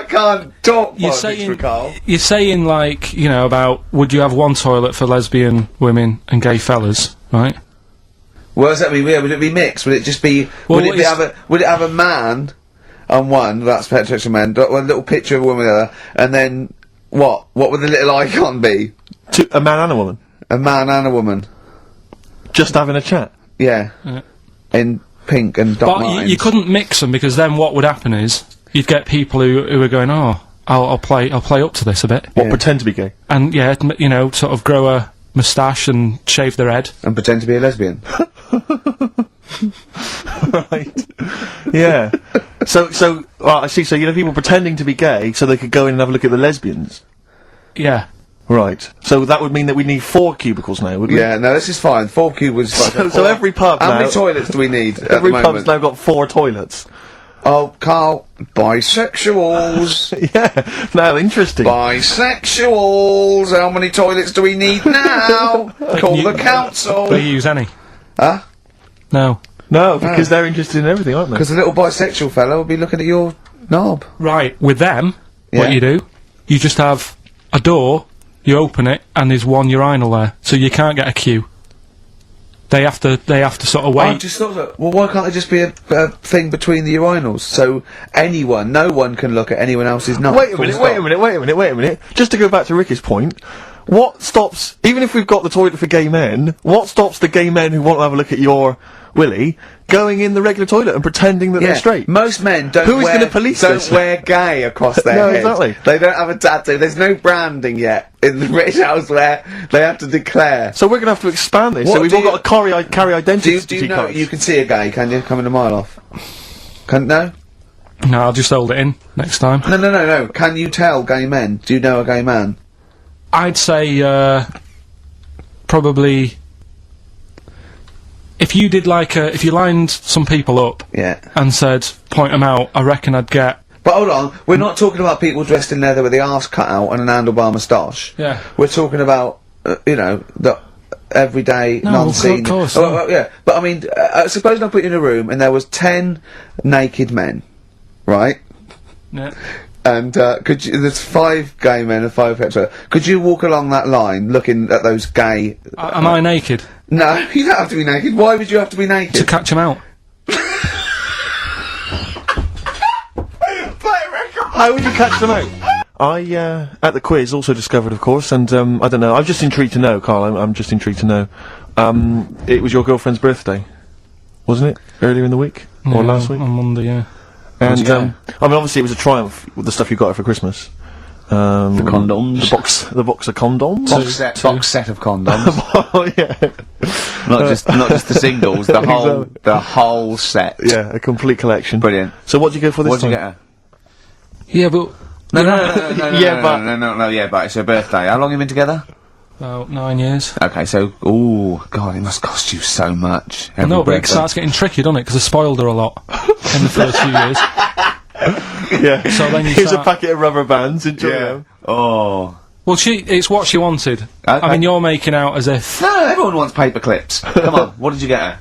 can't talk you're politics saying, for Carl. you're saying, like, you know, about would you have one toilet for lesbian women and gay fellas, right? What does that mean? Would it be mixed? Would it just be? Well, would it have a man on one? That's heterosexual man. A little picture of a woman on the other, and then what? What would the little icon be? A man and a woman? A man and a woman. Just having a chat? Yeah. In pink and dot But lines. you couldn't mix them because then what would happen is you'd get people who are going, oh, I'll play up to this a bit, What, pretend to be gay? and yeah, you know, sort of grow a moustache and shave their head. And pretend to be a lesbian. Right. Yeah. So, I see, so you know people pretending to be gay so they could go in and have a look at the lesbians? Yeah. Right. So that would mean that we need 4 cubicles now, would we? Yeah. No, this is fine. 4 cube was. So every pub How now... many toilets do we need at Every the pub's moment? now got 4 toilets. Oh, Carl, bisexuals. Yeah. Now, interesting. Bisexuals. How many toilets do we need now? Call the council. Do you use any? Huh? No. No, because they're interested in everything, aren't they? Because the little bisexual fellow will be looking at your knob. Right. With them, Yeah. what you do, you just have a door, you open it, and there's one urinal there, so you can't get a queue. They have to sort of wait. I just thought that. Well, why can't there just be a thing between the urinals so no one can look at anyone else's nut? Wait a minute. Just to go back to Ricky's point, what stops, even if we've got the toilet for gay men, what stops the gay men who want to have a look at your willy going in the regular toilet and pretending that they're straight? Most men don't Who is going to police this? wear gay across their No, head. exactly. They don't have a tattoo. There's no branding yet in the British house where they have to declare. So we're going to have to expand this. What So we've do all got to carry identity Do you know cards. you can see a gay, can you? Coming a mile off. No? No, I'll just hold it in next time. No. Can you tell gay men? Do you know a gay man? I'd say, probably... If you did if you lined some people up Yeah. and said, point them out, I reckon I'd get... But hold on, we're not talking about people dressed in leather with the arse cut out and an handlebar moustache. Yeah. We're talking about, the everyday, No, non-seen... of course, yeah. But I mean, suppose I put you in a room and there was 10 naked men, right? Yeah. And, there's 5 gay men and 5 hetero. Could you walk along that line looking at those gay... Am I naked? No, you don't have to be naked. Why would you have to be naked? To catch them out. How would you catch them out? I, at the quiz, also discovered, of course, and, I don't know, I'm just intrigued to know, Carl, I'm just intrigued to know. It was your girlfriend's birthday, wasn't it? Earlier in the week? Or last week? On Monday, yeah. And, What'd you get? I mean, obviously it was a triumph with the stuff you got her for Christmas. The condoms. The box of condoms. Box set of condoms. Oh, yeah. not just the singles, the whole set. Yeah, a complete collection. Brilliant. So what'd you go for this What'd you time? get her? Yeah, but... Yeah, but it's her birthday. How long have you been together? About 9 years. Okay, so, God, it must cost you so much. I know, but it starts getting tricky, doesn't it? Because I spoiled her a lot in the first few years. Yeah. So then you Here's start... a packet of rubber bands, enjoy them. Oh. Well, it's what she wanted. Okay. I mean, you're making out as if... No, everyone wants paper clips. Come on, what did you get her?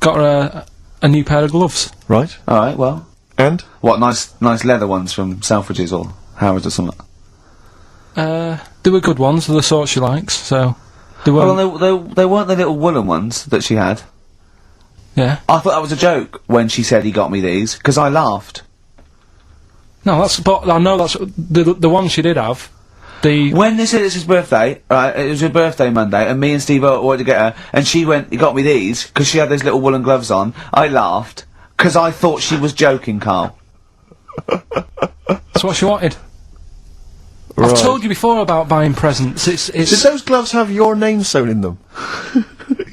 Got her a new pair of gloves. Right. Alright, well. And? What, nice leather ones from Selfridges or Harrods or something? They were good ones, they're the sort she likes, so... They weren't... Well, they weren't the little woolen ones that she had. Yeah. I thought that was a joke when she said he got me these, because I laughed. No, but I know that's... The one she did have, When they said it's his birthday, right, it was her birthday Monday, and me and Steve wanted to get her, and she went, he got me these, because she had those little woolen gloves on, I laughed, because I thought she was joking, Carl. That's what she wanted. Right. I've told you before about buying presents. Did those gloves have your name sewn in them?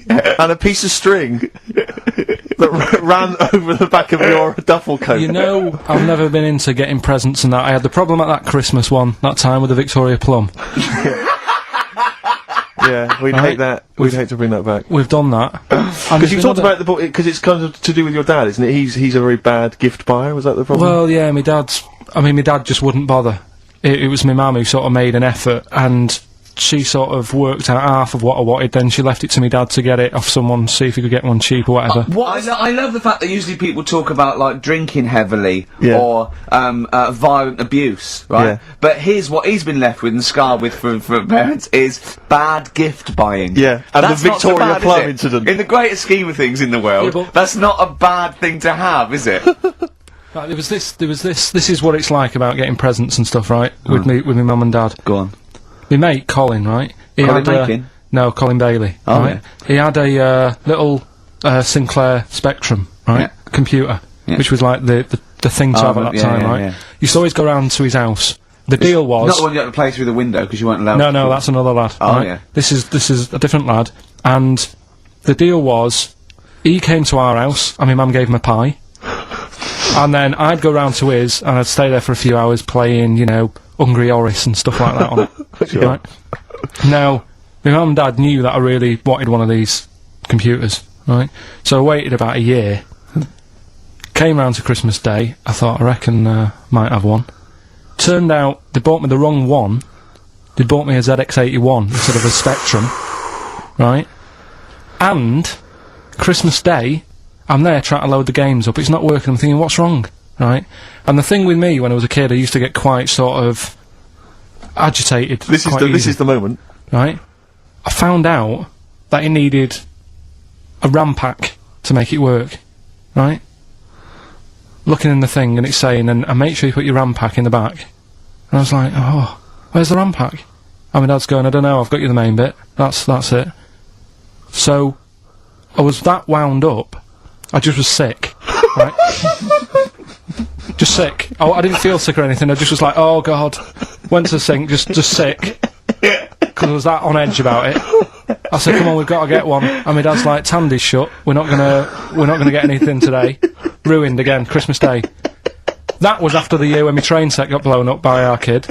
And a piece of string that ran over the back of your duffel coat? You know, I've never been into getting presents and that. I had the problem at that Christmas one, that time with the Victoria Plum. Yeah, we'd hate that. We'd hate to bring that back. We've done that. Because you talked about the book, because it's kind of to do with your dad, isn't it? He's a very bad gift buyer, was that the problem? Well, yeah, my dad just wouldn't bother. It was my mum who sort of made an effort, and she sort of worked out half of what I wanted, then she left it to me dad to get it off someone, see if he could get one cheap or whatever. I love the fact that usually people talk about, like, drinking heavily, Yeah. or, violent abuse, right? Yeah. But here's what he's been left with and scarred with from parents is bad gift buying. Yeah, and That's the not so Victoria bad, Plum is it? incident. In the greater scheme of things in the world, Yeah, but- that's not a bad thing to have, is it? Right, there was this is what it's like about getting presents and stuff, right? With my mum and dad. Go on. My mate, Colin, right? He Colin had, Makin? No, Colin Bailey. Oh, right? He had a little Sinclair Spectrum, right? Yeah. Computer, Yeah. which was like the thing to have at that yeah, time, yeah, right? yeah. Used to always go round to his house. The deal was... Not the one you had to play through the window because you weren't allowed to. No, that's another lad. Oh, right? yeah. This is a different lad, and the deal was, he came to our house, and my mum gave him a pie, and then I'd go round to his, and I'd stay there for a few hours playing, you know, Hungry Horace and stuff like that on it. Sure. Right? Now, my mum and dad knew that I really wanted one of these computers, right? So I waited about a year, came round to Christmas Day, I thought, I reckon, might have one. Turned out, they bought me the wrong one. They bought me a ZX81 instead of a Spectrum, right? And, Christmas Day, I'm there trying to load the games up, it's not working, I'm thinking, what's wrong, right? And the thing with me, when I was a kid, I used to get quite sort of... agitated. This is the moment. Right? I found out that it needed a RAM pack to make it work. Right? Looking in the thing and it's saying, and make sure you put your RAM pack in the back. And I was like, oh, where's the RAM pack? And my dad's going, I don't know, I've got you the main bit. That's it. So, I was that wound up, I just was sick. Right? Just sick. I didn't feel sick or anything, I just was like, oh god. Went to the sink, just sick. Because I was that on edge about it. I said, come on, we've got to get one. And my dad's like, Tandy's shut, we're not gonna get anything today. Ruined again, Christmas Day. That was after the year when my train set got blown up by our kid.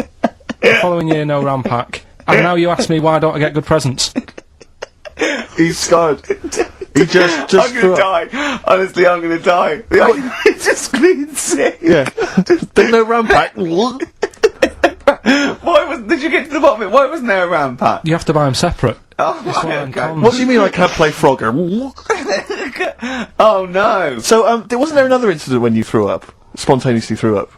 The following year, no RAM pack. And now you ask me why don't I get good presents? He's scarred. He just I'm gonna die. Honestly, I'm gonna die. He's just clean sick. Yeah. There's no RAM pack. Did you get to the bottom of it? Why wasn't there a RAM pack? You have to buy them separate. Oh, Right, okay. What do you mean I can't play Frogger? Oh no. So, wasn't there another incident when you threw up? Spontaneously threw up?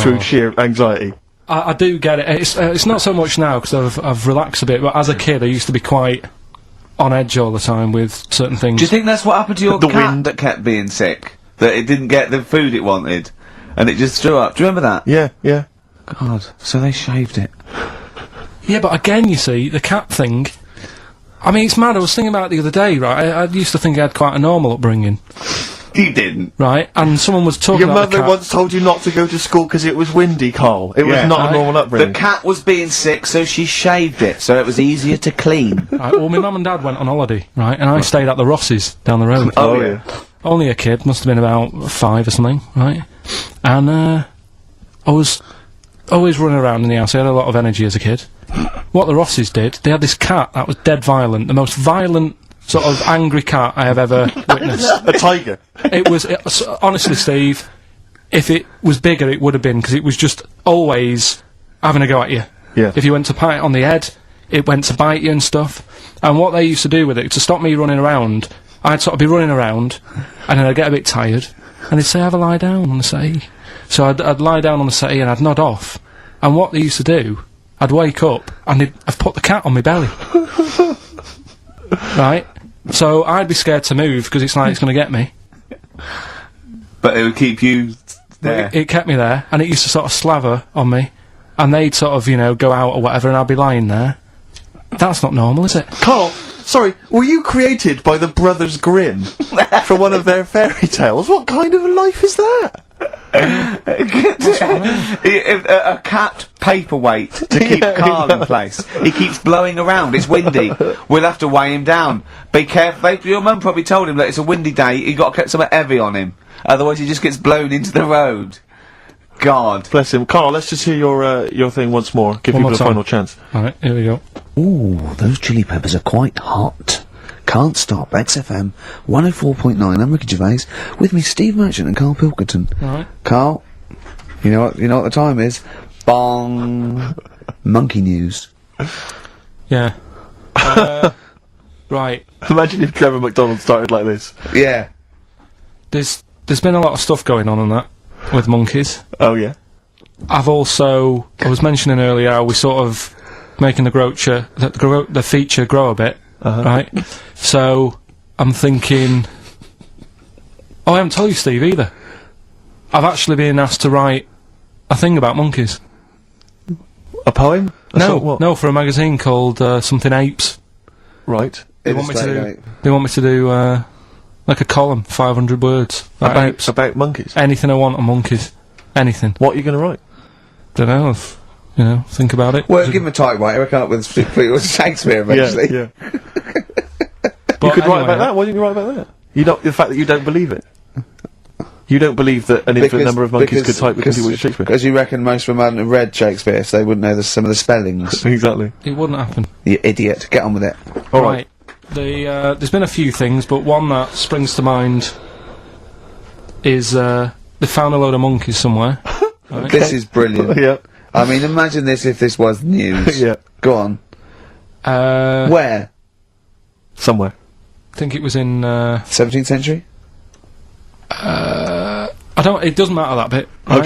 Through sheer anxiety? I do get it. It's not so much now, because I've relaxed a bit, but as a kid I used to be quite on edge all the time with certain things. Do you think that's what happened to your The cat wind. that kept being sick? That it didn't get the food it wanted? And it just threw up? Do you remember that? Yeah. God, so they shaved it. Yeah, but again, you see, the cat thing, I mean, it's mad. I was thinking about it the other day, right? I used to think I had quite a normal upbringing, You didn't. right? And someone was talking Your about the mother cat. once told you not to go to school because it was windy, Carl. It was Yeah. not Right. a normal upbringing. The cat was being sick, so she shaved it, so it was easier to clean. Right, well, my mum and dad went on holiday, right? And I stayed at the Rosses down the road. Oh, yeah. Only a kid, must have been about 5 or something, right? And I was always running around in the house. I had a lot of energy as a kid. What the Rosses did, they had this cat that was dead violent, the most violent sort of angry cat I have ever witnessed. A tiger. It was honestly, Steve, if it was bigger, it would have been, because it was just always having a go at you. Yeah. If you went to pat it on the head, it went to bite you and stuff. And what they used to do with it, to stop me running around, I'd sort of be running around, and then I'd get a bit tired, and they'd say, have a lie down on the settee. So I'd lie down on the settee and I'd nod off. And what they used to do, I'd wake up, and I'd put the cat on my belly. Right? So I'd be scared to move, because it's like it's going to get me. But it would keep you there. It kept me there, and it used to sort of slaver on me, and they'd sort of, go out or whatever, and I'd be lying there. That's not normal, is it? Carl, sorry, were you created by the Brothers Grimm for one of their fairy tales? What kind of a life is that? A cat paperweight to keep Carl in place. He keeps blowing around. It's windy. We'll have to weigh him down. Be careful. Your mum probably told him that it's a windy day. You got to get something heavy on him. Otherwise, he just gets blown into the road. God. Bless him. Carl, let's just hear your thing once more. Give One people more a time. final chance. Alright, here we go. Ooh, those chili peppers are quite hot. Can't stop. XFM 104.9. I'm Ricky Gervais. With me, Steve Merchant and Karl Pilkington. Alright. Carl, you know what the time is? Bong. Monkey news. Yeah. Right. Imagine if Trevor McDonald started like this. Yeah. There's been a lot of stuff going on that, with monkeys. Oh, yeah? I was mentioning earlier how we sort of making the feature grow a bit, right? So, I'm thinking... Oh, I haven't told you, Steve, either. I've actually been asked to write a thing about monkeys. A poem? A No, sort of what? no, for a magazine called something Apes. Right. They want me to do like a column, 500 words. About apes. About monkeys? Anything I want on monkeys. Anything. What are you going to write? Don't know, think about it. Well, give him a typewriter. I come up with Shakespeare eventually. Yeah. But You could write anyway, about that? Why didn't you write about that? The fact that you don't believe it. You don't believe that an infinite number of monkeys could type the continuous Shakespeare? Because you reckon most of them hadn't read Shakespeare, so they wouldn't know some of the spellings. Exactly. It wouldn't happen. You idiot. Get on with it. Alright. There's been a few things, but one that springs to mind is they found a load of monkeys somewhere. Right? This is brilliant. Yeah. I mean, imagine this if this was news. Yeah. Go on. Where? Somewhere. I think it was in 17th century? it doesn't matter that bit. Right?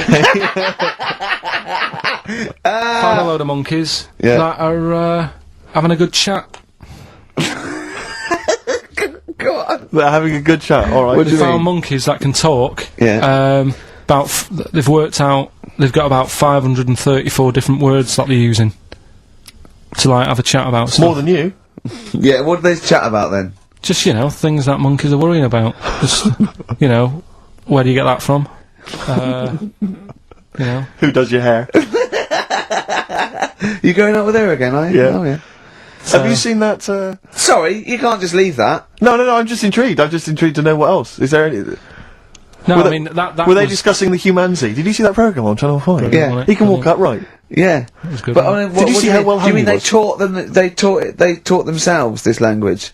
Okay. Found a load of monkeys Yeah. that are having a good chat. Go on. They're having a good chat. All right. What do They you found mean? monkeys that can talk. Yeah. They've worked out. They've got about 534 different words that they're using to like have a chat about stuff. More than you. Yeah, what do they chat about then? Just, things that monkeys are worrying about. Just, where do you get that from? Who does your hair? You going out with her again, are you? Yeah. Oh, yeah. Have you seen that? Sorry, you can't just leave that. No. I'm just intrigued. I'm just intrigued to know what else. Is there any? No, Were I they- mean, that Were they was- discussing the humanity? Did you see that program on Channel 5? Yeah. He can walk upright. Yeah. was good, But wasn't I mean, Did you what see do how mean? well Do you hung mean he they was? taught them? They taught themselves this language?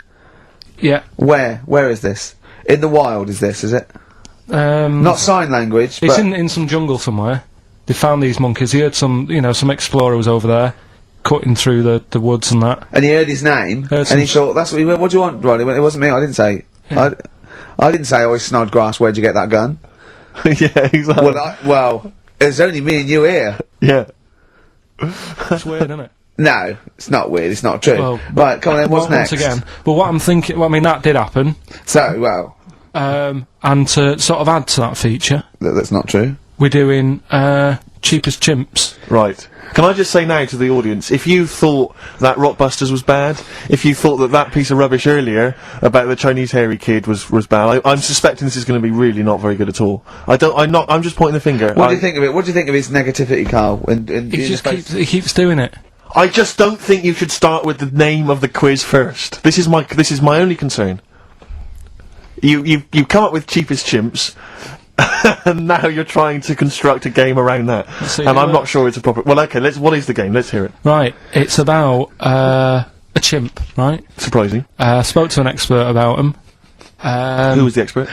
Yeah. Where? Where is this? In the wild? Is this? Is it? Not sign language. It's but in some jungle somewhere. They found these monkeys. He heard some explorer was over there, cutting through the woods and that. and he heard his name, Heard and he some- thought, "That's what he went. What do you want, Ron?" He went, "It wasn't me. I didn't say. I didn't say. Oh, Snodgrass. Where'd you get that gun?" Yeah, exactly. Well, there's only me and you here. Yeah. It's weird, isn't it? No, it's not weird. It's not true. Well, right, come on then. What's Well, next? Once again, but what I'm thinking, that did happen. So, well, And to sort of add to that feature, that's not true. we're doing cheapest chimps. Right. Can I just say now to the audience, if you thought that Rockbusters was bad, if you thought that piece of rubbish earlier about the Chinese hairy kid was bad, I'm suspecting this is going to be really not very good at all. I'm just pointing the finger. What do you think of it? What do you think of his negativity, Carl? He keeps doing it. I just don't think you should start with the name of the quiz first. This is my only concern. You come up with cheapest chimps, and now you're trying to construct a game around that. see And if I'm it not works. sure it's a proper. Well, okay. What is the game? Let's hear it. Right, it's about a chimp, right? Surprising. Spoke to an expert about him. Who was the expert?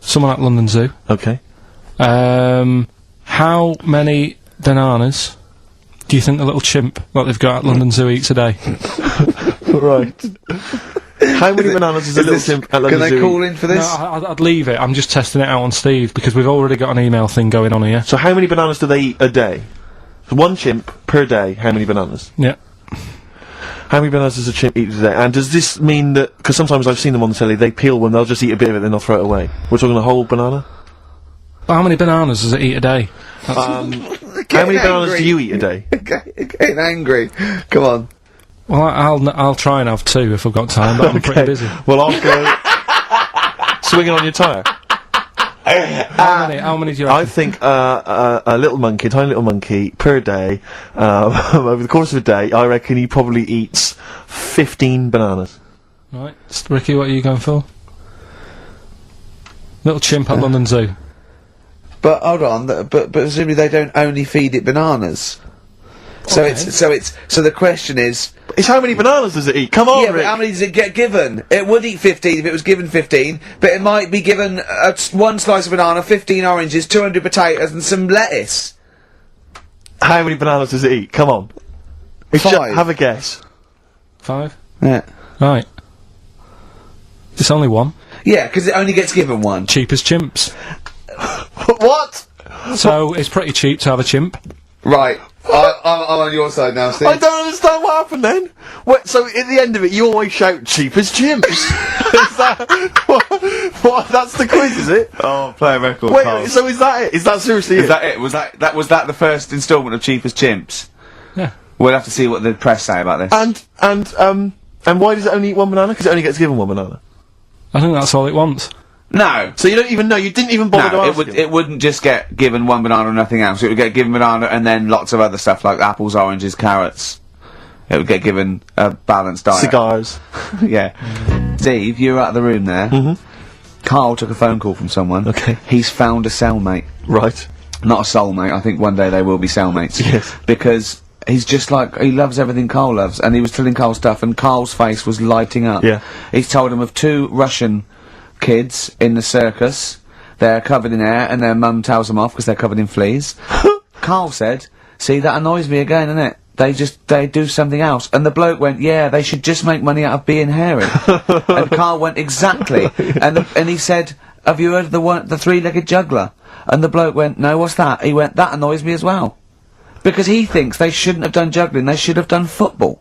Someone at London Zoo. Okay. How many bananas do you think the little chimp that they've got at London Zoo eats a day? Right. How many bananas does a little chimp at Can London they Zoo call eat? in for No, this? I'd leave it. I'm just testing it out on Steve because we've already got an email thing going on here. So how many bananas do they eat a day? So one chimp per day. How many bananas? Yeah. How many bananas does a chimp eat a day? And does this mean that? Because sometimes I've seen them on the telly. They peel one. They'll just eat a bit of it, then they'll throw it away. We're talking a whole banana. How many bananas does it eat a day? How many bananas do you eat a day? Getting angry. Come on. Well, I'll try and have 2 if I've got time, but I'm pretty busy. Well, I'll go swinging on your tyre. How many do you I reckon? think a little monkey, tiny little monkey, per day, over the course of a day, I reckon he probably eats 15 bananas. Right. Ricky, what are you going for? Little chimp at London Zoo. But hold on. But presumably they don't only feed it bananas. So Okay. so the question is. It's how many bananas does it eat? Come on, Yeah, but Rick. how many does it get given? It would eat 15 if it was given 15, but it might be given one slice of banana, 15 oranges, 200 potatoes, and some lettuce. How many bananas does it eat? Come on. It's 5. have a guess. 5? Yeah. Right. It's only 1. Yeah, because it only gets given one. Cheapest chimps. What? So, it's pretty cheap to have a chimp. Right. I'm on your side now, Steve. I don't understand what happened then. What, so at the end of it, you always shout cheap as chimps. Is that what? That's the quiz, is it? Oh, play a record. Wait, so is that it? Is that seriously Is it? that it? Was that the first instalment of Cheapest Chimps? Yeah. We'll have to see what the press say about this. And why does it only eat one banana? Because it only gets given one banana. I think that's all it wants. No. So you don't even know. You didn't even bother to No, ask him. it wouldn't just get given one banana and nothing else. It would get given banana and then lots of other stuff like apples, oranges, carrots. It would get given a balanced diet. Cigars. Yeah. Steve, you were out of the room there. Mm-hmm. Carl took a phone call from someone. Okay. He's found a cellmate. Right. Not a soulmate. I think one day they will be cellmates. Yes. Because he's just like, he loves everything Carl loves. And he was telling Carl stuff and Carl's face was lighting up. Yeah. He's told him of 2 Russian kids in the circus. They're covered in hair and their mum tells them off because they're covered in fleas. Carl said, see, that annoys me again, innit? They do something else. And the bloke went, yeah, they should just make money out of being hairy. And Carl went, exactly. And he said, have you heard of the 3-legged juggler? And the bloke went, no, what's that? He went, that annoys me as well. Because he thinks they shouldn't have done juggling, they should have done football.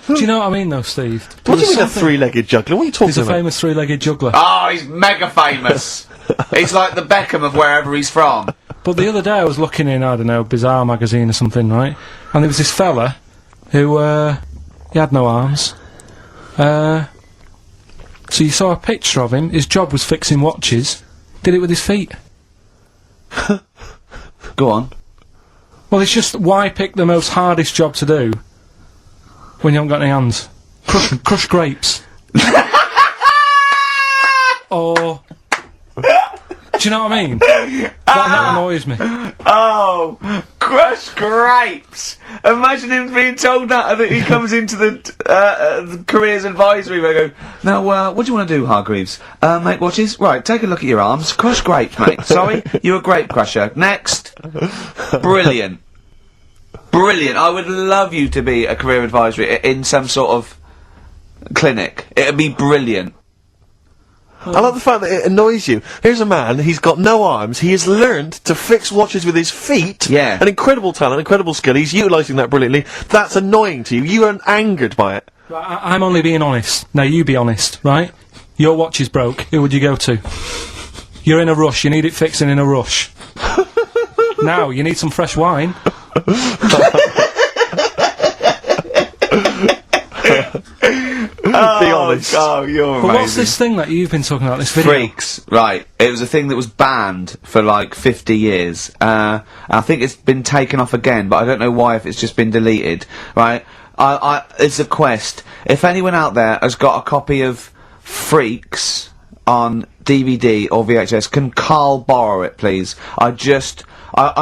Do you know what I mean, though, Steve? What do you mean a three-legged juggler? What are you talking He's a about? famous three-legged juggler. Oh, he's mega famous. He's like the Beckham of wherever he's from. But the other day I was looking in, I don't know, Bizarre magazine or something, right? And there was this fella who, he had no arms. So you saw a picture of him, his job was fixing watches, did it with his feet. Go on. Well, it's just, why pick the most hardest job to do when you haven't got any hands? Crush grapes. Or... Do you know what I mean? That annoys me. Oh, crush grapes! Imagine him being told that, and he comes into the careers advisory where they go, now, what do you want to do, Hargreaves? Make watches? Right, take a look at your arms. Crush grapes, mate. Sorry, you're a grape crusher. Next. Brilliant. Brilliant. I would love you to be a career advisory in some sort of clinic. It'd be brilliant. I like the fact that it annoys you. Here's a man, he's got no arms, he has learned to fix watches with his feet. Yeah. An incredible talent, incredible skill, he's utilising that brilliantly. That's annoying to you. You are angered by it. Right, I'm only being honest. Now, you be honest, right? Your watch is broke. Who would you go to? You're in a rush. You need it fixing in a rush. Now, you need some fresh wine. Be honest. Oh, you're But amazing. what's this thing that you've been talking about, this video? Freaks, right. It was a thing that was banned for like 50 years. I think it's been taken off again, but I don't know why, if it's just been deleted, right? It's a quest. If anyone out there has got a copy of Freaks on DVD or VHS, can Karl borrow it, please? I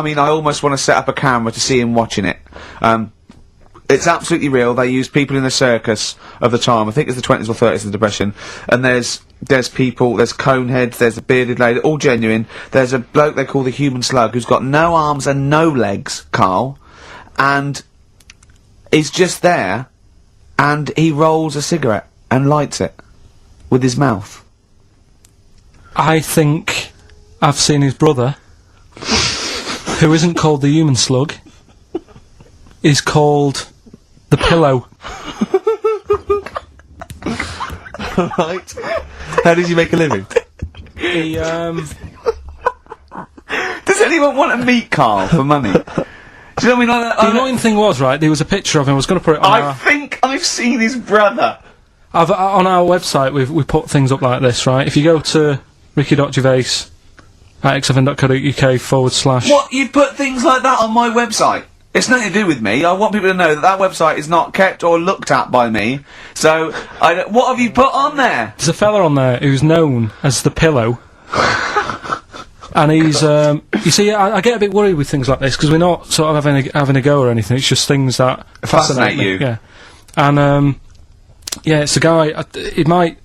mean, I almost want to set up a camera to see him watching it. It's absolutely real. They used people in the circus of the time. I think it's the 20s or 30s of the Depression. And there's people, there's coneheads, there's a bearded lady, all genuine. There's a bloke they call the human slug who's got no arms and no legs, Karl. And he's just there, and he rolls a cigarette and lights it with his mouth. I think I've seen his brother, who isn't called the human slug, is called the pillow. Right. How does he make a living? He, Does anyone want to meet Karl for money? Do you know what I mean? the annoying thing was, right, there was a picture of him, I was going to put it on I think I've seen his brother. on our website, we put things up like this, right? If you go to ricky.gervais at xfm.co.uk / What? You put things like that on my website? It's nothing to do with me. I want people to know that that website is not kept or looked at by me. So, what have you put on there? There's a fella on there who's known as the pillow. And he's, you see, I get a bit worried with things like this, because we're not sort of having a go or anything, it's just things that Fascinate me. you. Yeah. And, yeah, it's a guy, it might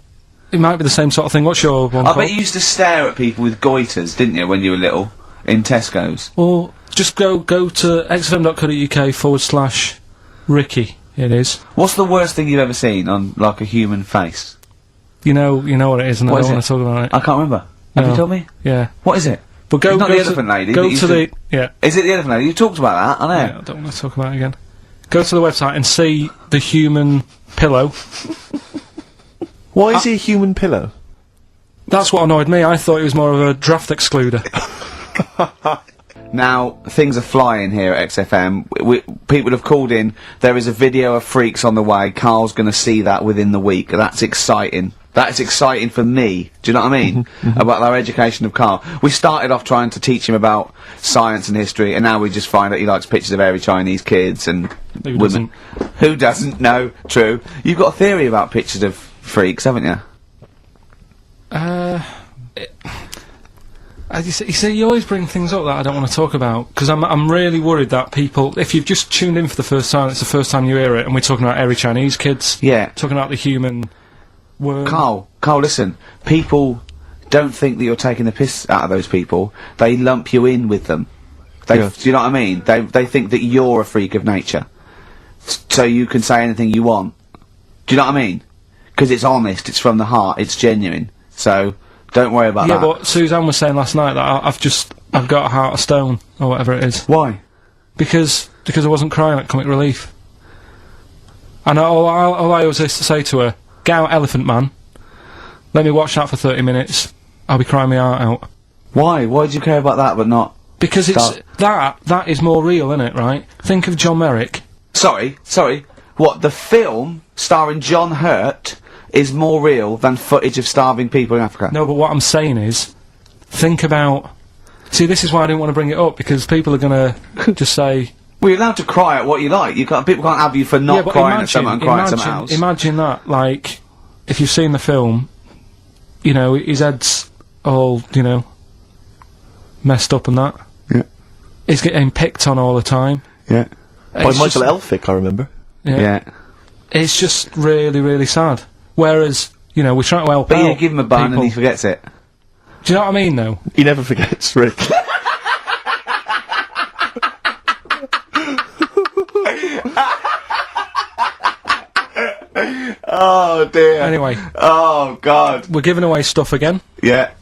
be the same sort of thing. What's your one I called? bet you used to stare at people with goiters, didn't you, when you were little? In Tesco's. Well, just go to xfm.co.uk / Ricky, it is. What's the worst thing you've ever seen on, like, a human face? You know what it is, and What I is don't it? want to talk about it. I can't remember. Have No. you told me? Yeah. What is it? But go, It's not go the to, elephant lady Go that used to the, to- yeah. Is it the elephant lady? You talked about that, I know. Yeah, I don't want to talk about it again. Go to the website and see the human pillow. Why is he a human pillow? That's what annoyed me. I thought it was more of a draft excluder. Now, things are flying here at XFM. People have called in. There is a video of Freaks on the way. Karl's going to see that within the week. That's exciting. That's exciting for me. Do you know what I mean? About our education of Karl. We started off trying to teach him about science and history, and now we just find out he likes pictures of hairy Chinese kids and Who women. Who doesn't? No, true. You've got a theory about pictures of freaks, haven't you? You see, you always bring things up that I don't want to talk about, because I'm really worried that people, if you've just tuned in for the first time, it's the first time you hear it, and we're talking about hairy Chinese kids. Yeah. Talking about the human worm. Karl, listen. People don't think that you're taking the piss out of those people. They lump you in with them. Do you know what I mean? They think that you're a freak of nature. So you can say anything you want. Do you know what I mean? Because it's honest, it's from the heart, it's genuine. So, don't worry about that. Yeah, but Suzanne was saying last night that I've got a heart of stone, or whatever it is. Why? because I wasn't crying at Comic Relief. And all I always used to say to her, get out Elephant Man, let me watch that for 30 minutes, I'll be crying my heart out. Why? Why do you care about that but not... Because it's... That is more real, isn't it, right? Think of John Merrick. Sorry. What, the film starring John Hurt is more real than footage of starving people in Africa? No, but what I'm saying is, think about... See, this is why I didn't want to bring it up, because people are gonna just say... Well, you're allowed to cry at what you like. People can't have you for not but crying at someone and crying at someone else. Imagine that, like, if you've seen the film, you know, his head's all, you know, messed up and that. Yeah. He's getting picked on all the time. Yeah. By Michael Elphick, I remember. Yeah. It's just really, really sad. Whereas, you know, we're trying to help But out you give him a bun and he forgets it. Do you know what I mean, though? He never forgets, Rick. Oh dear. Anyway. Oh God. We're giving away stuff again. Yeah.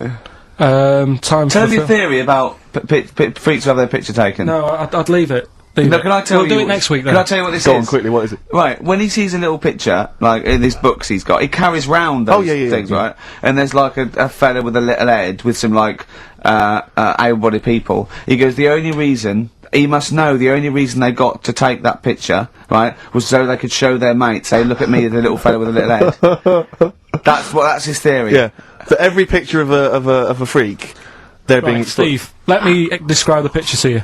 Time Tell for me your theory about freaks who have their picture taken. No, I'd leave it. No, can I tell you? We'll do it next week, then. Can I tell you what this Go is? on, quickly, what is it? Right, when he sees a little picture, like in his books he's got, he carries round those things, right? And there's like a fella with a little head with some like, able-bodied people. He goes, the only reason they got to take that picture, right, was so they could show their mates, say, look at me, the little fella with a little head. That's his theory. Yeah. For every picture of a freak, they're being... Steve, let me describe the picture to you.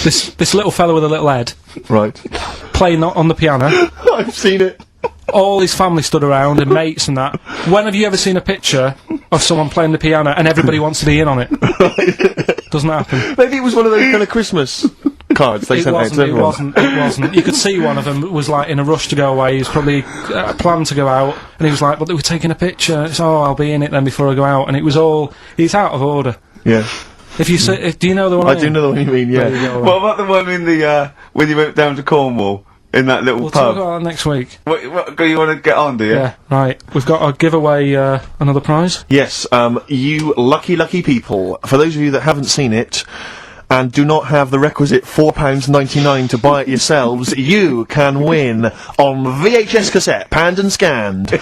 This little fella with a little head. Right. Playing on the piano. I've seen it. All his family stood around and mates and that. When have you ever seen a picture of someone playing the piano and everybody wants to be in on it? Doesn't happen. Maybe it was one of those kind of Christmas cards they sent out to everyone. It wasn't. You could see one of them was like in a rush to go away. He was probably planned to go out, and he was like, "But they were taking a picture." It's, "Oh, I'll be in it then before I go out," and it was all. He's out of order. Yeah. If you say, do you know the one? I do know the one you mean. Yeah. What about the one in the when you went down to Cornwall in that little We'll pub? talk about that next week. What you want to get on, do you? Yeah, right. We've got to give away another prize. Yes, you lucky people. For those of you that haven't seen it, and do not have the requisite £4.99 to buy it yourselves, you can win on VHS cassette, panned and scanned.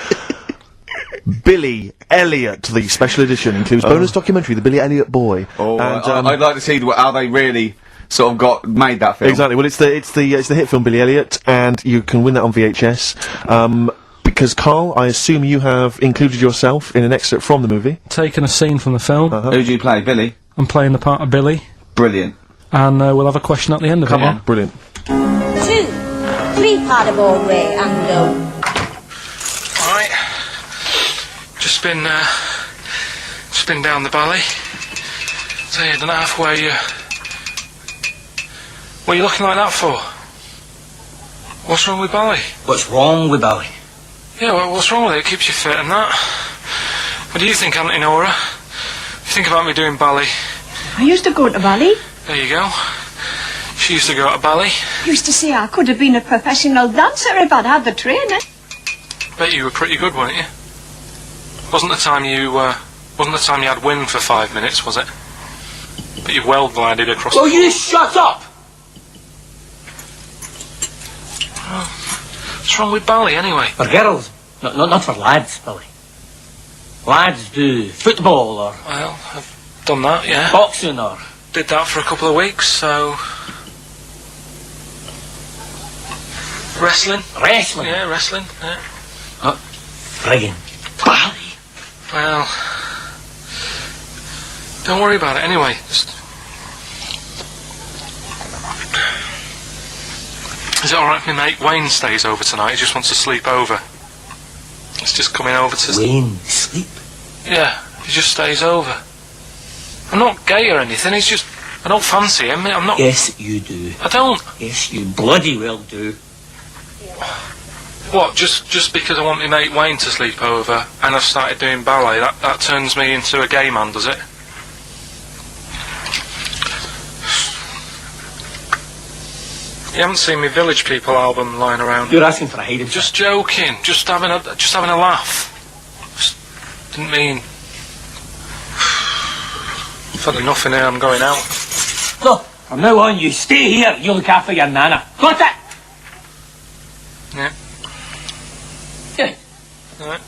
Billy Elliot, the special edition, includes bonus documentary, The Billy Elliot Boy. Oh, and, I'd like to see how they really sort of made that film. Exactly. Well, it's the hit film Billy Elliot, and you can win that on VHS. Because Carl, I assume you have included yourself in an excerpt from the movie. Taking a scene from the film. Who do you play, Billy? I'm playing the part of Billy. Brilliant. And we'll have a question at the end of it. Come on. Brilliant. 2, 3-part of all way and go. Right. Just been down the valley. So I don't know halfway. What are you looking like that for? What's wrong with Bally? What's wrong with Bally? Yeah, well, what's wrong with it? It keeps you fit and that. What do you think, Auntie Nora? You think about me doing Bally? I used to go to Bally. There you go. She used to go to Bally. Used to say I could have been a professional dancer if I'd had the training. Bet you were pretty good, weren't you? Wasn't the time you had wind for 5 minutes, was it? But you well glided across. Will you shut up? What's wrong with Bally, anyway? For girls, not for lads, Billy. Lads do football or Well, I've done that, yeah. boxing or... Did that for a couple of weeks, so... Wrestling? Wrestling? Yeah, wrestling, yeah. Not friggin' Bally. Well... Don't worry about it, anyway. Just... Is it alright if my mate Wayne stays over tonight? He just wants to sleep over. He's just coming over to... Wayne, sleep? Yeah, he just stays over. I'm not gay or anything, he's just... I don't fancy him, I'm not... Yes, you do. I don't. Yes, you bloody well do. What, just because I want my mate Wayne to sleep over and I've started doing ballet, that turns me into a gay man, does it? You haven't seen my Village People album lying around? You're asking for a hiding. Just joking, just having a laugh. Just didn't mean... I've had enough in here, I'm going out. No, From now on, you stay here. You look after your nana. Got it? Yeah. Good. Alright.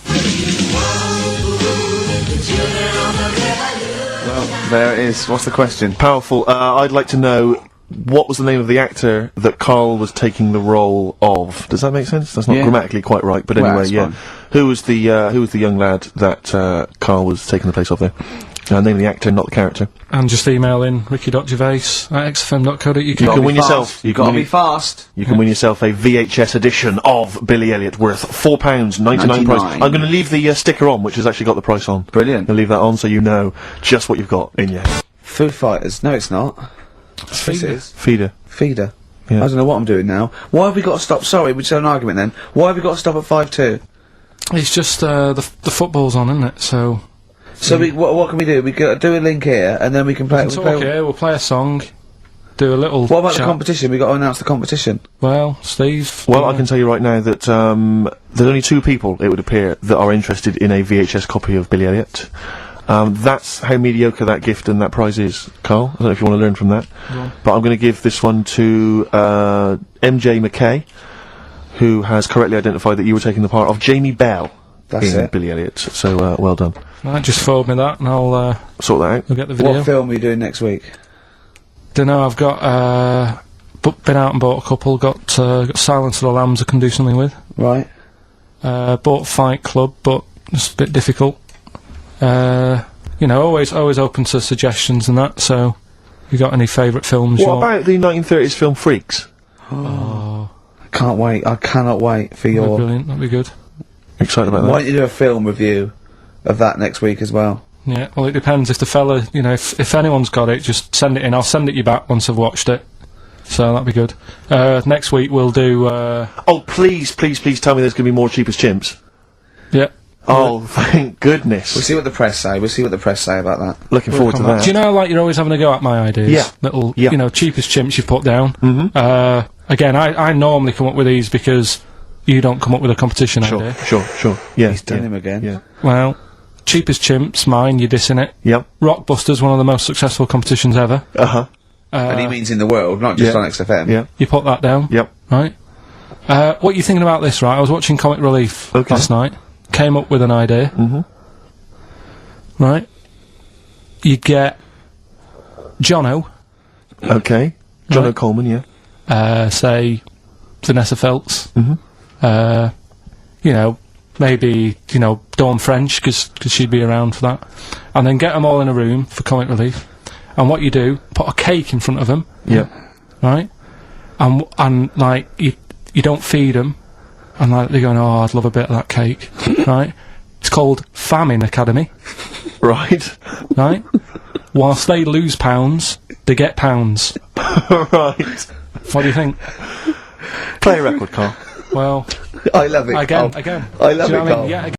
Well, there it is. What's the question? Powerful. I'd like to know what was the name of the actor that Karl was taking the role of. Does that make sense? That's not Yeah. grammatically quite right, but Well, anyway, that's yeah. fine. Who was the young lad that Karl was taking the place of there? Name of the actor, not the character. And just email in ricky.gervais@xfm.co.uk. You can win yourself. You gotta be fast. You can win yourself a VHS edition of Billy Elliot worth £4.99 price. I'm going to leave the sticker on, which has actually got the price on. Brilliant. I'll leave that on so you know just what you've got in your Foo Fighters. No, it's not. Yes, it is. feeder. Feeder. Yeah. I don't know what I'm doing now. Why have we got to stop? Sorry, we just had an argument then. Why have we got to stop at 5-2? It's just the football's on, isn't it? So what can we do? We could do a link here, and then we can play. we'll play a song, do a little. What about the chat. competition? We got to announce the competition. Well, Steve. Well, I can tell you right now that there's only 2 people, it would appear, that are interested in a VHS copy of Billy Elliot. That's how mediocre that gift and that prize is, Karl. I don't know if you want to learn from that. Yeah. But I'm going to give this one to MJ McKay, who has correctly identified that you were taking the part of Jamie Bell That's in it. Billy Elliot. So, well done. Right, just forward me that, and I'll Sort that out. I'll get the video. What film are you doing next week? Dunno, I've got been out and bought a couple. Got Silence of the Lambs I can do something with. Right. Bought Fight Club, but it's a bit difficult. You know, always open to suggestions and that. So, you got any favourite films? What about the 1930s film Freaks? Oh, Can't wait. I cannot wait for that'd be your. brilliant. That'd be good. Excited about Why that? don't you do a film review of that next week as well? Yeah. Well, it depends if the fella, you know, if anyone's got it, just send it in. I'll send it you back once I've watched it. So that'd be good. Next week we'll do. Oh, please tell me there's going to be more Cheap as Chimps. Yeah. Oh, thank goodness. We'll see what the press say. We'll see what the press say about that. Looking forward to that. Do you know, like, you're always having a go at my ideas? Yeah. Little, Yeah. you know, cheapest chimps you put down. Mm-hmm. Again, I normally come up with these because you don't come up with a competition idea. Sure. Yeah. He's done him again. Yeah. Well, cheapest chimps, mine, you're dissing it. Yep. Rockbusters, one of the most successful competitions ever. Uh-huh. And he means in the world, not just Yeah. on XFM. Yeah. You put that down. Yep. Right. What are you thinking about this, right? I was watching Comic Relief Okay. last night. Came up with an idea. Mm-hmm. Right. You get Jono, Okay. John Right. O'Coleman, yeah. say Vanessa Feltz. Mm-hmm. You know, maybe, you know, Dawn French, because she'd be around for that. And then get them all in a room for Comic Relief. And what you do, put a cake in front of them, Yeah. right? And like, you don't feed them. And like, they're going, oh, I'd love a bit of that cake, right? It's called Famine Academy, Right. right? Whilst they lose pounds, they get pounds. Right. What do you think? Play a record, Carl. Well, I love it. again. I love Do you it, know what I mean? Carl. Yeah,